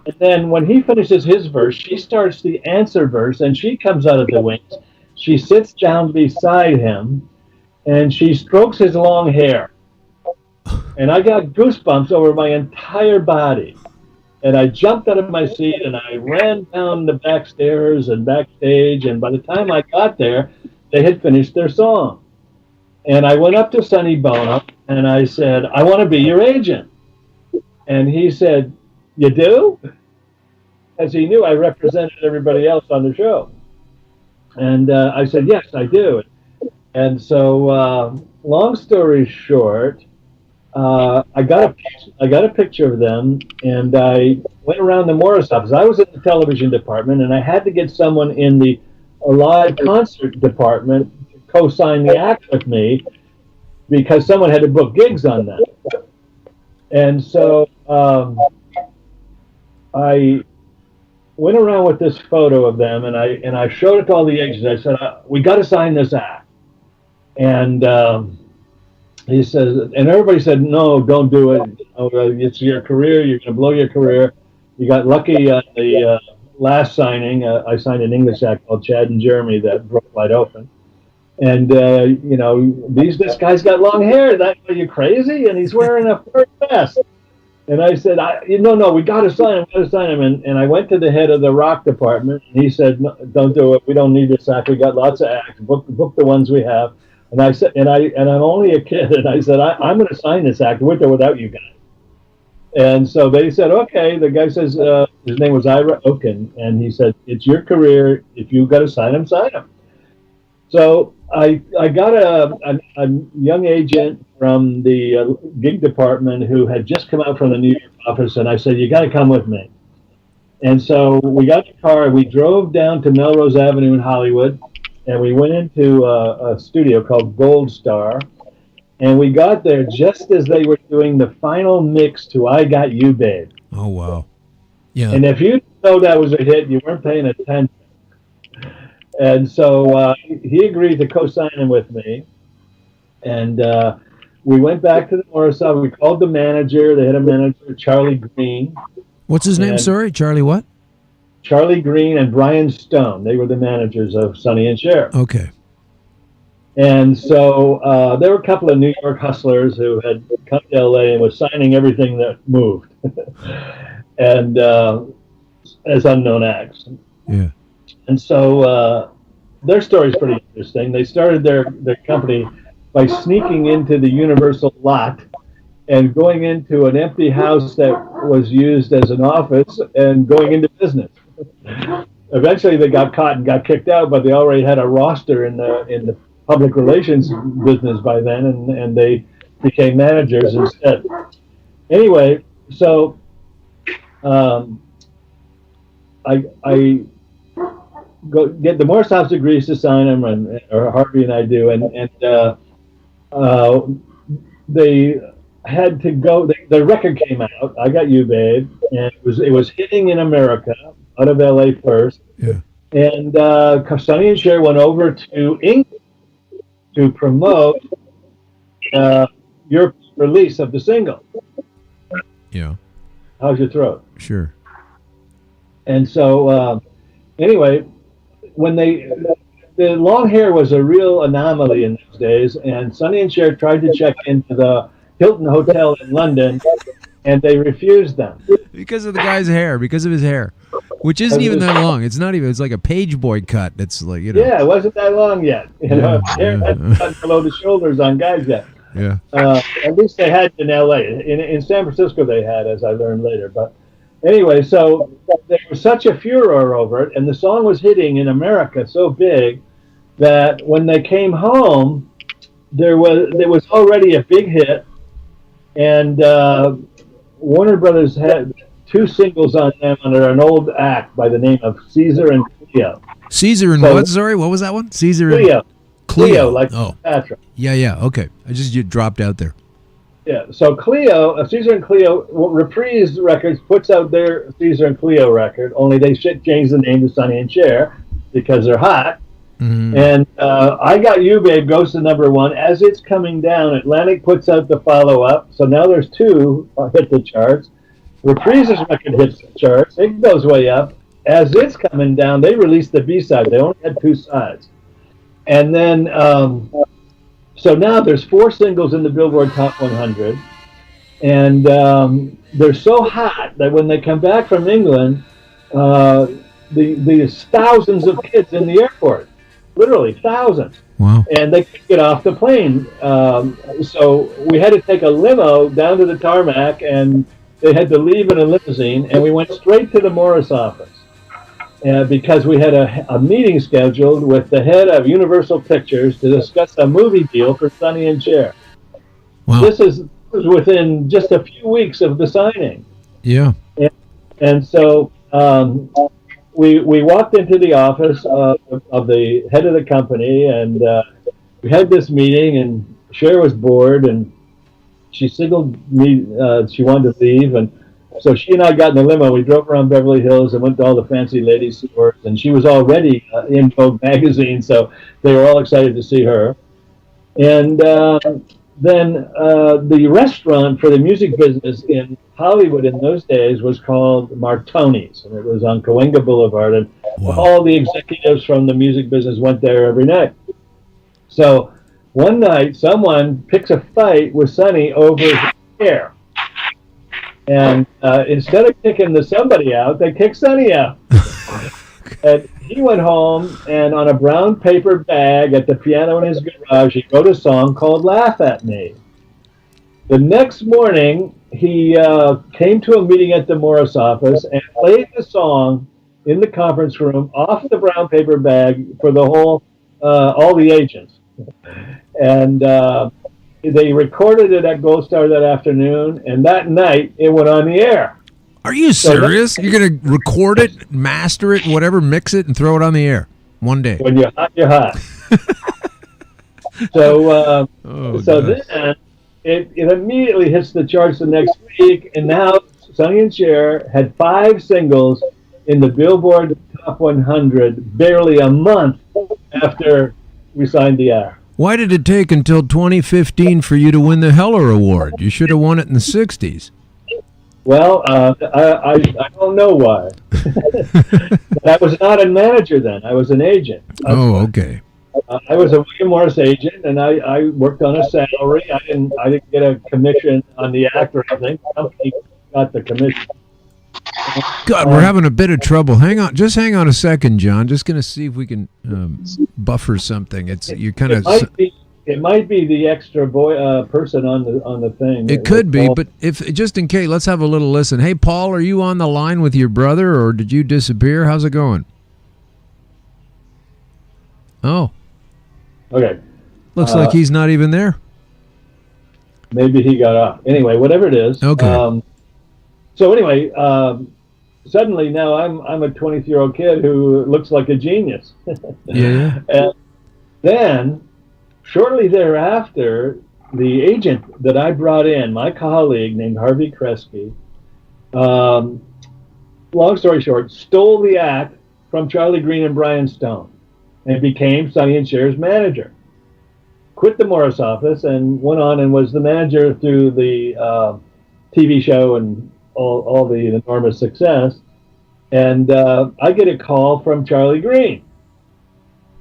And then when he finishes his verse, she starts the answer verse, and she comes out of the wings. She sits down beside him, and she strokes his long hair. And I got goosebumps over my entire body. And I jumped out of my seat, and I ran down the back stairs and backstage, and by the time I got there, they had finished their song. And I went up to Sonny Bono, and I said, I want to be your agent. And he said, you do? As he knew I represented everybody else on the show. And I said, yes, I do. And so, long story short, I got a picture of them, and I went around the Morris office. I was in the television department, and I had to get someone in the live concert department to co-sign the act with me. because someone had to book gigs on that. And so I went around with this photo of them, and I showed it to all the agents. I said, we got to sign this act. And he says, and everybody said, no, don't do it. It's your career. You're going to blow your career. You got lucky on the last signing. I signed an English act called Chad and Jeremy that broke wide open. And, this guy's got long hair. Are you crazy? And he's wearing a fur vest. And I said, no, we got to sign him. And I went to the head of the rock department, and he said, no, don't do it. We don't need this act. We got lots of acts. Book the ones we have. And I said, and I'm only a kid. And I said, I'm going to sign this act with or without you guys. And so they said, okay. The guy says, his name was Ira Oken. And he said, it's your career. If you got to sign him, sign him. So I got a young agent from the gig department who had just come out from the New York office, and I said, you got to come with me. And so we got in the car, and we drove down to Melrose Avenue in Hollywood, and we went into a studio called Gold Star, and we got there just as they were doing the final mix to I Got You, Babe. Oh, wow. Yeah. And if you didn't know that was a hit, you weren't paying attention. And so he agreed to co-sign him with me. And we went back to the Morris office. We called the manager. They had a manager, Charlie Green. What's his name? Sorry, Charlie what? Charlie Green and Brian Stone. They were the managers of Sonny and Cher. Okay. And so there were a couple of New York hustlers who had come to L.A. and was signing everything that moved. And as unknown acts. Yeah. And so their story is pretty interesting. They started their company by sneaking into the Universal lot and going into an empty house that was used as an office and going into business. Eventually they got caught and got kicked out, but they already had a roster in the public relations business by then, and they became managers instead. Anyway, so I go get the Morris House agrees to sign him, or Harvey and I do, and they had to go. The record came out, I Got You, Babe, and it was hitting in America out of LA first. Yeah. And Sonny and Cher went over to England to promote your release of the single. Yeah. How's your throat? Sure. And so anyway, when the long hair was a real anomaly in those days, and Sonny and Cher tried to check into the Hilton Hotel in London, and they refused them. Because of the guy's hair, because of his hair, which isn't even that long. It's not even, it's like a page boy cut. It's like, Yeah, it wasn't that long yet. Hair hadn't gotten below the shoulders on guys yet. Yeah. At least they had in LA. In San Francisco they had, as I learned later. But anyway, so there was such a furor over it, and the song was hitting in America so big that when they came home, there was already a big hit, and Warner Brothers had 2 singles on them under an old act by the name of Caesar and Cleo. Caesar and what? Sorry, what was that one? Caesar Cleo. and Cleo, like oh. Patrick. Yeah. Okay, you dropped out there. Yeah, so Cleo, Caesar and Cleo, Reprise Records puts out their Caesar and Cleo record, only they changed the name to Sonny and Cher because they're hot. Mm-hmm. And I Got You, Babe goes to #1. As it's coming down, Atlantic puts out the follow-up, so now there's 2 hit the charts. Reprise's record hits the charts. It goes way up. As it's coming down, they released the B-side. They only had 2 sides. And then, so now there's 4 singles in the Billboard Top 100. And they're so hot that when they come back from England, there's thousands of kids in the airport. Literally thousands. Wow. And they couldn't get off the plane. So we had to take a limo down to the tarmac, and they had to leave in a limousine, and we went straight to the Morris office because we had a meeting scheduled with the head of Universal Pictures to discuss a movie deal for Sonny and Cher. Wow. This is within just a few weeks of the signing. Yeah. And so we walked into the office of the head of the company, and we had this meeting, and Cher was bored, and she signaled me she wanted to leave, and so she and I got in the limo. We drove around Beverly Hills and went to all the fancy ladies' stores, and she was already in Vogue magazine, so they were all excited to see her. And then the restaurant for the music business in Hollywood in those days was called Martoni's, and it was on Cahuenga Boulevard, and all the executives from the music business went there every night. So one night, someone picks a fight with Sonny over his hair. And instead of kicking somebody out, they kicked Sonny out. And he went home, and on a brown paper bag at the piano in his garage, he wrote a song called Laugh at Me. The next morning, he came to a meeting at the Morris office and played the song in the conference room off the brown paper bag for the whole, all the agents. And they recorded it at Gold Star that afternoon, and that night it went on the air. Are you serious? You're going to record it, master it, whatever, mix it, and throw it on the air one day? When you're hot, you're hot. So then it immediately hits the charts the next week, and now Sonny and Cher had 5 singles in the Billboard Top 100 barely a month after we signed the act. Why did it take until 2015 for you to win the Heller Award? You should have won it in the 60s. Well, I don't know why. But I was not a manager then. I was an agent. Okay. I was a William Morris agent, and I worked on a salary. I didn't get a commission on the act or anything. The company got the commission. God, we're having a bit of trouble. Just hang on a second, John. Just going to see if we can buffer something. You're kind of. It might be the extra person on the thing. It could be, but if just in case, let's have a little listen. Hey, Paul, are you on the line with your brother, or did you disappear? How's it going? Oh. Okay. Looks like he's not even there. Maybe he got off. Anyway, whatever it is. Okay. So anyway, suddenly now I'm a 23-year-old kid who looks like a genius. Yeah. And then, shortly thereafter, the agent that I brought in, my colleague named Harvey Kresge, long story short, stole the act from Charlie Green and Brian Stone and became Sonny and Cher's manager. Quit the Morris office and went on and was the manager through the TV show and all the enormous success. And I get a call from Charlie Green.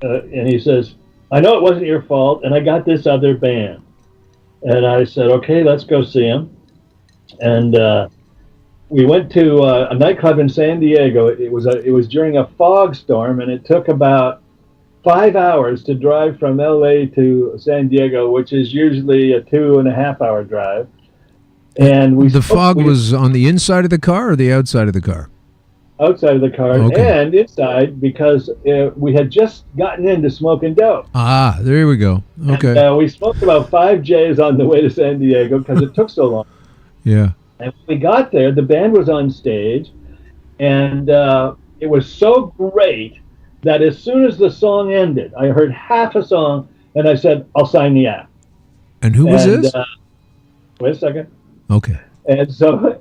And he says, I know it wasn't your fault, and I got this other band. And I said, okay, let's go see him. And we went to a nightclub in San Diego. It was during a fog storm, and it took about 5 hours to drive from LA to San Diego, which is usually a 2.5-hour drive. And the fog was on the inside of the car or the outside of the car? Outside of the car, and inside, because we had just gotten into smoking dope. Ah, there we go. Okay. And, we smoked about 5 J's on the way to San Diego because it took so long. Yeah. And when we got there, the band was on stage, and it was so great that as soon as the song ended, I heard half a song, and I said, I'll sign the act. And who was this? Wait a second. Okay. And so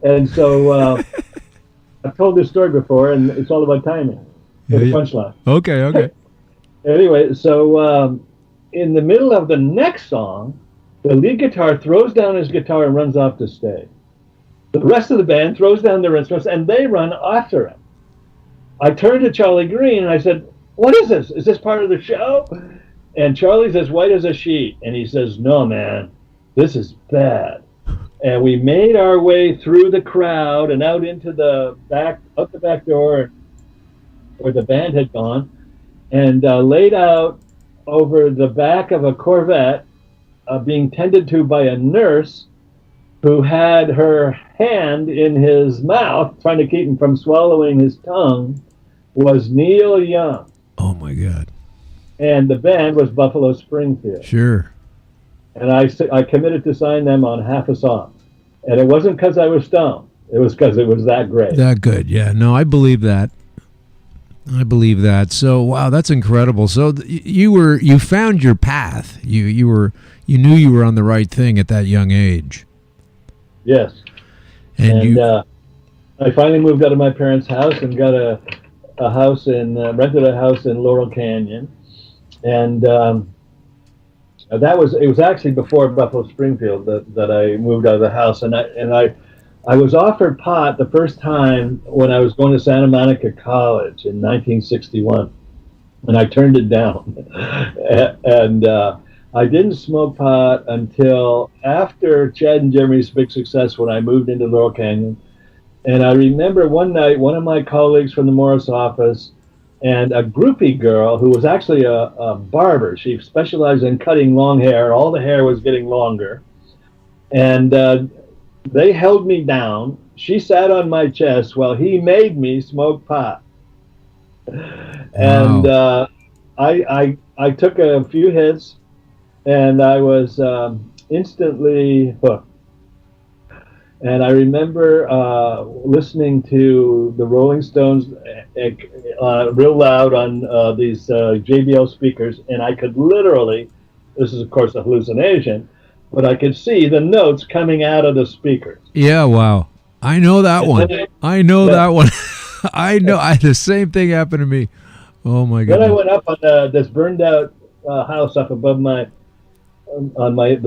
I've told this story before, and it's all about timing. The punchline. Okay. Anyway, so in the middle of the next song, the lead guitar throws down his guitar and runs off the stage. The rest of the band throws down their instruments, and they run after him. I turned to Charlie Green, and I said, what is this? Is this part of the show? And Charlie's as white as a sheet, and he says, no, man, this is bad. And we made our way through the crowd and out into the back door where the band had gone, and laid out over the back of a Corvette being tended to by a nurse who had her hand in his mouth trying to keep him from swallowing his tongue was Neil Young. Oh, my God. And the band was Buffalo Springfield. Sure. And I committed to sign them on half a song. And it wasn't because I was stoned. It was because it was that great. That good, yeah. No, I believe that. I believe that. So, wow, that's incredible. So you found your path. You knew you were on the right thing at that young age. Yes. And I finally moved out of my parents' house and got a house rented a house in Laurel Canyon. And it was actually before Buffalo Springfield that I moved out of the house. And I was offered pot the first time when I was going to Santa Monica College in 1961, and I turned it down. And I didn't smoke pot until after Chad and Jeremy's big success when I moved into Laurel Canyon. And I remember one night, one of my colleagues from the Morris office and a groupie girl who was actually a barber. She specialized in cutting long hair. All the hair was getting longer. And they held me down. She sat on my chest while he made me smoke pot. And I took a few hits, and I was instantly hooked. And I remember listening to the Rolling Stones real loud on these JBL speakers, and I could literally, this is of course a hallucination, but I could see the notes coming out of the speakers. Yeah, wow. I know that one. I know that one. I know. The same thing happened to me. Oh my God. Then I went up on this burned out house up above the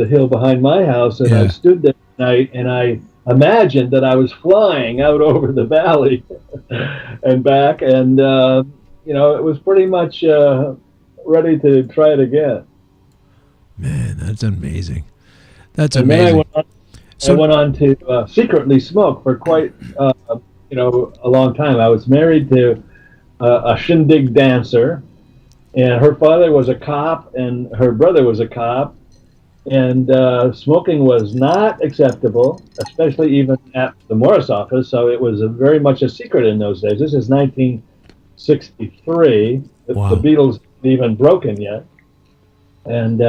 hill behind my house, and I stood there at night, and I imagined that I was flying out over the valley and back, and it was pretty much ready to try it again. Man, that's amazing. That's and amazing. Then I went on to secretly smoke for quite a long time. I was married to a shindig dancer, and her father was a cop, and her brother was a cop. And smoking was not acceptable, especially even at the Morris office. So it was very much a secret in those days. This is 1963. Wow. The Beatles hadn't even broken yet, and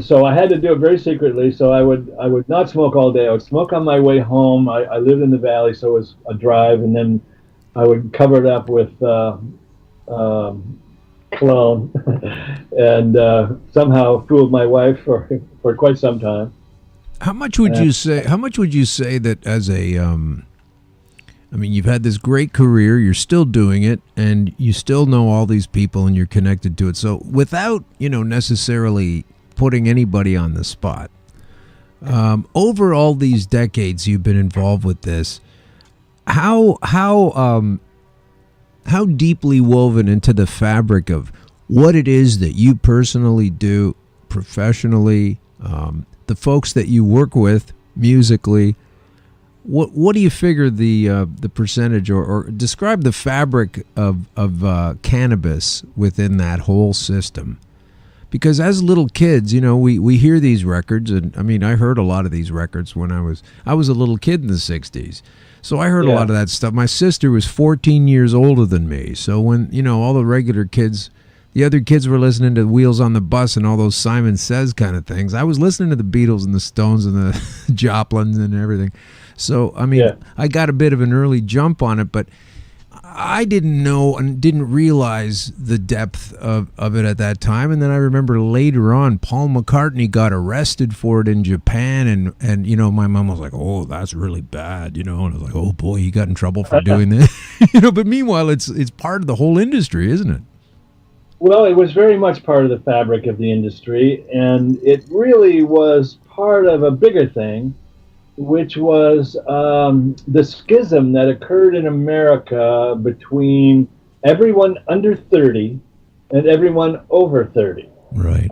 so I had to do it very secretly. So I would not smoke all day. I would smoke on my way home. I lived in the valley, so it was a drive, and then I would cover it up with cologne and somehow fooled my wife for quite some time. How much would you say that as a you've had this great career, you're still doing it, and you still know all these people and you're connected to it. So without, necessarily putting anybody on the spot, over all these decades you've been involved with this, how deeply woven into the fabric of what it is that you personally do professionally, the folks that you work with musically, what do you figure the percentage or describe the fabric of cannabis within that whole system? Because as little kids, we hear these records, and I heard a lot of these records when I was a little kid in the 60s. So I heard a lot of that stuff. My sister was 14 years older than me. So when, all the regular kids, the other kids were listening to Wheels on the Bus and all those Simon Says kind of things, I was listening to the Beatles and the Stones and the Joplins and everything. So, I got a bit of an early jump on it, but I didn't know and didn't realize the depth of it at that time. And then I remember later on, Paul McCartney got arrested for it in Japan. And my mom was like, oh, that's really bad, And I was like, oh, boy, he got in trouble for doing this. But meanwhile, it's part of the whole industry, isn't it? Well, it was very much part of the fabric of the industry. And it really was part of a bigger thing, which was the schism that occurred in America between everyone under 30 and everyone over 30. Right.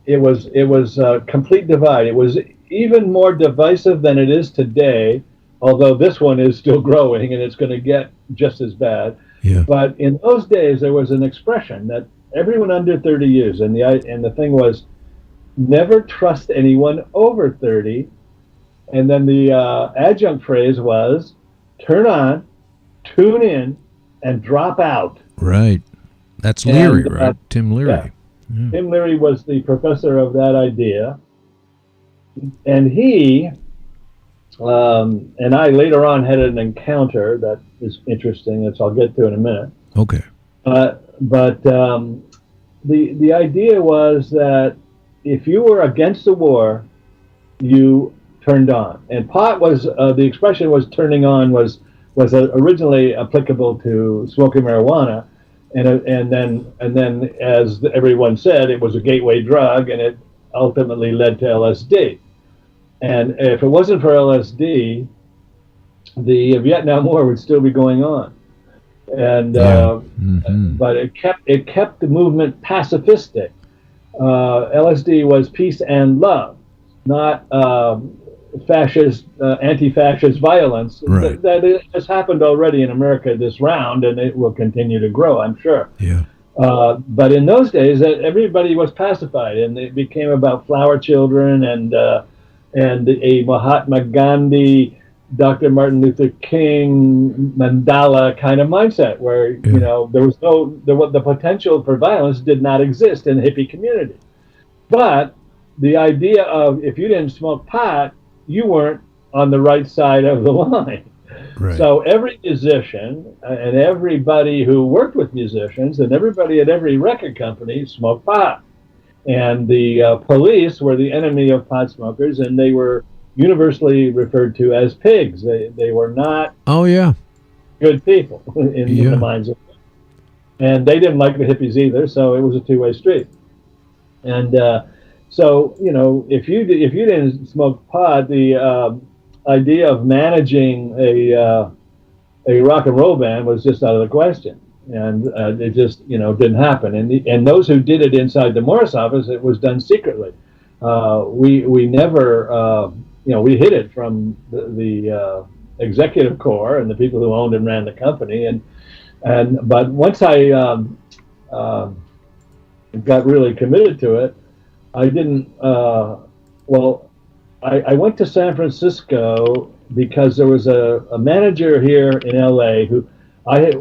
It was a complete divide. It was even more divisive than it is today, although this one is still growing and it's going to get just as bad. Yeah. But in those days, there was an expression that everyone under 30 used, and the thing was, never trust anyone over 30. And then the adjunct phrase was, turn on, tune in, and drop out. Right. That's Leary, right? Tim Leary. Yeah. Tim Leary was the professor of that idea. And he and I later on had an encounter that is interesting, which I'll get to in a minute. Okay. But the idea was that if you were against the war, you turned on. And pot was the expression was turning on was originally applicable to smoking marijuana, and then as everyone said, it was a gateway drug, and it ultimately led to LSD. And if it wasn't for LSD, the Vietnam War would still be going on. And but it kept the movement pacifistic. LSD was peace and love, not fascist, anti-fascist violence. Right. That has happened already in America this round, and it will continue to grow, I'm sure. Yeah. But in those days, everybody was pacified, and it became about flower children and a Mahatma Gandhi, Dr. Martin Luther King, Mandela kind of mindset, where you know the potential for violence did not exist in the hippie community. But the idea of if you didn't smoke pot, you weren't on the right side of the line. Right. So every musician and everybody who worked with musicians and everybody at every record company smoked pot. And the police were the enemy of pot smokers, and they were universally referred to as pigs. They were not good people in the minds of them. And they didn't like the hippies either, so it was a two-way street. And so, you know, if you didn't smoke pot, the idea of managing a rock and roll band was just out of the question. And it just, you know, didn't happen. And those who did it inside the Morris office, it was done secretly. We never, you know, we hid it from the executive core and the people who owned and ran the company. But once I got really committed to it, I didn't. I went to San Francisco because there was a manager here in LA who.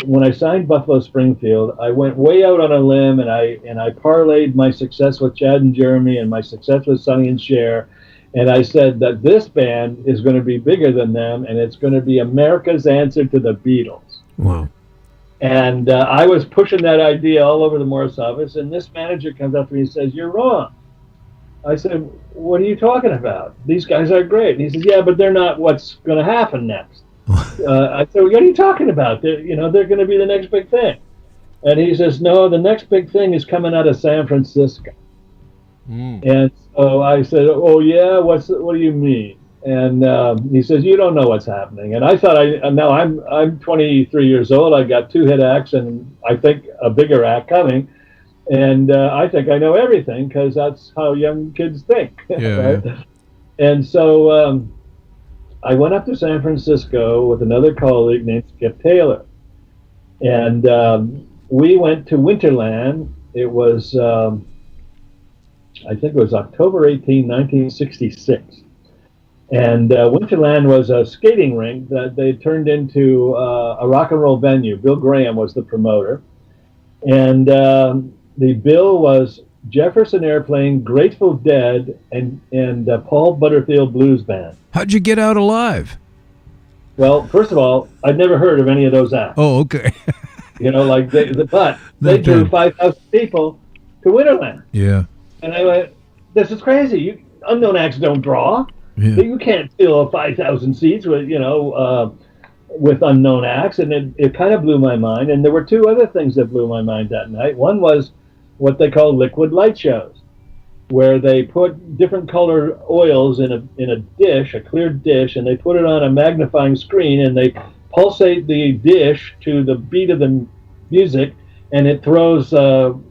When I signed Buffalo Springfield, I went way out on a limb, and I parlayed my success with Chad and Jeremy and my success with Sonny and Cher, and I said that this band is going to be bigger than them, and it's going to be America's answer to the Beatles. Wow. And I was pushing that idea all over the Morris office, and this manager comes up to me and says, "You're wrong." I said, "What are you talking about? These guys are great." And he says, "Yeah, but they're not what's going to happen next." I said, "What are you talking about? They're going to be the next big thing." And he says, "No, the next big thing is coming out of San Francisco." And so I said, "Oh yeah, what do you mean?" And he says, "You don't know what's happening." And I thought, now I'm 23 years old. I got 2 hit acts, and I think a bigger act coming. And I think I know everything because that's how young kids think. Yeah. Right? And so. I went up to San Francisco with another colleague named Skip Taylor, and we went to Winterland. It was, I think it was October 18, 1966, and Winterland was a skating rink that they turned into a rock and roll venue. Bill Graham was the promoter, and the bill was Jefferson Airplane, Grateful Dead, and Paul Butterfield Blues Band. How'd you get out alive? Well, first of all, I'd never heard of any of those acts. Oh, okay. You know, like they drew 5,000 people to Winterland. Yeah. And I went, "This is crazy. Unknown acts don't draw. Yeah. You can't fill 5,000 seats with with unknown acts." And it kind of blew my mind. And there were 2 other things that blew my mind that night. One was what they call liquid light shows, where they put different colored oils in a dish, a clear dish, and they put it on a magnifying screen, and they pulsate the dish to the beat of the music, and it throws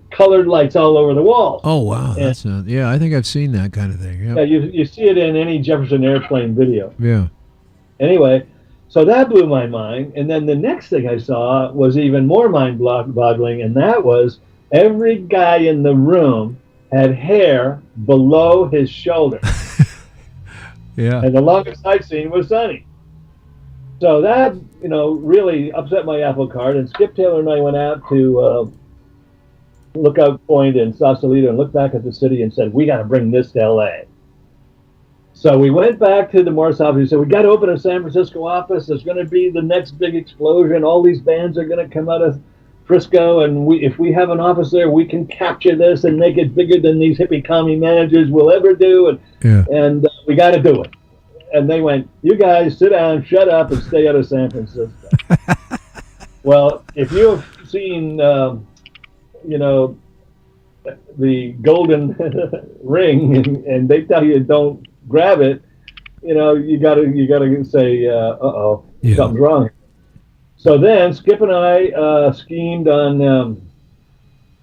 colored lights all over the walls. Oh wow, that's yeah. I think I've seen that kind of thing. Yeah, you see it in any Jefferson Airplane video. Yeah. Anyway, so that blew my mind, and then the next thing I saw was even more mind-boggling, and that was every guy in the room had hair below his shoulder. Yeah. And the longest I'd seen was Sonny. So that, really upset my apple cart. And Skip Taylor and I went out to Lookout Point in Sausalito and looked back at the city and said, "We got to bring this to L.A." So we went back to the Morris office and said, "We got to open a San Francisco office. There's going to be the next big explosion. All these bands are going to come out of Frisco, and if we have an office there, we can capture this and make it bigger than these hippie commie managers will ever do, and we got to do it. And they went, you guys sit down, shut up, and stay out of San Francisco. Well, if you have seen, the golden ring, and they tell you don't grab it, you gotta say, something's wrong. So then Skip and I schemed on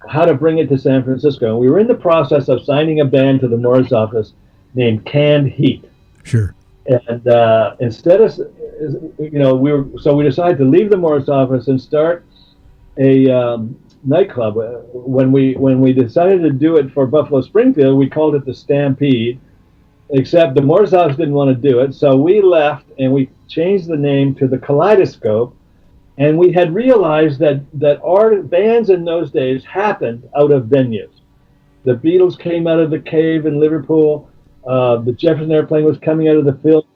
how to bring it to San Francisco. And we were in the process of signing a band to the Morris office named Canned Heat. Sure. And instead of, we decided to leave the Morris office and start a nightclub. When we decided to do it for Buffalo Springfield, we called it the Stampede. Except the Morris office didn't want to do it, so we left and we changed the name to the Kaleidoscope. And we had realized that our bands in those days happened out of venues. The Beatles came out of the Cave in Liverpool. The Jefferson Airplane was coming out of the Phil.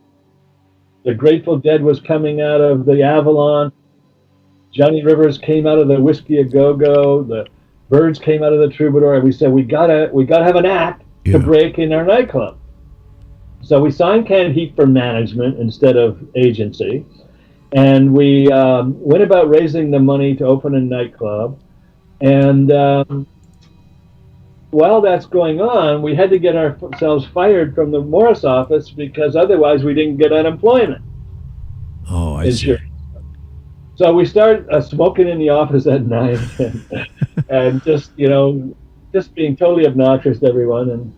The Grateful Dead was coming out of the Avalon. Johnny Rivers came out of the Whiskey A Go-Go. The Byrds came out of the Troubadour. And we said we gotta have an act to break in our nightclub. So we signed Canned Heat for management instead of agency. And we went about raising the money to open a nightclub. And while that's going on, we had to get ourselves fired from the Morris office because otherwise we didn't get unemployment. Oh, I see. So we started smoking in the office at night and just being totally obnoxious to everyone. And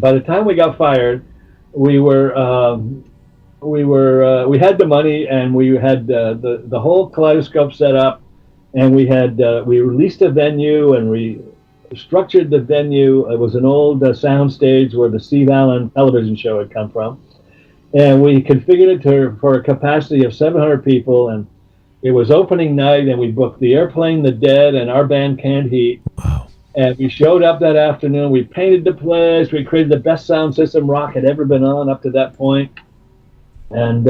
by the time we got fired, we had the money, and we had the whole Kaleidoscope set up, and we released a venue, and we structured the venue. It was an old sound stage where the Steve Allen television show had come from, and we configured it for a capacity of 700 people, and it was opening night, and we booked the Airplane, the Dead, and our band Canned Heat. Wow. And we showed up that afternoon. We painted the place. We created the best sound system rock had ever been on up to that point. And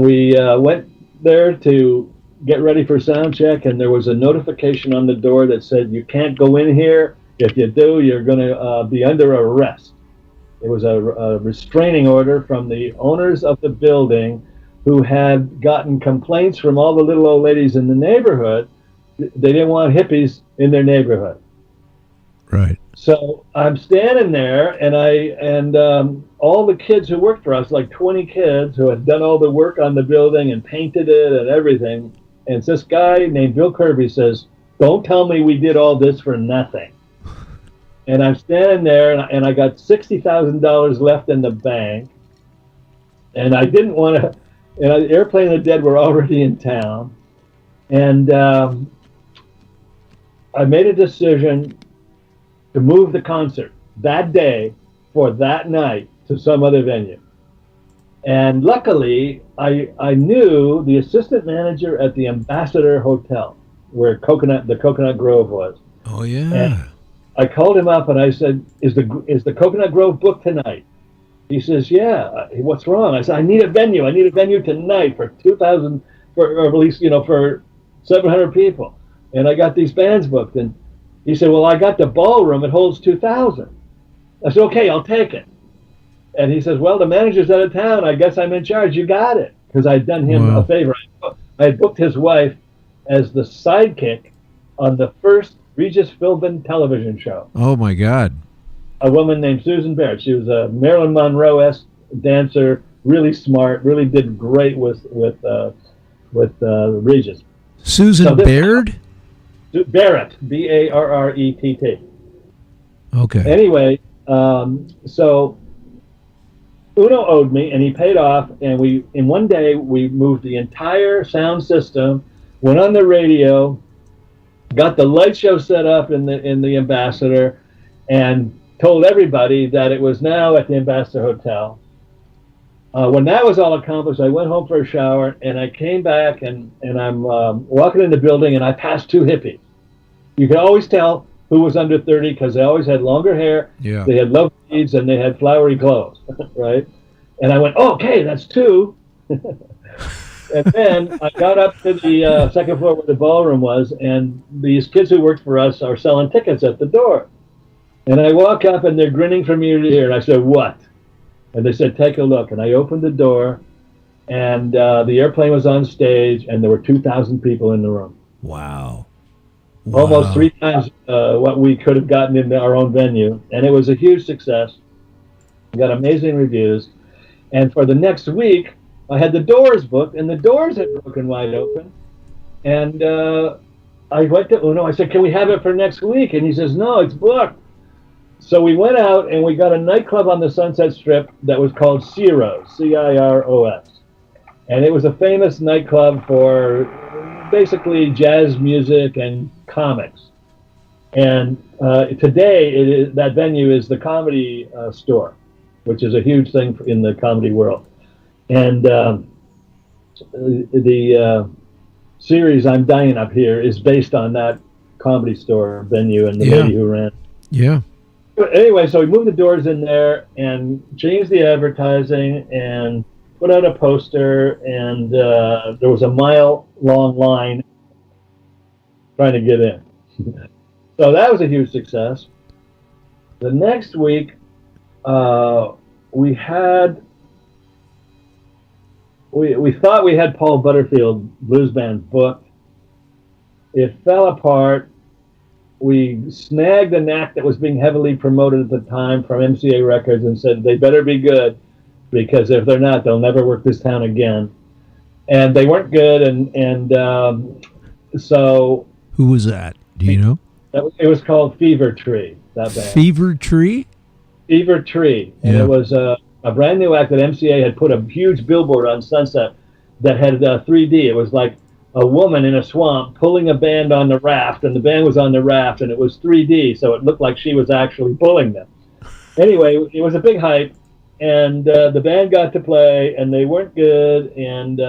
we went there to get ready for sound check, and there was a notification on the door that said, you can't go in here. If you do, you're going to be under arrest. It was a restraining order from the owners of the building who had gotten complaints from all the little old ladies in the neighborhood. They didn't want hippies in their neighborhood. Right. So I'm standing there, and all the kids who worked for us, like 20 kids who had done all the work on the building and painted it and everything. And this guy named Bill Kirby says, don't tell me we did all this for nothing. And I'm standing there, and I got $60,000 left in the bank. And I didn't want to, and Airplane and the Dead were already in town. And I made a decision to move the concert that day for that night to some other venue. And luckily, I knew the assistant manager at the Ambassador Hotel, where the Coconut Grove was. Oh, yeah. And I called him up and I said, is the Coconut Grove booked tonight? He says, yeah. What's wrong? I said, I need a venue. I need a venue tonight for 2,000, or at least, for 700 people. And I got these bands booked. And he said, well, I got the ballroom. It holds 2,000. I said, okay, I'll take it. And he says, well, the manager's out of town. I guess I'm in charge. You got it. Because I'd done him a favor. I had booked his wife as the sidekick on the first Regis Philbin television show. Oh, my God. A woman named Susan Baird. She was a Marilyn Monroe-esque dancer, really smart, really did great with Regis. Susan Baird? Barrett, B-A-R-R-E-T-T. Okay. Anyway, so Uno owed me, and he paid off, and in one day we moved the entire sound system, went on the radio, got the light show set up in the Ambassador, and told everybody that it was now at the Ambassador Hotel. When that was all accomplished, I went home for a shower, and I came back, and I'm walking in the building, and I passed two hippies. You could always tell who was under 30 because they always had longer hair, they had low beads, and they had flowery clothes, right? And I went, oh, okay, that's two. And then I got up to the second floor where the ballroom was, and these kids who worked for us are selling tickets at the door. And I walk up, and they're grinning from ear to ear. And I said, "What?" And they said, "Take a look." And I opened the door, and the airplane was on stage, and there were 2,000 people in the room. Wow. Almost 3 times what we could have gotten in our own venue. And it was a huge success. We got amazing reviews. And for the next week, I had the Doors booked, and the Doors had broken wide open. And I went to Uno. I said, "Can we have it for next week?" And he says, "No, it's booked." So we went out, and we got a nightclub on the Sunset Strip that was called Ciros, C-I-R-O-S. And it was a famous nightclub for basically jazz music and comics. And today, that venue is the Comedy Store, which is a huge thing in the comedy world. And the series I'm Dying Up Here is based on that Comedy Store venue and the lady who ran it. Yeah. But anyway, so we moved the Doors in there and changed the advertising and put out a poster, and there was a mile-long line trying to get in. So that was a huge success. The next week, we thought we had Paul Butterfield Blues Band booked. It fell apart. We snagged an act that was being heavily promoted at the time from MCA Records and said they better be good, because if they're not, they'll never work this town again. And they weren't good, and so... Who was that? Do you know? It was called Fever Tree, that band. Fever Tree? Fever Tree. And it was a brand new act that MCA had put a huge billboard on Sunset that had 3D. It was like a woman in a swamp pulling a band on the raft, and the band was on the raft, and it was 3D, so it looked like she was actually pulling them. Anyway, it was a big hype, and the band got to play, and they weren't good, and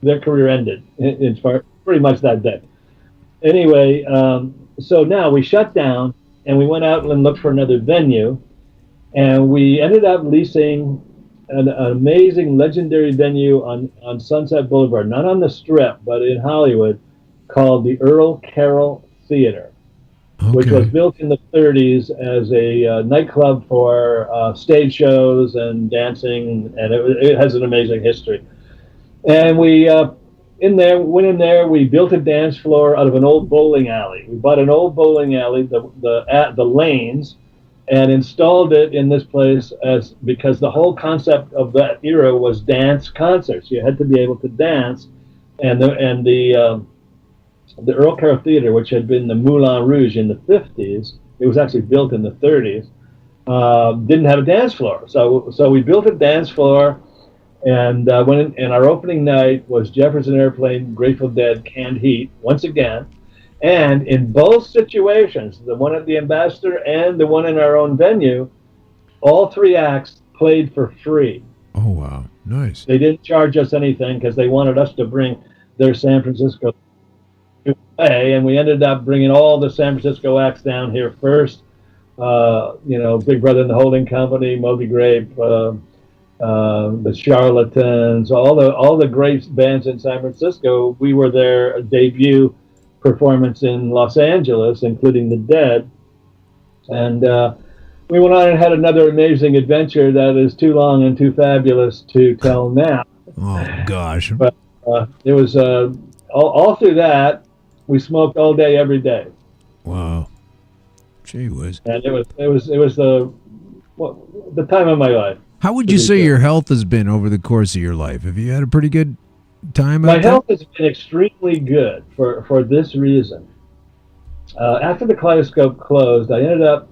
their career ended pretty much that day. Anyway, so now we shut down, and we went out and looked for another venue, and we ended up leasing an amazing, legendary venue on Sunset Boulevard, not on the Strip, but in Hollywood, called the Earl Carroll Theater, which was built in the 30s as a nightclub for stage shows and dancing, and it has an amazing history. And we went in there, we built a dance floor out of an old bowling alley. We bought an old bowling alley, the lanes, and installed it in this place because the whole concept of that era was dance concerts. You had to be able to dance, and the Earl Carroll Theater, which had been the Moulin Rouge in the 50s, it was actually built in the 30s, didn't have a dance floor. So we built a dance floor, and and our opening night was Jefferson Airplane, Grateful Dead, Canned Heat, once again. And in both situations, the one at the Ambassador and the one in our own venue, all 3 acts played for free. Oh, wow. Nice. They didn't charge us anything because they wanted us to bring their San Francisco to play, and we ended up bringing all the San Francisco acts down here first. Big Brother and the Holding Company, Moby Grape, the Charlatans, all the great bands in San Francisco. We were their debut performance in Los Angeles, including the Dead, and we went on and had another amazing adventure that is too long and too fabulous to tell now. Oh gosh! But it was all through that we smoked all day, every day. Wow, gee whiz! And it was the time of my life. How would you say your health has been over the course of your life? Have you had a pretty good time? My health has been extremely good for this reason. After the Kaleidoscope closed, I ended up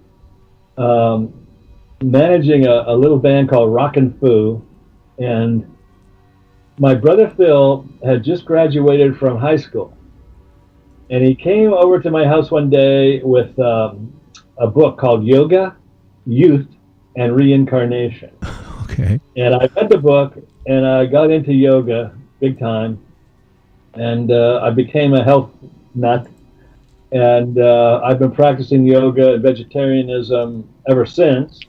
managing a little band called Rockin' Foo, and my brother Phil had just graduated from high school, and he came over to my house one day with a book called Yoga, Youth, and Reincarnation. Okay. And I read the book, and I got into yoga big time, and I became a health nut, and I've been practicing yoga and vegetarianism ever since.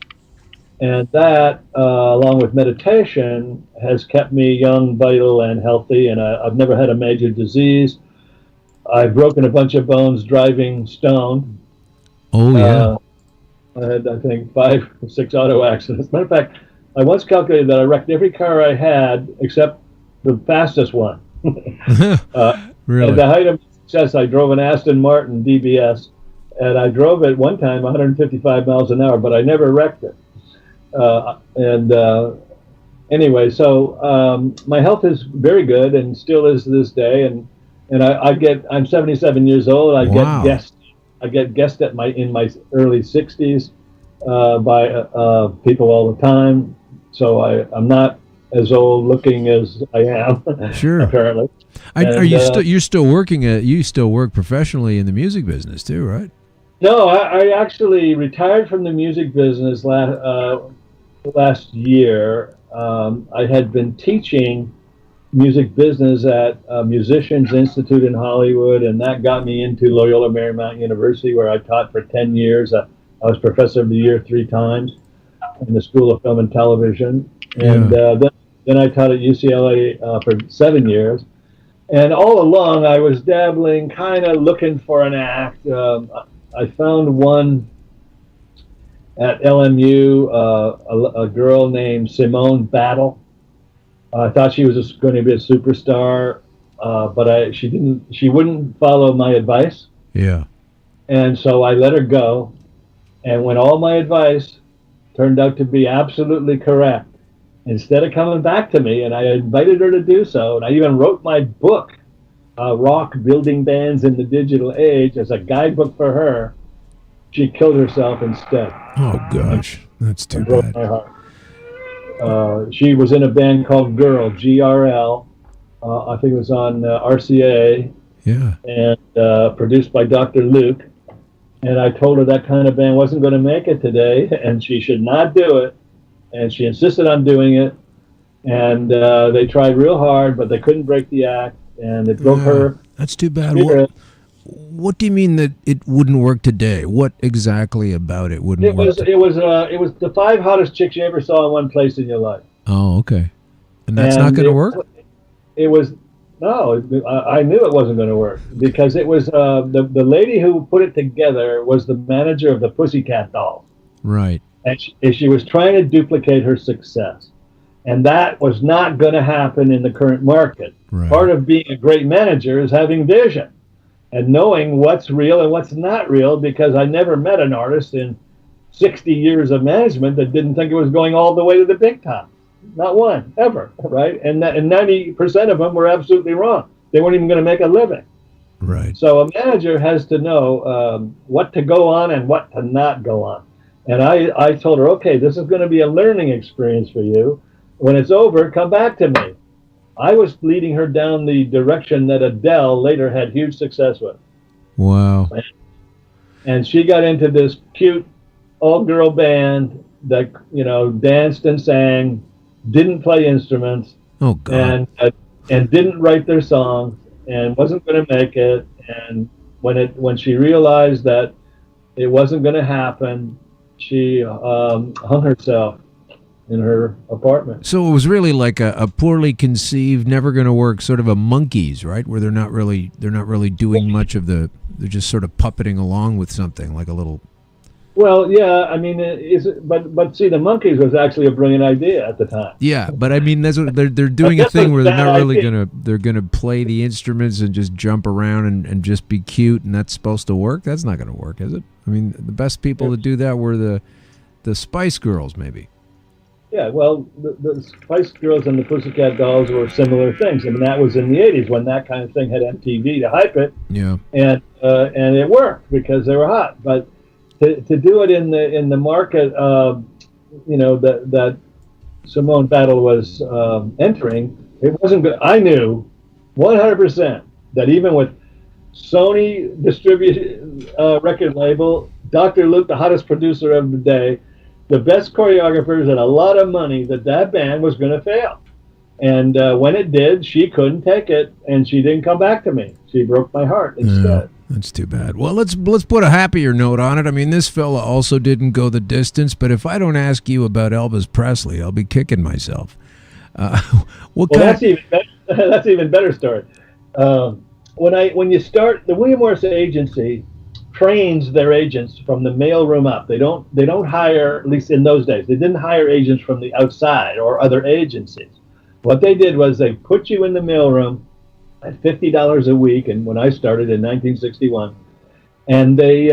And that, along with meditation, has kept me young, vital, and healthy. And I've never had a major disease. I've broken a bunch of bones driving stone. Oh, yeah. I had, I think, 5 or 6 auto accidents. Matter of fact, I once calculated that I wrecked every car I had except the fastest one. Really? At the height of success, I drove an Aston Martin DBS, and I drove it one time 155 miles an hour, but I never wrecked it. Anyway, so my health is very good and still is to this day. And I'm 77 years old. I get guessed in my early 60s by people all the time. So I'm not as old looking as I am. Sure. Apparently. You still work professionally in the music business too, right? No, I actually retired from the music business last year. I had been teaching music business at Musicians Institute in Hollywood, and that got me into Loyola Marymount University, where I taught for 10 years. I was Professor of the Year 3 times in the School of Film and Television. And then I taught at UCLA for 7 years. And all along, I was dabbling, kind of looking for an act. I found one at LMU, a girl named Simone Battle. I thought she was going to be a superstar, but she wouldn't follow my advice. Yeah. And so I let her go. And when all my advice turned out to be absolutely correct, instead of coming back to me, and I invited her to do so, and I even wrote my book, Rock Building Bands in the Digital Age, as a guidebook for her, she killed herself instead. Oh, gosh. That's too broke bad. my heart. She was in a band called Girl, GRL. I think it was on RCA. Yeah. And produced by Dr. Luke. And I told her that kind of band wasn't going to make it today, and she should not do it. And she insisted on doing it. And they tried real hard, but they couldn't break the act, and it broke her. That's too bad. What do you mean that it wouldn't work today? What exactly about it wouldn't work? It was the 5 hottest chicks you ever saw in one place in your life. Oh, okay. And that's not going to work? It was no. I knew it wasn't going to work because it was the lady who put it together was the manager of the Pussycat Dolls. Right. And she was trying to duplicate her success, and that was not going to happen in the current market. Right. Part of being a great manager is having vision and knowing what's real and what's not real, because I never met an artist in 60 years of management that didn't think it was going all the way to the big time. Not one, ever, right? And 90% of them were absolutely wrong. They weren't even going to make a living. Right. So a manager has to know what to go on and what to not go on. And I told her, okay, this is going to be a learning experience for you. When it's over, come back to me. I was leading her down the direction that Adele later had huge success with. Wow. And she got into this cute all-girl band that, danced and sang, didn't play instruments. Oh, God. And didn't write their songs and wasn't going to make it. And when she realized that it wasn't going to happen, she hung herself in her apartment. So it was really like a poorly conceived, never going to work sort of a Monkees, right? Where they're not really doing much of they're just sort of puppeting along with something like a little. Well, yeah, I mean, but see, the Monkees was actually a brilliant idea at the time. Yeah, but I mean, that's what they're doing a thing where they're not really gonna play the instruments and just jump around and just be cute, and that's supposed to work. That's not gonna work, is it? I mean, the best people to do that were the Spice Girls, maybe. Yeah, well, the Spice Girls and the Pussycat Dolls were similar things. I mean, that was in the 80s when that kind of thing had MTV to hype it. Yeah. And it worked because they were hot. But to do it in the market, that Simone Battle was entering, it wasn't good. I knew 100% that even with Sony distributed record label, Dr. Luke, the hottest producer of the day, the best choreographers and a lot of money, that band was going to fail. And when it did, she couldn't take it, and she didn't come back to me. She broke my heart instead. That's too bad. Well, let's put a happier note on it. I mean, this fella also didn't go the distance, but if I don't ask you about Elvis Presley, I'll be kicking myself. That's even better story. When you start, the William Morris Agency trains their agents from the mailroom up. They don't hire, at least in those days, they didn't hire agents from the outside or other agencies. What they did was they put you in the mailroom at $50 a week, and when I started in 1961, and they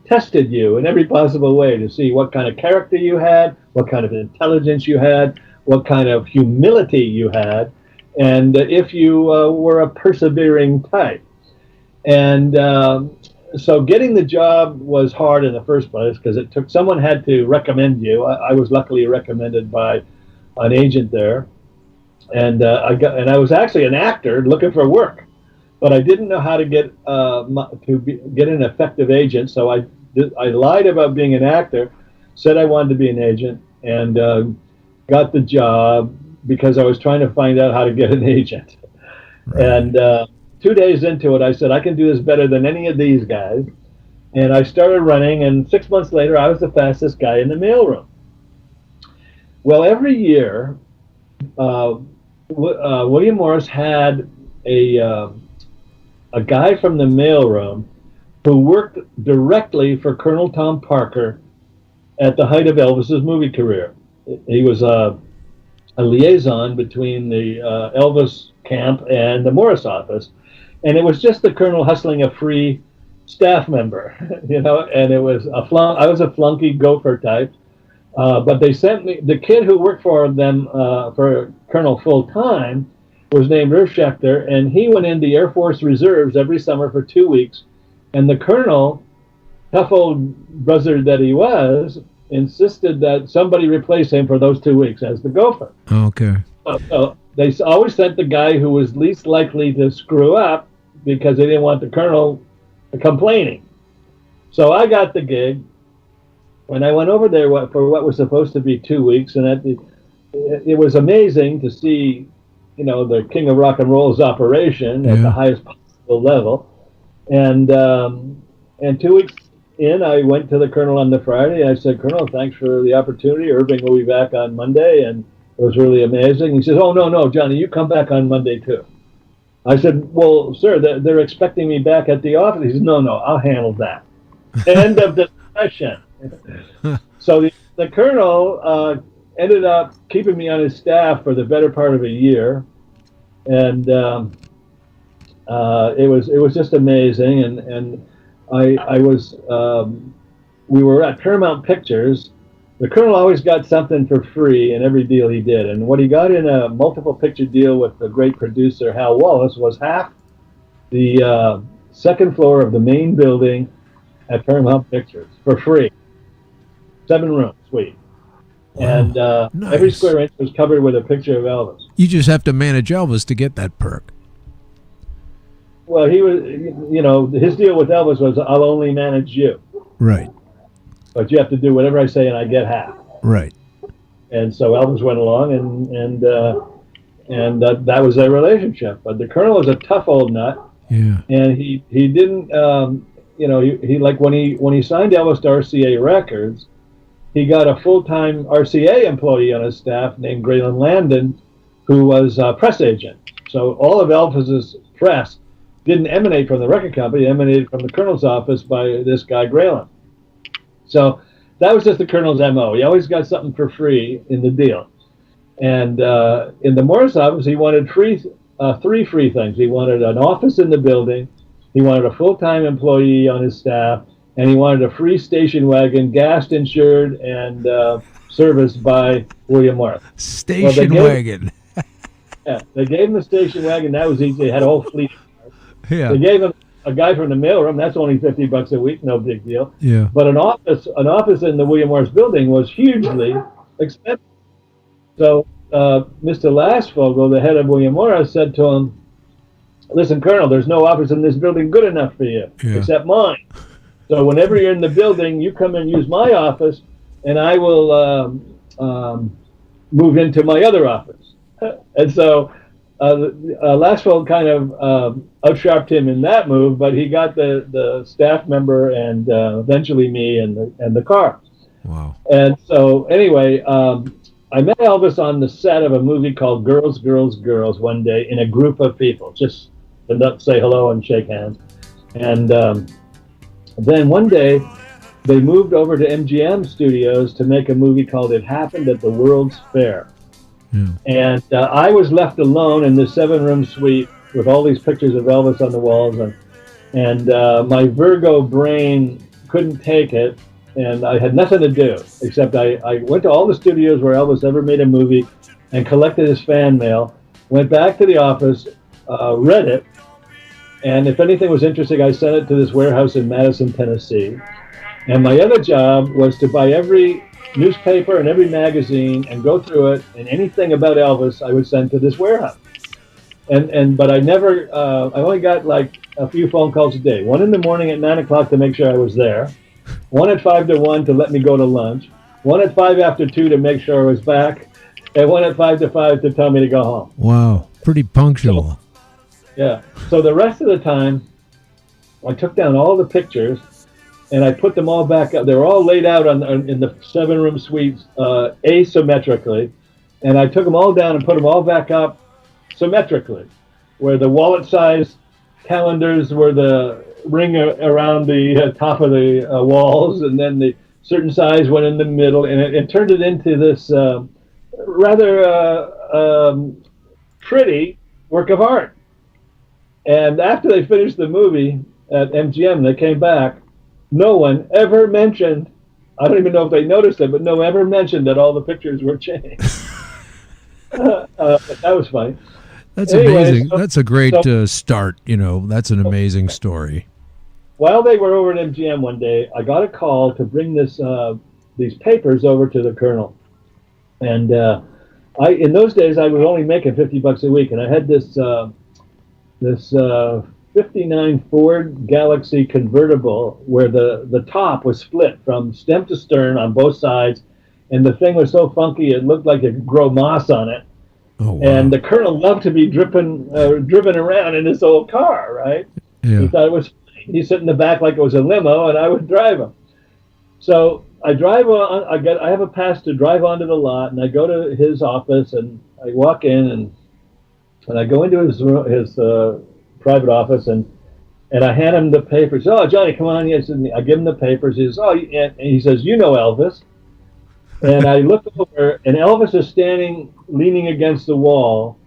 tested you in every possible way to see what kind of character you had, what kind of intelligence you had, what kind of humility you had, and if you were a persevering type. And so getting the job was hard in the first place because someone had to recommend you. I was luckily recommended by an agent there. And I was actually an actor looking for work, but I didn't know how to get an effective agent. So I lied about being an actor, said I wanted to be an agent, and got the job because I was trying to find out how to get an agent. Right. And 2 days into it, I said I can do this better than any of these guys, and I started running. And 6 months later, I was the fastest guy in the mailroom. Well, every year. William Morris had a guy from the mailroom who worked directly for Colonel Tom Parker at the height of Elvis's movie career. He was a liaison between the Elvis camp and the Morris office, and it was just the Colonel hustling a free staff member, and it was I was a flunky gopher type. But they sent me, the kid who worked for them, for Colonel full time, was named Irv Schechter, and he went in the Air Force Reserves every summer for 2 weeks. And the Colonel, tough old buzzard that he was, insisted that somebody replace him for those 2 weeks as the gopher. Okay. So they always sent the guy who was least likely to screw up because they didn't want the Colonel complaining. So I got the gig. When I went over there for what was supposed to be 2 weeks, and it was amazing to see, the King of Rock and Roll's operation at the highest possible level. And 2 weeks in, I went to the Colonel on the Friday, and I said, "Colonel, thanks for the opportunity. Irving will be back on Monday," and it was really amazing. He says, "Oh, no, Johnny, you come back on Monday too." I said, "Well, sir, they're expecting me back at the office." He says, "No, I'll handle that." End of discussion. So the Colonel ended up keeping me on his staff for the better part of a year, and it was just amazing. And I was we were at Paramount Pictures. The Colonel always got something for free in every deal he did, and what he got in a multiple picture deal with the great producer Hal Wallace was half the second floor of the main building at Paramount Pictures for free. 7-room suite. And nice. Every square inch was covered with a picture of Elvis. You just have to manage Elvis to get that perk. Well, he was, his deal with Elvis was, "I'll only manage you." Right. But you have to do whatever I say and I get half. Right. And so Elvis went along and that was their relationship. But the Colonel was a tough old nut. Yeah. And he didn't, he like when he signed Elvis to RCA Records, he got a full-time RCA employee on his staff named Graylin Landon, who was a press agent. So all of Elvis's press didn't emanate from the record company, it emanated from the Colonel's office by this guy Graylin. So that was just the Colonel's MO. He always got something for free in the deal. And in the Morris office, he wanted three free things. He wanted an office in the building, he wanted a full-time employee on his staff, and he wanted a free station wagon, gassed, insured, and serviced by William Morris. Station wagon. Yeah, they gave him the station wagon. That was easy. They had a whole fleet. Yeah. They gave him a guy from the mailroom. That's only $50 a week. No big deal. Yeah. But an office in the William Morris building was hugely expensive. So Mr. Lashvogel, the head of William Morris, said to him, "Listen, Colonel, there's no office in this building good enough for you, except mine. So whenever you're in the building, you come and use my office, and I will move into my other office." And so Laswell kind of outsharped him in that move, but he got the staff member and eventually me and the car. Wow. And so anyway, I met Elvis on the set of a movie called Girls, Girls, Girls one day in a group of people, just to say hello and shake hands. And then one day they moved over to MGM Studios to make a movie called It Happened at the World's Fair. And I was left alone in this 7-room suite with all these pictures of Elvis on the walls, and my Virgo brain couldn't take it, and I had nothing to do except I went to all the studios where Elvis ever made a movie and collected his fan mail, went back to the office, read it, and if anything was interesting, I sent it to this warehouse in Madison, Tennessee. And my other job was to buy every newspaper and every magazine and go through it, and anything about Elvis I would send to this warehouse. But I never, I only got like a few phone calls a day. One in the morning at 9 o'clock to make sure I was there. One at 5 to 1 to let me go to lunch. One at 5 after 2 to make sure I was back. And one at 5 to 5 to tell me to go home. Wow, pretty punctual. Yeah. So the rest of the time, I took down all the pictures and I put them all back up. They were all laid out in the 7-room suites asymmetrically. And I took them all down and put them all back up symmetrically, where the wallet-size calendars were the ring around the top of the walls, and then the certain size went in the middle, and it turned it into this rather pretty work of art. And after they finished the movie at MGM, they came back. No one ever mentioned, I don't even know if they noticed it, but no one ever mentioned that all the pictures were changed. That was funny. That's amazing. That's a great start. That's an amazing story. While they were over at MGM one day, I got a call to bring these papers over to the Colonel. And in those days, I was only making $50 a week, and I had this 59 Ford Galaxy convertible where the top was split from stem to stern on both sides, and the thing was so funky it looked like it could grow moss on it. Oh, wow. And the Colonel loved to be driven around in this old car, right? Yeah. He thought it was. He'd sit in the back like it was a limo, and I would drive him. So I drive on. I have a pass to drive onto the lot, and I go to his office, and I walk in, and I go into his private office, and I hand him the papers. Oh, Johnny, come on! Yes, and I give him the papers. He says, "Oh," and he says, "You know Elvis." And I look over, and Elvis is standing, leaning against the wall.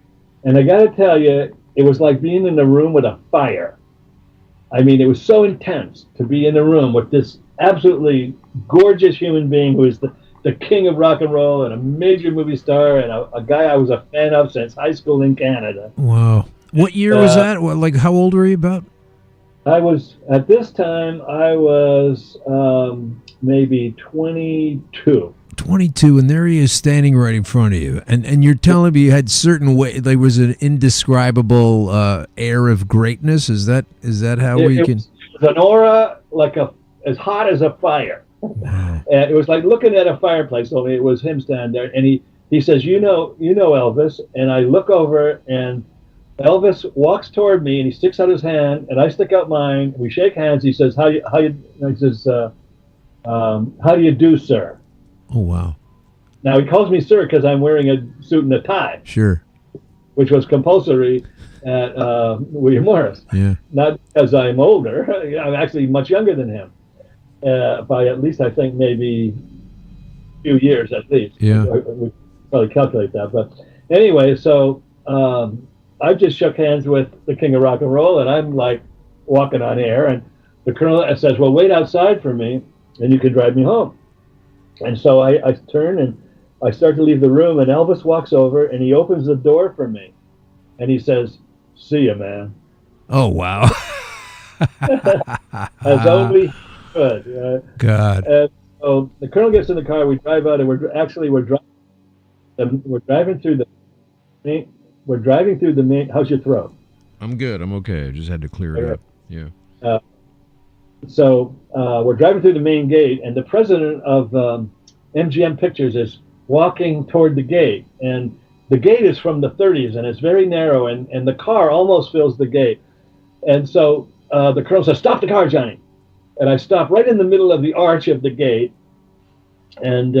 And I got to tell you, it was like being in a room with a fire. I mean, it was so intense to be in a room with this absolutely gorgeous human being who is the king of rock and roll and a major movie star and a guy I was a fan of since high school in Canada. Wow. What year was that? How old were you about? I was, at this time, I was maybe 22. 22, and there he is standing right in front of you, and you're telling me you had certain way. There was an indescribable air of greatness. Is that how we can? It was an aura like as hot as a fire. Wow. And it was like looking at a fireplace. Only it was him standing there, and he says, "You know Elvis." And I look over, and Elvis walks toward me, and he sticks out his hand, and I stick out mine. We shake hands. He says, "How you?" He says, "How do you do, sir?" Oh, wow. Now, he calls me sir because I'm wearing a suit and a tie. Sure. Which was compulsory at William Morris. Yeah. Not because I'm older. I'm actually much younger than him. By at least, I think, maybe a few years at least. Yeah. We probably calculate that. But anyway, so I just shook hands with the king of rock and roll, and I'm like walking on air. And the Colonel says, "Well, wait outside for me, and you can drive me home." And so I turn and I start to leave the room, and Elvis walks over and he opens the door for me, and he says, "See ya, man." Oh, wow. As only he could. God. And so the Colonel gets in the car. We drive out, and we're driving through the main. How's your throat? I'm good. I'm okay. I just had to clear it up. Yeah. So we're driving through the main gate, and the president of MGM Pictures is walking toward the gate, and the gate is from the 30s, and it's very narrow, and the car almost fills the gate. And so the colonel says, "Stop the car, Johnny." And I stop right in the middle of the arch of the gate, and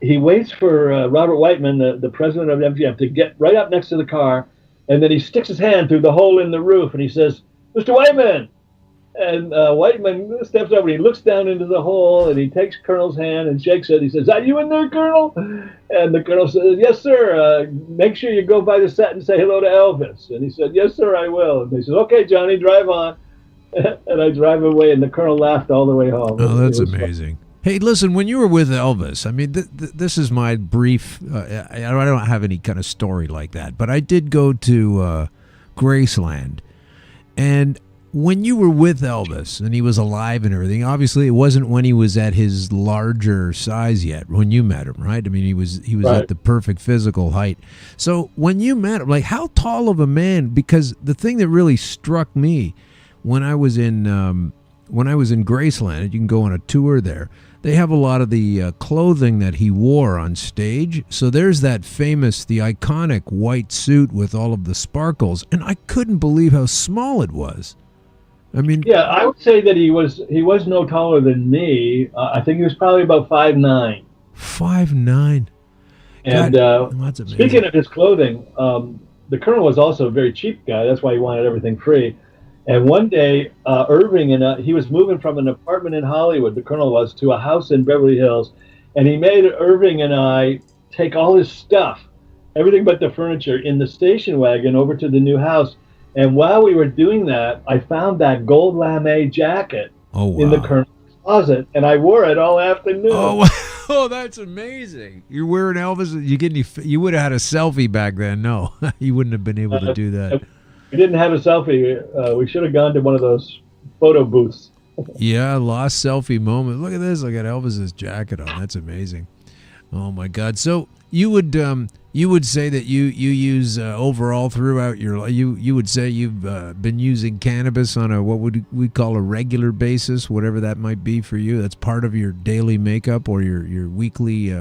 he waits for Robert Whiteman, the president of MGM, to get right up next to the car, and then he sticks his hand through the hole in the roof, and he says, "Mr. Whiteman." And Whiteman steps over, and he looks down into the hole, and he takes Colonel's hand and shakes it. He says, "Are you in there, Colonel?" And the Colonel says, "Yes, sir. Make sure you go by the set and say hello to Elvis." And he said, "Yes, sir, I will." And he says, "Okay, Johnny, drive on." And I drive away, and the Colonel laughed all the way home. Oh, that's amazing. Hey, listen, when you were with Elvis, I mean, this is my brief, I don't have any kind of story like that, but I did go to Graceland. And when you were with Elvis and he was alive and everything, obviously it wasn't when he was at his larger size yet when you met him, right? I mean, he was right at the perfect physical height. So when you met him, like, how tall of a man? Because the thing that really struck me when I was in Graceland, you can go on a tour there. They have a lot of the clothing that he wore on stage. So there's that famous, the iconic white suit with all of the sparkles, and I couldn't believe how small it was. I mean, yeah, I would say that he was no taller than me. I think he was probably about 5'9". 5'9". And speaking of his clothing, the Colonel was also a very cheap guy. That's why he wanted everything free. And one day, Irving he was moving from an apartment in Hollywood, the Colonel was, to a house in Beverly Hills, and he made Irving and I take all his stuff, everything but the furniture, in the station wagon over to the new house. And while we were doing that, I found that gold lame jacket in the Colonel's closet, and I wore it all afternoon. Oh, that's amazing! You're wearing Elvis. You would have had a selfie back then. No, you wouldn't have been able to do that. We didn't have a selfie. We should have gone to one of those photo booths. Yeah, lost selfie moment. Look at this. I got Elvis's jacket on. That's amazing. Oh my God! So you would say that you use overall throughout your life. You would say you've been using cannabis on a what would we call a regular basis, whatever that might be for you. That's part of your daily makeup or your weekly.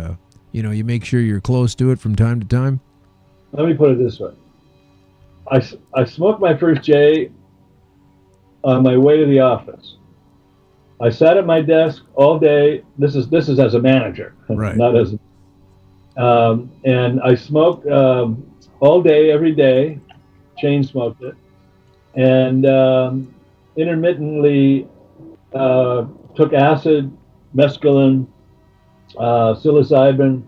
You make sure you're close to it from time to time. Let me put it this way. I smoked my first J on my way to the office. I sat at my desk all day. This is as a manager, right? Not as. And I smoked all day, every day. Chain smoked it, and intermittently took acid, mescaline, psilocybin.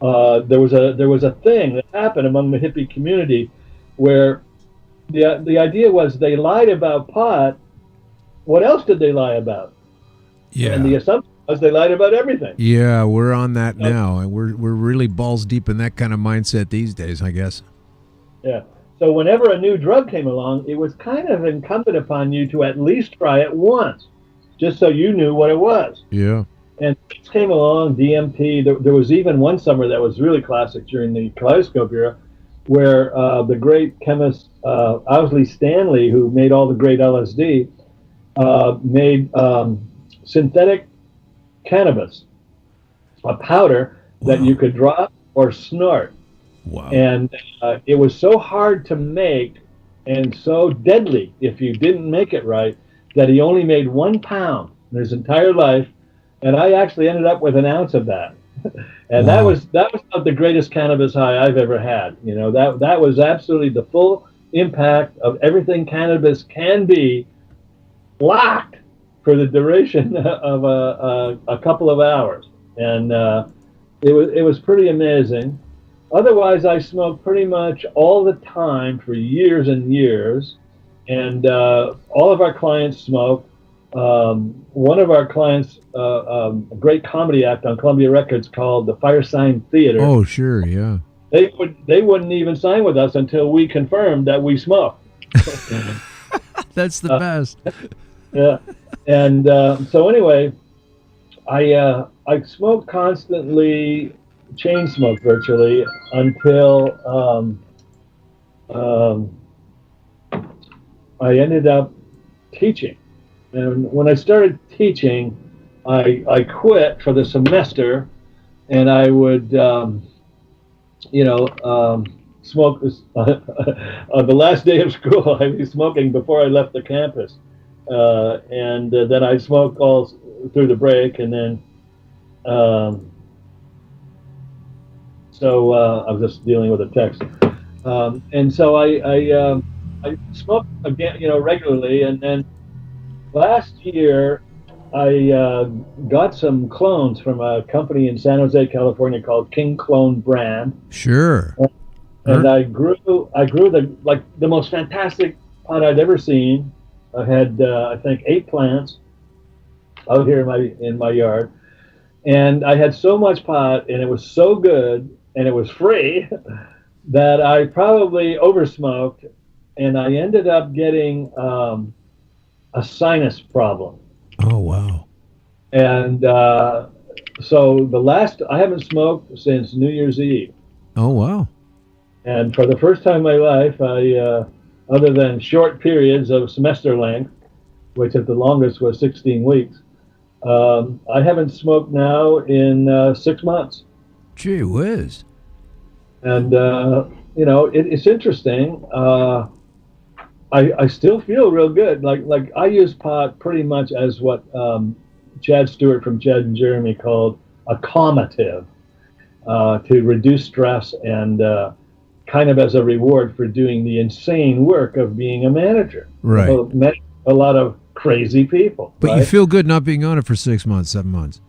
There was a thing that happened among the hippie community where the idea was they lied about pot. What else did they lie about? Yeah. And the assumption was they lied about everything. Yeah, we're on that now, and we're really balls deep in that kind of mindset these days, I guess. Yeah. So whenever a new drug came along, it was kind of incumbent upon you to at least try it once, just so you knew what it was. Yeah. And things came along, DMT. There was even one summer that was really classic during the Kaleidoscope era, where the great chemist Owsley Stanley, who made all the great LSD, made synthetic cannabis, a powder that you could drop or snort. Wow. And it was so hard to make and so deadly if you didn't make it right that he only made 1 pound in his entire life. And I actually ended up with an ounce of that. And that was not the greatest cannabis high I've ever had. You know, that was absolutely the full impact of everything cannabis can be, locked for the duration of a couple of hours. And it was pretty amazing. Otherwise, I smoked pretty much all the time for years and years. And all of our clients smoked. One of our clients, a great comedy act on Columbia Records called the Firesign Theater. Oh, sure, yeah. They wouldn't even sign with us until we confirmed that we smoked. That's the best. Yeah, and so anyway, I smoked constantly, chain smoked virtually until I ended up teaching. And when I started teaching, I quit for the semester, and I would smoke on the last day of school. I'd be smoking before I left the campus, and then I'd smoke all through the break, and then so I was just dealing with a text, and so I smoked again, regularly, and then last year I got some clones from a company in San Jose, California called King Clone Brand. Sure. And I grew the most fantastic pot I'd ever seen. I had I think 8 plants out here in my yard, and I had so much pot, and it was so good, and it was free, that I probably oversmoked, and I ended up getting a sinus problem. Oh wow! And so I haven't smoked since New Year's Eve. Oh wow! And for the first time in my life, I, other than short periods of semester length, which at the longest was 16 weeks, I haven't smoked now in 6 months. Gee whiz! And it's interesting. I still feel real good. Like I use pot pretty much as what Chad Stewart from Chad and Jeremy called a calmative, to reduce stress and kind of as a reward for doing the insane work of being a manager. Right. A lot of crazy people. But right? you feel good not being on it for 6 months, 7 months.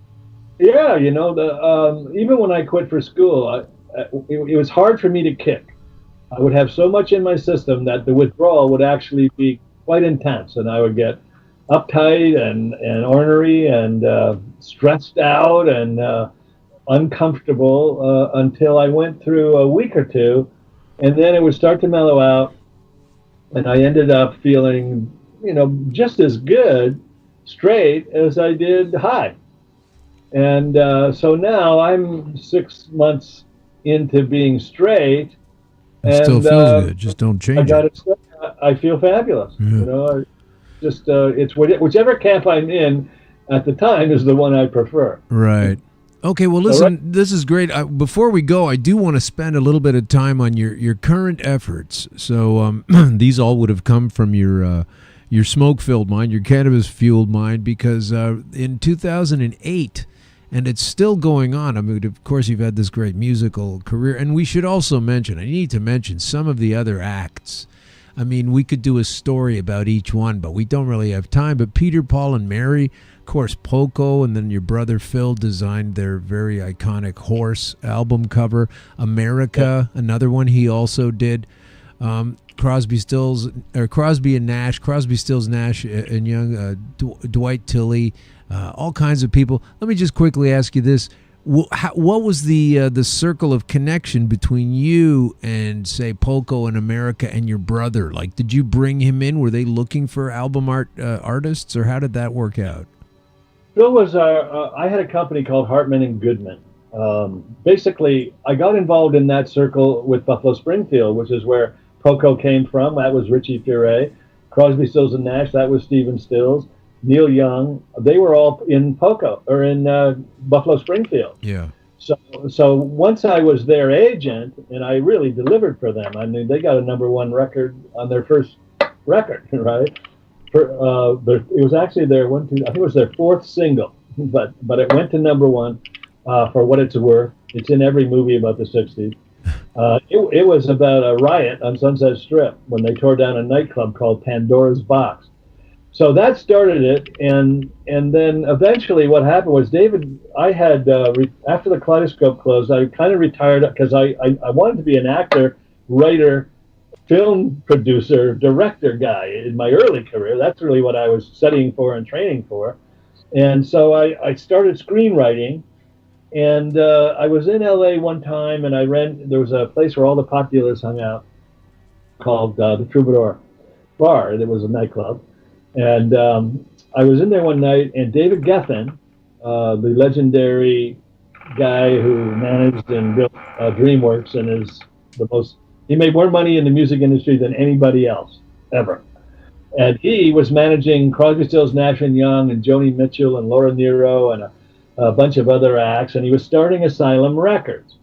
Yeah, even when I quit for school, it was hard for me to kick. I would have so much in my system that the withdrawal would actually be quite intense, and I would get uptight and ornery and stressed out and uncomfortable until I went through a week or two, and then it would start to mellow out, and I ended up feeling, just as good straight as I did high. And so now I'm 6 months into being straight. It still feels good. Just don't change it. I feel fabulous. Yeah. It's whichever camp I'm in at the time is the one I prefer. Right. Okay, well, listen, This is great. Before we go, I do want to spend a little bit of time on your current efforts. So these all would have come from your smoke-filled mind, your cannabis-fueled mind, because in 2008, and it's still going on. I mean, of course, you've had this great musical career, and we should also mention, I need to mention some of the other acts. I mean, we could do a story about each one, but we don't really have time. But Peter, Paul, and Mary, of course, Poco, and then your brother Phil designed their very iconic Horse album cover. America, another one he also did. Crosby, Stills Nash and Young, Dwight Tilley, all kinds of people. Let me just quickly ask you this. What was the circle of connection between you and, say, Poco and America and your brother? Like, did you bring him in? Were they looking for album artists, or how did that work out? Phil was I had a company called Hartman and Goodman. Basically, I got involved in that circle with Buffalo Springfield, which is where Poco came from. That was Richie Furay. Crosby, Stills and Nash. That was Stephen Stills. Neil Young. They were all in Poco or in Buffalo Springfield. Yeah. So once I was their agent, and I really delivered for them. I mean, they got a #1 record on their first record, right? It was actually I think it was their 4th single, but it went to #1 for what it's worth. It's in every movie about the 60s. It was about a riot on Sunset Strip when they tore down a nightclub called Pandora's Box. So that started it, and then eventually what happened was I had, after the Kaleidoscope closed, I kind of retired because I wanted to be an actor, writer, film producer, director guy in my early career. That's really what I was studying for and training for. And so I started screenwriting, and I was in LA one time, and there was a place where all the pot dealers hung out called the Troubadour Bar. It was a nightclub. And I was in there one night, and David Geffen, the legendary guy who managed and built DreamWorks and he made more money in the music industry than anybody else ever. And he was managing Crosby, Stills, Nash and Young and Joni Mitchell and Laura Nyro and a bunch of other acts, and he was starting Asylum Records.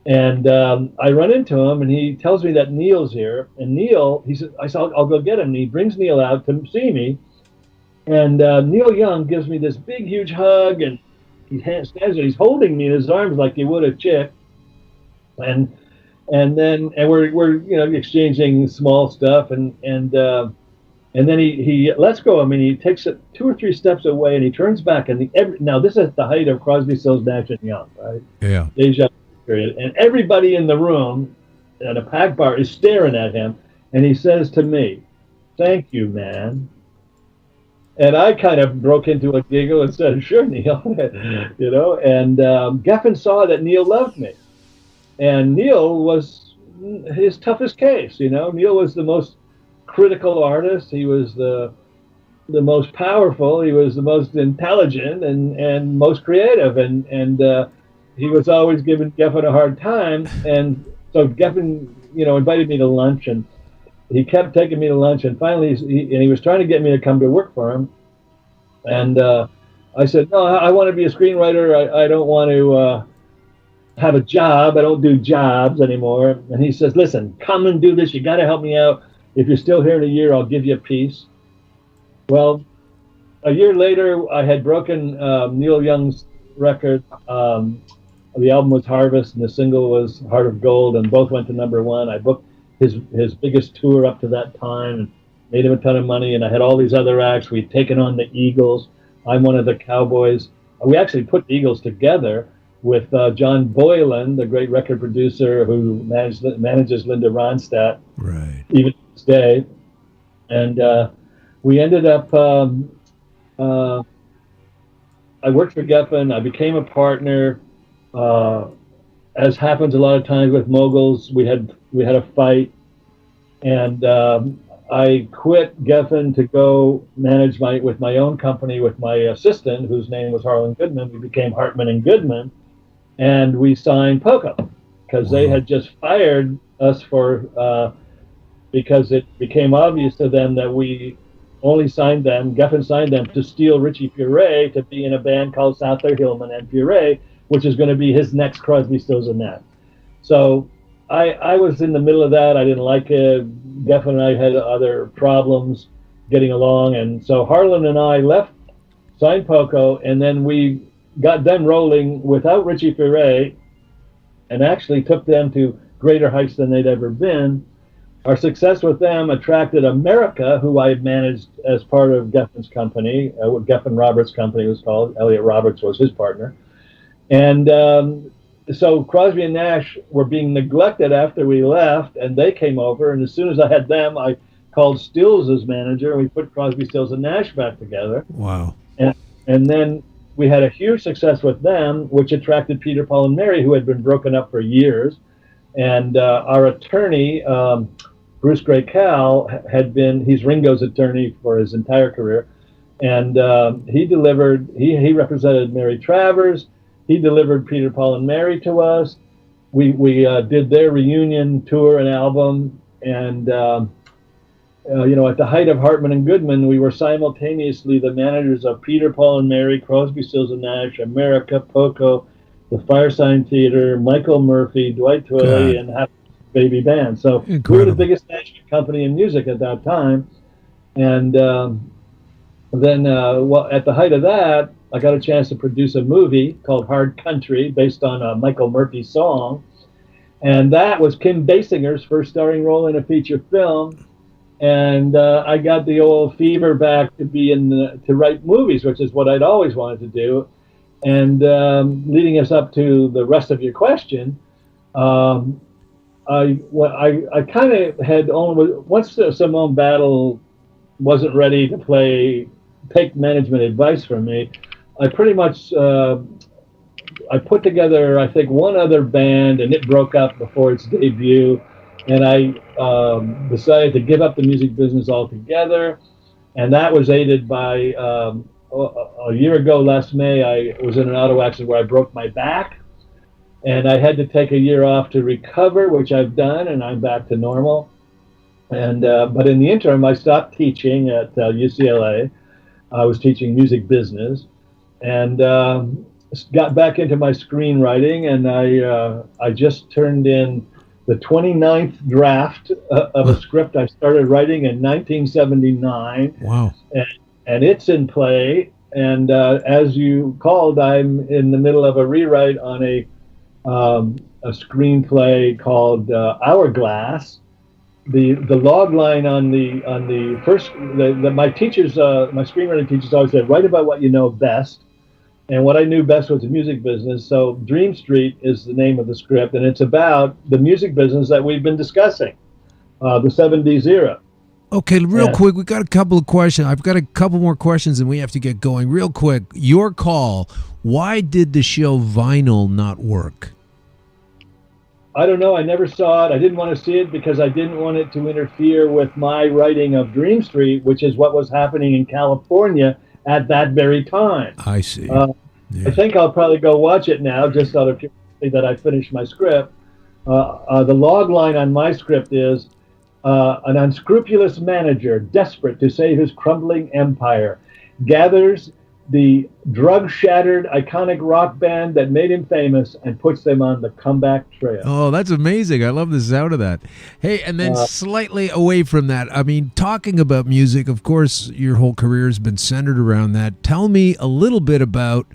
And I run into him, and he tells me that Neil's here. And Neil, he said, I'll go get him. And he brings Neil out to see me. And Neil Young gives me this big, huge hug, and he stands there. He's holding me in his arms like he would a chick. And we're exchanging small stuff, and then he lets go of me, and he takes it 2 or 3 steps away, and he turns back, and now this is the height of Crosby, Stills, Nash and Young, right? Yeah. Deja period, and everybody in the room at a packed bar is staring at him, and he says to me, "Thank you, man." And I kind of broke into a giggle and said, "Sure, Neil," And Geffen saw that Neil loved me. And Neil was his toughest case, Neil was the most critical artist. He was the most powerful. He was the most intelligent and most creative. And he was always giving Geffen a hard time. And so Geffen, invited me to lunch, and he kept taking me to lunch. And finally, he was trying to get me to come to work for him. And I said, "No, I want to be a screenwriter. I don't want to have a job. I don't do jobs anymore." And he says, "Listen, come and do this. You got to help me out. If you're still here in a year, I'll give you a piece." Well, a year later, I had broken Neil Young's record. The album was Harvest, and the single was Heart of Gold, and both went to #1. I booked his biggest tour up to that time, and made him a ton of money. And I had all these other acts. We'd taken on the Eagles. I'm one of the Cowboys. We actually put the Eagles together with John Boylan, the great record producer who manages Linda Ronstadt, right, even to this day. And we ended up, I worked for Geffen. I became a partner. As happens a lot of times with moguls, we had a fight, and I quit Geffen to go manage with my own company with my assistant, whose name was Harlan Goodman. We became Hartman and Goodman. And we signed Poco because they had just fired us because it became obvious to them that we only signed them, Geffen signed them to steal Richie Furay to be in a band called Souther Hillman and Furay, which is going to be his next Crosby, Stills and Nash. So I was in the middle of that. I didn't like it. Geffen and I had other problems getting along. And so Harlan and I left, signed Poco, and then we got them rolling without Richie Furay, and actually took them to greater heights than they'd ever been. Our success with them attracted America, who I had managed as part of Geffen's company, what Geffen Roberts Company was called. Elliot Roberts was his partner. And so Crosby and Nash were being neglected after we left, and they came over, and as soon as I had them, I called Stills as manager, and we put Crosby, Stills, and Nash back together. Wow. And then we had a huge success with them, which attracted Peter, Paul, and Mary, who had been broken up for years. And our attorney, Bruce Gray Cal, he's Ringo's attorney for his entire career. And he represented Mary Travers. He delivered Peter, Paul, and Mary to us. We did their reunion tour and album. And, at the height of Hartman and Goodman, we were simultaneously the managers of Peter, Paul, and Mary, Crosby, Stills and Nash, America, Poco, the Firesign Theater, Michael Murphy, Dwight Twilley, and Happy Baby Band. So we were the biggest management company in music at that time. And then at the height of that, I got a chance to produce a movie called Hard Country based on a Michael Murphy song. And that was Kim Basinger's first starring role in a feature film. And I got the old fever back to to write movies, which is what I'd always wanted to do. And leading us up to the rest of your question, I kind of had once Simone Battle wasn't ready to take management advice from me, I pretty much I put together, I think, one other band, and it broke up before its debut. And I decided to give up the music business altogether. And that was aided by, a year ago, last May, I was in an auto accident where I broke my back. And I had to take a year off to recover, which I've done, and I'm back to normal. And but in the interim, I stopped teaching at UCLA. I was teaching music business. And got back into my screenwriting, and I just turned in the 29th draft of a script I started writing in 1979. Wow. And it's in play. And as you called, I'm in the middle of a rewrite on a screenplay called Hourglass. The log line on the first, my teachers, my screenwriting teachers always said, write about what you know best. And what I knew best was the music business. So Dream Street is the name of the script, and it's about the music business that we've been discussing, the 70s era. Okay, real quick, we got a couple of questions. I've got a couple more questions, and we have to get going. Real quick, your call. Why did the show Vinyl not work? I don't know. I never saw it. I didn't want to see it because I didn't want it to interfere with my writing of Dream Street, which is what was happening in California at that very time. I see. I think I'll probably go watch it now, just out of curiosity that I finished my script. The log line on my script is, an unscrupulous manager, desperate to save his crumbling empire, gathers the drug-shattered iconic rock band that made him famous and puts them on the comeback trail. Oh, that's amazing. I love the sound of that. Hey, and then slightly away from that, I mean, talking about music, of course, your whole career has been centered around that. Tell me a little bit about,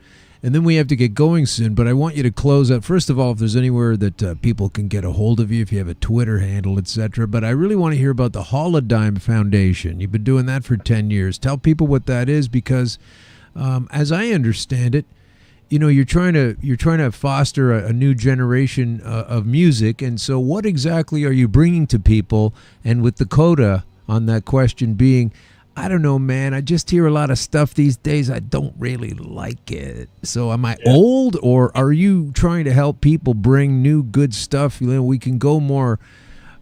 and then we have to get going soon, but I want you to close out. First of all, if there's anywhere that people can get a hold of you, if you have a Twitter handle, etc. But I really want to hear about the Holodyne Foundation. You've been doing that for 10 years. Tell people what that is, because as I understand it, you know, you're trying to foster a new generation of music. And so what exactly are you bringing to people? And with the coda on that question being, I don't know, man, I just hear a lot of stuff these days. I don't really like it. So am I old, or are you trying to help people bring new good stuff? You know, we can go more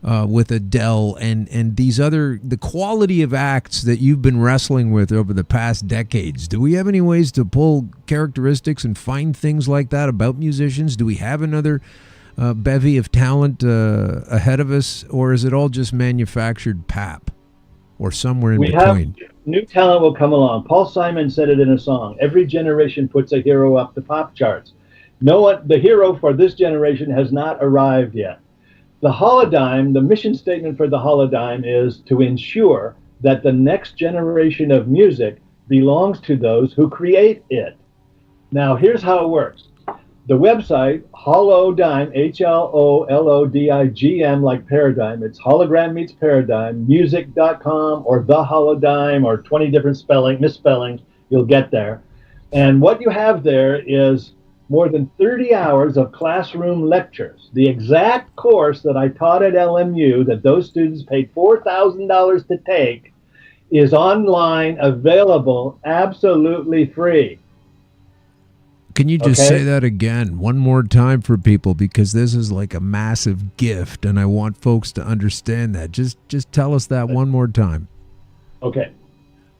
with Adele and these other, the quality of acts that you've been wrestling with over the past decades. Do we have any ways to pull characteristics and find things like that about musicians? Do we have another bevy of talent ahead of us, or is it all just manufactured pap, or somewhere in between? New talent will come along. Paul Simon said it in a song. Every generation puts a hero up the pop charts. The hero for this generation has not arrived yet. The Holodyne, the mission statement for the Holodyne is to ensure that the next generation of music belongs to those who create it. Now, here's how it works. The website, Holodyne, Holodigm, like paradigm. It's hologram meets paradigm, music.com or the Holodyne or 20 different misspellings. You'll get there. And what you have there is more than 30 hours of classroom lectures. The exact course that I taught at LMU that those students paid $4,000 to take is online, available, absolutely free. Can you just say that again one more time for people, because this is like a massive gift and I want folks to understand that. Just tell us that one more time. Okay.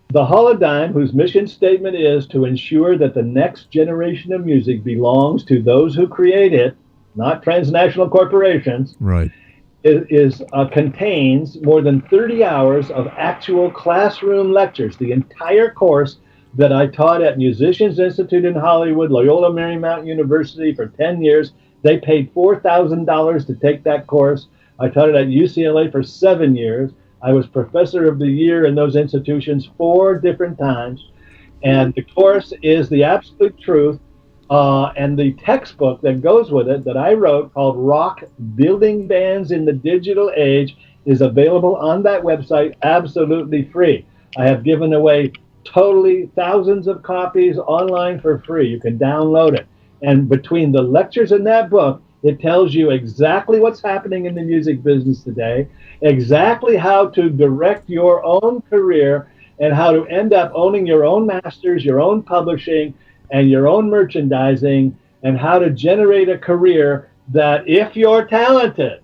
The Holodyne, whose mission statement is to ensure that the next generation of music belongs to those who create it, not transnational corporations, right, contains more than 30 hours of actual classroom lectures. The entire course that I taught at Musicians Institute in Hollywood, Loyola Marymount University for 10 years. They paid $4,000 to take that course. I taught it at UCLA for 7 years. I was Professor of the Year in those institutions 4 different times. And the course is the absolute truth. And the textbook that goes with it that I wrote, called Rock Building Bands in the Digital Age, is available on that website absolutely free. I have given away totally thousands of copies online for free. You can download it. And between the lectures in that book, it tells you exactly what's happening in the music business today, exactly how to direct your own career, and how to end up owning your own masters, your own publishing, and your own merchandising, and how to generate a career that, if you're talented,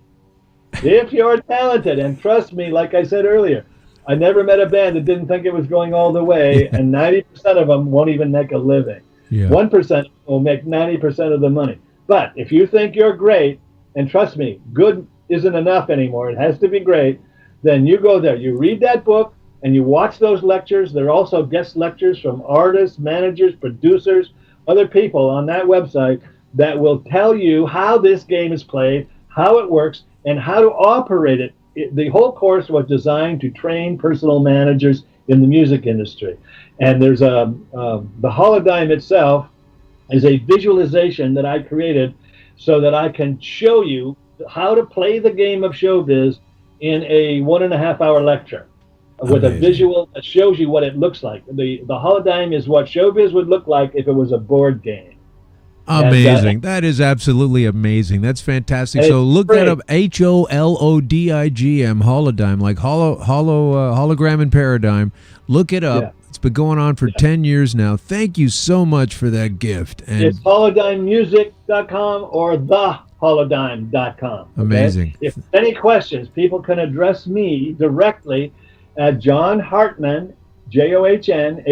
and trust me, like I said earlier, I never met a band that didn't think it was going all the way, and 90% of them won't even make a living. 1% will make 90% of the money. But if you think you're great, and trust me, good isn't enough anymore, it has to be great, then you go there, you read that book, and you watch those lectures. There are also guest lectures from artists, managers, producers, other people on that website that will tell you how this game is played, how it works, and how to operate it. The whole course was designed to train personal managers in the music industry. And there's the holodyne itself is a visualization that I created so that I can show you how to play the game of showbiz in a 1.5-hour lecture with a visual that shows you what it looks like. The holodyne is what showbiz would look like if it was a board game. Amazing. That is absolutely amazing. That's fantastic. So look that up, HOLODIGM, holodyne, like hologram and paradigm. Look it up. Yeah. It's been going on for 10 years now. Thank you so much for that gift. And it's holodynemusic.com or theholodyne.com. Okay? Amazing. If any questions, people can address me directly at John Hartmann, JOHN,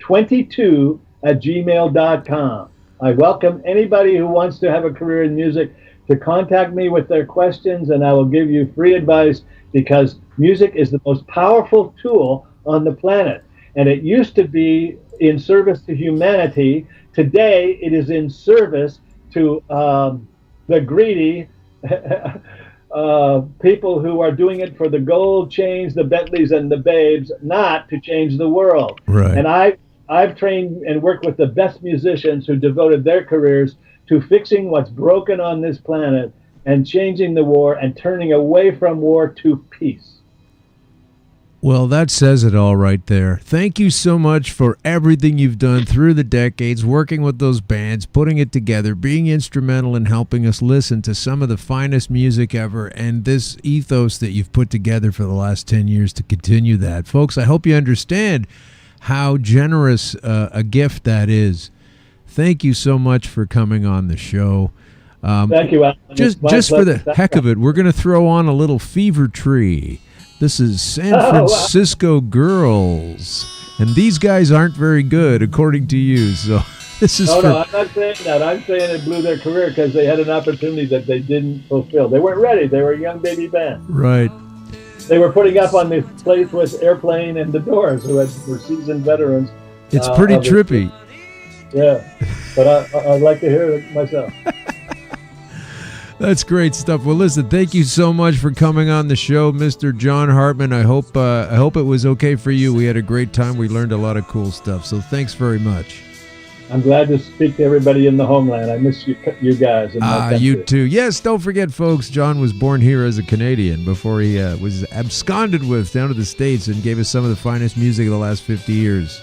22 @gmail.com. I welcome anybody who wants to have a career in music to contact me with their questions, and I will give you free advice, because music is the most powerful tool on the planet. And it used to be in service to humanity. Today, it is in service to the greedy people who are doing it for the gold chains, the Bentleys, and the babes, not to change the world. Right. And I've trained and worked with the best musicians who devoted their careers to fixing what's broken on this planet and changing the war and turning away from war to peace. Well, that says it all right there. Thank you so much for everything you've done through the decades, working with those bands, putting it together, being instrumental in helping us listen to some of the finest music ever, and this ethos that you've put together for the last 10 years to continue that. Folks, I hope you understand how generous a gift that is. Thank you so much for coming on the show. Thank you, Alan. Just for the heck of it, we're going to throw on a little Fever Tree. This is San Francisco Girls. And these guys aren't very good, according to you. So this is No, I'm not saying that. I'm saying it blew their career because they had an opportunity that they didn't fulfill. They weren't ready. They were a young baby band. Right. They were putting up on this place with Airplane and The Doors, who were seasoned veterans. It's pretty trippy. Yeah, but I'd like to hear it myself. That's great stuff. Well, listen, thank you so much for coming on the show, Mr. John Hartmann. I hope it was okay for you. We had a great time. We learned a lot of cool stuff. So thanks very much. I'm glad to speak to everybody in the homeland. I miss you guys. You too. Yes, don't forget, folks, John was born here as a Canadian before he was absconded with down to the States and gave us some of the finest music of the last 50 years.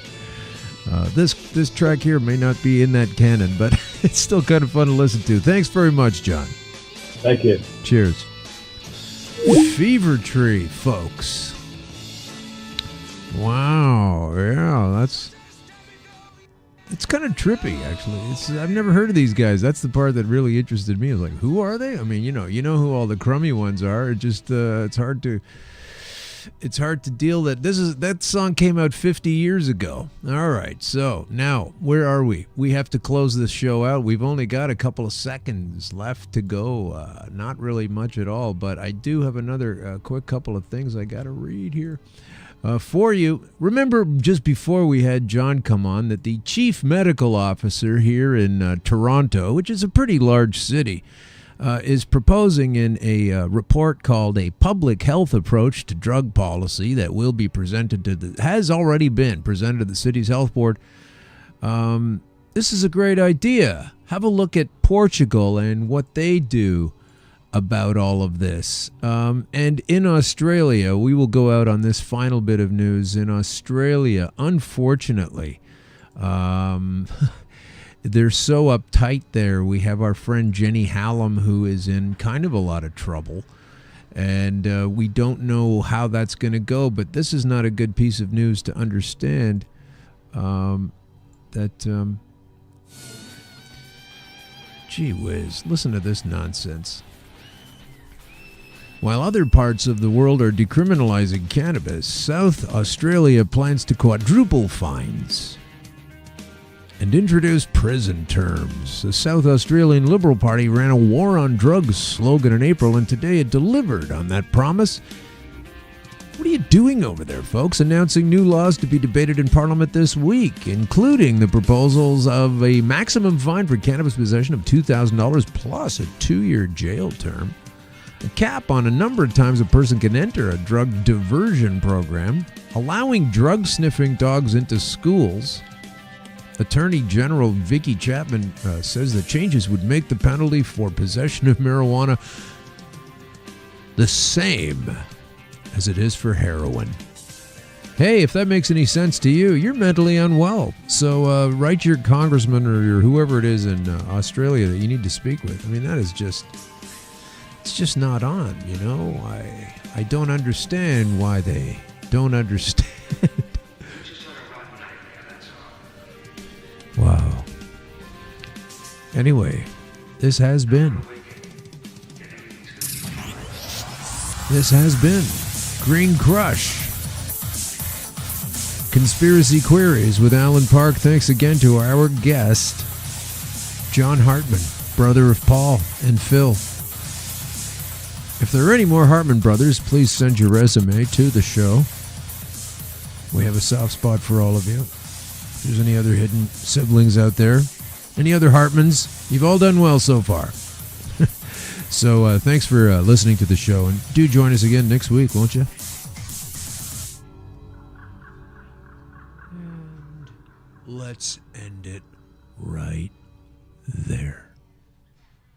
This track here may not be in that canon, but it's still kind of fun to listen to. Thanks very much, John. Thank you. Cheers. Fever Tree, folks. Wow. Yeah, it's kind of trippy, actually. I've never heard of these guys. That's the part that really interested me. I was like, who are they? I mean, you know who all the crummy ones are. It just it's hard to deal that song came out 50 years ago. All right, so now where are we? We have to close this show out. We've only got a couple of seconds left to go. Not really much at all, but I do have another quick couple of things I got to read here for you. Remember, just before we had John come on, that the chief medical officer here in Toronto, which is a pretty large city, is proposing in a report called A Public Health Approach to Drug Policy that will be presented has already been presented to the city's health board. This is a great idea. Have a look at Portugal and what they do about all of this. And in Australia, we will go out on this final bit of news. In Australia, unfortunately, they're so uptight there. We have our friend Jenny Hallam, who is in kind of a lot of trouble. And we don't know how that's going to go. But this is not a good piece of news to understand gee whiz, listen to this nonsense. While other parts of the world are decriminalizing cannabis, South Australia plans to quadruple fines and introduce prison terms. The South Australian Liberal Party ran a War on Drugs slogan in April, and today it delivered on that promise. What are you doing over there, folks? Announcing new laws to be debated in Parliament this week, including the proposals of a maximum fine for cannabis possession of $2,000 plus a 2-year jail term, a cap on a number of times a person can enter a drug diversion program, allowing drug-sniffing dogs into schools. Attorney General Vicky Chapman says the changes would make the penalty for possession of marijuana the same as it is for heroin. Hey, if that makes any sense to you, you're mentally unwell. So write your congressman or your whoever it is in Australia that you need to speak with. I mean, that is just, it's just not on, you know? I don't understand why they don't understand. Wow. Anyway, this has been Green Crush. Conspiracy Queries with Alan Park. Thanks again to our guest, John Hartman, brother of Paul and Phil. If there are any more Hartman brothers, please send your resume to the show. We have a soft spot for all of you. If there's any other hidden siblings out there, any other Hartmans, you've all done well so far. So thanks for listening to the show, and do join us again next week, won't you? And let's end it right there.